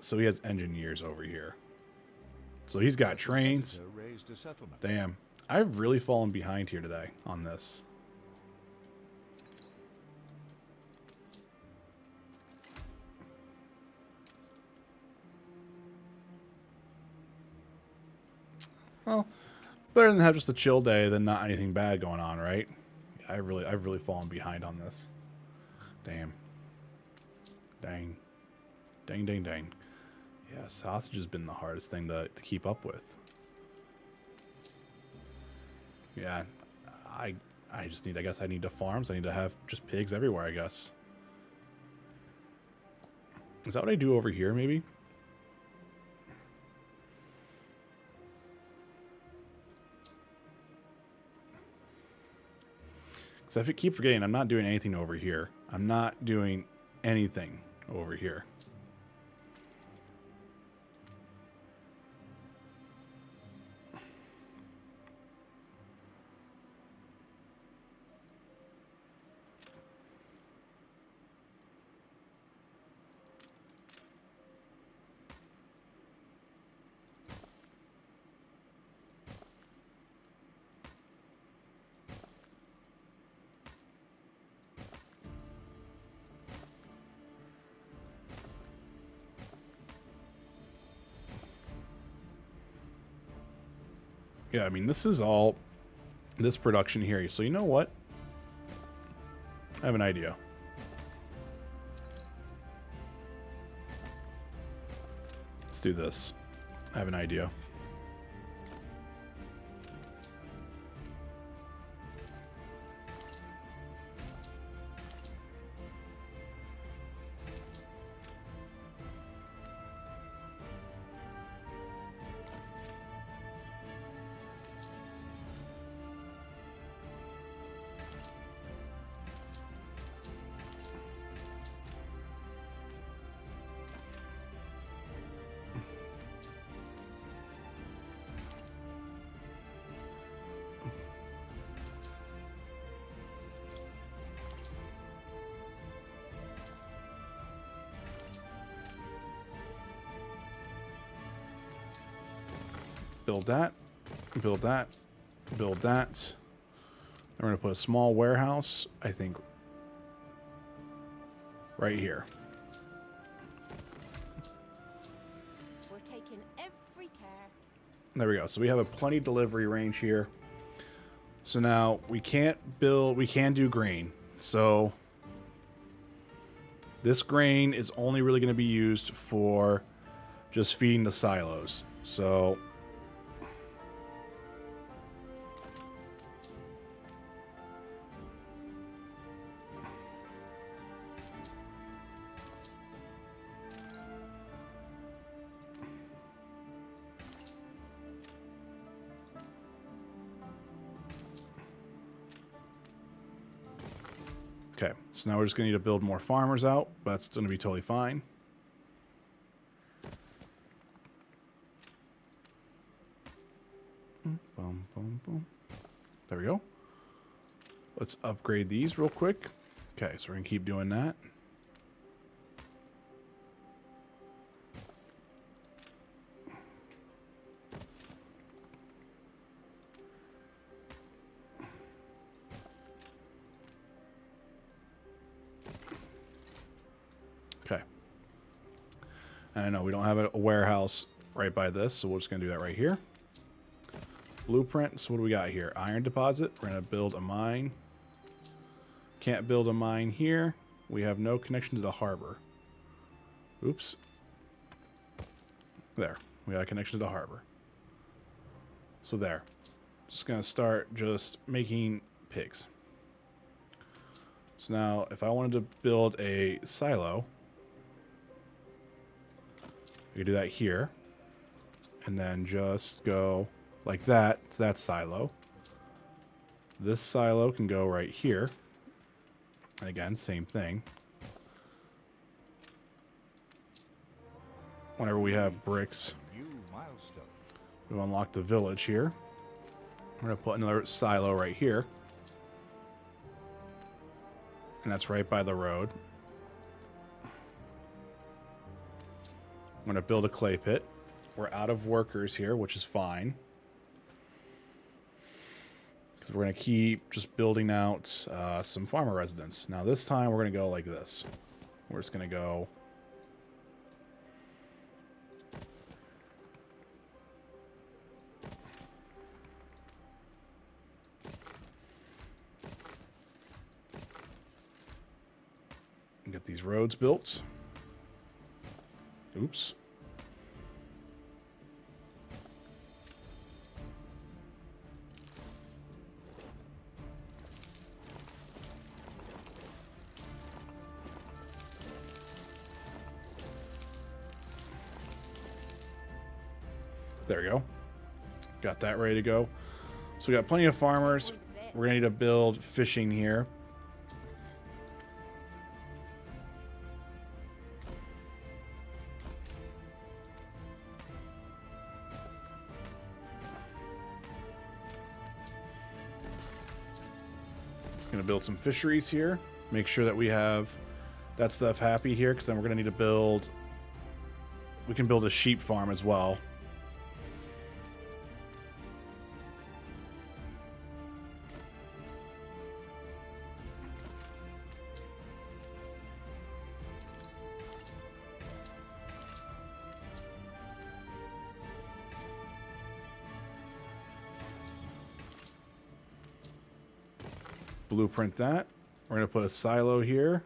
So he has engineers over here. So he's got trains. Raised a settlement. Damn. I've really fallen behind here today on this. Well, better than have just a chill day than not anything bad going on, right? I've really fallen behind on this. Damn. Dang. Dang, dang, dang. Yeah, sausage has been the hardest thing to keep up with. Yeah, I guess I need to farm, so I need to have just pigs everywhere, I guess. Is that what I do over here, maybe? Because I keep forgetting I'm not doing anything over here. I'm not doing anything over here. Yeah, I mean, this is all this production here. So you know what? I have an idea. Let's do this. I have an idea. Build that, build that, build that. Then we're going to put a small warehouse, I think, right here. We're taking every care. There we go. So we have a plenty delivery range here. So now we can't build, we can do grain. So this grain is only really going to be used for just feeding the silos. So okay, so now we're just going to need to build more farmers out. But that's going to be totally fine. Boom, boom, boom. There we go. Let's upgrade these real quick. Okay, so we're going to keep doing that. Okay. And I know we don't have a warehouse right by this, so we're just going to do that right here. Blueprint. So what do we got here? Iron deposit. We're going to build a mine. Can't build a mine here. We have no connection to the harbor. Oops. There. We got a connection to the harbor. So there. Just going to start just making pigs. So now if I wanted to build a silo, we could do that here. And then just go like that to that silo. This silo can go right here. And again, same thing. Whenever we have bricks, New milestone. we unlock the village here. We're going to put another silo right here. And that's right by the road. I'm going to build a clay pit. We're out of workers here, which is fine. Because we're going to keep just building out some farmer residents. Now this time we're going to go like this. We're just going to go... get these roads built. Oops. There we go. Got that ready to go. So we got plenty of farmers. We're going to need to build fishing here. Gonna build some fisheries here. Make sure that we have that stuff happy here, because then we're gonna need to build. We can build a sheep farm as well. Blueprint that. We're going to put a silo here.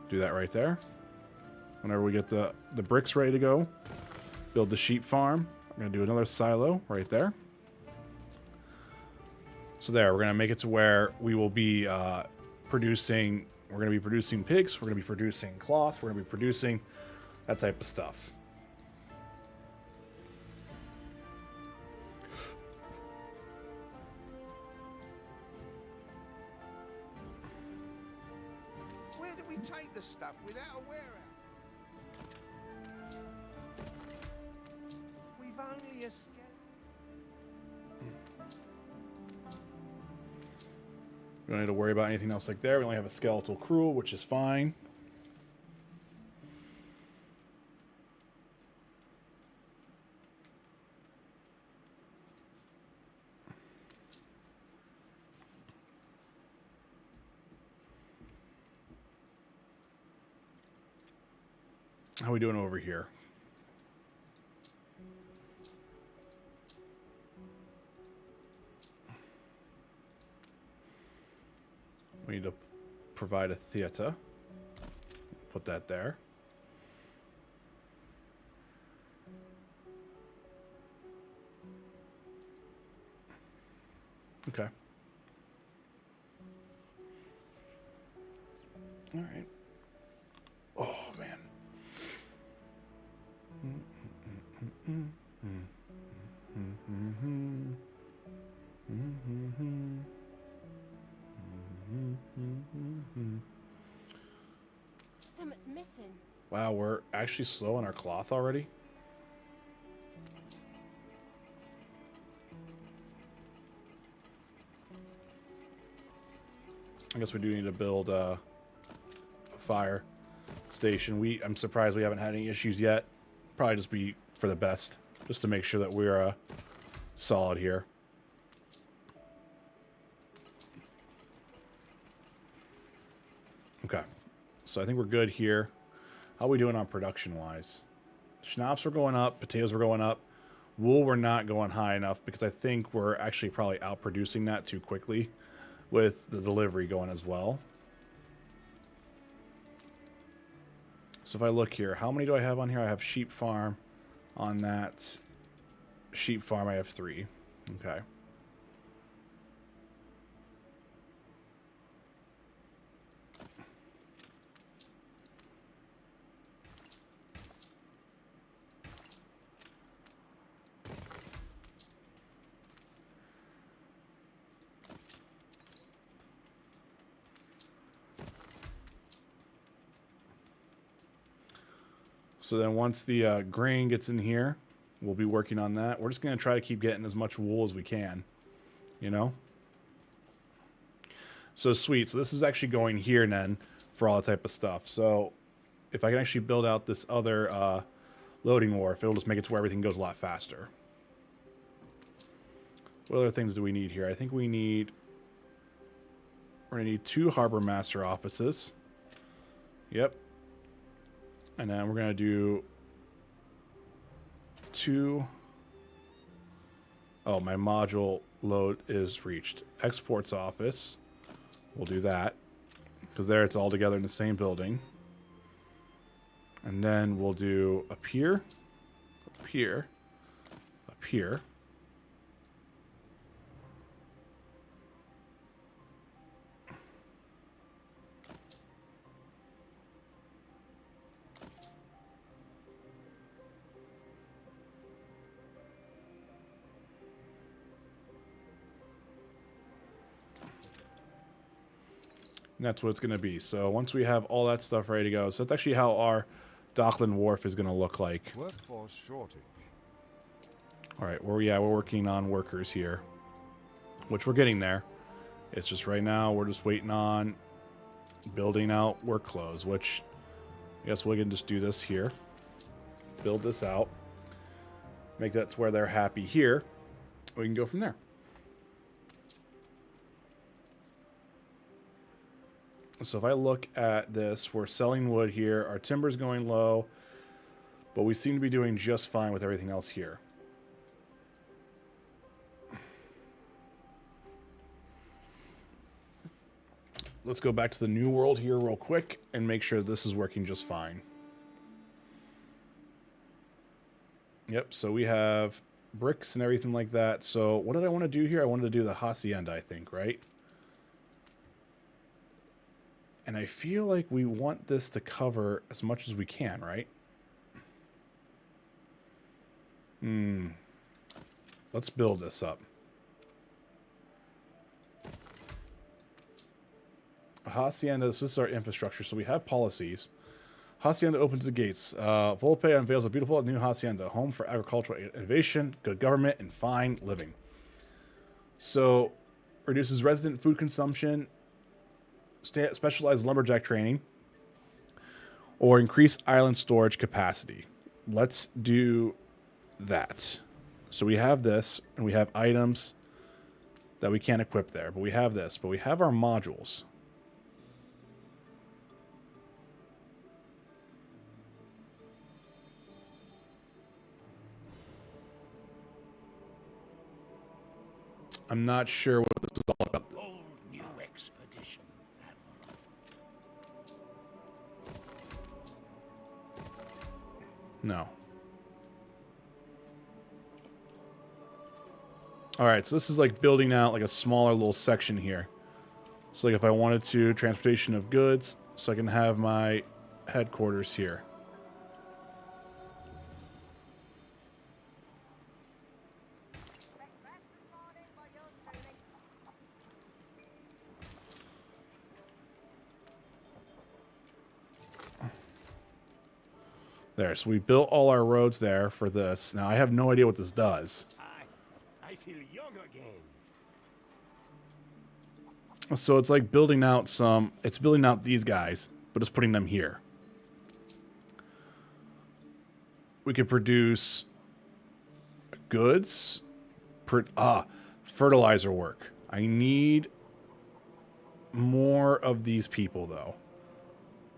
Do that right there. Whenever we get the bricks ready to go, build the sheep farm. We're going to do another silo right there. So there, we're going to make it to where we will be producing. We're going to be producing pigs. We're going to be producing cloth. We're going to be producing that type of stuff. Take the stuff without a warehouse. We've only escaped. We don't need to worry about anything else like there. We only have a skeletal crew, which is fine. How are we doing over here? We need to provide a theater. Put that there. Okay. All right. Oh, man. Something's missing. Wow, we're actually slow on our cloth already. I guess we do need to build a fire station. I'm surprised we haven't had any issues yet. Probably just be for the best, just to make sure that we're solid here. Okay, so I think we're good here. How are we doing on production-wise? Schnapps were going up, potatoes were going up. Wool we're not going high enough because I think we're actually probably outproducing that too quickly with the delivery going as well. So if I look here, how many do I have on here? I have sheep farm. On that sheep farm, I have 3. Okay. So then once the grain gets in here, we'll be working on that. We're just going to try to keep getting as much wool as we can, you know? So sweet. So this is actually going here then for all that type of stuff. So if I can actually build out this other loading wharf, it'll just make it to where everything goes a lot faster. What other things do we need here? I think we're going to need 2 harbor master offices. Yep. And then we're going to do 2. Oh, my module load is reached. Exports office. We'll do that. Because there it's all together in the same building. And then we'll do up here. Up here. Up here. And that's what it's going to be. So once we have all that stuff ready to go, so that's actually how our Dockland Wharf is going to look like. Workforce shortage. All right, we're working on workers here, which we're getting there. It's just right now we're just waiting on building out work clothes, which I guess we can just do this here. Build this out. Make that to where they're happy here. We can go from there. So if I look at this, we're selling wood here. Our timber's going low, but we seem to be doing just fine with everything else here. Let's go back to the new world here real quick and make sure this is working just fine. Yep, so we have bricks and everything like that. So what did I want to do here? I wanted to do the hacienda, I think, right? And I feel like we want this to cover as much as we can, right? Let's build this up. Hacienda, this is our infrastructure, so we have policies. Hacienda opens the gates. Volpe unveils a beautiful new hacienda, home for agricultural innovation, good government, and fine living. So, reduces resident food consumption, specialized lumberjack training, or increase island storage capacity. Let's do that. So we have this, and we have items that we can't equip there, but we have this, but we have our modules. I'm not sure what this is all about. Bold new expedition, Admiral. No. Alright, so this is like building out like a smaller little section here. So like if I wanted to, transportation of goods, so I can have my headquarters here. There, so we built all our roads there for this. Now, I have no idea what this does. I feel young again. So it's like building out it's building out these guys, but it's putting them here. We could produce goods, fertilizer work. I need more of these people, though.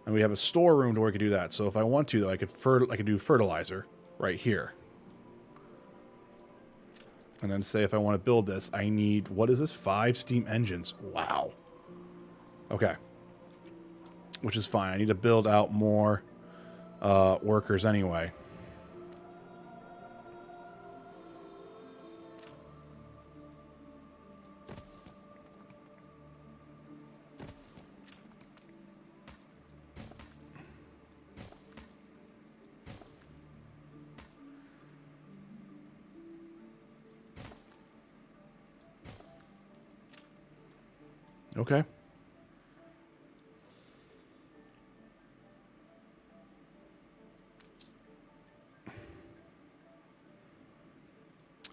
And we have a storeroom to where we could do that. So if I want to, though, I could do fertilizer right here. And then say if I want to build this, I need, what is this? 5 steam engines. Wow. Okay. Which is fine. I need to build out more workers anyway. Okay.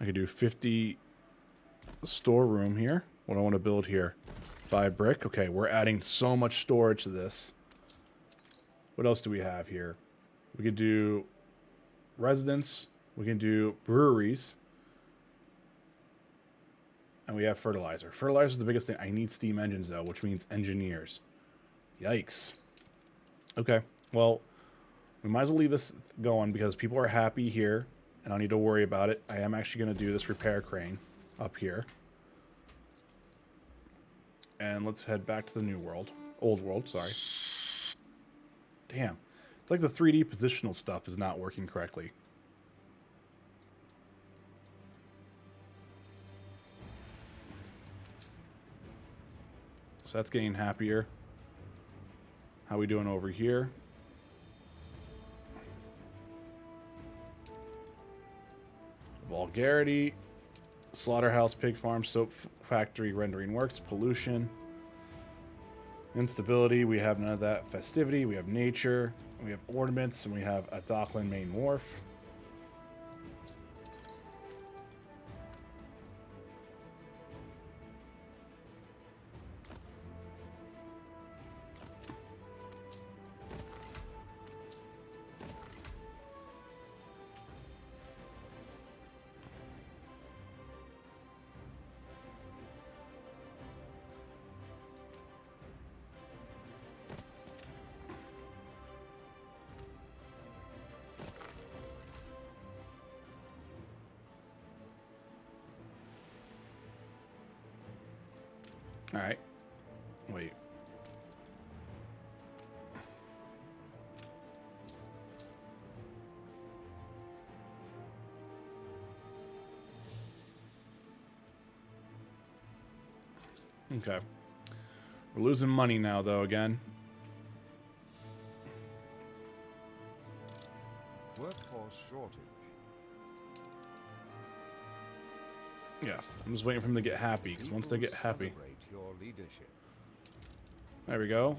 I could do 50 storeroom here. What do I want to build here? 5 brick. Okay, we're adding so much storage to this. What else do we have here? We could do residence. We can do breweries. And we have fertilizer. Fertilizer is the biggest thing. I need steam engines, though, which means engineers. Yikes. Okay, well, we might as well leave this going because people are happy here, and I don't need to worry about it. I am actually going to do this repair crane up here. And let's head back to the new world. Old world, sorry. Damn. It's like the 3D positional stuff is not working correctly. So that's getting happier. How we doing over here? Vulgarity, slaughterhouse, pig farm, soap factory, rendering works, pollution, instability. We have none of that. Festivity. We have nature. We have ornaments, and we have a Dockland main wharf. All right. Wait. Okay. We're losing money now, though, again. Workforce shortage. Yeah, I'm just waiting for them to get happy, because once they get happy... Celebrate your leadership. There we go.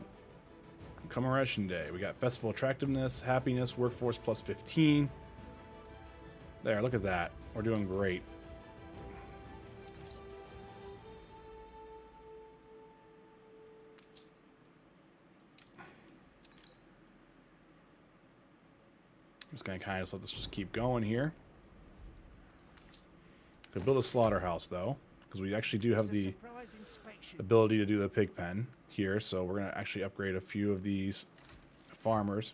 Commemoration Day. We got Festival Attractiveness, Happiness, Workforce plus 15. There, look at that. We're doing great. I'm just going to kind of just let this just keep going here. Could build a slaughterhouse, though, because we actually do have the ability to do the pig pen here, so we're going to actually upgrade a few of these farmers.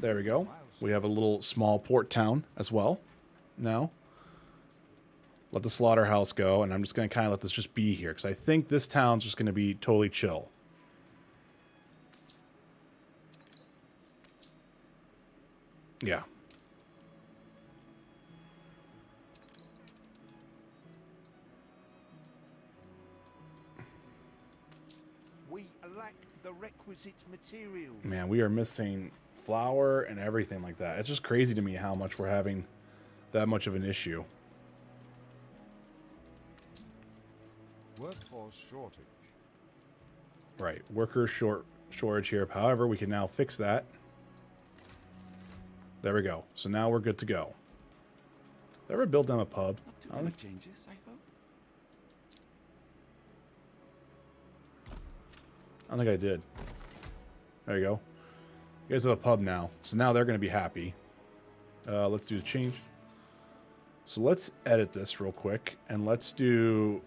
There we go. We have a little small port town as well now. Let the slaughterhouse go, and I'm just going to kind of let this just be here, because I think this town's just going to be totally chill. Yeah. We lack the requisite materials. Man, we are missing flour and everything like that. It's just crazy to me how much we're having that much of an issue. Workforce shortage. Right. Worker shortage here. However, we can now fix that. There we go. So now we're good to go. Did I ever build them a pub? Not too many changes, I hope. I don't think I did. There you go. You guys have a pub now. So now they're going to be happy. Let's do the change. So let's edit this real quick. And let's do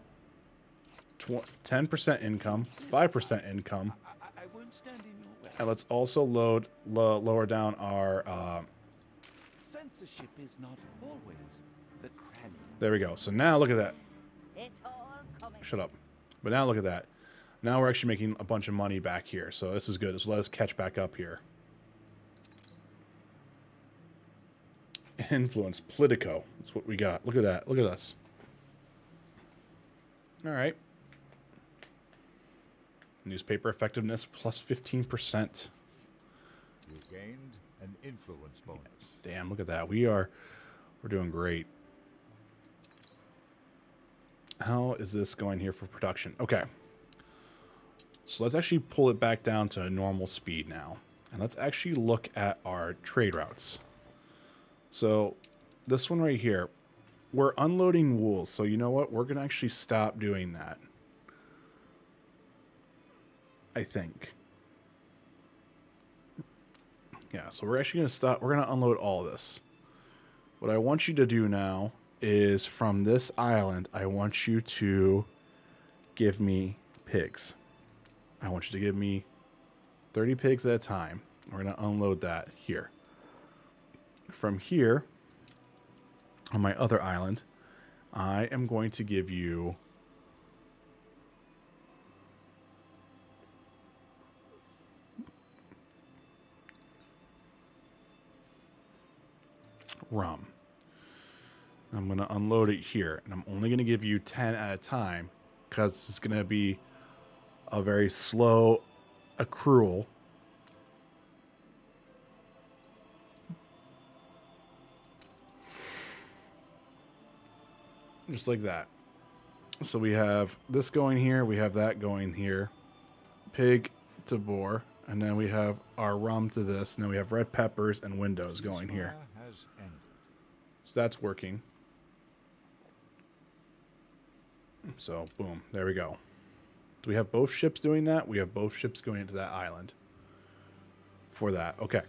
10% income, 5% income. I won't stand in your way. And let's also lower down our... Censorship is not always the cranny. There we go. So now look at that. It's all coming. Shut up. But now look at that. Now we're actually making a bunch of money back here. So this is good. So let us catch back up here. Influence. Politico. That's what we got. Look at that. Look at us. All right. Newspaper effectiveness plus 15%. You gained an influence bonus. Damn, look at that. We're doing great. How is this going here for production? Okay. So let's actually pull it back down to normal speed now. And let's actually look at our trade routes. So this one right here, we're unloading wool. So you know what? We're going to actually stop doing that. I think. Yeah, so we're actually going to stop. We're going to unload all this. What I want you to do now is from this island, I want you to give me pigs. I want you to give me 30 pigs at a time. We're going to unload that here. From here, on my other island, I am going to give you rum. I'm going to unload it here, and I'm only going to give you 10 at a time because it's going to be a very slow accrual. Just like that. So we have this going here, we have that going here. Pig to boar, and then we have our rum to this, and then we have red peppers and windows going here. So that's working. So, boom. There we go. Do we have both ships doing that? We have both ships going into that island. For that. Okay.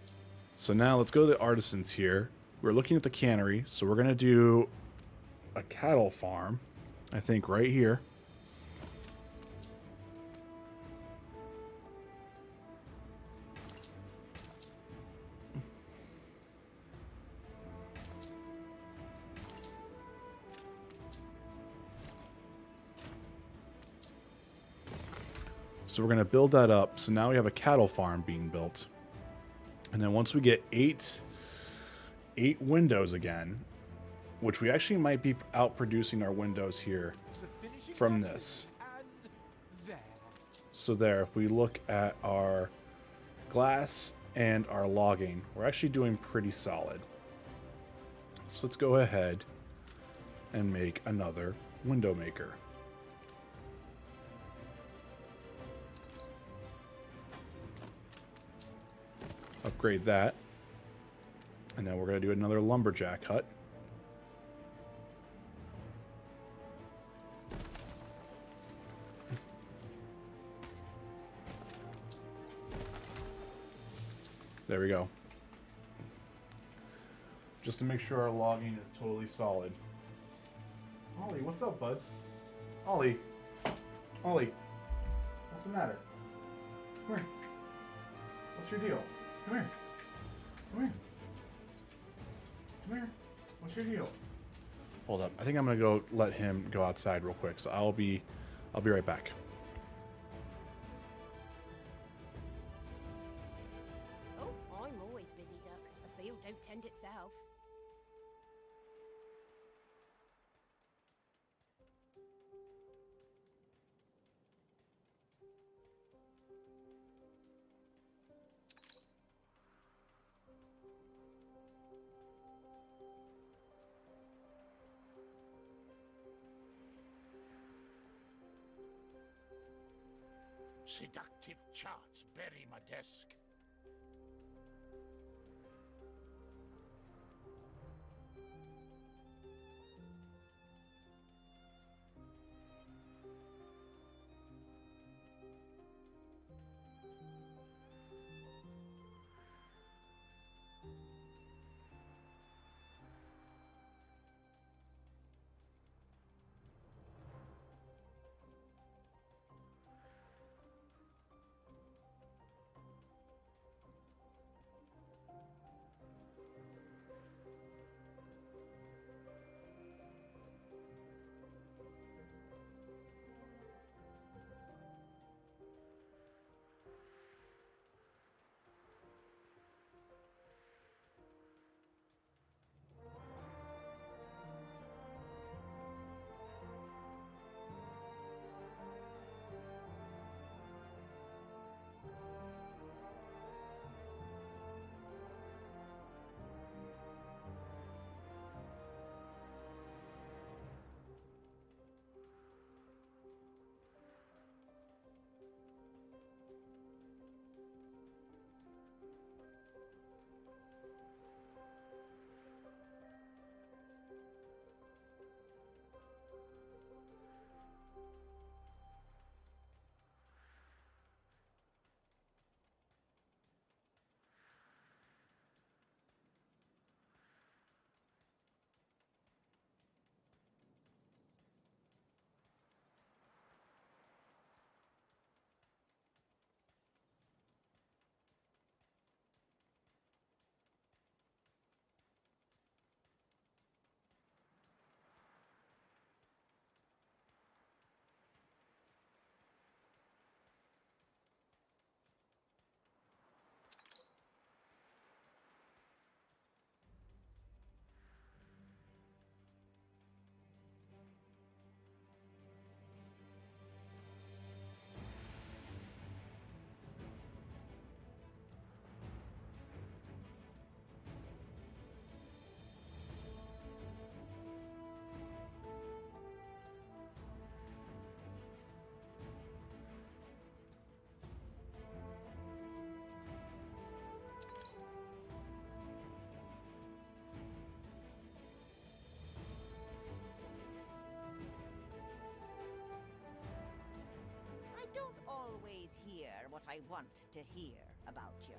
So now let's go to the artisans here. We're looking at the cannery. So we're going to do a cattle farm. I think right here. So we're going to build that up. So now we have a cattle farm being built. And then once we get eight windows again, which we actually might be out producing our windows here from this. So there, if we look at our glass and our logging, we're actually doing pretty solid. So let's go ahead and make another window maker. Upgrade that. And then we're going to do another lumberjack hut. There we go. Just to make sure our logging is totally solid. Ollie, what's up, bud? Ollie. Ollie. What's the matter? Come here. What's your deal? Come here. Come here. Come here. What's your deal? Hold up. I think I'm gonna go let him go outside real quick. So I'll be right back. Oh, I'm always busy, Duck. The field don't tend itself. Seductive charts bury my desk. I don't always hear what I want to hear about you.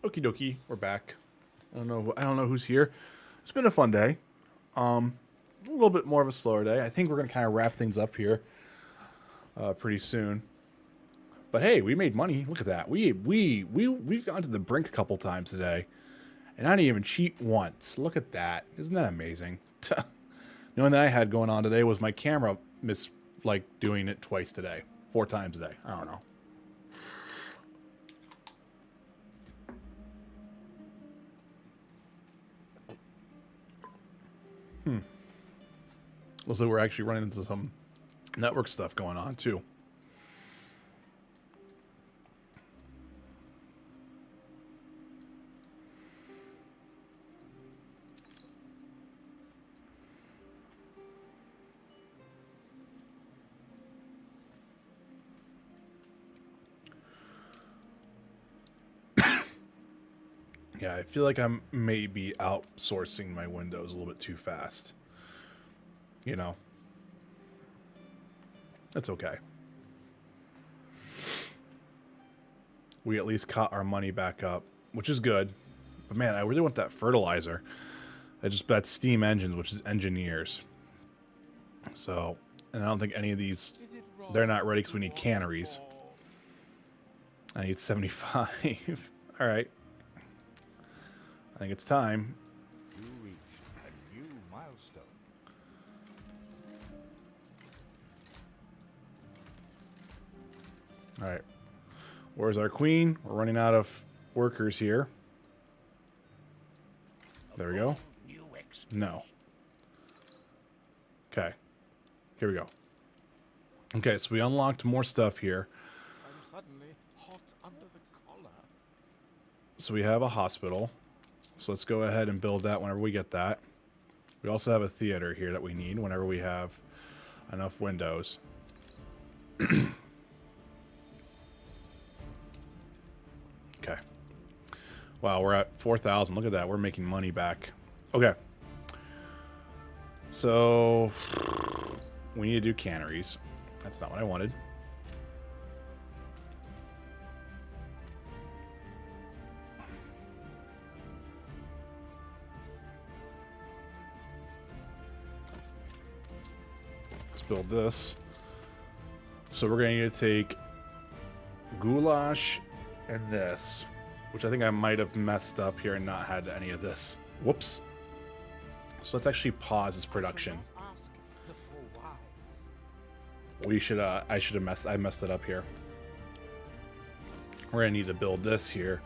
Okie dokie, we're back. I don't know who's here. It's been a fun day. A little bit more of a slower day. I think we're gonna kind of wrap things up here pretty soon. But hey, we made money. Look at that. We've gone to the brink a couple times today, and I didn't even cheat once. Look at that. Isn't that amazing? The only thing I had going on today was my camera doing it twice today, 4 times a day. I don't know. Looks like we're actually running into some network stuff going on too. Yeah, I feel like I'm maybe outsourcing my Windows a little bit too fast. You know, that's okay. We at least caught our money back up, which is good. But man, I really want that fertilizer. That's steam engines, which is engineers. So, and I don't think any of these, they're not ready because we need canneries. I need 75. All right. I think it's time. You reach a new milestone. All right. Where's our queen? We're running out of workers here. There we go. No. Okay. Here we go. Okay, so we unlocked more stuff here. I'm suddenly hot under the collar. So we have a hospital. So let's go ahead and build that whenever we get that. We also have a theater here that we need whenever we have enough windows. Okay. Wow, we're at 4,000. Look at that. We're making money back. Okay. So we need to do canneries. That's not what I wanted. Let's build this. So we're going to take goulash and this, which I think I might have messed up here and not had any of this. Whoops. So let's actually pause this production. We should I messed it up here. We're gonna need to build this here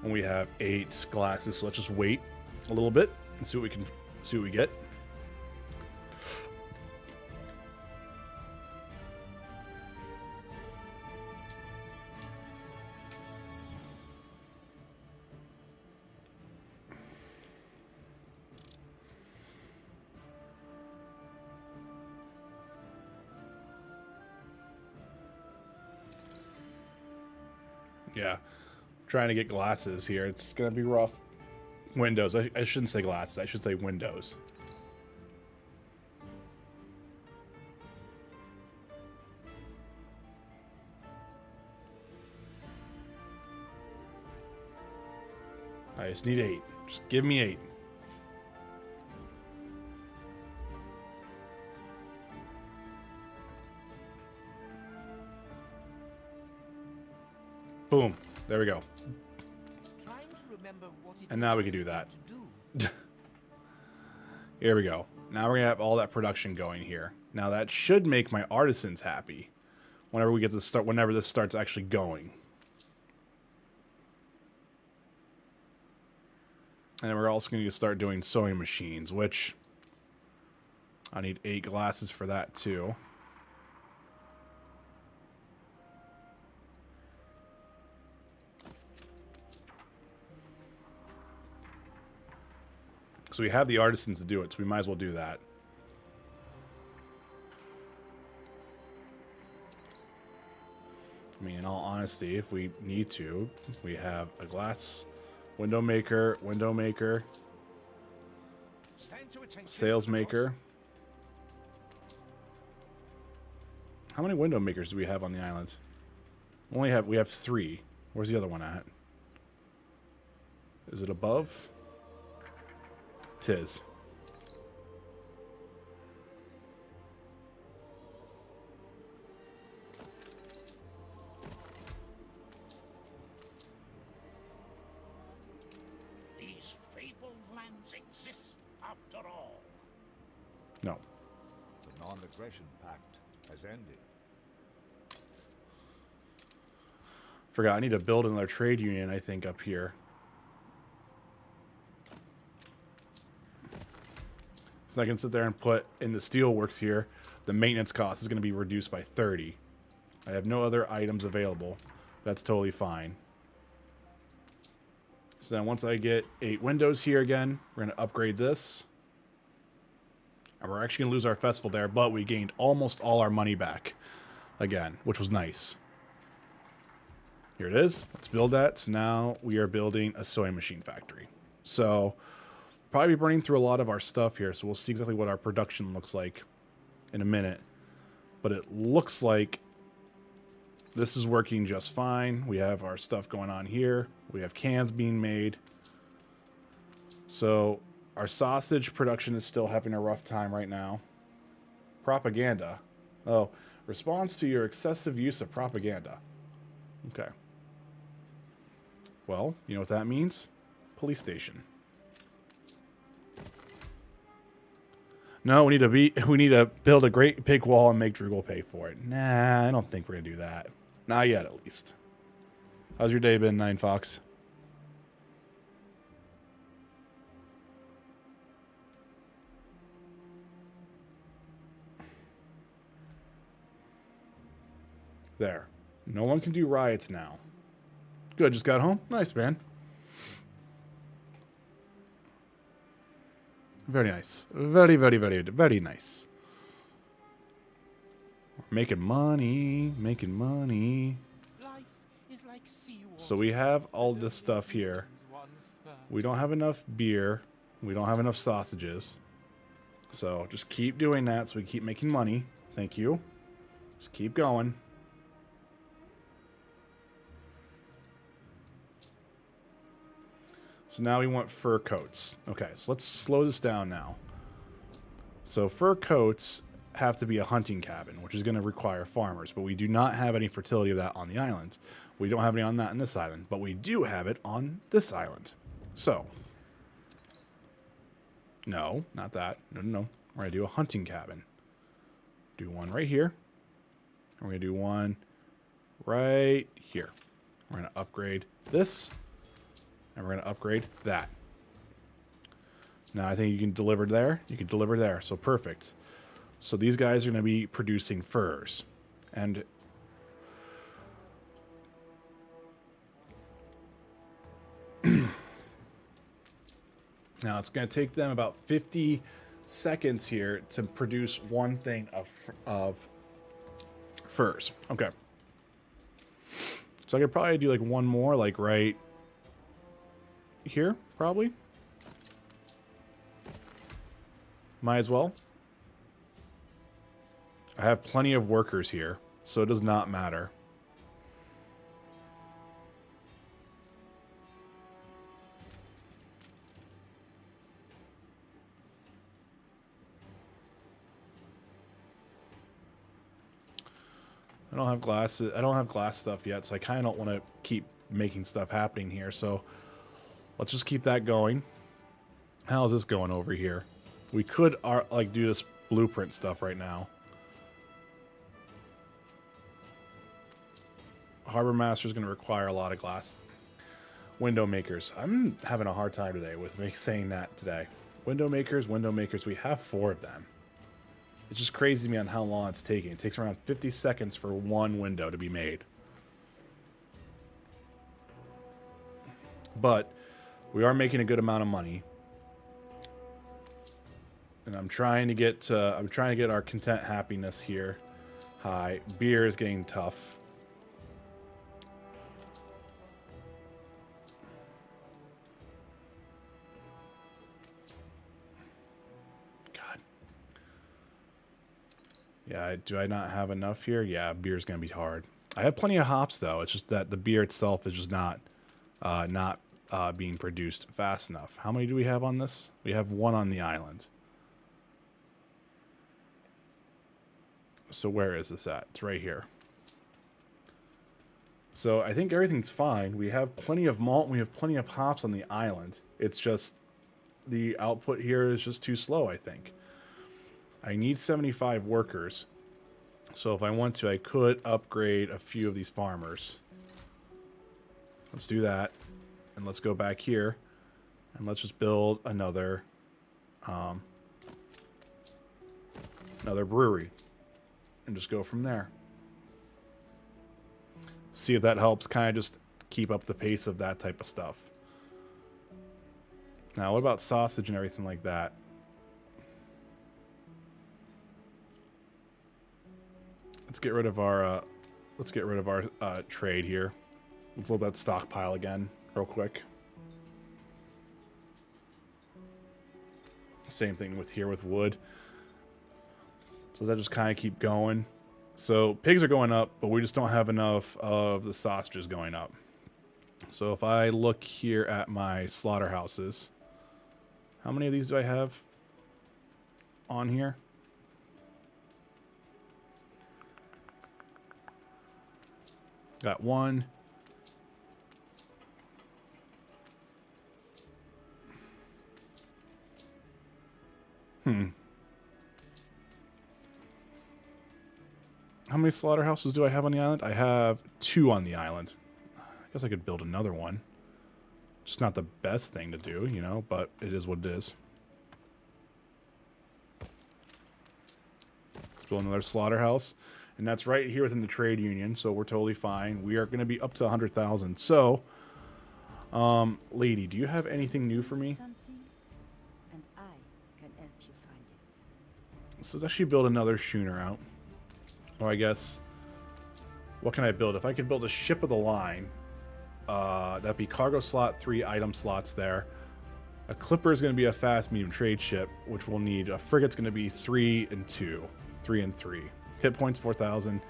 when we have 8 glasses. So let's just wait a little bit and see what we get. Yeah, trying to get glasses here. It's gonna be rough. Windows. I shouldn't say glasses. I should say windows. I just need 8. Just give me 8. Boom. There we go. And now we can do that. Here we go. Now we're going to have all that production going here. Now that should make my artisans happy whenever we get to start, whenever this starts actually going. And then we're also going to start doing sewing machines, which I need 8 glasses for that too. So we have the artisans to do it, so we might as well do that. I mean, in all honesty, if we need to, we have a glass window maker, sales maker. How many window makers do we have on the island? We have 3. Where's the other one at? Is it above? Tis. These fabled lands exist after all. No. The non-aggression pact has ended. Forgot, I need to build another trade union, I think, up here. So I can sit there and put in the steelworks here. The maintenance cost is going to be reduced by 30. I have no other items available. That's totally fine. So then once I get 8 windows here again, we're going to upgrade this. And we're actually going to lose our festival there, but we gained almost all our money back again, which was nice. Here it is. Let's build that. So now we are building a sewing machine factory. So probably be burning through a lot of our stuff here, so we'll see exactly what our production looks like in a minute. But it looks like this is working just fine. We have our stuff going on here. We have cans being made. So our sausage production is still having a rough time right now. Propaganda. Oh, response to your excessive use of propaganda. Okay. Well, you know what that means? Police station. No, we need to build a great big wall and make Drugel pay for it. Nah, I don't think we're gonna do that. Not yet, at least. How's your day been, Nine Fox? There. No one can do riots now. Good, just got home? Nice, man. Very nice. Very, very, very, very nice. We're making money. Making money. Life is like seawater. So we have all this stuff here. We don't have enough beer. We don't have enough sausages. So just keep doing that so we keep making money. Thank you. Just keep going. So now we want fur coats. Okay, so let's slow this down now. So fur coats have to be a hunting cabin, which is going to require farmers, but we do not have any fertility of that on the island. We don't have any on that on this island, but we do have it on this island. So, no, not that. No, no, no. We're going to do a hunting cabin. Do one right here. And we're going to do one right here. We're going to upgrade this. And we're going to upgrade that. Now I think you can deliver there. You can deliver there. So perfect. So these guys are going to be producing furs. And now it's going to take them about 50 seconds here to produce one thing of furs. Okay. So I could probably do like one more, like right here, probably. Might as well. I have plenty of workers here, so it does not matter. I don't have glasses. I don't have glass stuff yet, so I kind of don't want to keep making stuff happening here. So let's just keep that going. How's this going over here? We could like do this blueprint stuff right now. Harbor Master is going to require a lot of glass. Window makers. I'm having a hard time today with me saying that today. Window makers. We have 4 of them. It's just crazy to me on how long it's taking. It takes around 50 seconds for one window to be made. But we are making a good amount of money. And I'm trying to get our content happiness here high. Beer is getting tough. God. Yeah, do I not have enough here? Yeah, beer's gonna be hard. I have plenty of hops though. It's just that the beer itself is just not being produced fast enough. How many do we have on this? We have 1 on the island. So where is this at? It's right here. So I think everything's fine. We have plenty of malt and we have plenty of hops on the island. It's just the output here is just too slow, I think. I need 75 workers. So if I want to, I could upgrade a few of these farmers. Let's do that. And let's go back here. And let's just build another brewery. And just go from there. See if that helps kind of just keep up the pace of that type of stuff. Now, what about sausage and everything like that? Let's get rid of our trade here. Let's load that stockpile again real quick. Same thing with here with wood. So that just kind of keep going. So pigs are going up, but we just don't have enough of the sausages going up. So if I look here at my slaughterhouses, how many of these do I have on here? Got 1. How many slaughterhouses do I have on the island? I have 2 on the island. I guess I could build another one. Just not the best thing to do, you know, but it is what it is. Let's build another slaughterhouse. And that's right here within the trade union, so we're totally fine. We are going to be up to 100,000. So, lady, do you have anything new for me? Something, and I can help you find it. So let's actually build another schooner out. Or I guess, what can I build? If I could build a ship of the line, that'd be cargo slot, 3 item slots there. A clipper is going to be a fast medium trade ship, which we'll need. A frigate's going to be 3 and 2. 3 and 3. Hit points 4,000.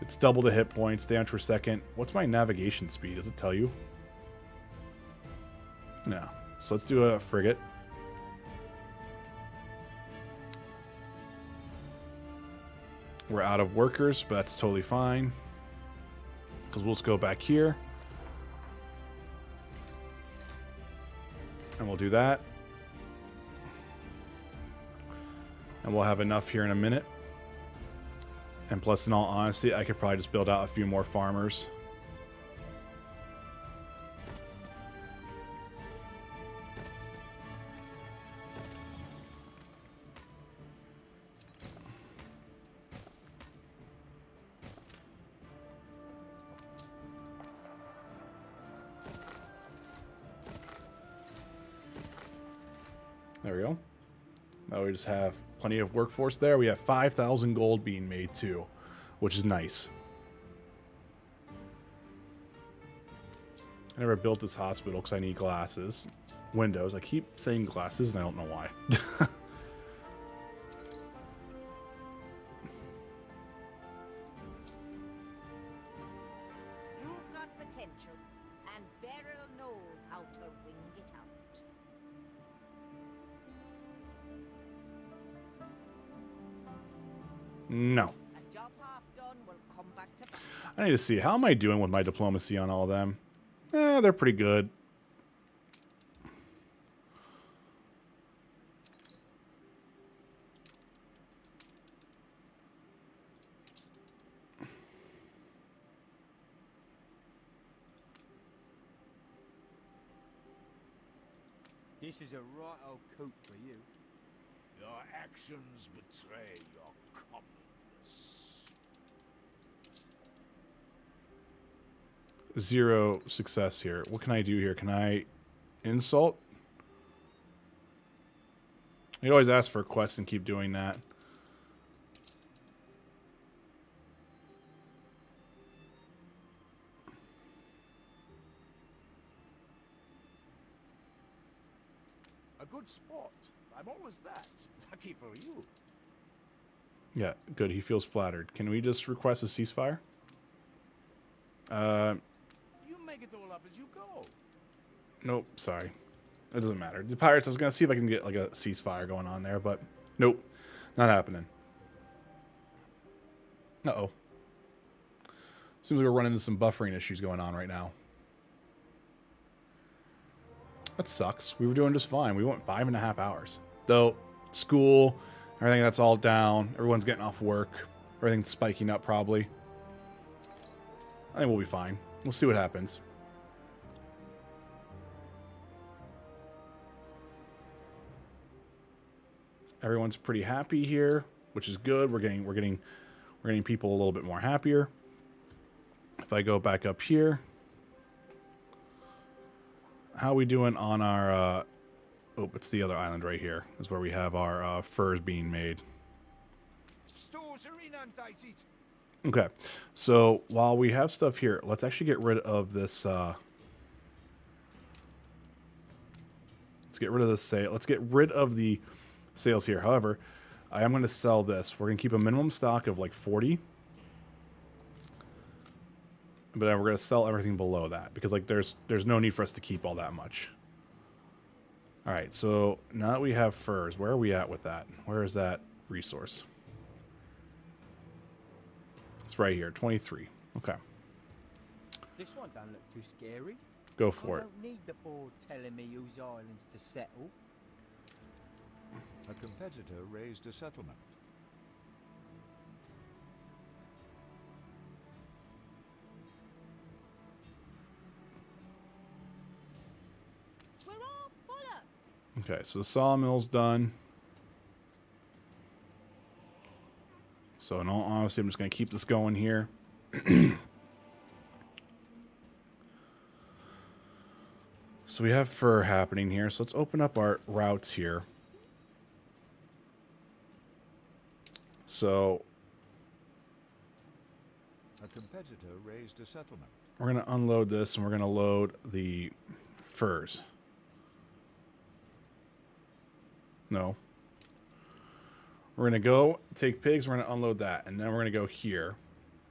It's double the hit points. Damage per second. What's my navigation speed? Does it tell you? No. So let's do a frigate. We're out of workers, but that's totally fine. Because we'll just go back here. And we'll do that. And we'll have enough here in a minute. And plus, in all honesty, I could probably just build out a few more farmers. There we go. Now we just have plenty of workforce there. We have 5,000 gold being made too, which is nice. I never built this hospital because I need glasses. Windows. I keep saying glasses and I don't know why. You've got potential, and Beryl knows how to wring it out. No. A job half done will come back to back. I need to see. How am I doing with my diplomacy on all of them? They're pretty good. This is a right old coat for you. Your actions betray your commonness. 0 success here. What can I do here? Can I insult? You always ask for quests and keep doing that. A good sport. I'm always that. Lucky for you. Yeah, good. He feels flattered. Can we just request a ceasefire? You make it all up as you go. Nope, sorry. It doesn't matter. The pirates, I was going to see if I can get like a ceasefire going on there, but nope, not happening. Uh-oh. Seems like we're running into some buffering issues going on right now. That sucks. We were doing just fine. We went 5.5 hours. Though, school, everything that's all down. Everyone's getting off work. Everything's spiking up probably. I think we'll be fine. We'll see what happens. Everyone's pretty happy here, which is good. We're getting people a little bit more happier. If I go back up here, how are we doing on our? Oh, it's the other island right here. Is where we have our furs being made. Stores are inundated. Okay, so while we have stuff here, let's actually get rid of this. Let's get rid of this sale. Let's get rid of the sales here. However, I am going to sell this. We're going to keep a minimum stock of like 40. But then we're going to sell everything below that because like there's no need for us to keep all that much. All right, so now that we have furs, where are we at with that? Where is that resource? It's right here, 23. Okay. This one don't look too scary. Go for it. I don't need the board telling me whose islands to settle. A competitor raised a settlement. We're all full up. Okay, so the sawmill's done. So in all honesty, I'm just going to keep this going here. So we have fur happening here. So let's open up our routes here. So A competitor raised a settlement. we're going to unload this and we're going to load the furs. No. We're going to go take pigs. We're going to unload that. And then we're going to go here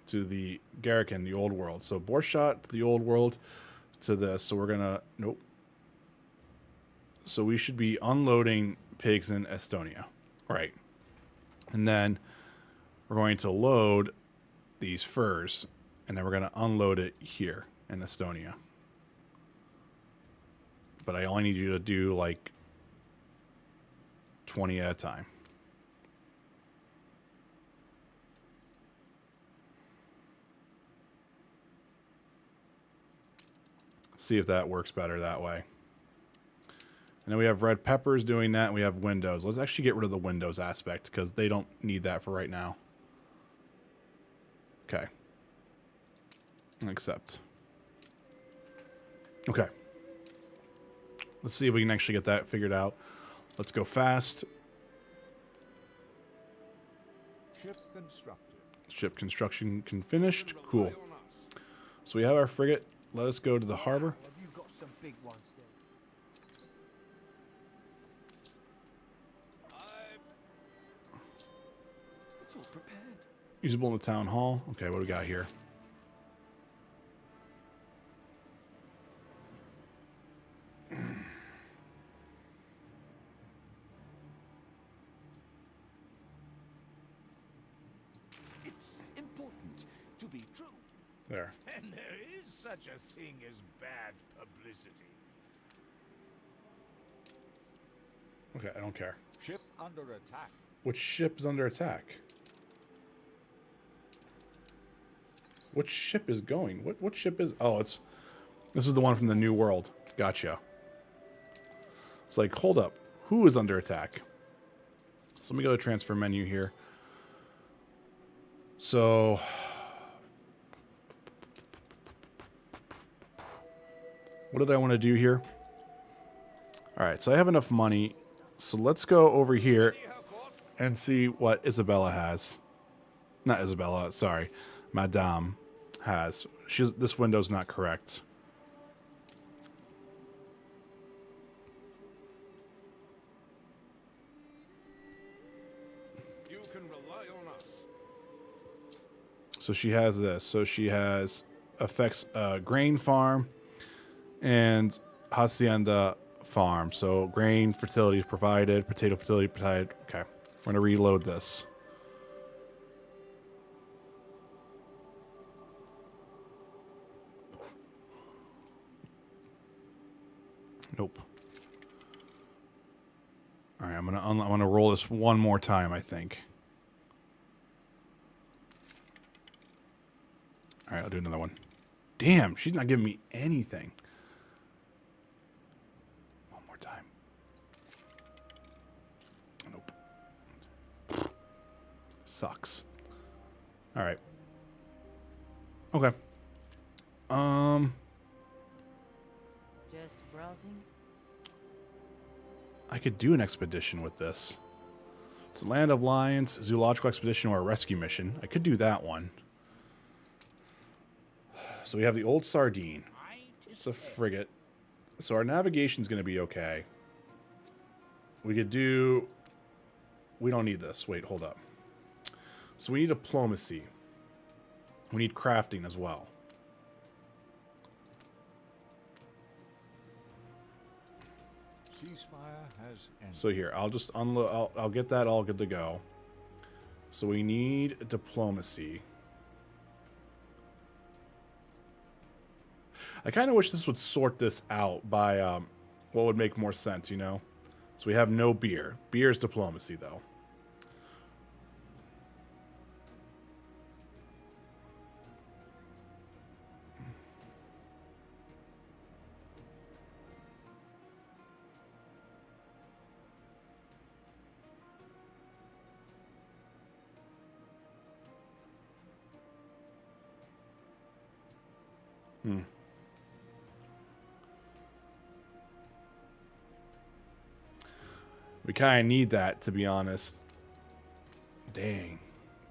to the Garrican, the old world. So Borshot to the old world to this. So we're going to, nope. So we should be unloading pigs in Estonia. Right. And then we're going to load these furs. And then we're going to unload it here in Estonia. But I only need you to do like 20 at a time. See if that works better that way. And then we have red peppers doing that, and we have windows. Let's actually get rid of the windows aspect because they don't need that for right now. Okay. Accept. Okay. Let's see if we can actually get that figured out. Let's go fast. Ship constructed. Ship construction finished. Cool. So we have our frigate. Let us go to the harbor. Have you got some big ones there? It's all prepared. Usable in the town hall. Okay, what do we got here? It's important to be true. There. And there is such a thing as bad publicity. Okay, I don't care. Ship under attack. Which ship is under attack? Which ship is going? What ship is... Oh, this is the one from the New World. Gotcha. It's like, hold up. Who is under attack? So let me go to transfer menu here. So... what did I want to do here? Alright, so I have enough money. So let's go over here and see what Isabella has. Not Isabella, sorry. Madame has. This window's not correct. You can rely on us. So she has this. So she has affects grain farm and Hacienda farm. So grain fertility is provided, potato fertility provided. Okay, we're gonna reload this. Nope. All right, I'm gonna roll this one more time, I think. All right, I'll do another one. Damn, she's not giving me anything. One more time. Nope. Sucks. All right. Okay. Just browsing? I could do an expedition with this. It's a Land of Lions, zoological expedition, or a rescue mission. I could do that one. So we have the Old Sardine. It's a frigate. So our navigation's going to be okay. We could do... We don't need this. Wait, hold up. So we need diplomacy. We need crafting as well. Ceasefire has ended. So here, I'll just unload. I'll get that all good to go. So we need diplomacy. I kind of wish this would sort this out by what would make more sense, you know? So we have no beer. Beer is diplomacy, though. We kind of need that, to be honest. Dang.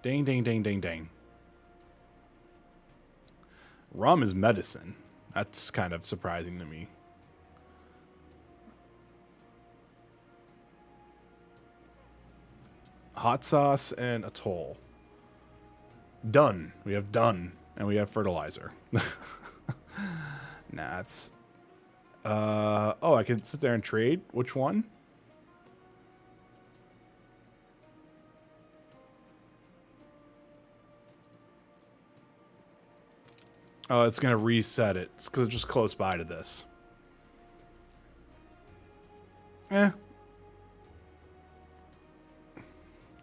Dang, dang, dang, dang, dang. Rum is medicine. That's kind of surprising to me. Hot sauce and atoll. Done. We have done. And we have fertilizer. Nah, it's... oh, I can sit there and trade? Which one? Oh, it's going to reset it. It's because it's just close by to this. Eh.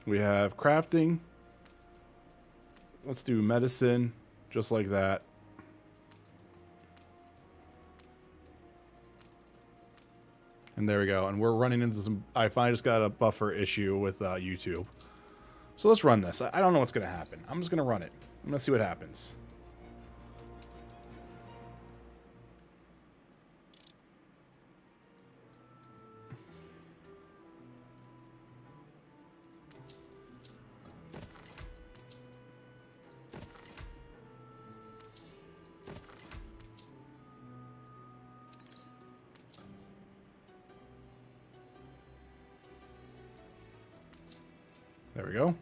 We have crafting. Let's do medicine, just like that. And there we go. And we're running into some... I finally just got a buffer issue with YouTube. So let's run this. I don't know what's going to happen. I'm just going to run it. I'm going to see what happens. There we go.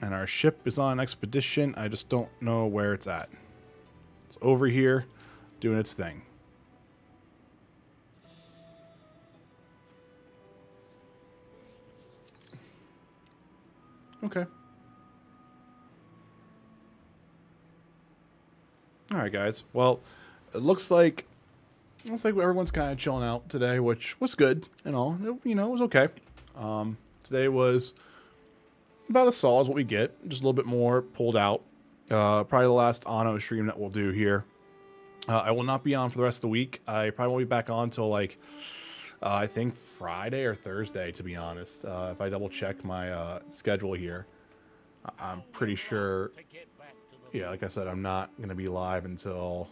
And our ship is on expedition. I just don't know where it's at. It's over here doing its thing. Okay. All right, guys. Well, it looks like everyone's kind of chilling out today, which was good and all. You know, it was okay. Today was about as solid as what we get. Just a little bit more pulled out. Probably the last Anno stream that we'll do here. I will not be on for the rest of the week. I probably won't be back on until like I think Friday or Thursday, to be honest. If I double check my schedule here, I'm pretty sure. Yeah, like I said, I'm not going to be live until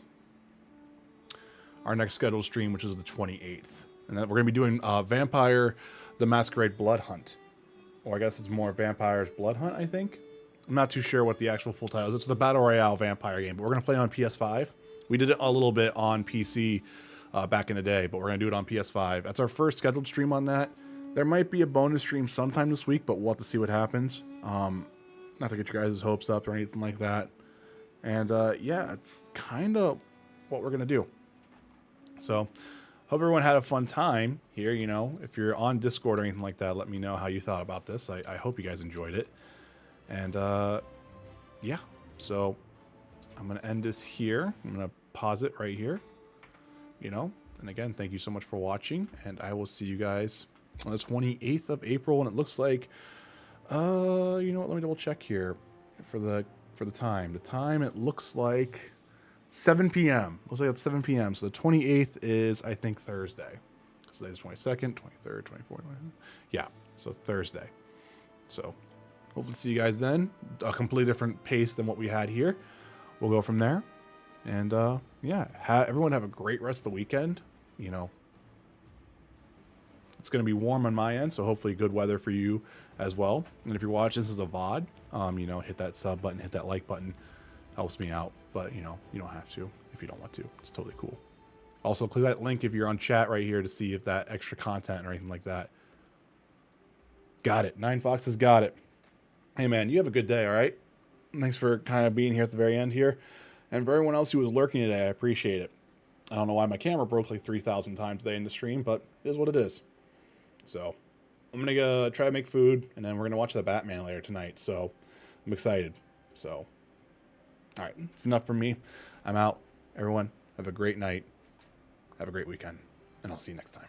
our next scheduled stream, which is the 28th. And then we're going to be doing Vampire the Masquerade Blood Hunt. Or I guess it's more Vampire's Blood Hunt, I think. I'm not too sure what the actual full title is. It's the Battle Royale vampire game, but we're going to play it on PS5. We did it a little bit on PC back in the day, but we're going to do it on PS5. That's our first scheduled stream on that. There might be a bonus stream sometime this week, but we'll have to see what happens. Not to get your guys' hopes up or anything like that. And yeah, it's kind of what we're going to do. So hope everyone had a fun time here. You know, if you're on Discord or anything like that, let me know how you thought about this. I hope you guys enjoyed it. And yeah, so I'm going to end this here. I'm going to pause it right here, you know. And again, thank you so much for watching, and I will see you guys on the 28th of April. And it looks like, you know what, let me double check here for the time. The time, it looks like 7 p.m. Looks like it's 7 p.m. So the 28th is, I think, Thursday. So today's 22nd, 23rd, 24th. Yeah, so Thursday. So hopefully see you guys then. A completely different pace than what we had here. We'll go from there. And yeah, everyone have a great rest of the weekend. You know, it's going to be warm on my end, so hopefully good weather for you as well. And if you're watching this as a VOD, you know, hit that sub button, hit that like button. Helps me out, but you know, you don't have to if you don't want to. It's totally cool. Also, click that link if you're on chat right here to see if that extra content or anything like that. Got it. 9 Foxes got it. Hey man, you have a good day, all right? Thanks for kind of being here at the very end here. And for everyone else who was lurking today, I appreciate it. I don't know why my camera broke like 3,000 times today in the stream, but it is what it is. So I'm going to go try to make food, and then we're going to watch the Batman later tonight. So I'm excited. So, all right, it's enough from me. I'm out. Everyone, have a great night. Have a great weekend, and I'll see you next time.